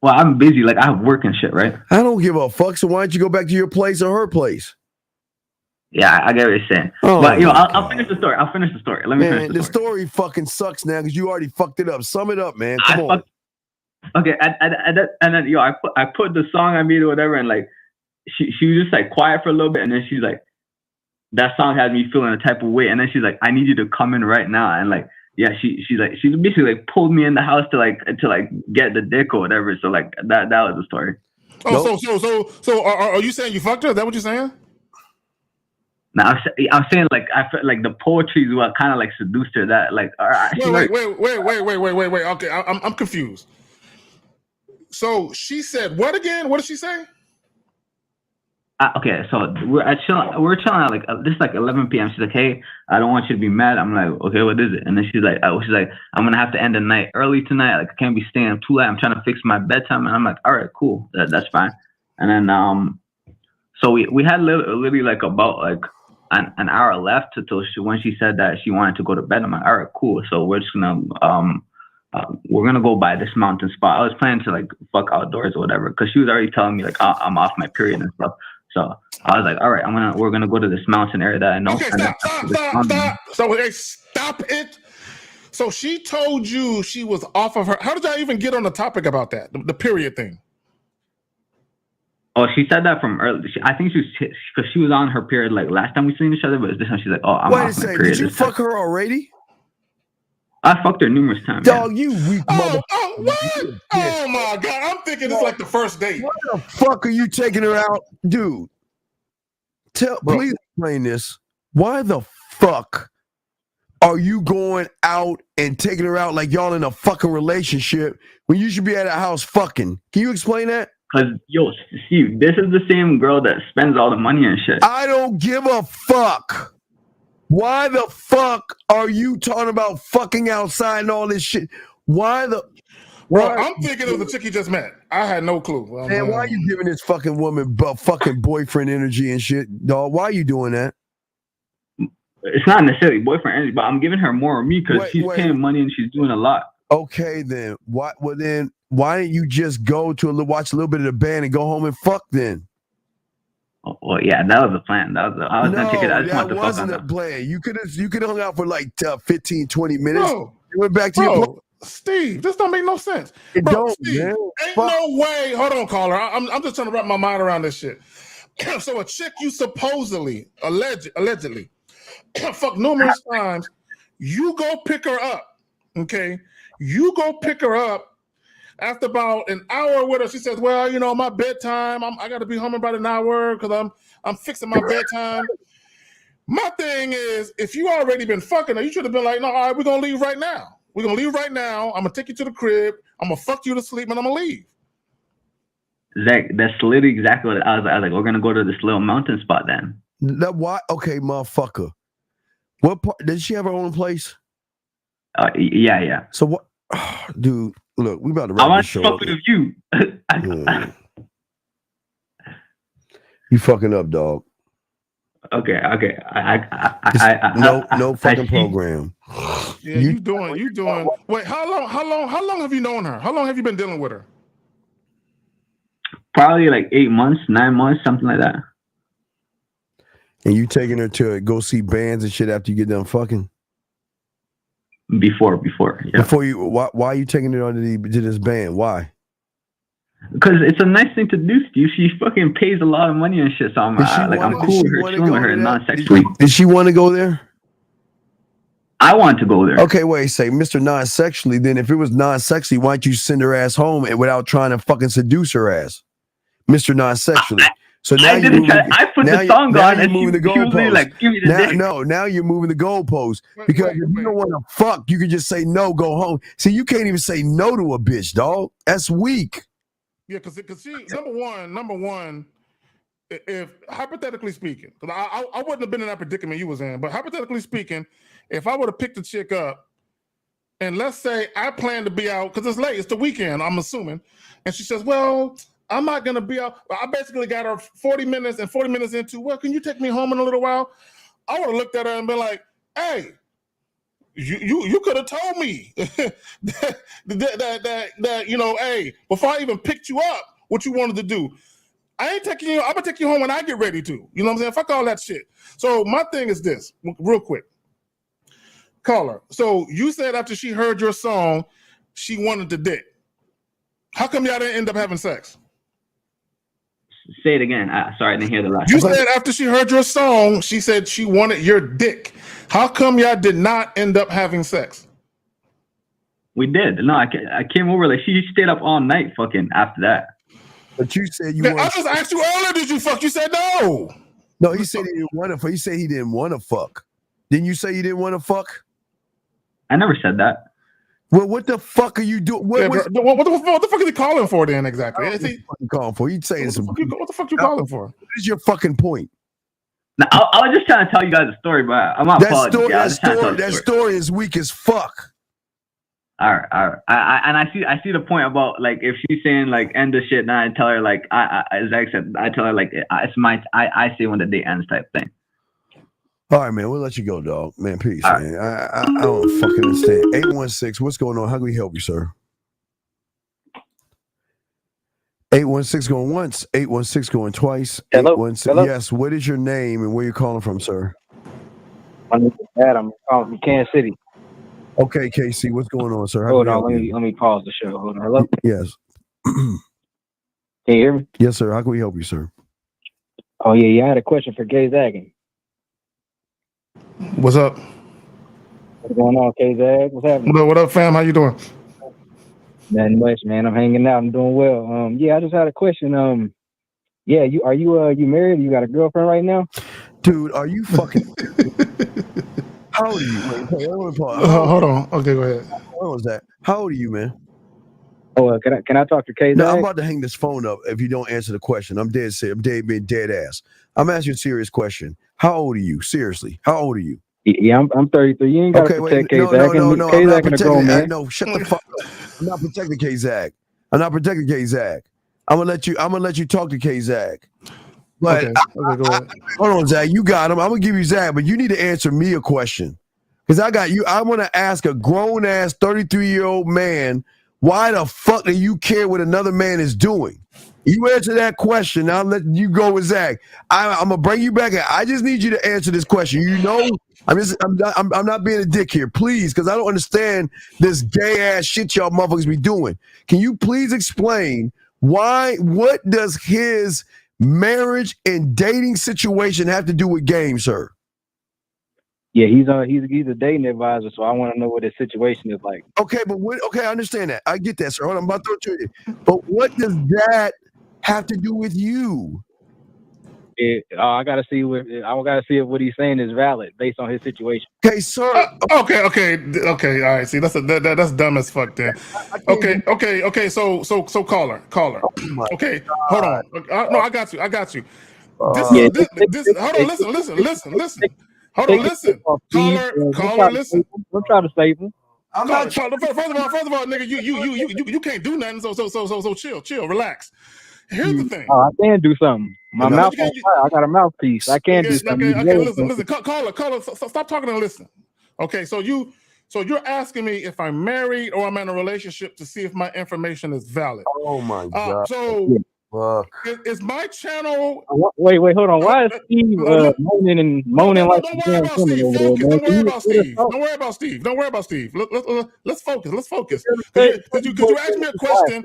Well, I'm busy. Like I have work and shit, right? I don't give a fuck. So why don't you go back to your place or her place? Yeah, I get what you're saying. Oh, but I'll finish the story. Let me finish the story fucking sucks now because you already fucked it up. Sum it up, man. Come on. Okay, and then I put the song I made or whatever, and like she was just like quiet for a little bit, and then she's like, that song had me feeling a type of way, and then she's like, I need you to come in right now, and like yeah, she basically like pulled me in the house to get the dick or whatever. So like that was the story. Oh, so are you saying you fucked her? Is that what you're saying? No, I'm saying like I felt like the poetry is what kind of like seduced her. That like wait. Okay, I'm confused. So she said what again? What did she say? Okay, so we're chilling at like this is like 11 p.m. She's like, hey, I don't want you to be mad. I'm like, okay, what is it? And then she's like, I'm gonna have to end the night early tonight. Like I can't be staying up too late. I'm trying to fix my bedtime. And I'm like, all right, cool, that's fine. And then so we had literally like about like an hour left when she said that she wanted to go to bed. I'm like, all right, cool. So we're just gonna go by this mountain spot. I was planning to like fuck outdoors or whatever because she was already telling me like I'm off my period and stuff. So I was like, all right, we're gonna go to this mountain area that I know. Okay, stop. So hey, stop it. So she told you she was off of her. How did y'all even get on the topic about that? The period thing. Oh, she said that from early. I think because she was on her period like last time we seen each other, but this time she's like, oh, I'm off my period. Did you fuck her already? I fucked her numerous times. Dog, you weak mother. Oh, what? Oh my god! I'm thinking it's like the first date. What the fuck are you taking her out, dude? Please explain this. Why the fuck are you going out and taking her out like y'all in a fucking relationship when you should be at a house fucking? Can you explain that? Because, yo, Steve, this is the same girl that spends all the money and shit. I don't give a fuck. Why the fuck are you talking about fucking outside and all this shit? Why the? Bro, I'm thinking of the chick you just met. I had no clue. Man, why are you giving this fucking woman fucking boyfriend energy and shit, dog? Why are you doing that? It's not necessarily boyfriend energy, but I'm giving her more of me because she's paying money and she's doing a lot. Okay, then why? Well, then why didn't you just go to watch a little bit of the band and go home and fuck then? Oh, well, yeah, that was the plan. I was gonna take it. I just want to fuck on wasn't a her. plan. You could have hung out for like 15, 20 minutes. Bro, you went back to your place. Steve, this don't make no sense. It Bro, don't, Steve, man. ain't no way. Hold on, caller. I'm just trying to wrap my mind around this shit. So a chick you supposedly, allegedly, fuck numerous times, you go pick her up. Okay, you go pick her up. After about an hour with her, she says, "Well, you know, my bedtime. I got to be home about an hour because I'm fixing my bedtime." My thing is, if you already been fucking her, you should have been like, "No, all right, we're gonna leave right now. We're gonna leave right now. I'm gonna take you to the crib. I'm gonna fuck you to sleep, and I'm gonna leave." Zach, that's literally exactly what I was like, we're gonna go to this little mountain spot then. That why? Okay, motherfucker. What part? Did she have her own place? Yeah. So what, dude? Look, we about to I wrap want this to show fuck up. with you. You fucking up, dog. Okay. No fucking program. Yeah, you doing. Wait, how long have you known her? How long have you been dealing with her? Probably like 8 months, 9 months, something like that. And you taking her to go see bands and shit after you get done fucking? Before, yeah. Before you, why are you taking her to this band? Why? Because it's a nice thing to do, Steve. She fucking pays a lot of money and shit. So I'm cool with her, chilling with her, non-sexually. Did she want to go there? I want to go there. Okay, wait, say Mr. Non-sexually. Then if it was non-sexually, why don't you send her ass home and without trying to fucking seduce her ass, Mr. Non-sexually? So now I put the song on and moving the she was goalpost. like, "Give me the dick." Now you're moving the goalpost because if you don't want to fuck, you can just say no, go home. See, you can't even say no to a bitch, dog. That's weak. Yeah, because she number one, if hypothetically speaking, because I wouldn't have been in that predicament you was in, but hypothetically speaking, if I would have picked the chick up, and let's say I plan to be out because it's late, it's the weekend, I'm assuming, and she says, "Well, I'm not gonna be out." I basically got her 40 minutes, and 40 minutes into, "Well, can you take me home in a little while?" I would have looked at her and been like, "Hey, you could have told me that you know, hey, before I even picked you up, what you wanted to do. I ain't taking you. I'm gonna take you home when I get ready to. You know what I'm saying? Fuck all that shit." So my thing is this, real quick. Caller. So you said after she heard your song, she wanted the dick. How come y'all didn't end up having sex? Say it again. Sorry, I didn't hear the last. You said after she heard your song, she said she wanted your dick. How come y'all did not end up having sex? We did. No, I came over. Like she stayed up all night, fucking after that. But you said you. I just asked you earlier. Did you fuck? You said no. No, he said he didn't want to fuck. He said he didn't want to fuck. Didn't you say you didn't want to fuck? I never said that. Well, what the fuck are you doing? What the fuck is he calling for then exactly? What the fuck you calling for? You saying some? What the fuck you calling for? What is your fucking point? No, I was just trying to tell you guys a story, but I'm not apologizing. That story is weak as fuck. All right. And I see the point about like if she's saying like end the shit, and I tell her like as Zach said, I tell her like it's my I say when the day ends type thing. All right, man. We'll let you go, dog. Man, peace, man. I don't fucking understand. 816, what's going on? How can we help you, sir? 816 going once, 816 going twice. Hello? Yes, what is your name and where you calling from, sir? My name is Adam. I'm calling from Kansas City. Okay, KC, what's going on, sir? How Hold can we on, help you? let me pause the show. Hold on. Hello? Yes. Can you hear me? Yes, sir. How can we help you, sir? Oh yeah, I had a question for Kay Zagging. What's up? What's going on, Kay Zag? What's happening? What up, fam? How you doing? Nothing much, man. I'm hanging out. I'm doing well. Yeah, I just had a question. Yeah, are you married? You got a girlfriend right now? Dude, are you fucking? How old are you? Wait, hold on. Okay, go ahead. What was that? How old are you, man? Oh, can I talk to Kay? No, I'm about to hang this phone up if you don't answer the question. I'm dead serious. I'm being dead ass. I'm asking you a serious question. How old are you? Seriously, how old are you? Yeah, I'm 33. You ain't got to Okay, wait. protect K No, Zach. no, no, no. I'm K not Zach and a grown protecting. man. No, shut the fuck up. I'm not protecting K Zach. I'm not protecting K Zach. I'm gonna let you talk to K Zach. But Okay, go ahead. Hold on, Zach. You got him. I'm gonna give you Zach, but you need to answer me a question. Because I got you. I want to ask a grown ass 33-year-old man, why the fuck do you care what another man is doing? You answer that question. I'll let you go with Zach. I'm gonna bring you back. I just need you to answer this question. You know, I'm not being a dick here, please, because I don't understand this gay ass shit y'all motherfuckers be doing. Can you please explain why? What does his marriage and dating situation have to do with game, sir? Yeah, he's a dating advisor, so I want to know what his situation is like. Okay, but I understand that. I get that, sir. Hold on, I'm about to throw it to you. But what does that have to do with you? I gotta see if what he's saying is valid based on his situation. Okay, sir. Okay. All right. See, that's dumb as fuck. Then. Okay. So caller. Okay, hold on. No, I got you. This. Hold on. Listen. Hold on. Listen. Caller. Listen. I'm trying to save him. First of all, nigga, you can't do nothing. So chill, relax. Here's the thing. Oh, I can do something. My mouth on fire. I got a mouthpiece. I can do something. Okay, listen. Caller, stop talking and listen. Okay, so you're asking me if I'm married or I'm in a relationship to see if my information is valid. Oh my god. Is my channel? Wait, hold on. Why is Steve moaning like don't worry about Steve. Focus. Don't worry about Steve. Let's focus. Could you ask me a question?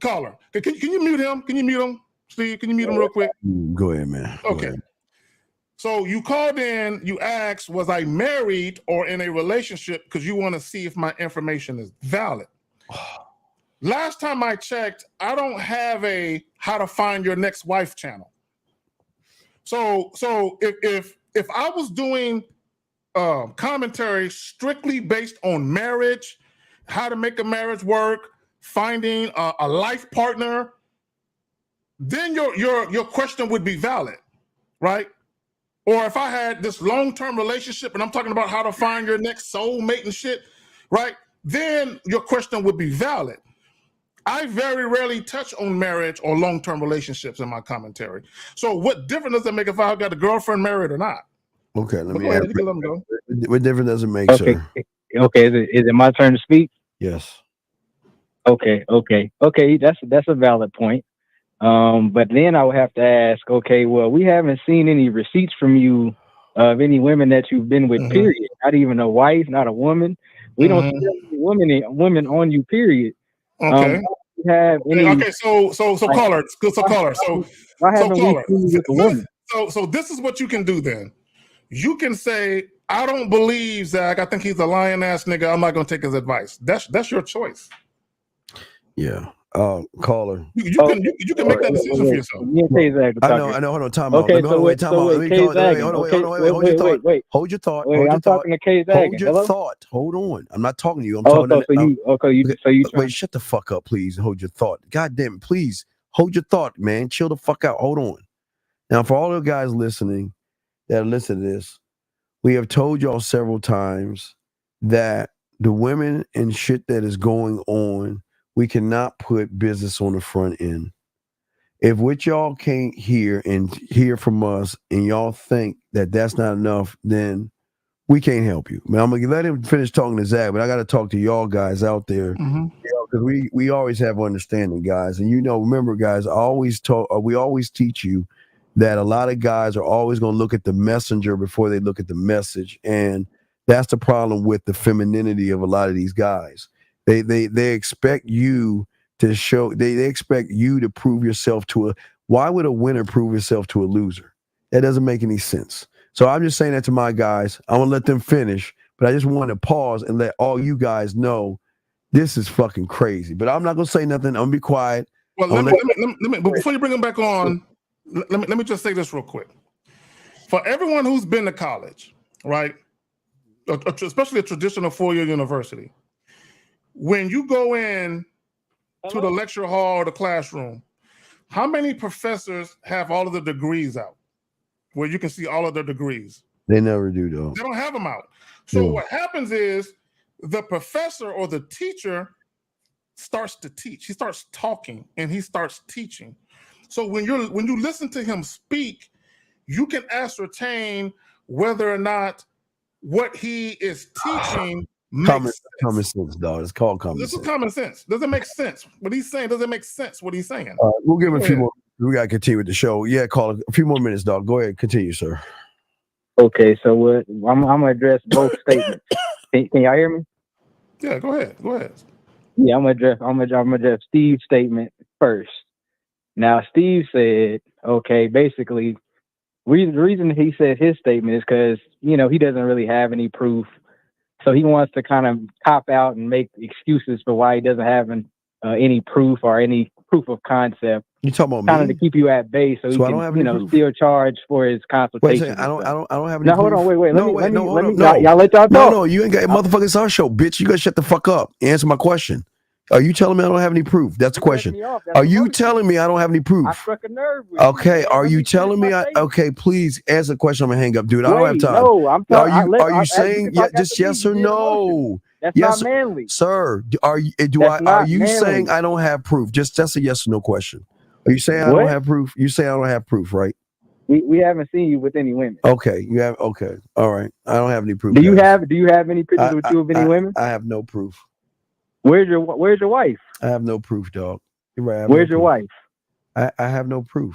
Caller, can you mute him? Steve, can you mute him real quick? Go ahead, man. Okay. So you called in, you asked, was I married or in a relationship because you want to see if my information is valid. Last time I checked, I don't have a how to find your next wife channel. So if I was doing commentary strictly based on marriage, how to make a marriage work, finding a life partner, then your question would be valid, right? Or if I had this long-term relationship and I'm talking about how to find your next soulmate and shit, right? Then your question would be valid. I very rarely touch on marriage or long-term relationships in my commentary. So what difference does it make if I got a girlfriend, married or not? Okay, let me go ahead, ask you can let them go. What difference does it make, sir? Okay, is it my turn to speak? Yes. Okay. That's a valid point. But then I would have to ask, okay, well, we haven't seen any receipts from you of any women that you've been with, period. Not even a wife, not a woman. We don't see any women on you, period. Okay. Have any, okay, so caller. So this is what you can do then. You can say, I don't believe Zach. I think he's a lying ass nigga. I'm not gonna take his advice. That's your choice. Yeah. Caller. You can make that decision for yourself. I know. Hold on. Time out. Okay, Wait. Hold your thought. I'm talking to K Zag. Hold your thought. Hold on. I'm not talking to you. I'm talking to wait, shut the fuck up, please. Hold your thought. God damn it, please. Hold your thought, man. Chill the fuck out. Hold on. Now, for all the guys listening that listen to this, we have told y'all several times that the women and shit that is going on, we cannot put business on the front end. If what y'all can't hear from us and y'all think that that's not enough, then we can't help you. Man, I'm going to let him finish talking to Zach, but I got to talk to y'all guys out there. Because we always have understanding, guys. And remember, guys, we always teach you that a lot of guys are always going to look at the messenger before they look at the message. And that's the problem with the femininity of a lot of these guys. They expect you to show, they expect you to prove yourself why would a winner prove yourself to a loser? That doesn't make any sense. So I'm just saying that to my guys. I want to let them finish, but I just want to pause and let all you guys know this is fucking crazy. But I'm not going to say nothing. I'm going to be quiet. Well, let me, but before you bring them back on, let me just say this real quick. For everyone who's been to college, right, especially a traditional four-year university, when you go in to the lecture hall or the classroom, how many professors have all of the degrees out where you can see all of their degrees? They never do though. They don't have them out. So Yeah. what happens is the professor or the teacher starts to teach. He starts talking and he starts teaching. So when you listen to him speak, you can ascertain whether or not what he is teaching makes Common sense, dog. It's called common This sense. is common sense. Does it make sense? What he's saying doesn't make sense. What he's saying. We'll give him a Go few ahead. more. We gotta continue with the show. Yeah, call it a few more minutes, dog. Go ahead, continue, sir. Okay, so what? I'm gonna address both statements. Can y'all hear me? Yeah, go ahead. Go ahead. Yeah, I'm gonna address Steve's statement first. Now, Steve said, okay, basically, the reason he said his statement is because he doesn't really have any proof, so he wants to kind of cop out and make excuses for why he doesn't have any proof or any proof of concept. You talking about kind of me? to keep you at bay, so he So I don't have can, any proof? still charge for his Wait a consultation. second. I don't have any Now, hold proof. on, wait. No, Let me, hold up. y'all let y'all talk. No, you ain't got motherfucking it's our show, bitch. You gotta shut the fuck up. Answer my question. Are you telling me I don't have any proof? That's the question. Are you telling me I don't have any proof? I struck a nerve with Okay, you. are you telling me okay, please answer the question. I'm gonna hang up, dude. I don't have Wait, time. no, I'm Are talking. you saying just yes or no? That's yes, not manly. Sir, are you That's are not you manly. saying I don't have proof? Just that's a yes or no question. Are you saying I What? don't have proof? You say I don't have proof, right? We haven't seen you with any women. Okay, you have all right. I don't have any proof. Do you guys. have any pictures with you of any women? I have no proof. Where's your wife? I have no proof, dog. You're right. I have Where's no your proof. wife? I have no proof.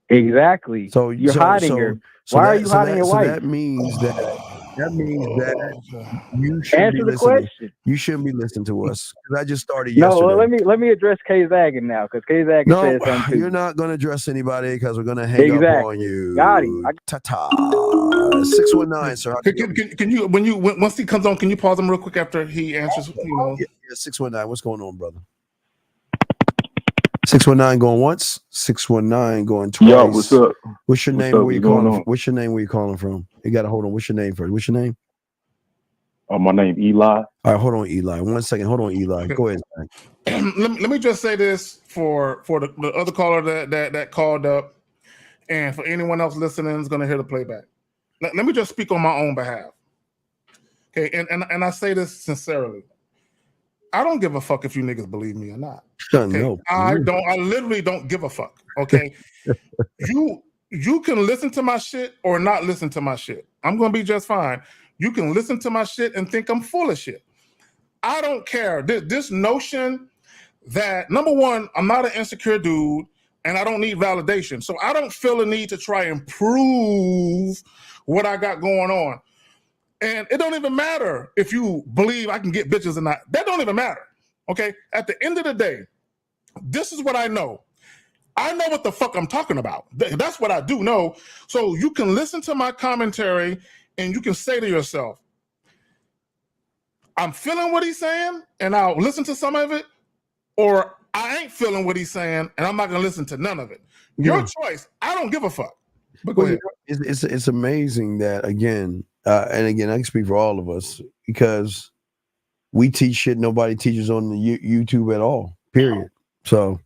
Exactly. So you're hiding her. Why are you hiding your wife? That means that you should Answer be the listening. question. You shouldn't be listening to us because I just started No, yesterday. well, let me address Kay Zagan now, because Kay Zagan No, said something too. you're not going to address anybody because we're going to hang up on you. Got him. Ta-ta. 619, sir. Can you once he comes on, can you pause him real quick after he answers? Yeah, 619. What's going on, brother? 619 going once. 619 going twice. Yo, what's up? What's your What's name? up? Where you What's going calling? on? What's your name? Where you calling from? You got to hold on. What's your name first? What's your name? My name Eli. All right, hold on, Eli. 1 second. Hold on, Eli. Go ahead. let me just say this for the other caller that called up, and for anyone else listening is going to hear the playback. Let me just speak on my own behalf. Okay, and I say this sincerely. I don't give a fuck if you niggas believe me or not. Okay? No. I literally don't give a fuck. Okay. You can listen to my shit or not listen to my shit. I'm gonna be just fine. You can listen to my shit and think I'm full of shit. I don't care. This notion that, number one, I'm not an insecure dude and I don't need validation. So I don't feel a need to try and prove what I got going on. And it don't even matter if you believe I can get bitches or not. That don't even matter. Okay. At the end of the day, this is what I know. I know what the fuck I'm talking about. That's what I do know. So you can listen to my commentary and you can say to yourself, I'm feeling what he's saying and I'll listen to some of it, or I ain't feeling what he's saying and I'm not going to listen to none of it. Your choice. I don't give a fuck. But go ahead. It's amazing that, again, and again, I can speak for all of us because we teach shit nobody teaches on the YouTube at all, period. So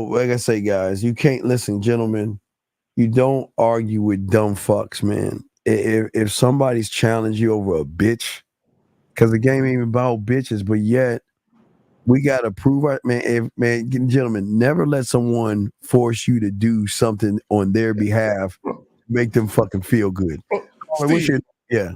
like I say, guys, you can't listen, gentlemen. You don't argue with dumb fucks, man. If somebody's challenged you over a bitch, because the game ain't even about bitches, but yet we gotta prove our gentlemen, never let someone force you to do something on their behalf, make them fucking feel good. Steve, yeah.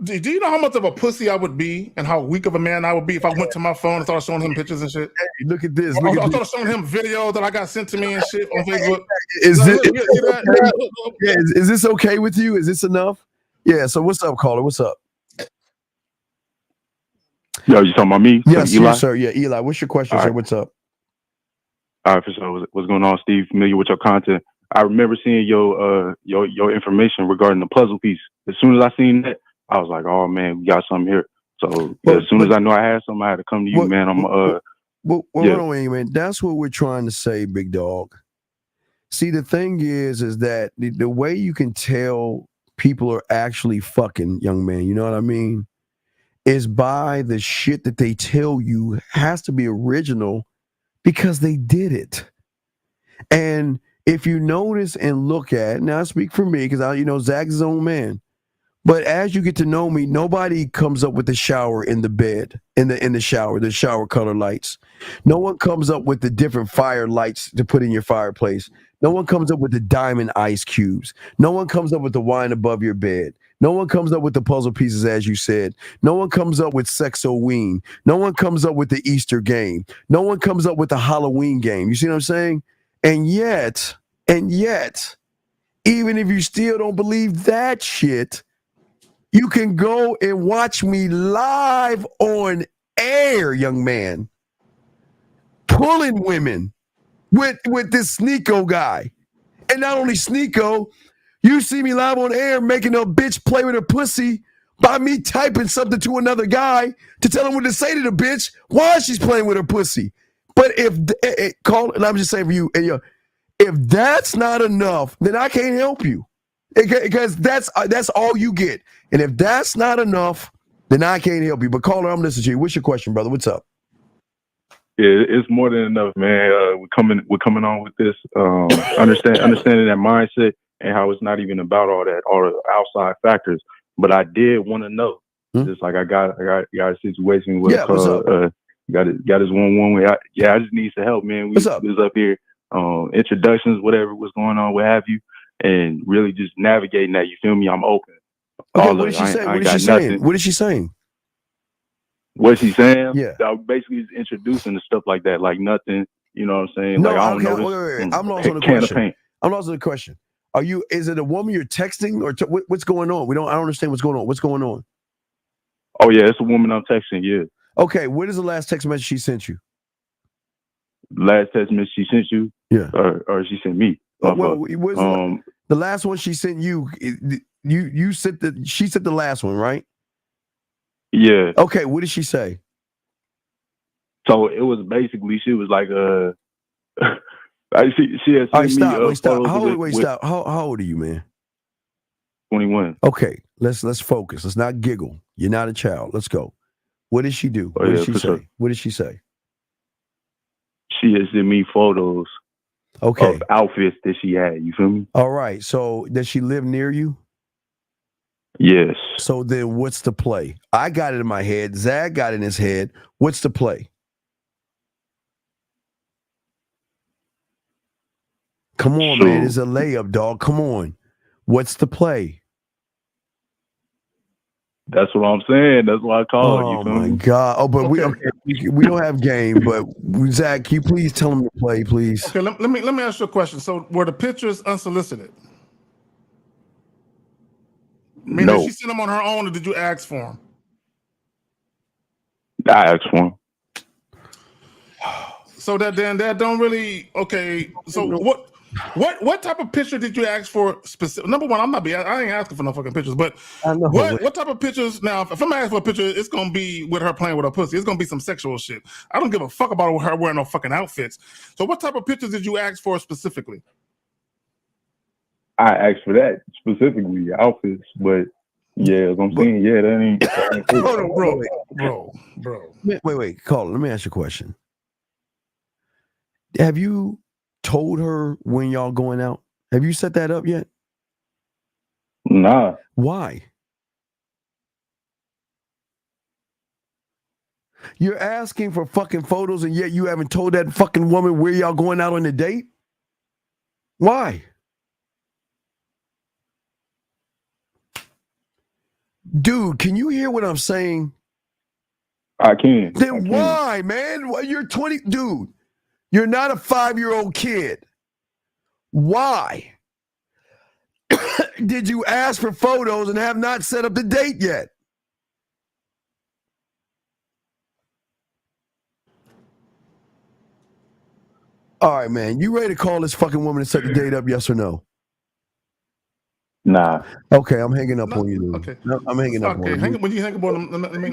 Do you know how much of a pussy I would be and how weak of a man I would be if I went to my phone and started showing him pictures and shit? Hey, look at this. I started showing him videos that I got sent to me and shit on Facebook. Is this okay with you? Is this enough? Yeah. So what's up, caller? What's up? Yo, you talking about me? Yes, Eli? yes, sir. Yeah, Eli. What's your question, sir? What's up? All right, for sure. What's going on, Steve? Familiar with your content? I remember seeing your information regarding the puzzle piece. As soon as I seen that, I was like, "Oh man, we got something here." So as soon as I know I had something, I had to come to you, man. Hold on, wait, man. That's what we're trying to say, big dog. See, the thing is that the way you can tell people are actually fucking, young man, you know what I mean, is by the shit that they tell you has to be original because they did it. And if you notice and look at, now I speak for me because Zach's his own man. But as you get to know me, nobody comes up with the shower in the bed, in the shower, the shower color lights. No one comes up with the different fire lights to put in your fireplace. No one comes up with the diamond ice cubes. No one comes up with the wine above your bed. No one comes up with the puzzle pieces, as you said. No one comes up with Sexoween. No one comes up with the Easter game. No one comes up with the Halloween game. You see what I'm saying? And yet, even if you still don't believe that shit, you can go and watch me live on air, young man, pulling women with this Sneeko guy. And not only Sneeko, you see me live on air making a bitch play with her pussy by me typing something to another guy to tell him what to say to the bitch while she's playing with her pussy. But and I'm just saying for you, if that's not enough, then I can't help you. Because that's all you get. And if that's not enough, then I can't help you. But caller, I'm listening to you. What's your question, brother? What's up? Yeah, it's more than enough, man. We're coming on with this. Understanding that mindset and how it's not even about all the outside factors. But I did want to know, just like I got a situation with what's up? got this one woman. I just need some help, man. What's up? We was up here, introductions, whatever was going on, what have you. And really just navigating that. You feel me? I'm open. Okay, what did she say? What is she saying? What is she saying? What's she saying? Yeah. I basically just introducing the stuff like that, like nothing. You know what I'm saying? No, like I don't know. wait. I'm lost on the question. I'm lost on the question. Is it a woman you're texting or what's going on? I don't understand what's going on. What's going on? Oh yeah, it's a woman I'm texting. Yeah. Okay, what is the last text message she sent you? Last text message she sent you? Yeah. Or she sent me. The last one she sent you, she sent the last one, right? Yeah. Okay, what did she say? So it was basically, she was like, she had sent me. Stop. How old are you, man? 21. Okay, let's focus. Let's not giggle. You're not a child. Let's go. What did she do? What did she say? Sure. What did she say? She had sent me photos. Okay. Of outfits that she had. You feel me? All right. So does she live near you? Yes. So then what's the play? I got it in my head. Zach got it in his head. What's the play? Come on, man. It's a layup, dog. Come on. What's the play? That's what I'm saying. That's why I called you. Oh my God. Oh, but we don't have game. But Zach, can you please tell him to play, please? Okay, let me ask you a question. So were the pictures unsolicited? Meaning she sent them on her own, or did you ask for them? I asked for them. So that don't really So what type of picture did you ask for? Specific. Number one, I ain't asking for no fucking pictures. But what type of pictures? Now, if I'm asking for a picture, it's gonna be with her playing with her pussy. It's gonna be some sexual shit. I don't give a fuck about her wearing no fucking outfits. So what type of pictures did you ask for specifically? I asked for that specifically, outfits, but yeah, as I'm saying, yeah, that ain't Hold on, bro. Wait, caller, let me ask you a question. Have you told her when y'all going out? Have you set that up yet? Nah. Why? You're asking for fucking photos and yet you haven't told that fucking woman where y'all going out on a date? Why? Dude, can you hear what I'm saying? I can. Then why, man? You're 20, dude. You're not a 5-year-old kid. Why did you ask for photos and have not set up the date yet? All right, man. You ready to call this fucking woman and set the date up, yes or no? Nah. Okay, I'm hanging up on you, dude. Okay. No, I'm hanging up on you. When you hang up on them, let me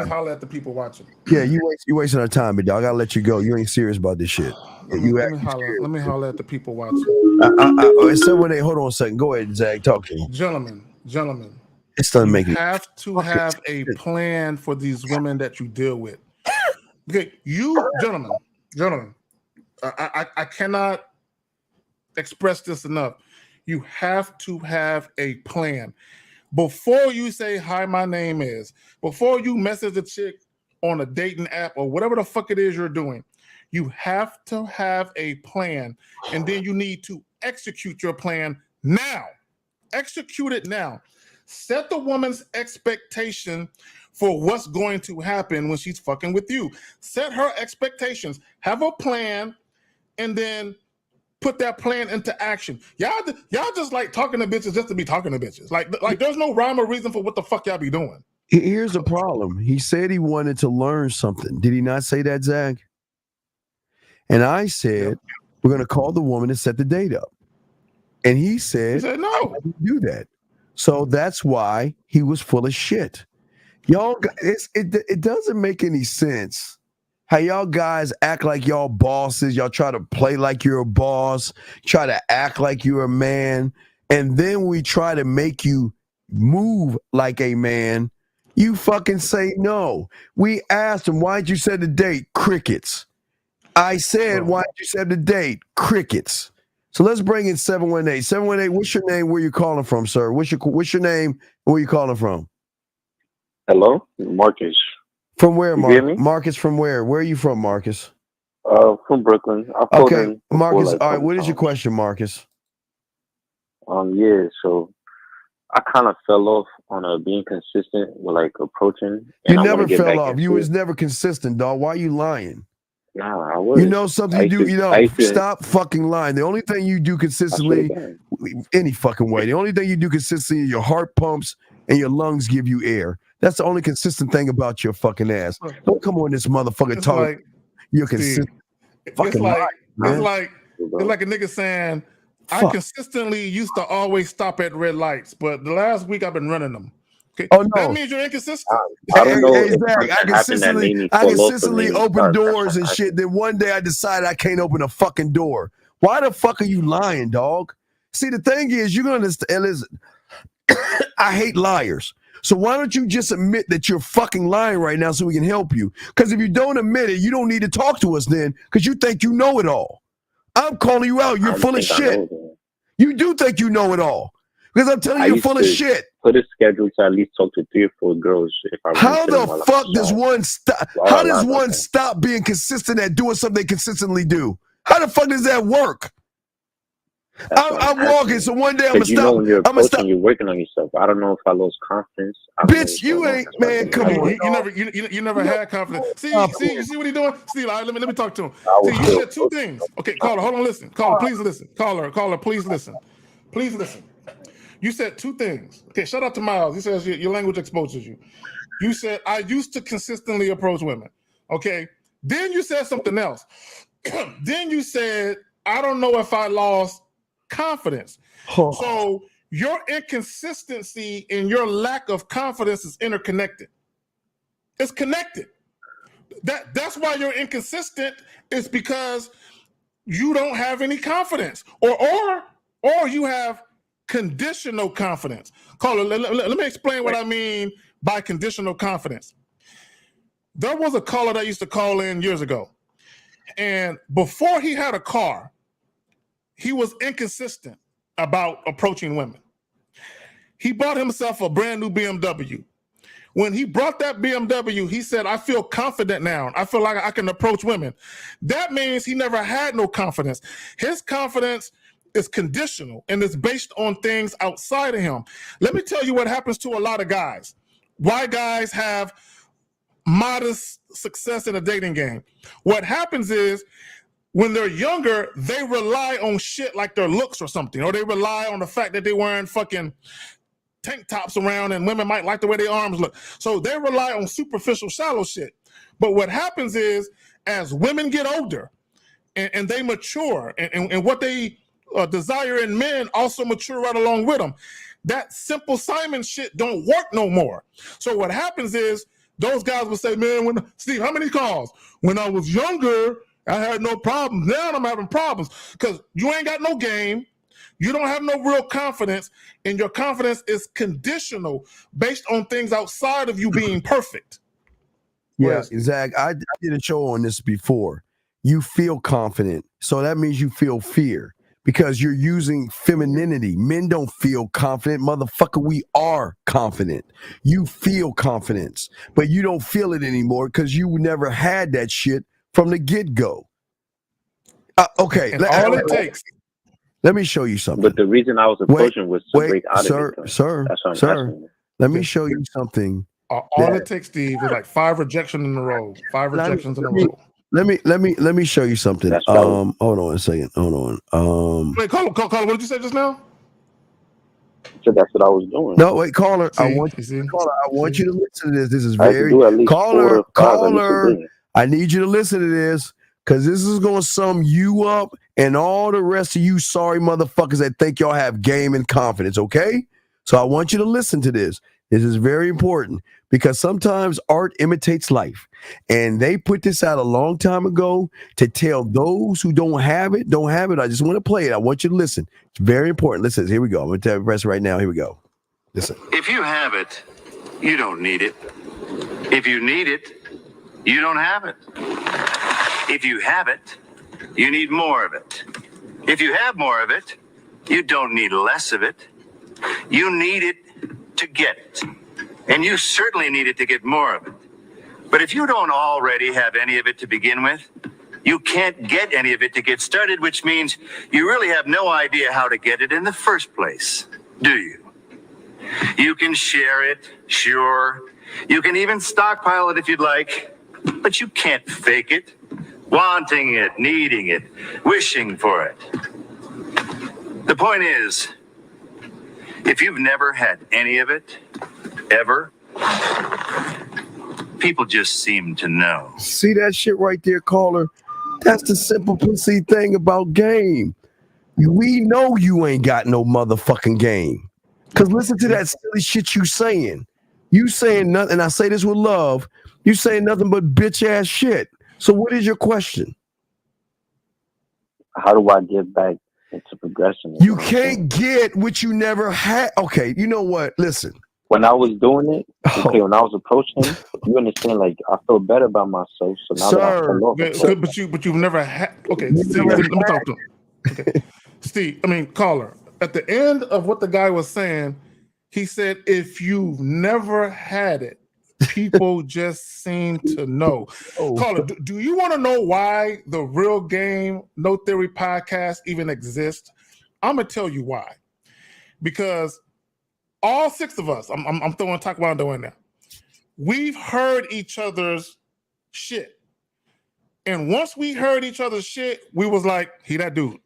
holler at the people watching. Yeah, you wasting our time, but dog. I gotta let you go. You ain't serious about this shit. Let me holler at the people watching. Hold on a second. Go ahead, Zach. Talk to me. Gentlemen. It doesn't make you have to have a plan for these women that you deal with. Okay, you gentlemen. I cannot expressed this enough. You have to have a plan. Before you say, hi, my name is, before you message a chick on a dating app or whatever the fuck it is you're doing, you have to have a plan. And then you need to execute your plan now. Execute it now. Set the woman's expectation for what's going to happen when she's fucking with you. Set her expectations. Have a plan, and then put that plan into action. Y'all just like talking to bitches just to be talking to bitches. Like there's no rhyme or reason for what the fuck y'all be doing. Here's the problem. He said he wanted to learn something. Did he not say that, Zach? And I said, we're going to call the woman and set the date up. And he said no. I didn't do that. So that's why he was full of shit. Y'all, it doesn't make any sense how y'all guys act like y'all bosses. Y'all try to play like you're a boss, try to act like you're a man. And then we try to make you move like a man. You fucking say no. We asked him, why'd you set the date? Crickets. I said, why'd you set the date? Crickets. So let's bring in 718. 718, what's your name? Where you calling from, sir? What's your name? Where you calling from? Hello, Marcus. From where, You hear me? Marcus? From where? Where are you from, Marcus? From Brooklyn. I've called Okay, in before, Marcus. like, All right, couple what is your times. question, Marcus? Yeah, so I kind of fell off on being consistent with like approaching. You And I never want to get fell back off. You into was it. never consistent, dog. Why are you lying? Nah, I was. You know something I you used do. to- I used to- Stop fucking lying. The only thing you do consistently, down. any fucking way, the only thing you do consistently, your heart pumps and your lungs give you air. That's the only consistent thing about your fucking ass. Don't come on this motherfucker It's talking. like, You're Steve, consistent. it's Fucking like lying, man. it's like a nigga saying, I Fuck. consistently used to always stop at red lights, but the last week I've been running them. Okay, Oh, no. that means you're inconsistent. I don't know Hey, if Zach, something I happened that made me fall off, but consistently made me open start. doors and shit. Then one day I decided I can't open a fucking door. Why the fuck are you lying, dog? See, the thing is, you're gonna understand. Listen, I hate liars. So why don't you just admit that you're fucking lying right now so we can help you? Because if you don't admit it, you don't need to talk to us then because you think you know it all. I'm calling you out. You're full of shit. You do think you know it all. Because I'm telling you, you're full of shit. Put a schedule to at least talk to 3 or 4 girls if I How really the fuck does one stop? Why How I does lie one about that? stop being consistent at doing something they consistently do? How the fuck does that work? I'm walking, so one day I'm gonna Because you know stop. when you're I'm gonna approaching, stop. you're working on yourself. I don't know if I lost confidence. I don't know Bitch, what's you going on. ain't, That's why I man. said Come I on. didn't. You never had confidence. See, you see what he doing? See, let me talk to him. I was See, you still said 2 things. Okay, caller, hold on, listen. Caller, please listen. Caller, please listen. Please listen. You said 2 things. Okay, shout out to Miles. He says your language exposes you. You said, I used to consistently approach women. Okay. Then you said something else. Then you said, I don't know if I lost confidence. So your inconsistency and your lack of confidence is interconnected. It's connected. That's why you're inconsistent. It's because you don't have any confidence, or you have conditional confidence. Caller, let me explain what I mean by conditional confidence. There was a caller that used to call in years ago, and before he had a car, he was inconsistent about approaching women. He bought himself a brand new BMW. When he brought that BMW, he said, I feel confident now. I feel like I can approach women. That means he never had no confidence. His confidence is conditional and it's based on things outside of him. Let me tell you what happens to a lot of guys. Why guys have modest success in a dating game. What happens is when they're younger, they rely on shit like their looks or something, or they rely on the fact that they're wearing fucking tank tops around and women might like the way their arms look. So they rely on superficial, shallow shit. But what happens is as women get older and they mature and what they desire in men also mature right along with them, that Simple Simon shit don't work no more. So what happens is those guys will say, man, Steve, how many calls? When I was younger, I had no problems. Now I'm having problems because you ain't got no game. You don't have no real confidence, and your confidence is conditional based on things outside of you being perfect. Yeah, Zach, I did a show on this before. You feel confident, so that means you feel fear. because you're using femininity. Men don't feel confident. Motherfucker, we are confident. You feel confidence, but you don't feel it anymore because you never had that shit from the get-go. Okay. And all it takes. Let me show you something. But the reason I was approaching was to break out sir, of it. Sir, That's what I'm sir, asking you. let me show you something. All it takes, Steve, is like 5 rejections in a row. 5 rejections in a row. Let me show you something. Hold on a second. Hold on. Wait, caller, what did you say just now? So that's what I was doing. No, wait, caller. I want you to listen to this. This is very caller. I need you to listen to this because this is gonna sum you up and all the rest of you sorry motherfuckers that think y'all have game and confidence. Okay, so I want you to listen to this. This is very important because sometimes art imitates life. And they put this out a long time ago to tell those who don't have it. I just want to play it. I want you to listen. It's very important. Listen, here we go. I'm going to tell you the rest right now. Here we go. Listen. If you have it, you don't need it. If you need it, you don't have it. If you have it, you need more of it. If you have more of it, you don't need less of it. You need it to get it. And you certainly need it to get more of it. But if you don't already have any of it to begin with, you can't get any of it to get started, which means you really have no idea how to get it in the first place, do you? You can share it, sure. You can even stockpile it if you'd like, but you can't fake it, wanting it, needing it, wishing for it. The point is, if you've never had any of it, ever, people just seem to know. See that shit right there, caller? That's the simplicity thing about game. We know you ain't got no motherfucking game. Because listen to that silly shit you saying. You saying nothing, and I say this with love, you saying nothing but bitch ass shit. So what is your question? How do I get back into progression? You can't get what you never had. Okay, you know what? Listen. When I was doing it, okay, when I was approaching him, you understand, like, I felt better about myself. So now that I fell off. But you've never had. Okay, Steve, let me talk to him. Okay. Steve, caller. At the end of what the guy was saying, he said, if you've never had it, people just seem to know. Caller, do you want to know why the Real Game No Theory podcast even exists? I'm gonna tell you why. Because all 6 of us, I'm throwing Taekwondo in there. We've heard each other's shit. And once we heard each other's shit, we was like, he that dude.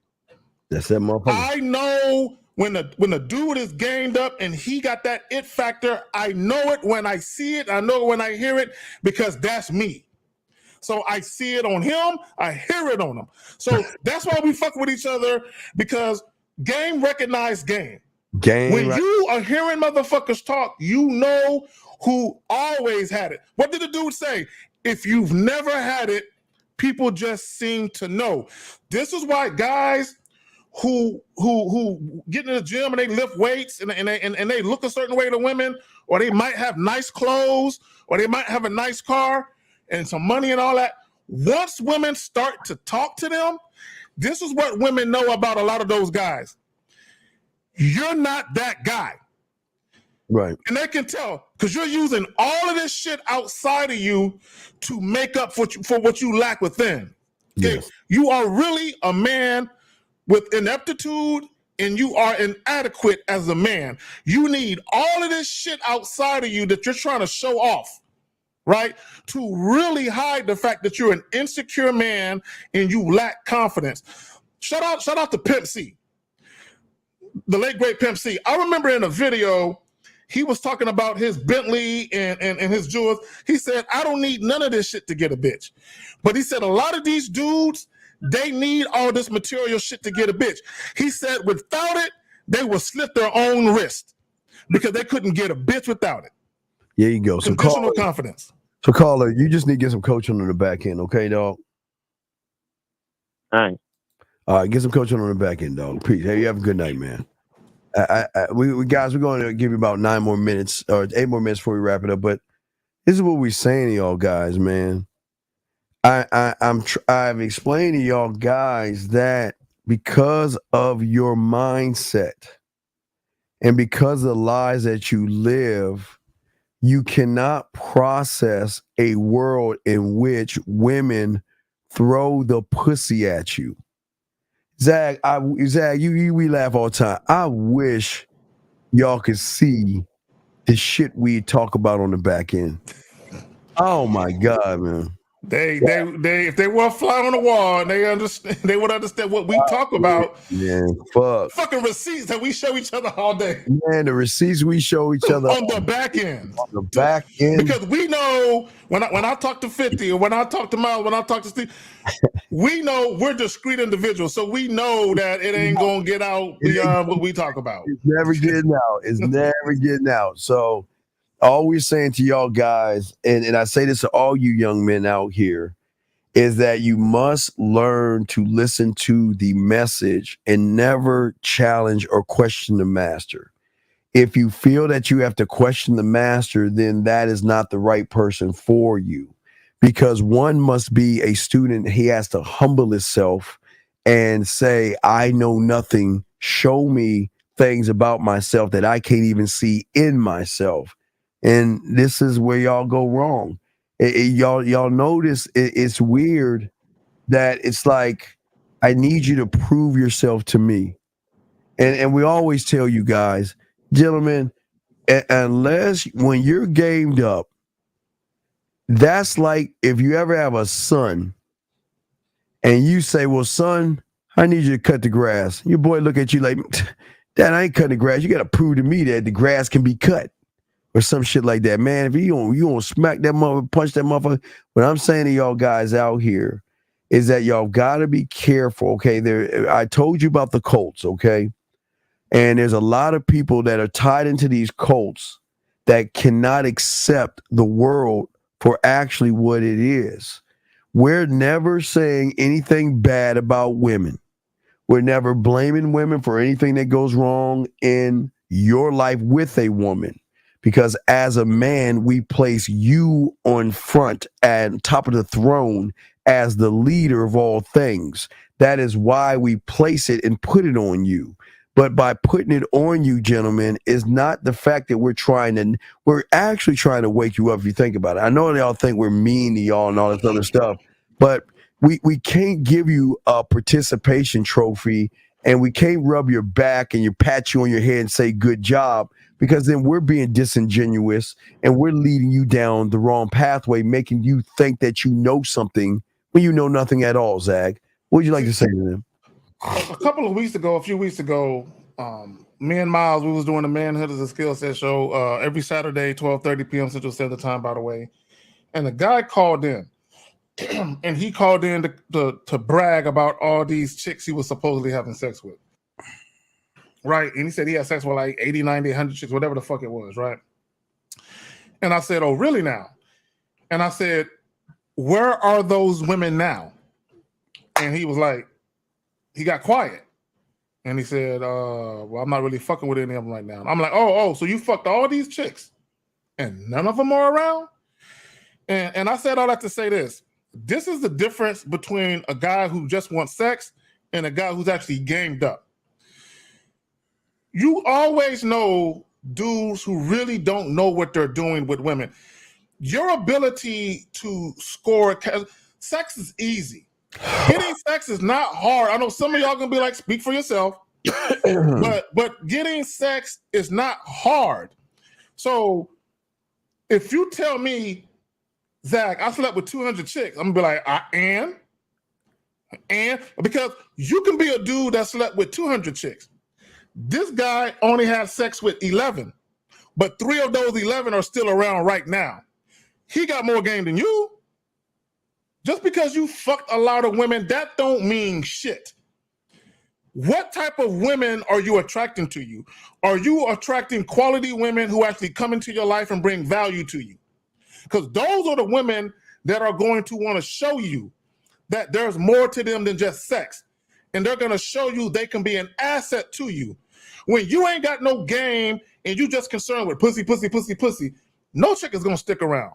That's that motherfucker. I know when the dude is gamed up and he got that it factor, I know it when I see it, I know it when I hear it, because that's me. So I see it on him, I hear it on him. So that's why we fuck with each other, because game recognized game. When you are hearing motherfuckers talk, you know who always had it. What did the dude say? If you've never had it, people just seem to know. This is why guys who get in the gym and they lift weights and they look a certain way to women, or they might have nice clothes, or they might have a nice car and some money and all that. Once women start to talk to them, this is what women know about a lot of those guys. You're not that guy. Right. And they can tell because you're using all of this shit outside of you to make up for what you lack within. Okay? Yes. You are really a man with ineptitude, and you are inadequate as a man. You need all of this shit outside of you that you're trying to show off, right? To really hide the fact that you're an insecure man and you lack confidence. Shout out to Pimp C. The late great Pimp C. I remember in a video, he was talking about his Bentley and his jewels. He said, I don't need none of this shit to get a bitch. But he said a lot of these dudes, they need all this material shit to get a bitch. He said without it, they will slit their own wrist because they couldn't get a bitch without it. There you go. Conditional confidence. So caller, you just need to get some coaching on the back end, okay, dog? All right, get some coaching on the back end, dog. Peace. Hey, you have a good night, man. We guys, we're going to give you about 9 more minutes or 8 more minutes before we wrap it up. But this is what we're saying to y'all guys, man. I've explained to y'all guys that because of your mindset and because of the lies that you live, you cannot process a world in which women throw the pussy at you. Zach, we laugh all the time. I wish y'all could see the shit we talk about on the back end. Oh my God, man. They if they were a fly on the wall, they would understand what we talk about. Man, fuck. Fucking receipts that we show each other all day. Man, the receipts we show each other on the back end. On the back end. Because we know when I talk to 50 or when I talk to Miles, when I talk to Steve, we know we're discreet individuals. So we know that it ain't gonna get out beyond what we talk about. It's never getting out. It's never getting out. So all we're saying to y'all guys, and I say this to all you young men out here, is that you must learn to listen to the message and never challenge or question the master. If you feel that you have to question the master, then that is not the right person for you. Because one must be a student. He has to humble himself and say, I know nothing. Show me things about myself that I can't even see in myself. And this is where y'all go wrong. Y'all notice it's weird that it's like, I need you to prove yourself to me. And we always tell you guys, gentlemen, unless when you're gamed up, that's like if you ever have a son and you say, well, son, I need you to cut the grass. Your boy look at you like, Dad, I ain't cutting the grass. You got to prove to me that the grass can be cut. Or some shit like that, man. If you don't smack that motherfucker, punch that motherfucker. What I'm saying to y'all guys out here is that y'all gotta be careful. Okay, I told you about the cults. Okay, and there's a lot of people that are tied into these cults that cannot accept the world for actually what it is. We're never saying anything bad about women. We're never blaming women for anything that goes wrong in your life with a woman. Because as a man, we place you on front and top of the throne as the leader of all things. That is why we place it and put it on you. But by putting it on you, gentlemen, is not the fact that we're actually trying to wake you up if you think about it. I know y'all think we're mean to y'all and all this other stuff, but we can't give you a participation trophy and we can't rub your back and pat you on your head and say good job, because then we're being disingenuous and we're leading you down the wrong pathway, making you think that you know something when you know nothing at all. Zach, what would you like to say to them? A few weeks ago, me and Miles, we was doing the Manhood as a Skill Set show every Saturday, 12:30 p.m. Central Standard Time, by the way. And the guy called in, and he called in to brag about all these chicks he was supposedly having sex with. Right. And he said he had sex with like 80, 90, 100 chicks, whatever the fuck it was. Right. And I said, oh, really now? And I said, where are those women now? And he was like, he got quiet. And he said, well, I'm not really fucking with any of them right now. I'm like, oh, so you fucked all these chicks and none of them are around? And I said all that to say this. This is the difference between a guy who just wants sex and a guy who's actually gamed up. You always know dudes who really don't know what they're doing with women. Your ability to score, sex is easy. Getting sex is not hard. I know some of y'all gonna be like, speak for yourself, but getting sex is not hard. So if you tell me, Zach, I slept with 200 chicks, I'm gonna be like, and because you can be a dude that slept with 200 chicks. This guy only had sex with 11, but 3 of those 11 are still around right now. He got more game than you. Just because you fucked a lot of women, that don't mean shit. What type of women are you attracting to you? Are you attracting quality women who actually come into your life and bring value to you? Because those are the women that are going to want to show you that there's more to them than just sex. And they're going to show you they can be an asset to you. When you ain't got no game and you just concerned with pussy, no chick is going to stick around.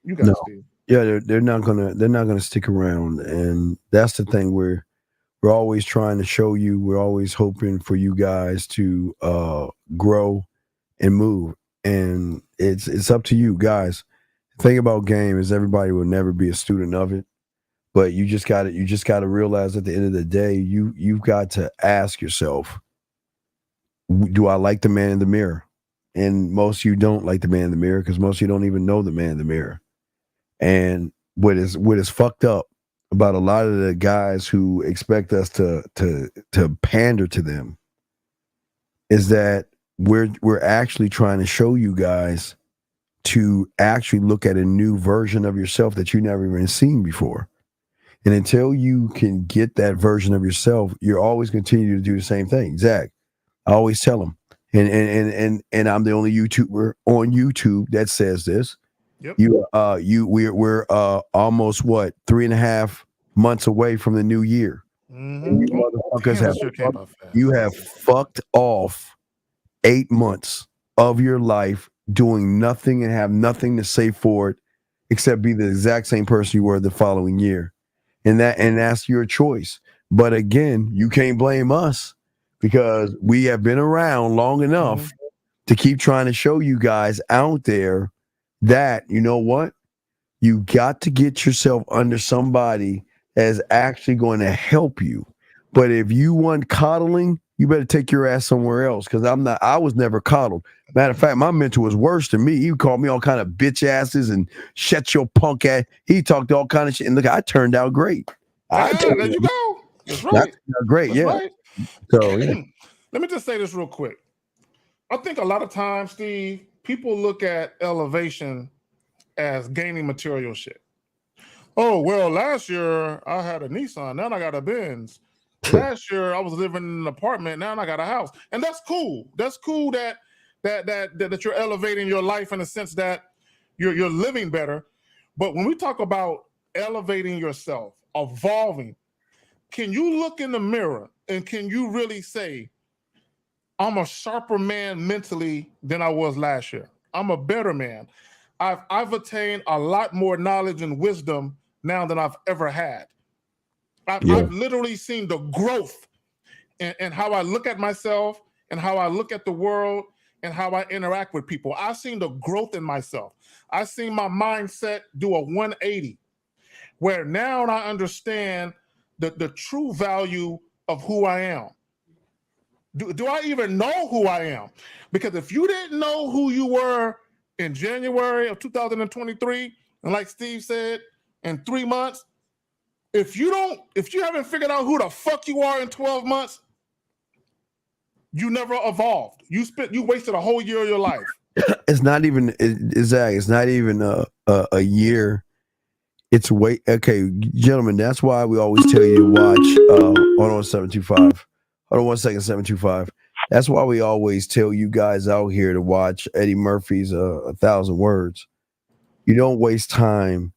You got no. Yeah, they're not gonna stick around, and that's the thing. We're always trying to show you. We're always hoping for you guys to grow and move. And it's up to you guys. The thing about game is everybody will never be a student of it. But you just got to realize at the end of the day, you've got to ask yourself, do I like the man in the mirror? And most of you don't like the man in the mirror because most of you don't even know the man in the mirror. And what is fucked up about a lot of the guys who expect us to pander to them is that we're actually trying to show you guys to actually look at a new version of yourself that you never even seen before. And until you can get that version of yourself, you're always continue to do the same thing. Zach, I always tell him, and I'm the only YouTuber on YouTube that says this. Yep. We're almost 3.5 months away from the new year. And you motherfuckers have fucked off 8 months of your life doing nothing and have nothing to say for it except be the exact same person you were the following year. And that's your choice. But again, you can't blame us because we have been around long enough to keep trying to show you guys out there that, you know what? You got to get yourself under somebody that's actually going to help you. But if you want coddling, you better take your ass somewhere else because I was never coddled. Matter of fact, my mentor was worse than me. He called me all kind of bitch asses and shut your punk ass. He talked all kind of shit. And look, I turned out great. There you go. That's right. Great, That's yeah. right. So yeah. Let me just say this real quick. I think a lot of times, Steve, people look at elevation as gaining material shit. Oh, well, last year I had a Nissan. Now I got a Benz. Last year I was living in an apartment. Now I got a house. And that's cool. That's cool that you're elevating your life in the sense that you're living better. But when we talk about elevating yourself, evolving, can you look in the mirror and can you really say, I'm a sharper man mentally than I was last year? I'm a better man. I've attained a lot more knowledge and wisdom now than I've ever had. I've literally seen the growth in how I look at myself and how I look at the world and how I interact with people. I've seen the growth in myself. I've seen my mindset do a 180 where now I understand the true value of who I am. Do I even know who I am? Because if you didn't know who you were in January of 2023, and like Steve said, in 3 months, if you haven't figured out who the fuck you are in 12 months, you never evolved. You wasted a whole year of your life. It's not even Zach. It's not even a year. It's okay, gentlemen. That's why we always tell you to watch. Hold on, 725. Hold on 1 second, 725. That's why we always tell you guys out here to watch Eddie Murphy's 1,000 Words. You don't waste time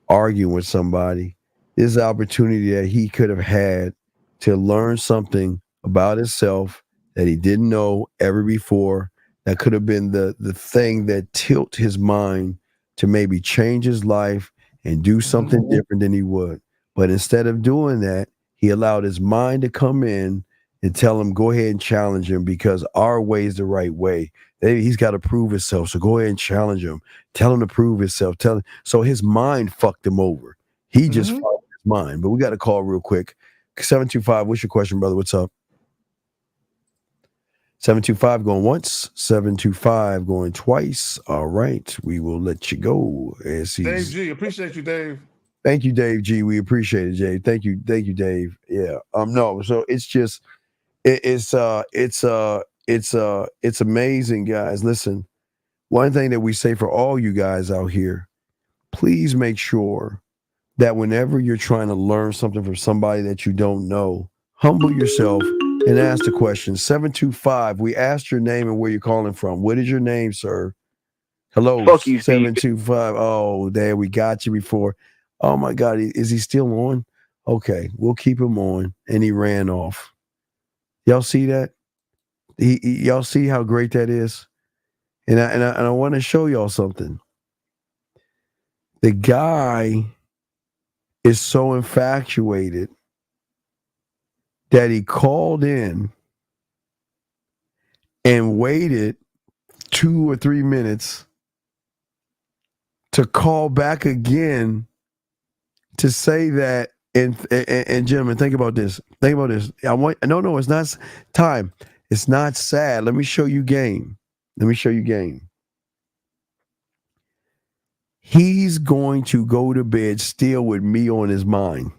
arguing with somebody. This is an opportunity that he could have had to learn something about himself that he didn't know ever before. That could have been the thing that tilt his mind to maybe change his life and do something different than he would. But instead of doing that, he allowed his mind to come in and tell him, go ahead and challenge him because our way is the right way. He's got to prove himself. So go ahead and challenge him. Tell him to prove himself. So his mind fucked him over. He just followed his mind. But we got to call real quick. 725, what's your question, brother? What's up? 725 going once, 725 going twice. All right, we will let you go. Dave G, appreciate you, Dave. Thank you, Dave G. We appreciate it, Jay. Thank you, Dave. Yeah. No. So it's just, it's amazing, guys. Listen, one thing that we say for all you guys out here, please make sure that whenever you're trying to learn something from somebody that you don't know, humble yourself and ask the question. 725, we asked your name and where you're calling from. What is your name, sir? Hello, Fuck you, 725. Oh, there, we got you before. Oh my God, is he still on? Okay, we'll keep him on. And he ran off. Y'all see that? Y'all see how great that is? And I want to show y'all something. The guy is so infatuated that he called in and waited 2 or 3 minutes to call back again to say that. And gentlemen, think about this. Think about this. No, it's not time. It's not sad. Let me show you game. He's going to go to bed still with me on his mind.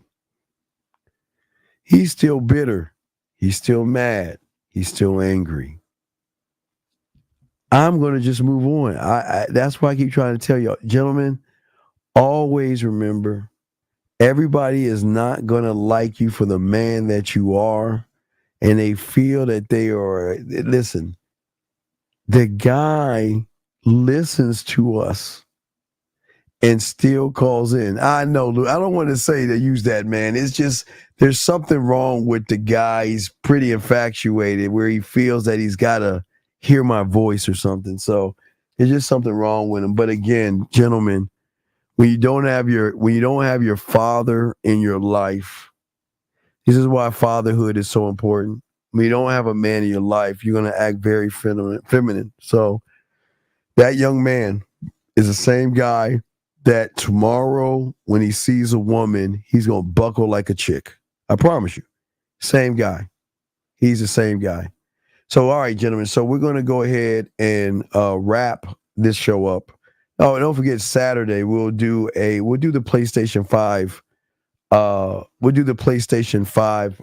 He's still bitter. He's still mad. He's still angry. I'm going to just move on. That's why I keep trying to tell y'all, gentlemen, always remember, everybody is not going to like you for the man that you are, and they feel that they are. Listen, the guy listens to us and still calls in. I know, Lou, I don't want to say to use that, man. It's just there's something wrong with the guy. He's pretty infatuated where he feels that he's got to hear my voice or something. So there's just something wrong with him. But again, gentlemen, when you don't have your father in your life, this is why fatherhood is so important. When you don't have a man in your life, you're going to act very feminine. So that young man is the same guy that tomorrow, when he sees a woman, he's going to buckle like a chick. I promise you. Same guy. He's the same guy. So, all right, gentlemen. So we're going to go ahead and wrap this show up. Oh, and don't forget, Saturday we'll do the PlayStation 5. We'll do the PlayStation 5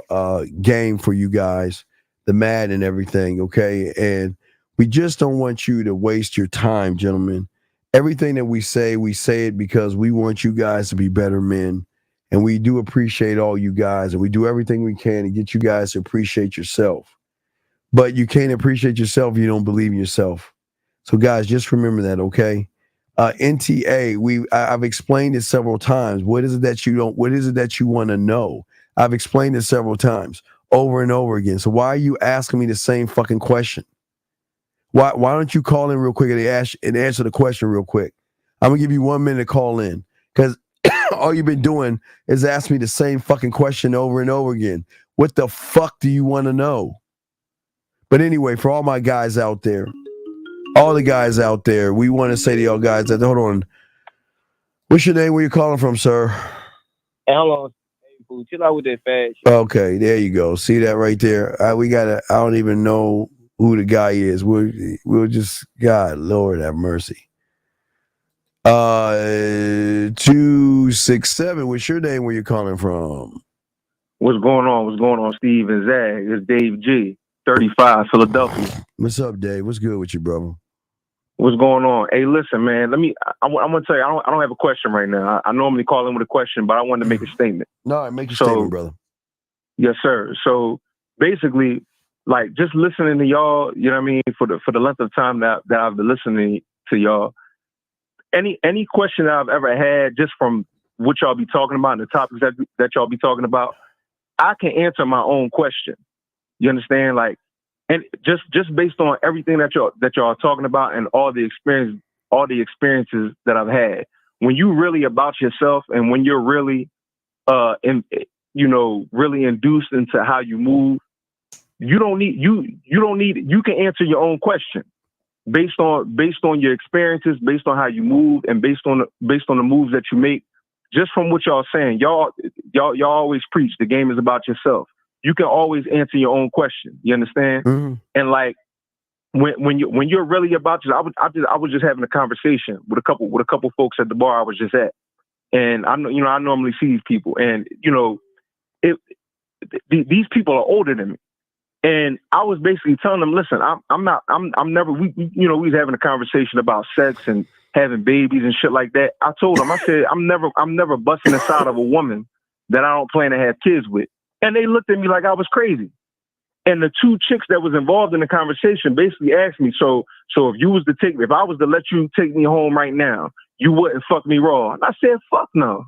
game for you guys, the Madden and everything. Okay, and we just don't want you to waste your time, gentlemen. Everything that we say it because we want you guys to be better men. And we do appreciate all you guys. And we do everything we can to get you guys to appreciate yourself. But you can't appreciate yourself if you don't believe in yourself. So, guys, just remember that, okay? NTA, I've explained it several times. What is it that you want to know? I've explained it several times, over and over again. So why are you asking me the same fucking question? Why don't you call in real quick and answer the question real quick? I'm gonna give you 1 minute to call in, because all you've been doing is ask me the same fucking question over and over again. What the fuck do you want to know? But anyway, for all my guys out there, all the guys out there, we want to say to y'all guys that, hold on. What's your name? Where you calling from, sir? Hey, hold on. Hey, fool, chill out with that fast shit. Okay, there you go. See that right there? I don't even know who the guy is. We'll just, God, Lord have mercy. 267. What's your name? Where you calling from? What's going on, Steve and Zach? It's Dave G, 35, Philadelphia. What's up, Dave? What's good with you, brother? What's going on? Hey, listen, man. I'm gonna tell you, I don't have a question right now. I normally call in with a question, but I wanted to make a statement. No, make a statement, brother. Yes, sir. So basically, like, just listening to y'all, you know what I mean, for the length of time that I've been listening to y'all, any question that I've ever had, just from what y'all be talking about and the topics that y'all be talking about, I can answer my own question. You understand? Like, and just based on everything that y'all are talking about and all the experiences that I've had, when you really about yourself and when you're really really induced into how you move, you can answer your own question based on your experiences, based on how you move, and based on the moves that you make. Just from what y'all saying, y'all always preach the game is about yourself. You can always answer your own question. You understand? Mm-hmm. And like when you're really about yourself, I was just having a conversation with a couple folks at the bar I was just at, and I normally see these people, and these people are older than me, and I was basically telling them, listen, I'm never. We was having a conversation about sex and having babies and shit like that. I told them, I said, I'm never busting inside of a woman that I don't plan to have kids with. And they looked at me like I was crazy. And the two chicks that was involved in the conversation basically asked me, so if I was to let you take me home right now, you wouldn't fuck me raw. And I said, fuck no.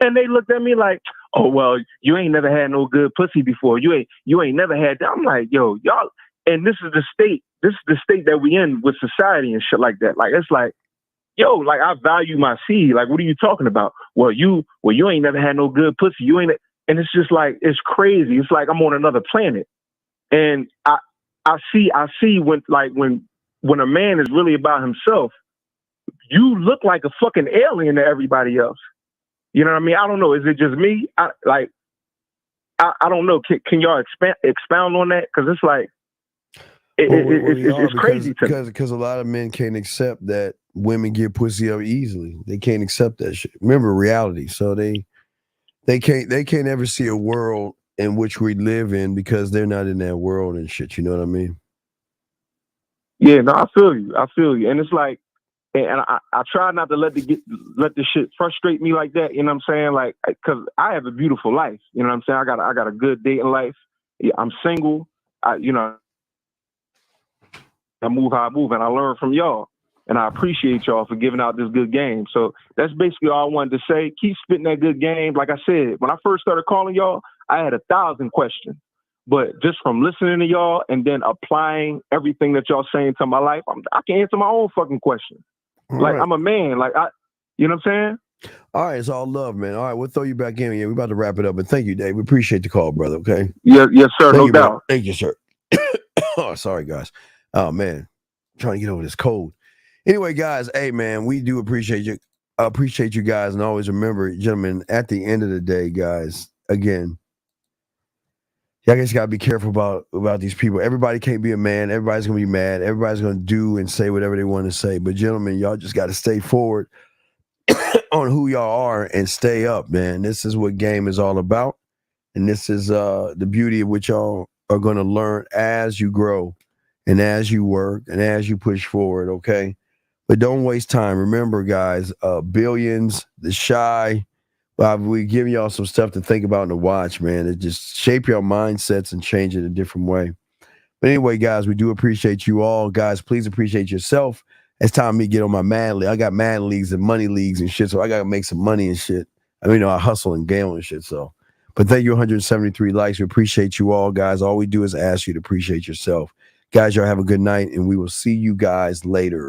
And they looked at me like, oh, well, you ain't never had no good pussy before. You ain't never had that. I'm like, yo, y'all, and this is the state that we in with society and shit like that. Like, it's like, yo, like, I value my seed. Like, what are you talking about? Well, you ain't never had no good pussy. You ain't. and it's just like it's crazy. It's like I'm on another planet, and I see when a man is really about himself, you look like a fucking alien to everybody else. You know what I mean? I don't know. Is it just me? I don't know. Can y'all expound on that? Because it's like it's crazy because a lot of men can't accept that women get pussy up easily. They can't accept that shit. Remember reality. So they can't ever see a world in which we live in because they're not in that world and shit. You know what I mean? Yeah, no, I feel you. And it's like, and I try not to let the shit frustrate me like that. You know what I'm saying? Like, cause I have a beautiful life. You know what I'm saying? I got a good dating life. Yeah, I'm single. I move how I move, and I learn from y'all. And I appreciate y'all for giving out this good game. So that's basically all I wanted to say. Keep spitting that good game. Like I said, when I first started calling y'all, I had 1,000 questions. But just from listening to y'all and then applying everything that y'all saying to my life, I can answer my own fucking questions. Like, I'm a man. Like, you know what I'm saying? All right, it's all love, man. All right, we'll throw you back in. Yeah, we're about to wrap it up. But thank you, Dave. We appreciate the call, brother, okay? Yes, sir. No doubt. Man. Thank you, sir. Oh, sorry, guys. Oh, man. I'm trying to get over this cold. Anyway, guys, hey, man, we do appreciate you. I appreciate you guys. And always remember, gentlemen, at the end of the day, guys, again, y'all guys got to be careful about these people. Everybody can't be a man. Everybody's going to be mad. Everybody's going to do and say whatever they want to say. But, gentlemen, y'all just got to stay forward on who y'all are and stay up, man. This is what game is all about. And this is the beauty of what y'all are going to learn as you grow and as you work and as you push forward, okay? But don't waste time. Remember, guys, Billions, The Chi, we give y'all some stuff to think about and to watch, man. It just shape your mindsets and change it a different way. But anyway, guys, we do appreciate you all. Guys, please appreciate yourself. It's time for me to get on my Madden League. I got Madden leagues and money leagues and shit, so I got to make some money and shit. I mean, I hustle and gamble and shit, so. But thank you, 173 likes. We appreciate you all, guys. All we do is ask you to appreciate yourself. Guys, y'all have a good night, and we will see you guys later.